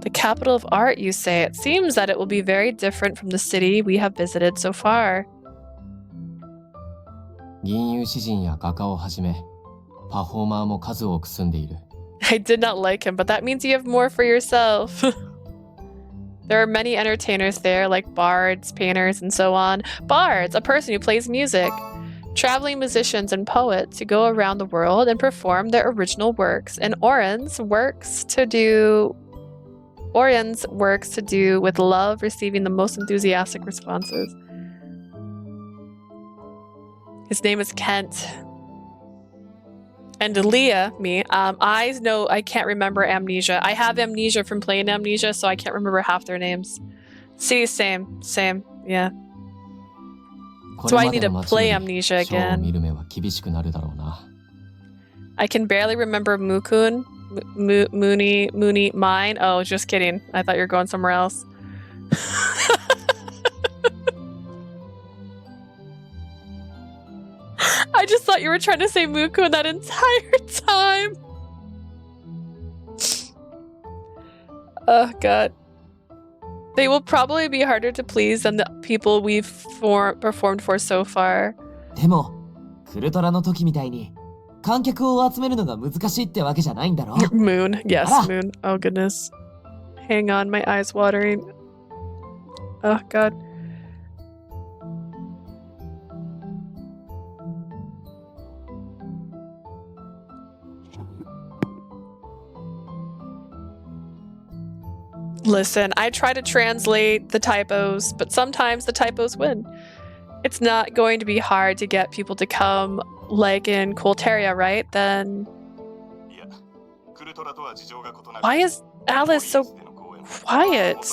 The capital of art, you say? It seems that it will be very different from the city we have visited so far. 銀融詩人や画家をはじめ、パフォーマーも数多く住んでいる。I did not like him, but that means you have more for yourself. There are many entertainers there, like bards, painters, and so on. Bards, a person who plays music. Traveling musicians and poets who go around the world and perform their original works. And Orions works to do with love receiving the most enthusiastic responses. His name is Kent. And Leah, me, I can't remember Amnesia. I have amnesia from playing Amnesia, so I can't remember half their names. See, same, yeah. So I need to play Amnesia again. I can barely remember Mukun, Mooney, mine. Oh, just kidding. I thought you were going somewhere else. I just thought you were trying to say Mukun that entire time. Oh, God. They will probably be harder to please than the people we've performed for so far. でも、クルトラの時みたいに観客を集めるのが難しいってわけじゃないんだろ Moon. Yes, Moon. Oh, goodness. Hang on, my eyes watering. Oh, God. Listen, I try to translate the typos, but sometimes the typos win. It's not going to be hard to get people to come, like in Colteria, right? Then why is Alice so quiet?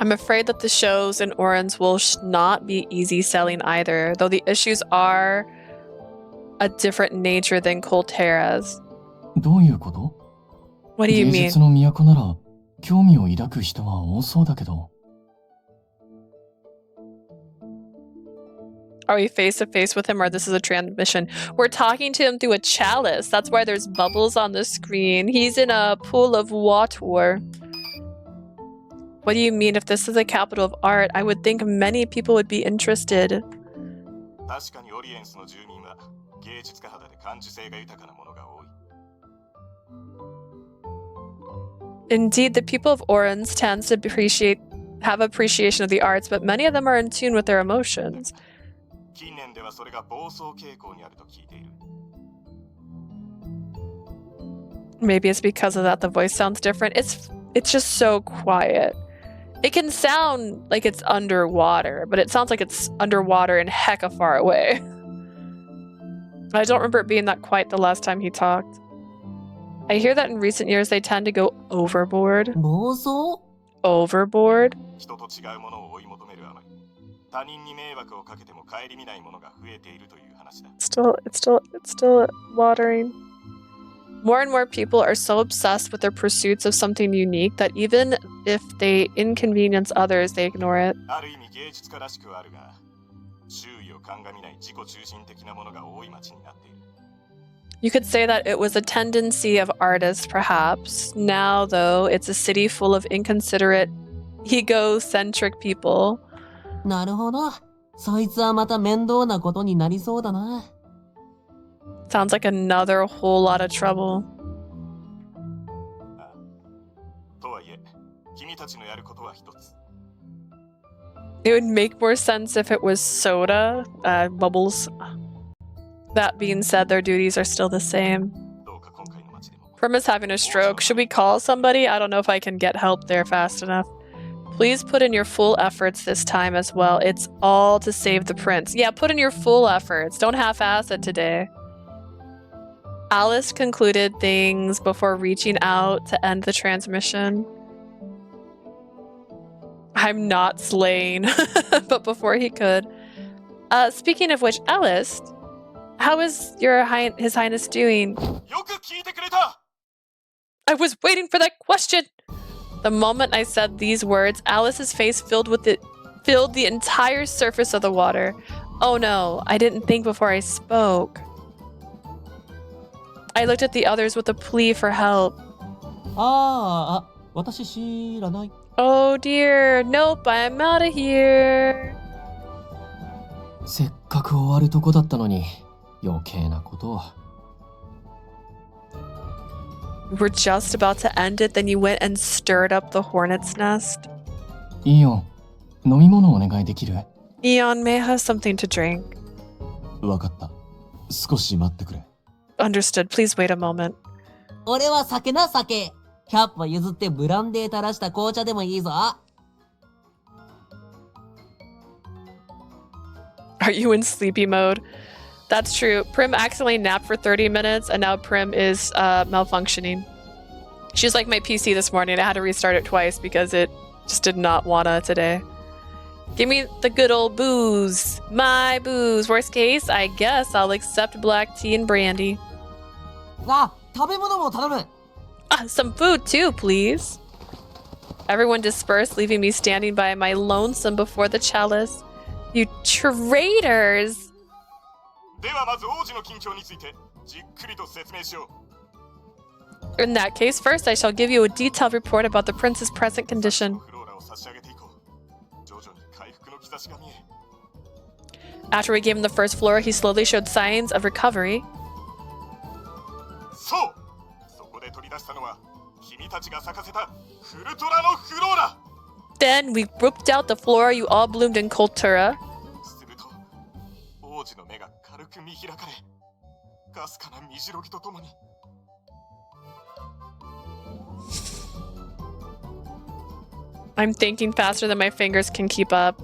I'm afraid that the shows in Orange will not be easy selling either, though the issues are a different nature than Colterra's. どういうこと？ What do you 芸 mean? 術の都なら興味を抱く人は多そうだけど。 Are we face to face with him or this is a transmission? We're talking to him through a chalice. That's why there's bubbles on the screen. He's in a pool of water. What do you mean if this is the capital of art? I would think many people would be interested. 確かにオリエンスの住民は芸術家肌で感受性が豊かなものが多い。 Indeed, the people of Orange tends to have appreciation of the arts, but many of them are in tune with their emotions. 近年ではそれが暴走傾向にあると聞いている。 Maybe it's because of that the voice sounds different. It's just so quiet. It can sound like it's underwater, but it sounds like it's underwater and hecka far away. I don't remember it being that quiet the last time he talked. I hear that in recent years they tend to go overboard. 暴走？ Overboard? 人と違うものを追い求めるあまり、他人に迷惑をかけても顧みないものが増えているという話だ。 It's still watering. More and more people are so obsessed with their pursuits of something unique that even if they inconvenience others, they ignore it. ある意味芸術家らしくはあるが、周囲を鑑みない自己中心的なものが多い街になっている。 You could say that it was a tendency of artists, perhaps. Now, though, it's a city full of inconsiderate, egocentric people. なるほど。そいつはまた面倒なことになりそうだな。 Sounds like another whole lot of trouble. とはいえ、君たちのやることは一つ。 It would make more sense if it was soda, bubbles. That being said, their duties are still the same. どうか今回の街でも。 Prim is having a stroke. Should we call somebody? I don't know if I can get help there fast enough. Please put in your full efforts this time as well. It's all to save the prince. Yeah, put in your full efforts. Don't half-ass it today. Alice concluded things before reaching out to end the transmission. I'm not slaying, but before he could. Speaking of which, Alice, how is His Highness doing? よく聞いてくれた。 I was waiting for that question. The moment I said these words, Alice's face filled the entire surface of the water. Oh no, I didn't think before I spoke. I looked at the others with a plea for help. ああ、私知らない。 Oh dear, nope, I'm out of here. せっかく終わるとこだったのに余計なことを。 We were just about to end it, then you went and stirred up the hornet's nest. いいよ。飲み物お願いできる？ Eon, may I have something to drink? わかった。少し待ってくれ。 Understood, please wait a moment. 俺は酒な酒。100歩譲ってブランデー垂らした紅茶でもいいぞ。 Are you in sleepy mode? That's true. Prim accidentally napped for 30 minutes and now Prim is malfunctioning. She's like my PC this morning. I had to restart it twice because it just did not wanna today. Give me the good old booze. My booze. Worst case, I guess I'll accept black tea and brandy. あ、食べ物も頼む。 Some food too, please. Everyone dispersed, leaving me standing by my lonesome before the chalice. You traitors! ではまず王子の近況についてじっくりと説明しよう。 In that case, first I shall give you a detailed report about the prince's present condition. フローラを差し上げていこう。徐々に回復の兆しが見える。 After we gave him the first floor, he slowly showed signs of recovery. そう。そこで取り出したのは君たちが咲かせたフルトラのフローラ。 Then we ripped out the flora you all bloomed in Coltura. すると王子の目が軽く見開かれ、かすかなみじろぎとともに。 I'm thinking faster than my fingers can keep up.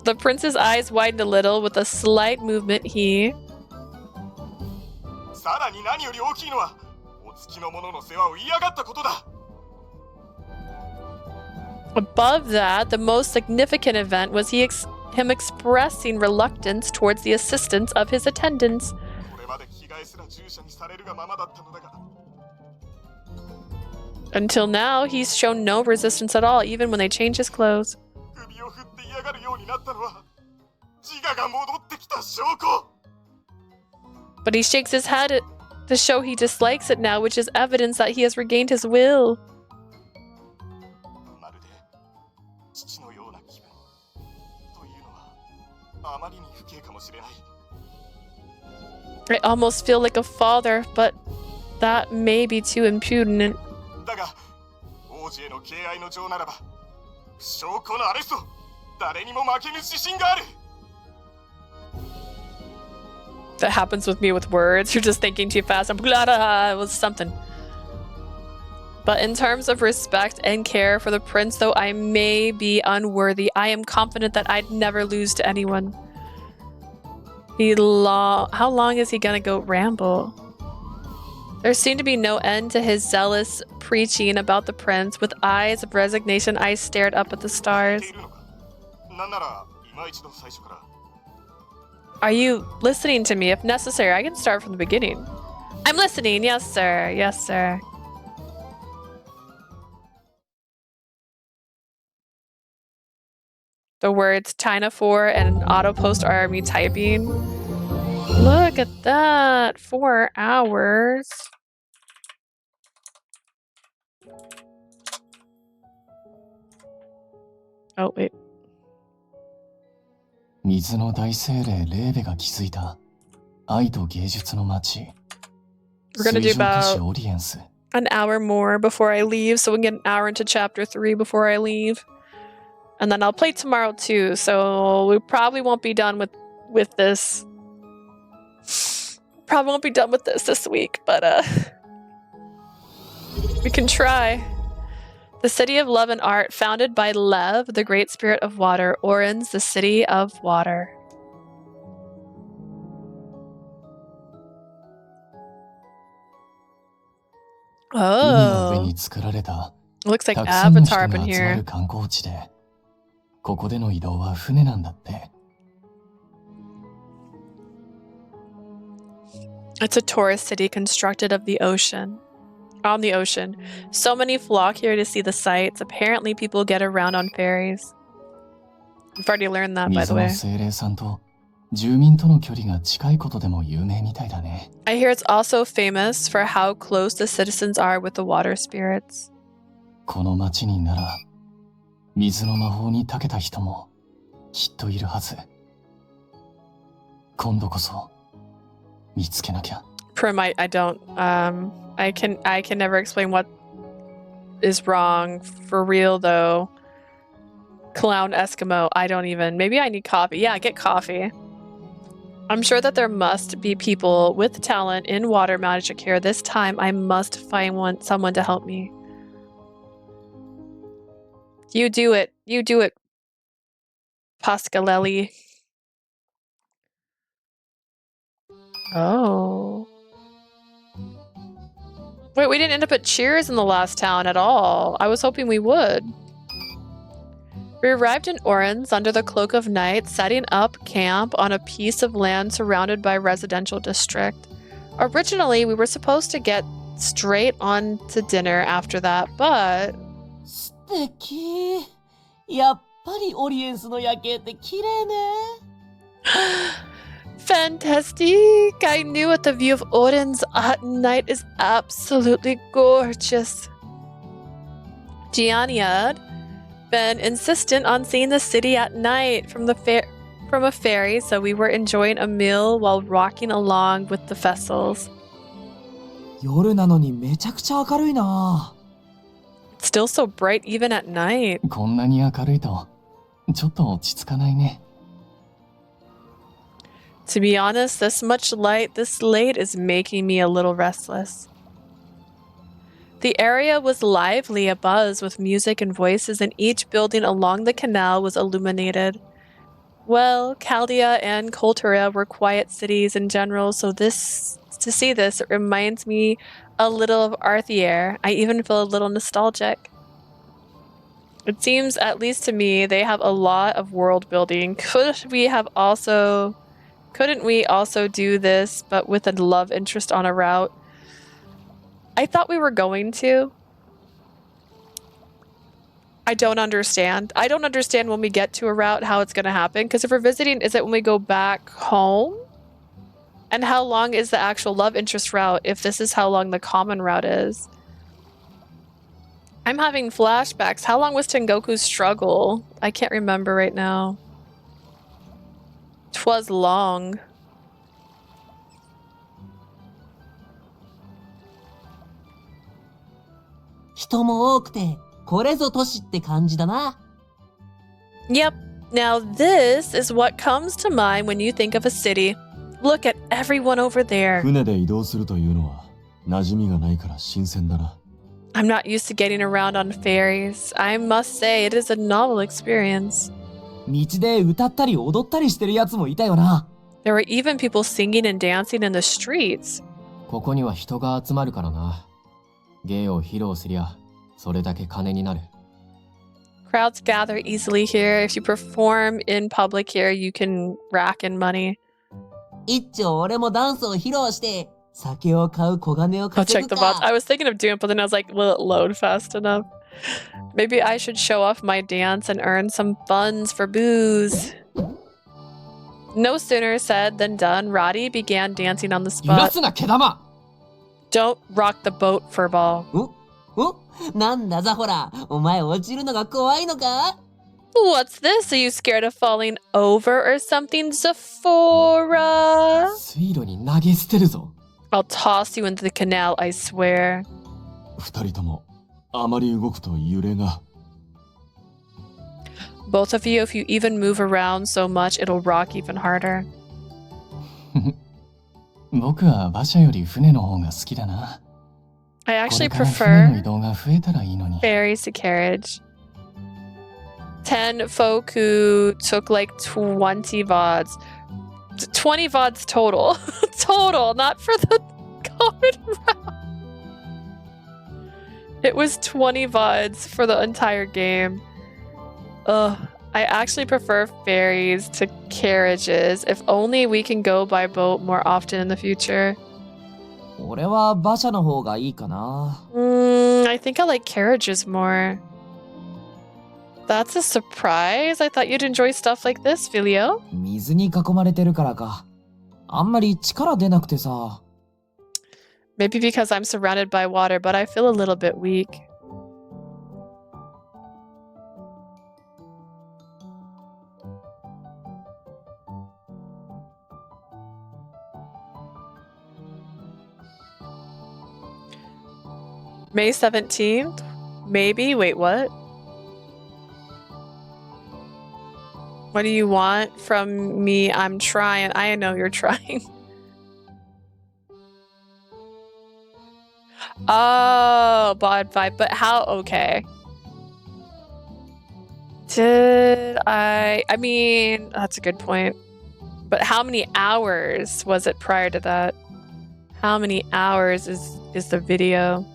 The prince's eyes widened a little with a slight movement. He... さらに何より大きいのはお付きの者の世話を嫌がったことだ。Above that, the most significant event was him expressing reluctance towards the assistance of his attendants. Until now, he's shown no resistance at all, even when they change his clothes. But he shakes his head to show he dislikes it now, which is evidence that he has regained his will. I almost feel like a father, but that may be too impudent. That happens with me with words. You're just thinking too fast. I'm glad it was something. But in terms of respect and care for the prince, though I may be unworthy, I am confident that I'd never lose to anyone. How long is he gonna go ramble? There seemed to be no end to his zealous preaching about the prince. With eyes of resignation, I stared up at the stars. Are you listening to me? If necessary, I can start from the beginning. I'm listening. Yes, sir. Yes, sir. The words China 4 and auto post are me typing. Look at that. 4 hours. Oh, wait. 水の大精霊レーベが築いた愛と芸術の街 We're gonna do 水上都市 about オリエンス an hour more before I leave, so we can get an hour into chapter 3 before I leave. And then I'll play tomorrow too, so we probably won't be done with this. Probably won't be done with this week, but we can try. The city of love and art, founded by Lev, the great spirit of water, Orin's the city of water. Oh, 海の上に作られた looks like たくさんの人 Avatar が up in 集ま here. る観光地でここでの移動は船なんだって It's a tourist city constructed of the ocean. On the ocean. So many flock here to see the sights. Apparently people get around on ferries. We've already learned that, by the 水の way. 精霊さんと住民との距離が近いことでも有名みたいだね I hear it's also famous for how close the citizens are with the water spirits. この町になら水の魔法に長けた人もきっといるはず今度こそ見つけなきゃ Prim, I don't. I can never explain what is wrong for real though. Clown Eskimo. I don't even. Maybe I need coffee. Yeah, get coffee. I'm sure that there must be people with talent in water magic here. This time, I must find someone to help me. You do it. You do it, Pascalelli. Oh. Wait, we didn't end up at Cheers in the last town at all. I was hoping we would. We arrived in Orin's under the cloak of night, setting up camp on a piece of land surrounded by a residential district. Originally, we were supposed to get straight on to dinner after that, but... 素敵。やっぱりオリエンスの夜景って綺麗ね。Fantastic! I knew it. The view of Orin's at night is absolutely gorgeous. Gianni had been insistent on seeing the city at night from a ferry, so we were enjoying a meal while rocking along with the vessels. 夜なのにめちゃくちゃ明るいな。 It's still so bright even at night. こんなに明るいとちょっと落ち着かないね To be honest, this much light this late is making me a little restless. The area was lively, abuzz with music and voices, and each building along the canal was illuminated. Well, Chaldea and Koltura were quiet cities in general, so to see this, it reminds me a little of Arthier. I even feel a little nostalgic. It seems, at least to me, they have a lot of world building. Couldn't we also do this, but with a love interest on a route? I thought we were going to. I don't understand. I don't understand when we get to a route how it's going to happen. Because if we're visiting, is it when we go back home? And how long is the actual love interest route if this is how long the common route is? I'm having flashbacks. How long was Tengoku's struggle? I can't remember right now. 'Twas long. Yep. Now this is what comes to mind when you think of a city. Look at everyone over there. 船で移動するというのは馴染みがないから新鮮だな。I'm not used to getting around on ferries. I must say it is a novel experience. 道で歌ったり踊ったりしてるやつもいたよな。There were even people singing and dancing in the streets. ここには人が集まるからな。芸を披露すりゃ、それだけ金になる。Crowds gather easily here. If you perform in public here, you can rack in money. 一丁俺もダンスを披露して酒を買う小金を I'll 稼 check ぐ the bots. か。 I was thinking of doing it, but then I was like, will it load fast enough? Maybe I should show off my dance and earn some funds for booze. No sooner said than done. Roddy began dancing on the 揺ら spot. すな、毛玉 Don't rock the boat, furball. おなんだザホラ、お前落ちるのが怖いのか？ What's this? Are you scared of falling over or something, Zafora? 水路に投げ捨てるぞ。 I'll toss you into the canal, I swear. 二人ともあまり動くと揺れが。Both of you, if you even move around so much, it'll rock even harder. 僕は馬車より船の方が好きだな。 I こ actually れから船の prefer 移動が増えたらいいのに。 ferries to carriage. 10 folk who took like 20 VODs. 20 VODs total. Total, not for the common route. It was 20 VODs for the entire game. Ugh. I actually prefer ferries to carriages. If only we can go by boat more often in the future. 俺は馬車の方がいいかな。I think I like carriages more. That's a surprise. I thought you'd enjoy stuff like this, Filio. 水に囲まれてるからか。あんまり力出なくてさ。 Maybe because I'm surrounded by water, but I feel a little bit weak. May 17th? Maybe? Wait, what? What do you want from me? I'm trying. I know you're trying. Oh, bod 5. But how? Okay. I mean, that's a good point. But how many hours was it prior to that? How many hours is the video?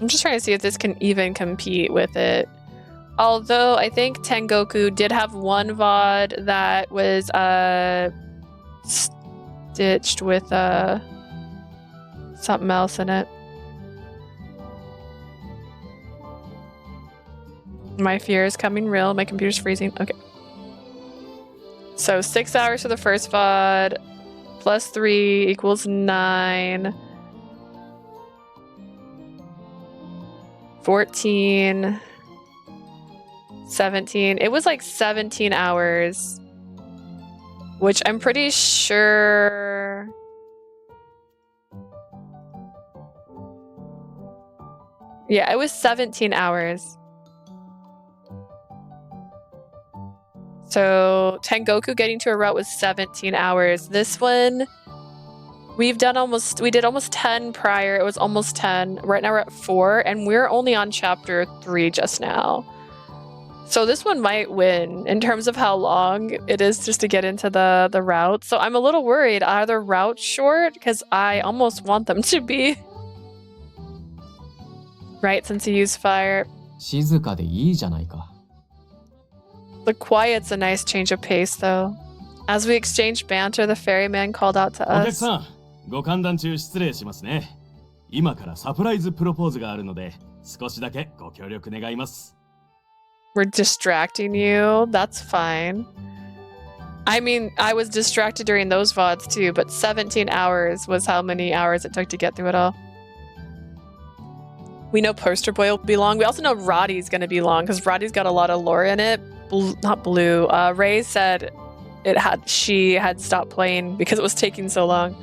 I'm just trying to see if this can even compete with it. Although I think Tengoku did have one VOD that was stitched with something else in it. My fear is coming real. My computer's freezing. Okay. So 6 hours for the first VOD, plus 3 equals 9. 14, 17. It was like 17 hours, which I'm pretty sure. Yeah, it was 17 hours. So Tengoku getting to a route was 17 hours. This one, we did almost 10 prior. It was almost 10. Right now we're at 4, and we're only on chapter 3 just now. So this one might win in terms of how long it is just to get into the route. So I'm a little worried. Are the routes short? Because I almost want them to be. Right, since you use fire. 静かでいいじゃないか。 The quiet's a nice change of pace, though. As we exchanged banter, the ferryman called out to お客 us. さん、ご歓談中失礼しますね。今からサプライズプロポーズがあるので、少しだけご協力願います。 We're distracting you. That's fine. I mean, I was distracted during those VODs too, but 17 hours was how many hours it took to get through it all. We know Poster Boy will be long. We also know Roddy's going to be long because Roddy's got a lot of lore in it. Not Blue. Ray said she had stopped playing because it was taking so long.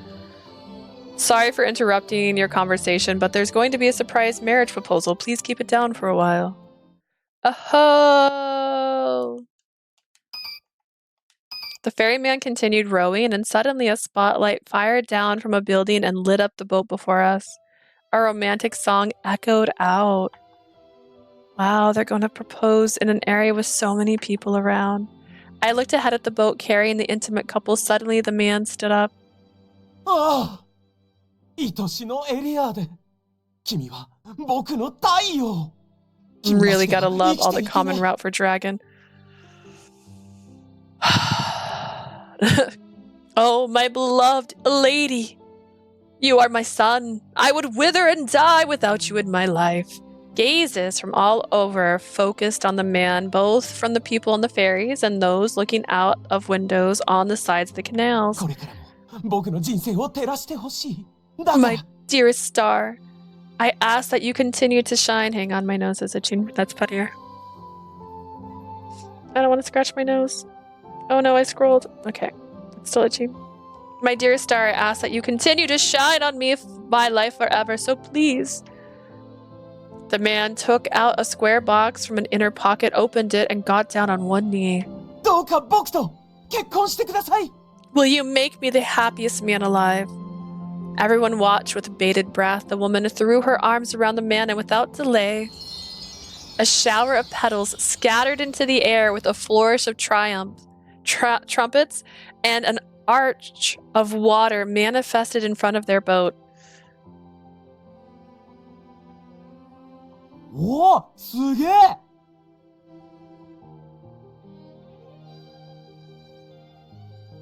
Sorry for interrupting your conversation, but there's going to be a surprise marriage proposal. Please keep it down for a while. Oh. The ferryman continued rowing, and suddenly a spotlight fired down from a building and lit up the boat before us. A romantic song echoed out. Wow, they're going to propose in an area with so many people around. I looked ahead at the boat carrying the intimate couple. Suddenly, the man stood up. ああ、愛しのエリアで、君は僕の太陽。 Really gotta love all the common route for dragon. Oh, my beloved lady. You are my son. I would wither and die without you in my life. Gazes from all over focused on the man, both from the people on the ferries and those looking out of windows on the sides of the canals. My dearest star, I ask that you continue to shine. Hang on, my nose is itching. That's funnier. I don't want to scratch my nose. Oh no, I scrolled. Okay, it's still itching. My dearest star, I ask that you continue to shine on me my life forever, so please. The man took out a square box from an inner pocket, opened it, and got down on one knee. Will you make me the happiest man alive? Everyone watched with bated breath. The woman threw her arms around the man, and without delay, a shower of petals scattered into the air with a flourish of triumph. Trumpets and an arch of water manifested in front of their boat. おお、すげえ。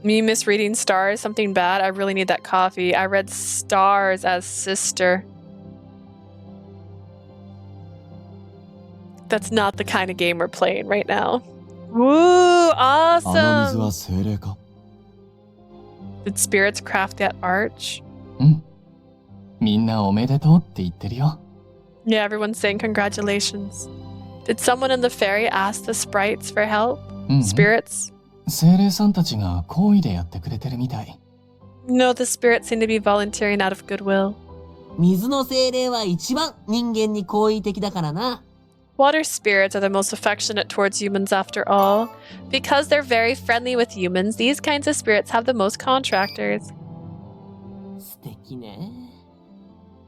Me misreading stars, something bad. I really need that coffee. I read stars as sister. That's not the kind of game we're playing right now. Woo, あの水 awesome. は精霊か？ Did spirits craft that arch? うん。みんなおめでとうって言ってるよ。 Yeah, everyone's saying congratulations. Did someone in the ferry ask the sprites for help? うん。 Spirits? 精霊さんたちが好意でやってくれてるみたい。 No, the spirits seem to be volunteering out of goodwill. 水の精霊は一番人間に好意的だからな。 Water spirits are the most affectionate towards humans after all. Because they're very friendly with humans, these kinds of spirits have the most contractors. 素敵ね。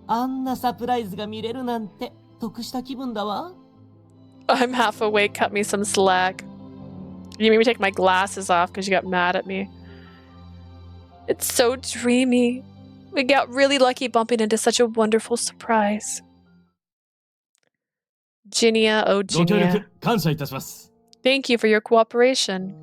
あんなサプライズが見れるなんて得した気分だわ。 I'm half awake, cut me some slack. You made me take my glasses off because you got mad at me. It's so dreamy. We got really lucky bumping into such a wonderful surprise. Ginia, oh ご協力 Ginia. 感謝いたします。 Thank you for your cooperation.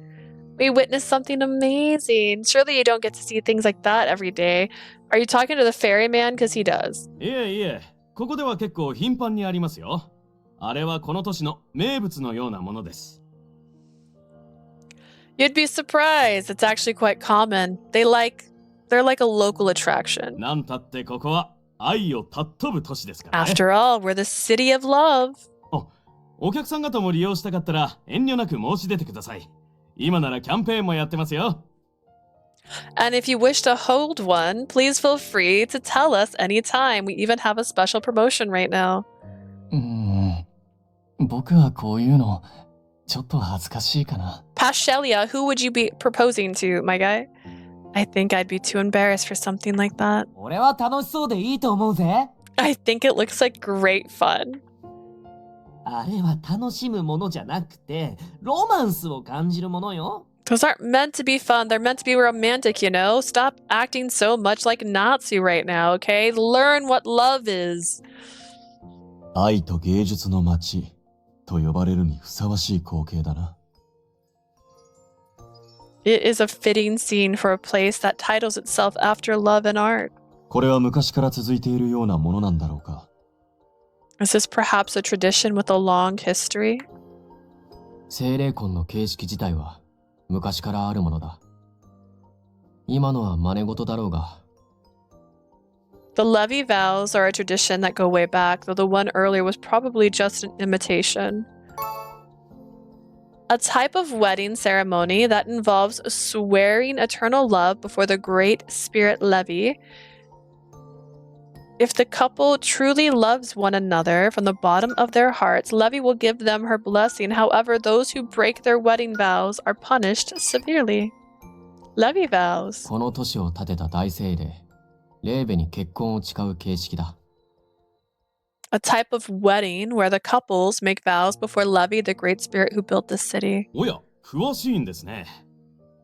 We witnessed something amazing. Surely you don't get to see things like that every day. Are you talking to the ferryman? Because he does. いえいえ、ここでは結構頻繁にありますよ。あれはこの都市の名物のようなものです。 You'd be surprised. It's actually quite common. They're like a local attraction. なんたってここは愛を尊ぶ都市ですからね。 After all, we're the city of love. お客さん方も利用したかったら遠慮なく申し出てください。今ならキャンペーンもやってますよ。 And if you wish to hold one, please feel free to tell us anytime. We even have a special promotion right now. 僕はこういうのちょっと恥ずかしいかな。 Pashelia, who would you be proposing to, my guy? I think I'd be too embarrassed for something like that. 俺は楽しそうでいいと思うぜ。 I think it looks like great fun. あれは楽しむものじゃなくて、ロマンスを感じるものよ。Those aren't meant to be fun. They're meant to be romantic, you know? Stop acting so much like Nazi right now, okay? Learn what love is. 愛と芸術の街と呼ばれるにふさわしい光景だな。It is a fitting scene for a place that titles itself after love and art. これは昔から続いているようなものなんだろうか。Is this perhaps a tradition with a long history? 精霊魂の形式自体は昔からあるものだ。今のは真似事だろうが。The levy vows are a tradition that go way back, though the one earlier was probably just an imitation. A type of wedding ceremony that involves swearing eternal love before the Great Spirit Levy. If the couple truly loves one another from the bottom of their hearts, Levy will give them her blessing. However, those who break their wedding vows are punished severely. Levy vows. この都市を建てた大精霊、レーベに結婚を誓う形式だ。A type of wedding where the couples make vows before Levy, the great spirit who built this city. おや、詳しいんですね。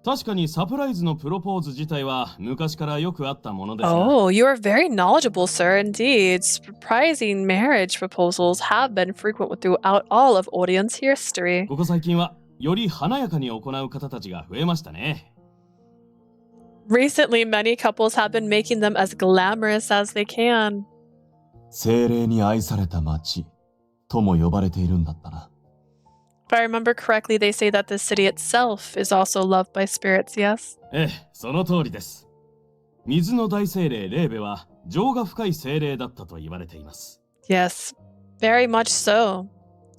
確かにサプライズのプロポーズ自体は昔からよくあったものですが。Oh, you are very knowledgeable, sir. Indeed, surprising marriage proposals have been frequent throughout all of audience history. ここ最近はより華やかに行う方たちが増えましたね。Recently, many couples have been making them as glamorous as they can. 精霊に愛された街とも呼ばれているんだったな。If I remember correctly, they say that the city itself is also loved by spirits, yes? ええ、その通りです。水の大精霊レーベは情が深い精霊だったと言われています。Yes, very much so.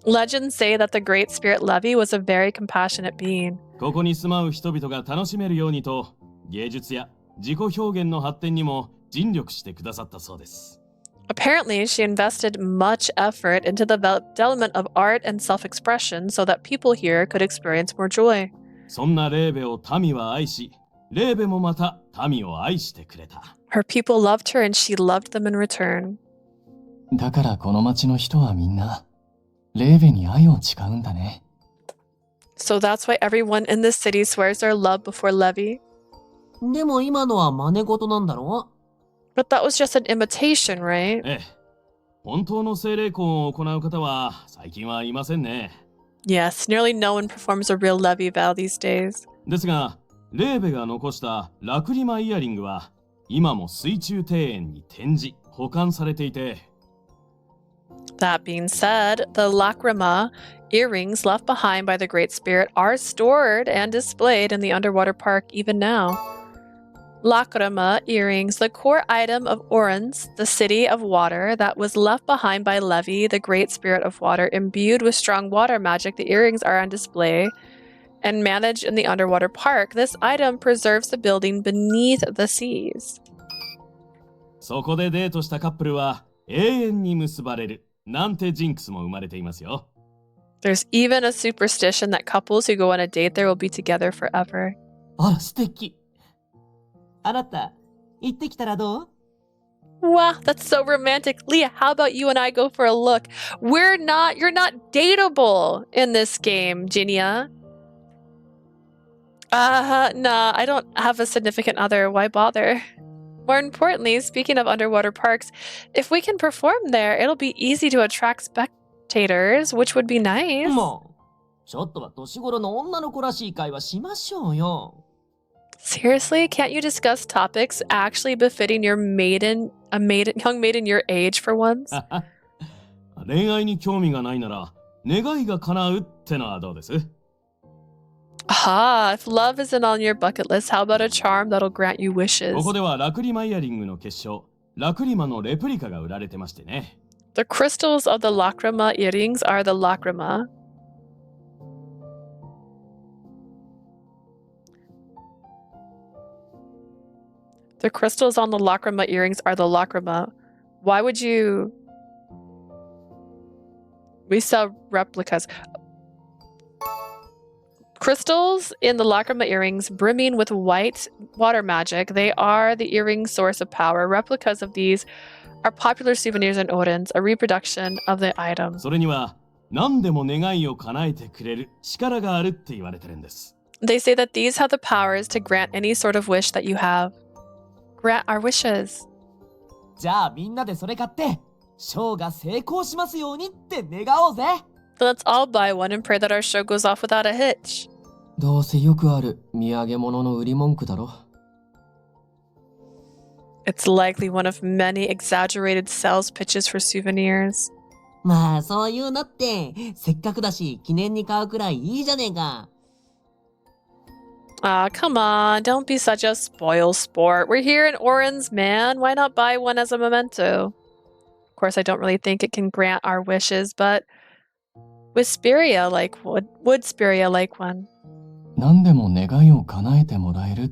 Legends say that the great spirit Levy was a very compassionate being. ここに住まう人々が楽しめるようにと、芸術や自己表現の発展にも尽力してくださったそうです。Apparently, she invested much effort into the development of art and self-expression so that people here could experience more joy. そんなレーベを民は愛し、レーベもまた民を愛してくれた。Her people loved her and she loved them in return. だからこの町の人はみんな、レーベに愛を誓うんだね。So that's why everyone in this city swears their love before Levy. でも今のは真似事なんだろ？ But that was just an imitation, right? ええ、本当の精霊婚を行う方は最近はいませんね。Yes, nearly no one performs a real Levy vow these days. ですが、レーベが残したラクリマイヤリングは今も水中庭園に展示、保管されていて。That being said, the lacrima earrings left behind by the Great Spirit are stored and displayed in the underwater park even now. Lacrima earrings, the core item of Orans, the city of water that was left behind by Levy, the great spirit of water, imbued with strong water magic. The earrings are on display and managed in the underwater park. This item preserves the building beneath the seas. そこでデートしたカップルは永遠に結ばれるなんてジンクスも生まれていますよ。There's even a superstition that couples who go on a date there will be together forever. あら、素敵。あなた、行ってきたらどう？ Wow, that's so romantic. Leah, how about you and I go for a look? You're not dateable in this game, Jinya. Nah, I don't have a significant other. Why bother? More importantly, speaking of underwater parks, if we can perform there, it'll be easy to attract spectators, which would be nice. もう、ちょっとは年頃の女の子らしい会話しましょうよ。Seriously, can't you discuss topics actually befitting your young maiden your age for once? 恋愛に興味がないなら願いが叶うってのはどうです？ If love isn't on your bucket list, how about a charm that'll grant you wishes? ここではラクリマイヤリングの結晶、ラクリマのレプリカが売られてましてね。The crystals of the lacrima earrings are the lacrima. The crystals on the lacrima earrings are the lacrima. Why would you... We sell replicas. Crystals in the lacrima earrings brimming with white water magic. They are the earring source of power. Replicas of these are popular souvenirs in Odin's, a reproduction of the item. それには何でも願いを叶えてくれる力があるって言われてるんです。They say that these have the powers to grant any sort of wish that you have. Grant our wishes. じゃあみんなでそれ買って、ショーが成功しますようにって願おうぜ。So let's all buy one and pray that our show goes off without a hitch. どうせよくある土産物の売り文句だろ。It's likely one of many exaggerated sales pitches for souvenirs. まあそういうのってせっかくだし記念に買うくらいいいじゃねえか。Aw, come on, don't be such a spoil sport. We're here in Oran's, man. Why not buy one as a memento? Of course, I don't really think it can grant our wishes, but Wisperia would Speria like one? 何でも願いを叶えてもらえるっ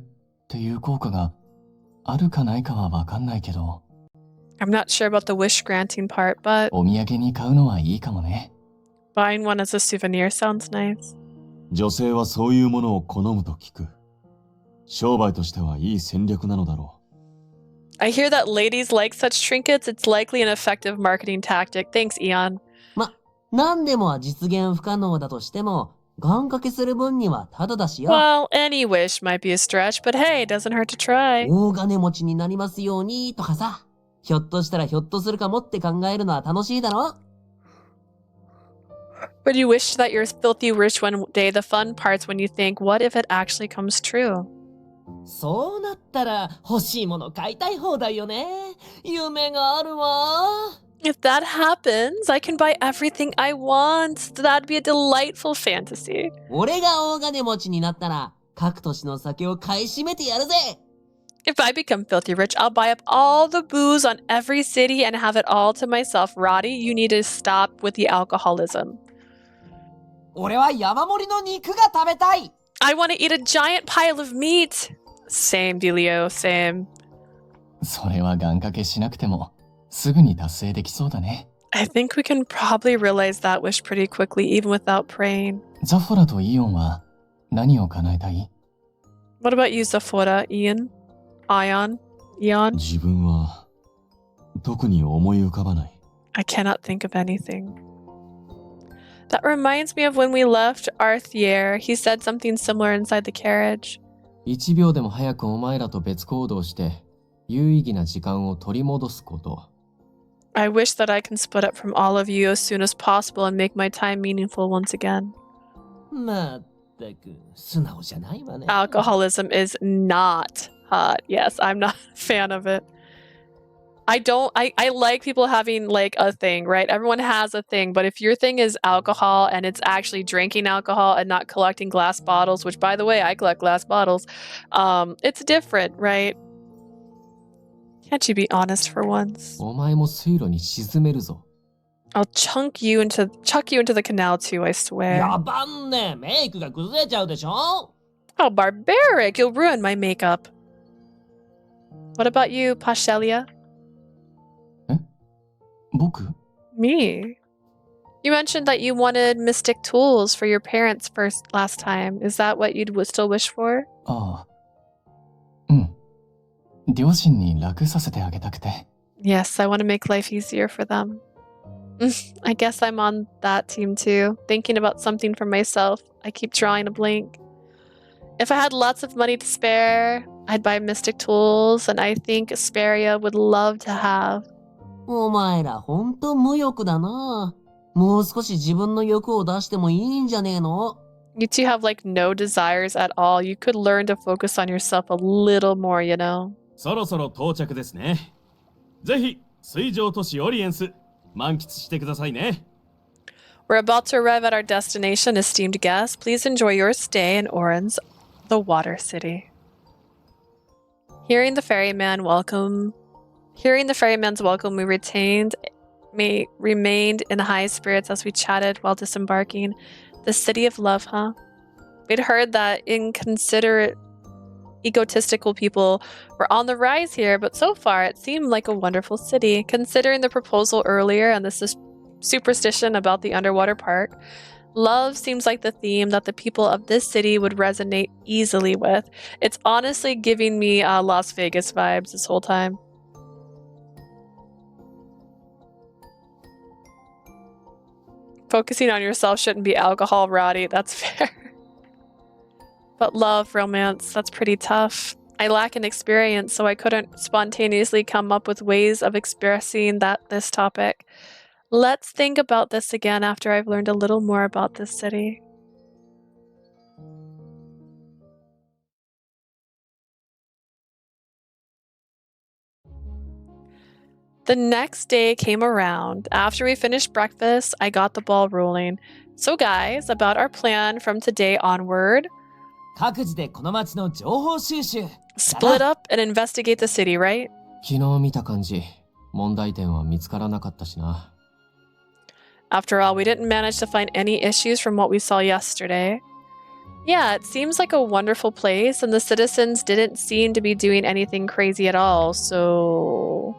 ていう効果があるかないかはわかんないけど、 I'm not sure about the wish granting part, but お土産に買うのはいいかもね。 buying one as a souvenir sounds nice. 女性はそういうものを好むと聞く。商売としてはいい戦略なのだろう。I hear that ladies like such trinkets. It's likely an effective marketing tactic. Thanks, Eon. 何でもは実現不可能だとしても、願掛けする分にはただだしよ。Well, any wish might be a stretch, but hey, it doesn't hurt to try. 大金持ちになりますようにとかさ。ひょっとしたらひょっとするかもって考えるのは楽しいだろ。But you wish that you're filthy rich one day. The fun part's when you think, what if it actually comes true? そうなったら欲しいもの買いたい放題よね。夢があるわ。If that happens, I can buy everything I want. That'd be a delightful fantasy. 俺が大金持ちになったら、各都市の酒を買い占めてやるぜ。If I become filthy rich, I'll buy up all the booze on every city and have it all to myself. Roddy, you need to stop with the alcoholism. 俺は山盛りの肉が食べたい。I want to eat a giant pile of meat. Same, Delio, same. それは願掛けしなくてもすぐに達成できそうだね。 I think we can probably realize that wish pretty quickly, even without praying. ザフォラとイオンは何を叶えたい？ What about you, Zafora, Ian? Ion? Eon? 自分は特に思い浮かばない。I cannot think of anything. That reminds me of when we left Arthier. He said something similar inside the carriage. 1秒でも早くお前らと別行動して有意義な時間を取り戻すこと。I wish that I can split up from all of you as soon as possible and make my time meaningful once again. まったく素直じゃないわね。Alcoholism is not hot. Yes, I'm not a fan of it. I like people having like a thing, right? Everyone has a thing, but if your thing is alcohol and it's actually drinking alcohol and not collecting glass bottles, which by the way, I collect glass bottles, it's different, right? Can't you be honest for once? お前も水路に沈めるぞ。I'll chuck you into the canal too, I swear. やばんね。メイクが崩れちゃうでしょ。 How barbaric! You'll ruin my makeup. What about you, Pashelia? 僕？ Me? You mentioned that you wanted mystic tools for your parents last time. Is that what you'd still wish for? ああ。うん。両親に楽させてあげたくて。 Yes, I want to make life easier for them. I guess I'm on that team too. Thinking about something for myself, I keep drawing a blank. If I had lots of money to spare, I'd buy mystic tools, and I think Asperia would love to have. お前らほんと無欲だな。もう少し自分の欲を出してもいいんじゃねえの？ You two have like no desires at all. You could learn to focus on yourself a little more, you know? そろそろ到着ですね。ぜひ水上都市オリエンス満喫してくださいね。We're about to arrive at our destination, esteemed guests. Please enjoy your stay in Oran's, the water city. Hearing the ferryman's welcome, we remained in high spirits as we chatted while disembarking. The city of love, huh? We'd heard that inconsiderate, egotistical people were on the rise here, but so far it seemed like a wonderful city. Considering the proposal earlier and the superstition about the underwater park, love seems like the theme that the people of this city would resonate easily with. It's honestly giving me Las Vegas vibes this whole time. Focusing on yourself shouldn't be alcohol, Roddy. That's fair. But love, romance, that's pretty tough. I lack an experience, so I couldn't spontaneously come up with ways of expressing this topic. Let's think about this again after I've learned a little more about this city. The next day came around. After we finished breakfast, I got the ball rolling. So guys, about our plan from today onward. 各自でこの町の情報収集。 Split up and investigate the city, right? 昨日見た感じ、問題点は見つからなかったしな。After all, we didn't manage to find any issues from what we saw yesterday. Yeah, it seems like a wonderful place, and the citizens didn't seem to be doing anything crazy at all, so...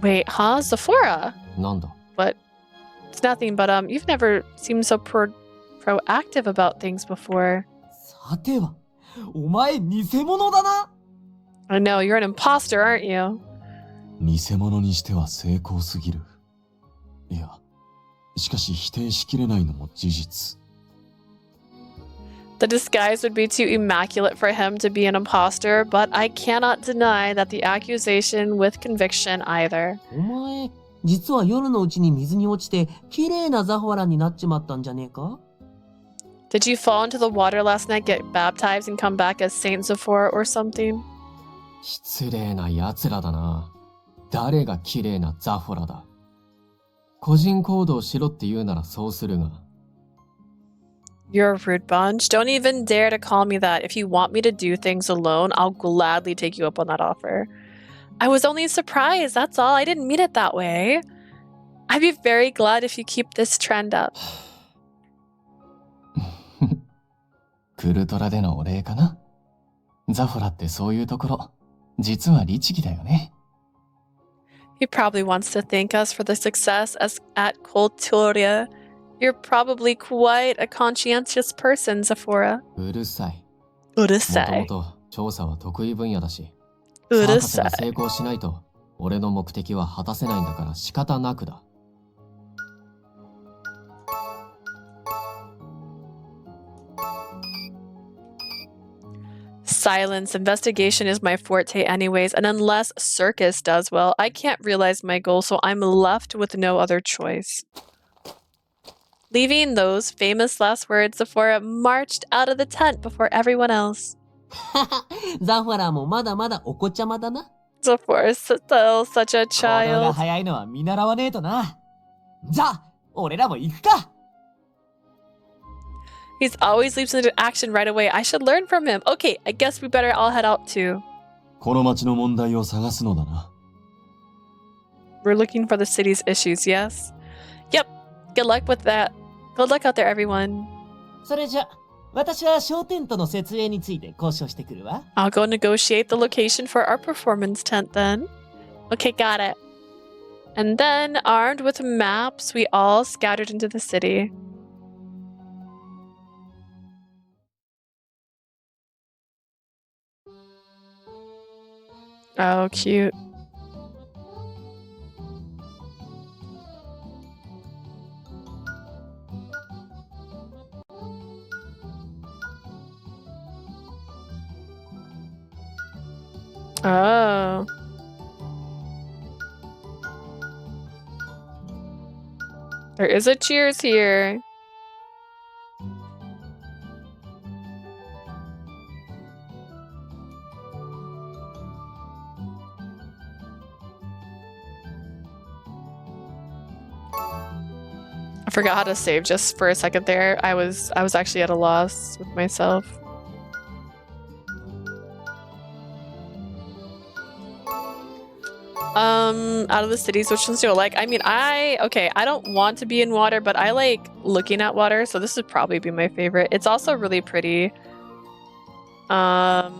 Wait, huh? Zafora? なんだ What? It's nothing, but you've never seemed so proactive about things before. さては、お前偽物だな。 I know, you're an imposter, aren't you? 偽物にしては成功すぎる。いや、しかし否定しきれないのも事実。The disguise would be too immaculate for him to be an imposter, but I cannot deny that the accusation with conviction either. お前、実は夜のうちに水に落ちて、綺麗なザフォラになっちまったんじゃねえか？ Did you fall into the water last night, get baptized, and come back as Saint Zafora or something? 失礼な奴らだな。誰が綺麗なザフォラだ。個人行動しろって言うならそうするが。You're a rude bunch. Don't even dare to call me that. If you want me to do things alone, I'll gladly take you up on that offer. I was only surprised, that's all. I didn't mean it that way. I'd be very glad if you keep this trend up. クルトラでのお礼かな。ザフォラってそういうところ、実は律儀だよね。He probably wants to thank us for the success at Culturia. You're probably quite a conscientious person, Zafora. うるさい。うるさい。もともと調査は得意分野だし。うるサーカスさい。が成功しないと、俺の目的は果たせないんだから仕方なくだ。Silence. Investigation is my forte anyways, and unless Circus does well, I can't realize my goal, so I'm left with no other choice. Leaving those famous last words, Zafora marched out of the tent before everyone else. ザフォラもまだまだお子ちゃまだな。Zafora is still such a 行動が child. 早いのは見習わねえとな。じゃあ、俺らも行くか。 He's always leaps into action right away. I should learn from him. Okay, I guess we better all head out too. この町の問題を探すのだな。We're looking for the city's issues, yes? Yep. Good luck with that. Good luck out there, everyone. それじゃ、私は商店との設営について交渉してくるわ。I'll go negotiate the location for our performance tent then. Okay, got it. And then, armed with maps, we all scattered into the city. Oh, cute. Oh. There is a cheers here. I forgot how to save just for a second there. I was actually at a loss with myself. Out of the cities, which ones do I like? I mean, I don't want to be in water, but I like looking at water, so this would probably be my favorite. It's also really pretty. I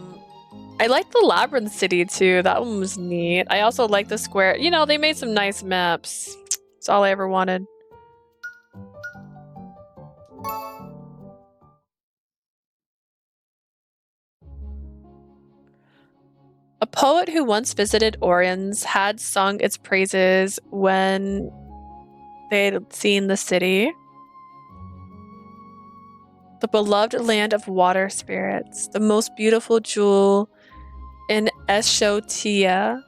like the Labyrinth City too. That one was neat. I also like the square. You know, they made some nice maps. It's all I ever wanted. A poet who once visited Oriens had sung its praises when they'd seen the city. The beloved land of water spirits, the most beautiful jewel in Eshotia,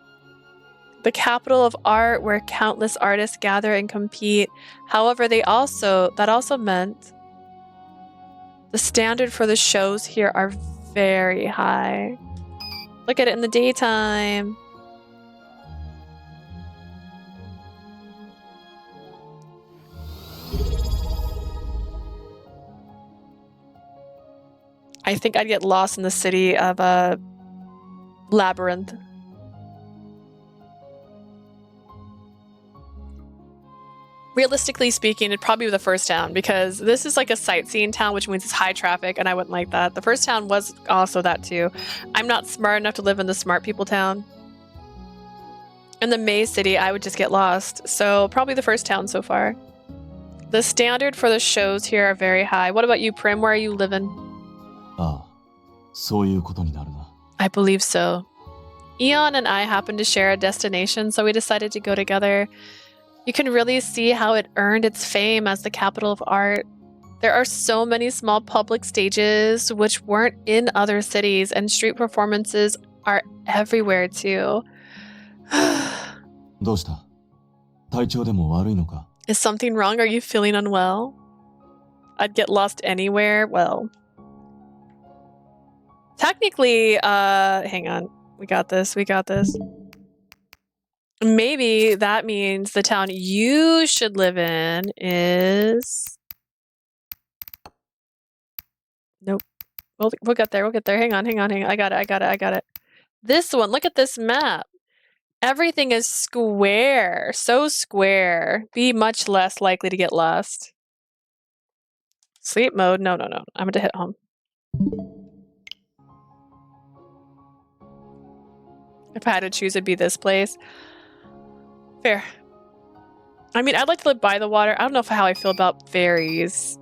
the capital of art where countless artists gather and compete. However, that also meant the standard for the shows here are very high. Look at it in the daytime. I think I'd get lost in the city of a labyrinth. Realistically speaking, it'd probably be the first town because this is like a sightseeing town, which means it's high traffic, and I wouldn't like that. The first town was also that too. I'm not smart enough to live in the smart people town. In the maze city, I would just get lost. So probably the first town so far. The standard for the shows here are very high. What about you, Prim? Where are you living? I believe so. Eon and I happened to share a destination, so we decided to go together. You can really see how it earned its fame as the capital of art. There are so many small public stages which weren't in other cities, and street performances are everywhere too. Is something wrong? Are you feeling unwell? I'd get lost anywhere. Well, technically, hang on. We got this. Maybe that means the town you should live in is... Nope. We'll get there. Hang on. I got it. This one. Look at this map. Everything is square. So square. Be much less likely to get lost. Sleep mode? No. I'm going to hit home. If I had to choose, it'd be this place. Fair. I mean, I'd like to live by the water. I don't know how I feel about ferry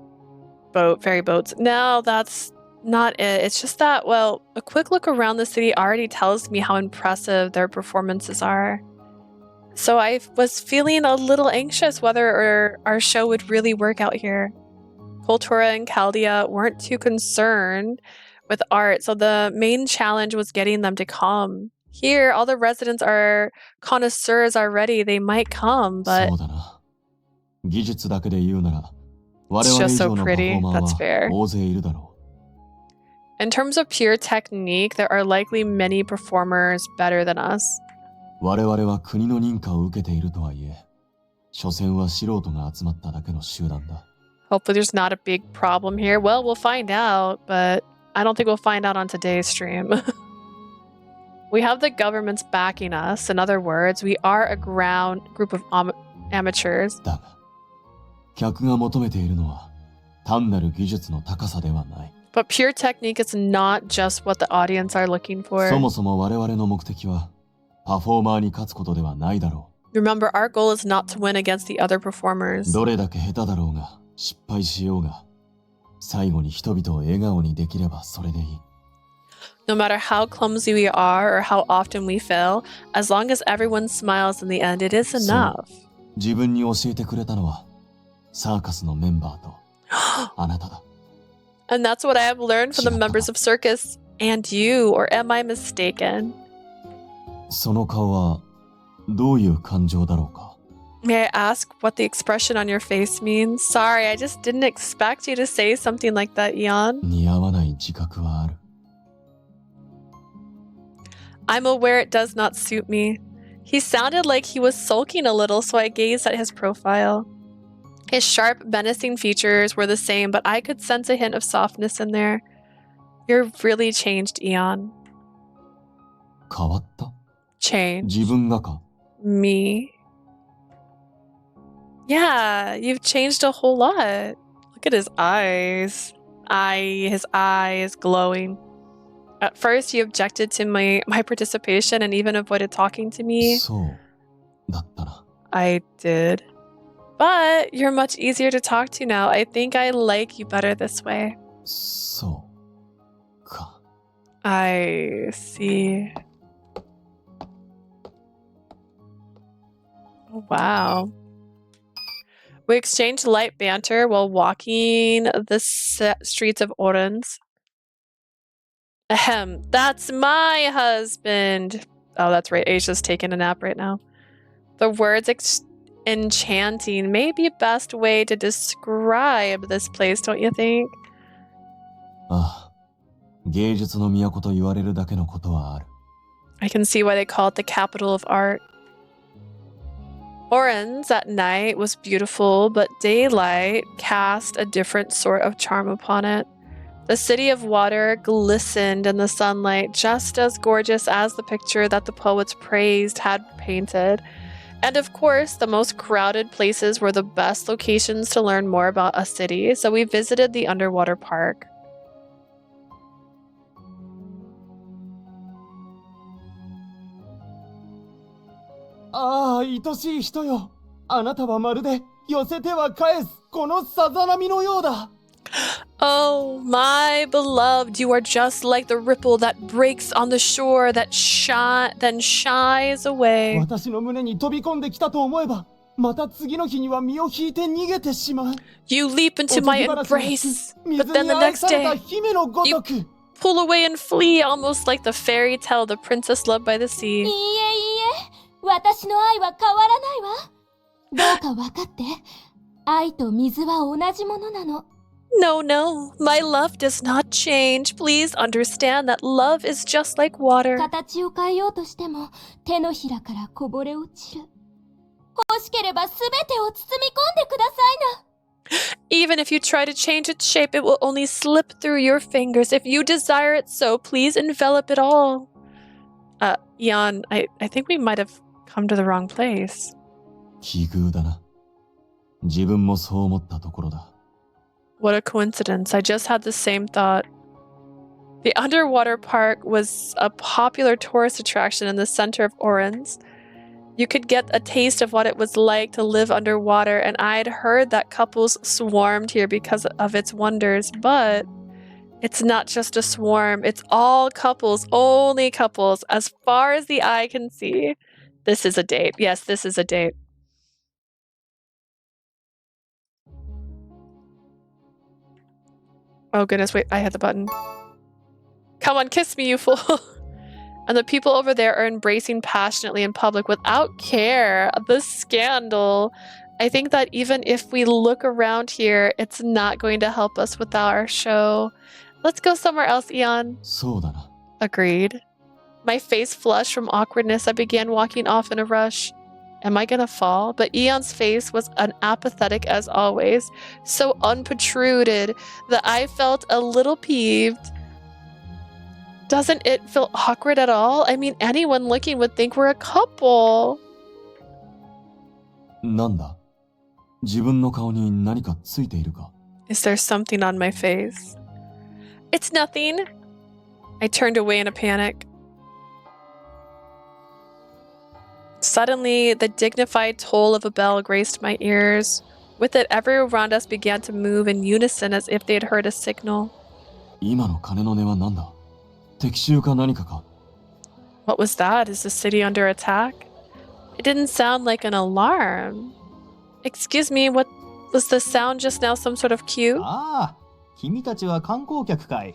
boats. No, that's not it. It's just that, well, a quick look around the city already tells me how impressive their performances are. So I was feeling a little anxious whether our show would really work out here. Kultura and Chaldea weren't too concerned with art, so the main challenge was getting them to come. Here, all the residents are connoisseurs already. They might come, but it's just so pretty. That's fair. In terms of pure technique, there are likely many performers better than us. Hopefully there's not a big problem here. Well, we'll find out, but I don't think we'll find out on today's stream. We have the governments backing us. In other words, we are a group of amateurs. But pure technique is not just what the audience are looking for. Remember, our goal is not to win against the other performers. No matter how clumsy we are or how often we fail, as long as everyone smiles in the end, it is enough. And that's what I have learned from the members of circus and you, or am I mistaken? May I ask what the expression on your face means? Sorry, I just didn't expect you to say something like that, Eon. I'm aware it does not suit me. He sounded like he was sulking a little, so I gazed at his profile. His sharp, menacing features were the same, but I could sense a hint of softness in there. You're really changed, Eon. Changed. Me. Yeah, you've changed a whole lot. Look at his eyes. His eyes glowing. At first, you objected to my participation and even avoided talking to me. I did. But you're much easier to talk to now. I think I like you better this way. I see. Wow. We exchanged light banter while walking the streets of Orens. Ahem, that's my husband. Oh, that's right. Asia's taking a nap right now. The words enchanting may be best way to describe this place, don't you think? ああ、芸術の都と言われるだけのことはある。I can see why they call it the capital of art. Orens at night was beautiful, but daylight cast a different sort of charm upon it. The city of water glistened in the sunlight, just as gorgeous as the picture that the poets praised had painted. And of course, the most crowded places were the best locations to learn more about a city, so we visited the underwater park. Ah, 愛しい人よ。あなたはまるで寄せては返すこのさざ波のようだ。Oh, my beloved, you are just like the ripple that breaks on the shore that then shies away. 私の胸に飛び込んできたと思えば、また次の日には身を引いて逃げてしまう。You leap into my embrace, but then the next day, you pull away and flee almost like the fairy tale The Princess Loved by the Sea. いいえいいえ、私の愛は変わらないわ。どうか分かって、愛と水は同じものなの。No, no, my love does not change. Please understand that love is just like water. 形を変えようとしても手のひらからこぼれ落ちる。欲しければすべてを包み込んでくださいな。Even if you try to change its shape, it will only slip through your fingers. If you desire it so, please envelop it all. Jan, I think we might have come to the wrong place. 奇遇だな。自分もそう思ったところだ。What a coincidence. I just had the same thought. The underwater park was a popular tourist attraction in the center of Orens. You could get a taste of what it was like to live underwater, and I'd heard that couples swarmed here because of its wonders, but it's not just a swarm. It's all couples, only couples, as far as the eye can see. This is a date. Yes, this is a date. Oh goodness, wait, I hit the button. Come on, kiss me, you fool. And the people over there are embracing passionately in public without care. The scandal. I think that even if we look around here, it's not going to help us with our show. Let's go somewhere else, Ian. そうだな。 Agreed. My face flushed from awkwardness. I began walking off in a rush. Am I gonna fall? But Eon's face was apathetic as always, so unprotruded that I felt a little peeved. Doesn't it feel awkward at all? I mean, anyone looking would think we're a couple. なんだ？自分の顔に何かついているか？ Is there something on my face? It's nothing. I turned away in a panic. Suddenly, the dignified toll of a bell graced my ears. With it, everyone around us began to move in unison as if they had heard a signal. 今の鐘の音は何だ？敵襲か何かか？ What was that? Is the city under attack? It didn't sound like an alarm. Excuse me, what was the sound just now? Some sort of cue? ああ、君たちは観光客かい。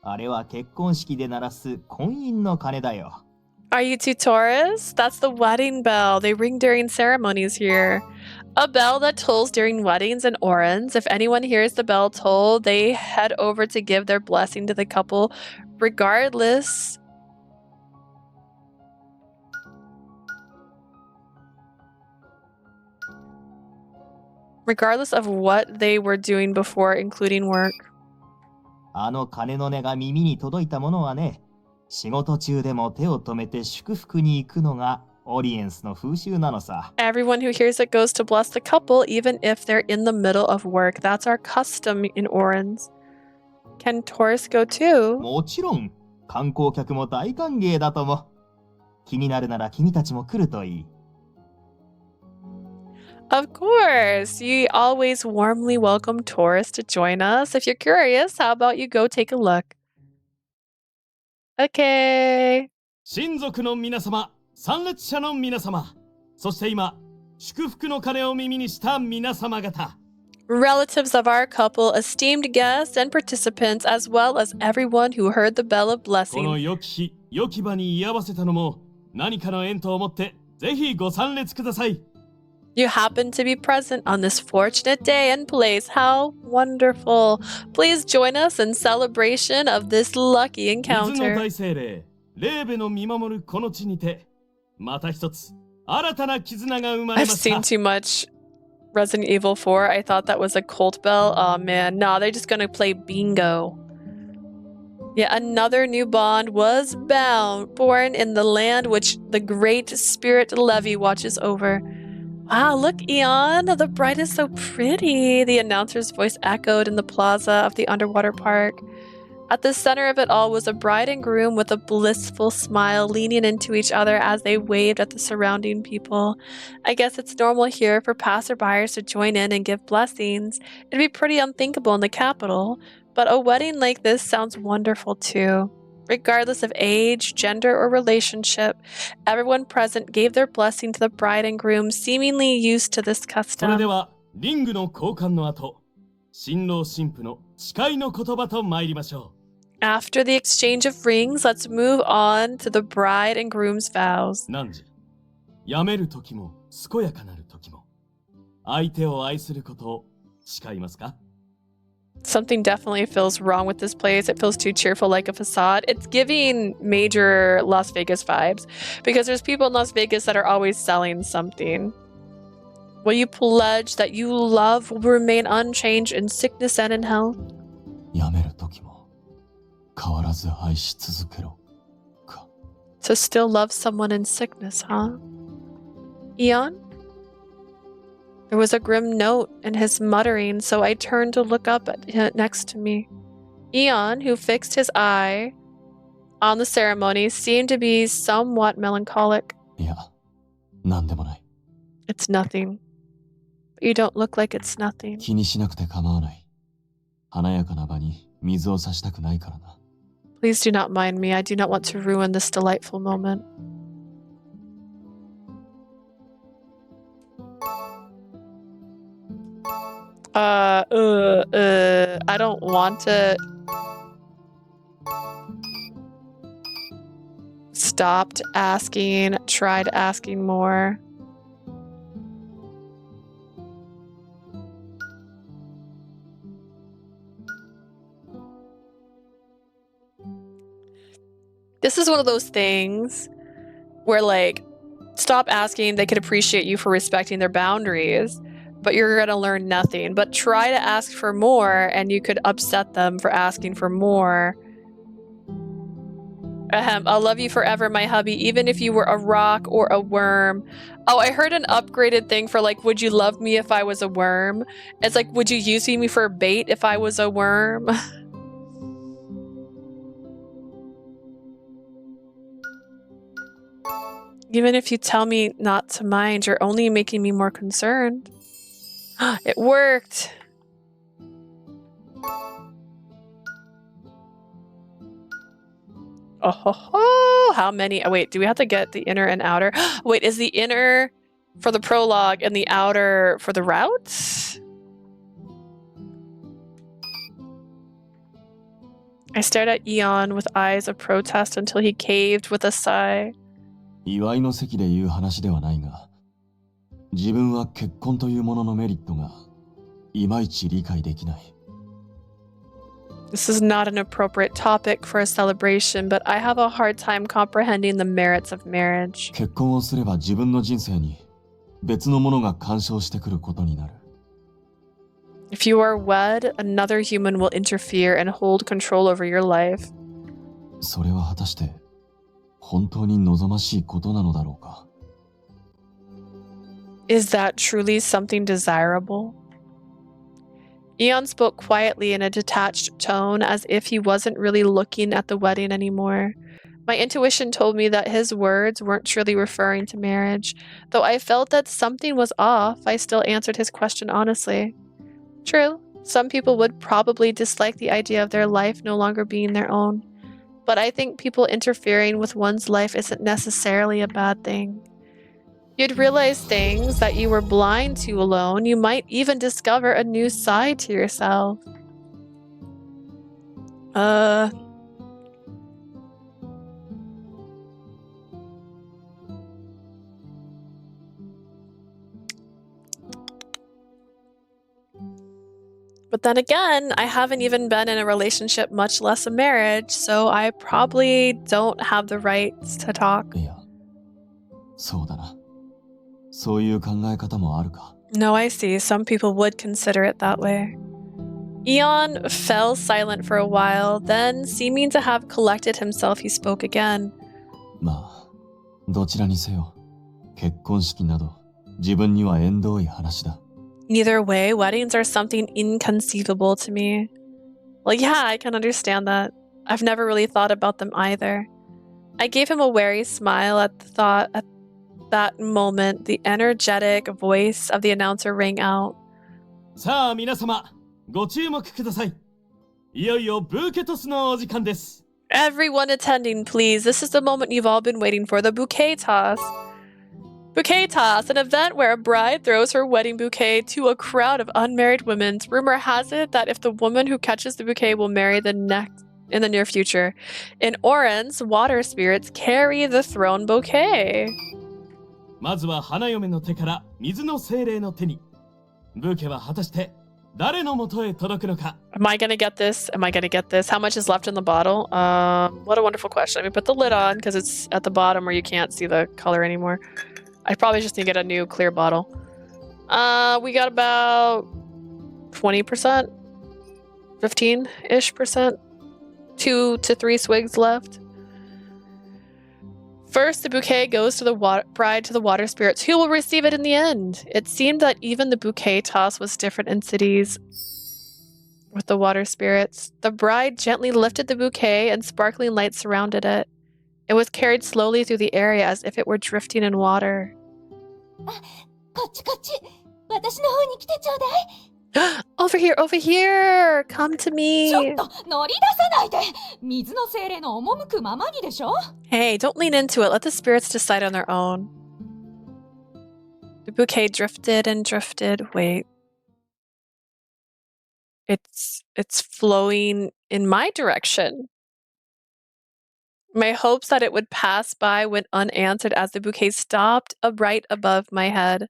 あれは結婚式で鳴らす婚姻の鐘だよ。Are you two tourists? That's the wedding bell. They ring during ceremonies here. A bell that tolls during weddings and Orens. If anyone hears the bell toll, they head over to give their blessing to the couple, regardless. Regardless of what they were doing before, including work. あの鐘の音が耳に届いたものはね、仕事中でも手を止めて祝福に行くのがオリエンスの風習なのさ。Everyone who hears it goes to bless the couple, even if they're in the middle of work. That's our custom in Orens. Can tourists go too? もちろん、観光客も大歓迎だとも。気になるなら君たちも来るといい。Of course! You always warmly welcome tourists to join us. If you're curious, how about you go take a look? Okay. 親族の皆様、参列者の皆様、そして今、祝福の鐘を耳にした皆様方。 Relatives of our couple, esteemed guests and participants, as well as everyone who heard the bell of この blessing. 良き日、良き場に居合わせたのも何かの縁と思ってぜひご参列ください。 You happen to be present on this fortunate day and place. How wonderful. Please join us in celebration of this lucky 水の encounter. 大精霊、レーベの見守るこの地にて、また一つ新たな絆が生まれ I've まし seen た。 too much Resident Evil 4. I thought that was a cult bell. Oh man, nah, they're just gonna play bingo. Yeah, another new bond was born in the land which the great spirit Levi watches over. Wow, look, Eon, the bride is so pretty. The announcer's voice echoed in the plaza of the underwater park. At the center of it all was a bride and groom with a blissful smile leaning into each other as they waved at the surrounding people. I guess it's normal here for passerbyers to join in and give blessings. It'd be pretty unthinkable in the capital, but a wedding like this sounds wonderful too. Regardless of age, gender, or relationship, everyone present gave their blessing to the bride and groom, seemingly used to this それで custom. はリングの交換の後、新郎新婦の誓いの言葉と参りましょ After the exchange of rings, let's move on to the bride and groom's vows. う。汝、やめる時も健やかなる時も、相手を愛することを誓いますか？ Something definitely feels wrong with this place. It feels too cheerful, like a facade. It's giving major Las Vegas vibes because there's people in Las Vegas that are always selling something. Will you pledge that you love will remain unchanged in sickness and in health? やめる時も変わらず愛し続けろか。 To still love someone in sickness, huh? Eon? There was a grim note in his muttering, so I turned to look up at next to me. Eon, who fixed his eye on the ceremony, seemed to be somewhat melancholic. いや、なんでもない。 It's nothing. But you don't look like it's nothing. 気にしなくて構わない。華やかな場に水を差したくないからな。 Please do not mind me. I do not want to ruin this delightful moment. I don't want to. Stopped asking, tried asking more. This is one of those things where, like, stop asking, they could appreciate you for respecting their boundaries, but you're gonna learn nothing. But try to ask for more, and you could upset them for asking for more. I'll love you forever, my hubby, even if you were a rock or a worm. Oh, I heard an upgraded thing for, like, would you love me if I was a worm? It's like, would you use me for bait if I was a worm? Even if you tell me not to mind, you're only making me more concerned. It worked! Oh ho ho! How many? Oh, wait, do we have to get the inner and outer? Wait, is the inner for the prologue and the outer for the route? I stared at Eon with eyes of protest until he caved with a sigh. 祝いの席で言う話ではないが、自分は結婚というもののメリットがいまいち理解できない。 This is not an appropriate topic for a celebration, but I have a hard time comprehending the merits of marriage. 結婚をすれば自分の人生に別のものが干渉してくることになる。 If you are wed, another human will interfere and hold control over your life. それは果たして本当に望ましいことなのだろうか。 Is that truly something desirable? Eon spoke quietly in a detached tone, as if he wasn't really looking at the wedding anymore. My intuition told me that his words weren't truly referring to marriage. Though I felt that something was off, I still answered his question honestly. True, some people would probably dislike the idea of their life no longer being their own. But I think people interfering with one's life isn't necessarily a bad thing. You'd realize things that you were blind to alone. You might even discover a new side to yourself. But then again, I haven't even been in a relationship, much less a marriage, so I probably don't have the rights to talk. いや、そうだな。そういう考え方もあるか。No, I see. Some people would consider it that way. Eon fell silent for a while, then, seeming to have collected himself, he spoke again. まあ、どちらにせよ、結婚式など、自分には縁遠い話だ。Either way, weddings are something inconceivable to me. Well, yeah, I can understand that. I've never really thought about them either. I gave him a wary smile at the thought. At that moment, the energetic voice of the announcer rang out. さあ皆様、ご注目ください。いよいよブーケトスのお時間です。Everyone attending, please. This is the moment you've all been waiting for, the bouquet toss. Bouquet toss, an event where a bride throws her wedding bouquet to a crowd of unmarried women. Rumor has it that if the woman who catches the bouquet will marry the next in the near future. In Oren's, water spirits carry the thrown bouquet. まずは花嫁の手から水の精霊の手に。ブーケは果たして誰の元へ届くのか。Am I gonna get this? Am I gonna get this? How much is left in the bottle? What a wonderful question. Let me put the lid on because it's at the bottom where you can't see the color anymore. I probably just need to get a new clear bottle. We got about 20%, 15-ish percent, 2 to 3 swigs left. First, the bouquet goes to the bride to the water spirits, who will receive it in the end. It seemed that even the bouquet toss was different in cities with the water spirits. The bride gently lifted the bouquet and sparkling lights surrounded it. It was carried slowly through the area as if it were drifting in water. こっちこっち。私の方に来てちょうだい。 Over here, over here! Come to me! ちょっと乗り出さないで。水の精霊の赴くままにでしょ。 Hey, don't lean into it. Let the spirits decide on their own. The bouquet drifted and drifted. Wait. It's flowing in my direction. My hopes that it would pass by went unanswered as the bouquet stopped right above my head.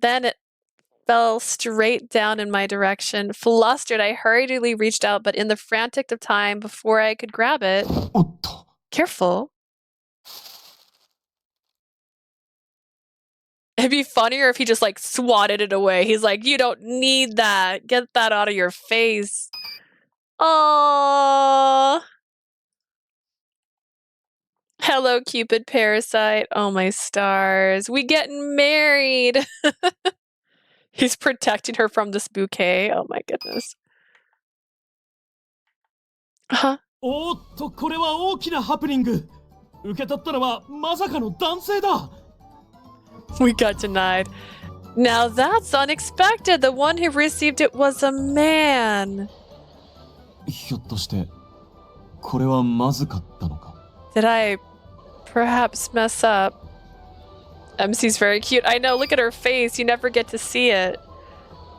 Then it fell straight down in my direction. Flustered, I hurriedly reached out, but in the frantic of time before I could grab it... Careful. It'd be funnier if he just like swatted it away. He's like, you don't need that. Get that out of your face. Aww. Hello, Cupid Parasite. Oh, my stars. We getting married. He's protecting her from this bouquet. Oh, my goodness. Huh? おーっと、これは大きなハプニング。受け取ったのはまさかの男性だ。We got denied. Now that's unexpected. The one who received it was a man. ひょっとして、これはまずかったのか。 Did I perhaps mess up? MC's very cute. I know, look at her face. You never get to see it.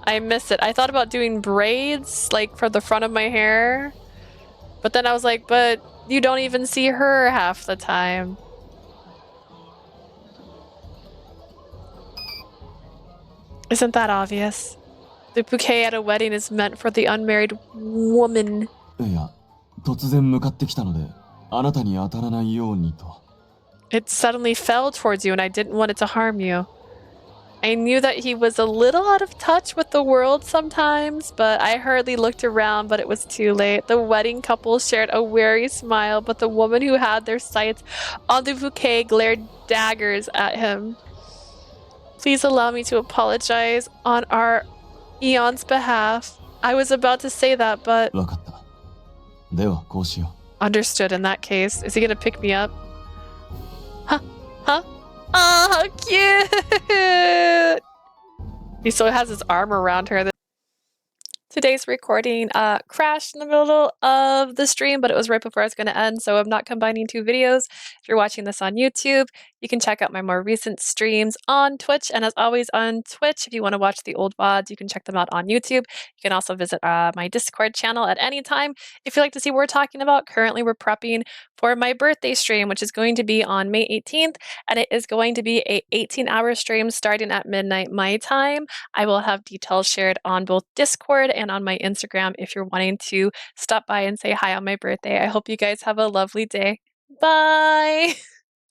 I miss it. I thought about doing braids, like, for the front of my hair. But then I was like, but you don't even see her half the time. Isn't that obvious? The bouquet at a wedding is meant for the unmarried woman. いや、突然向かってきたので、あなたに当たらないようにと。It suddenly fell towards you and I didn't want it to harm you. I knew that he was a little out of touch with the world sometimes, but I hurriedly looked around, but it was too late. The wedding couple shared a weary smile, but the woman who had their sights on the bouquet glared daggers at him. Please allow me to apologize on our Eon's behalf. I was about to say that, but... わかった。では、こうしよう。 Understood in that case. Is he gonna pick me up? Huh? Huh? Oh, how cute! He still has his arm around her. Today's recording crashed in the middle of the stream, but it was right before I was going to end, so I'm not combining two videos. If you're watching this on YouTube, You can check out my more recent streams on Twitch. And as always, on Twitch, if you want to watch the old VODs, you can check them out on YouTube. You can also visit my Discord channel at any time if you'd like to see what we're talking about. Currently, we're prepping for my birthday stream, which is going to be on May 18th. And it is going to be a 18-hour stream starting at midnight my time. I will have details shared on both Discord and on my Instagram if you're wanting to stop by and say hi on my birthday. I hope you guys have a lovely day. Bye!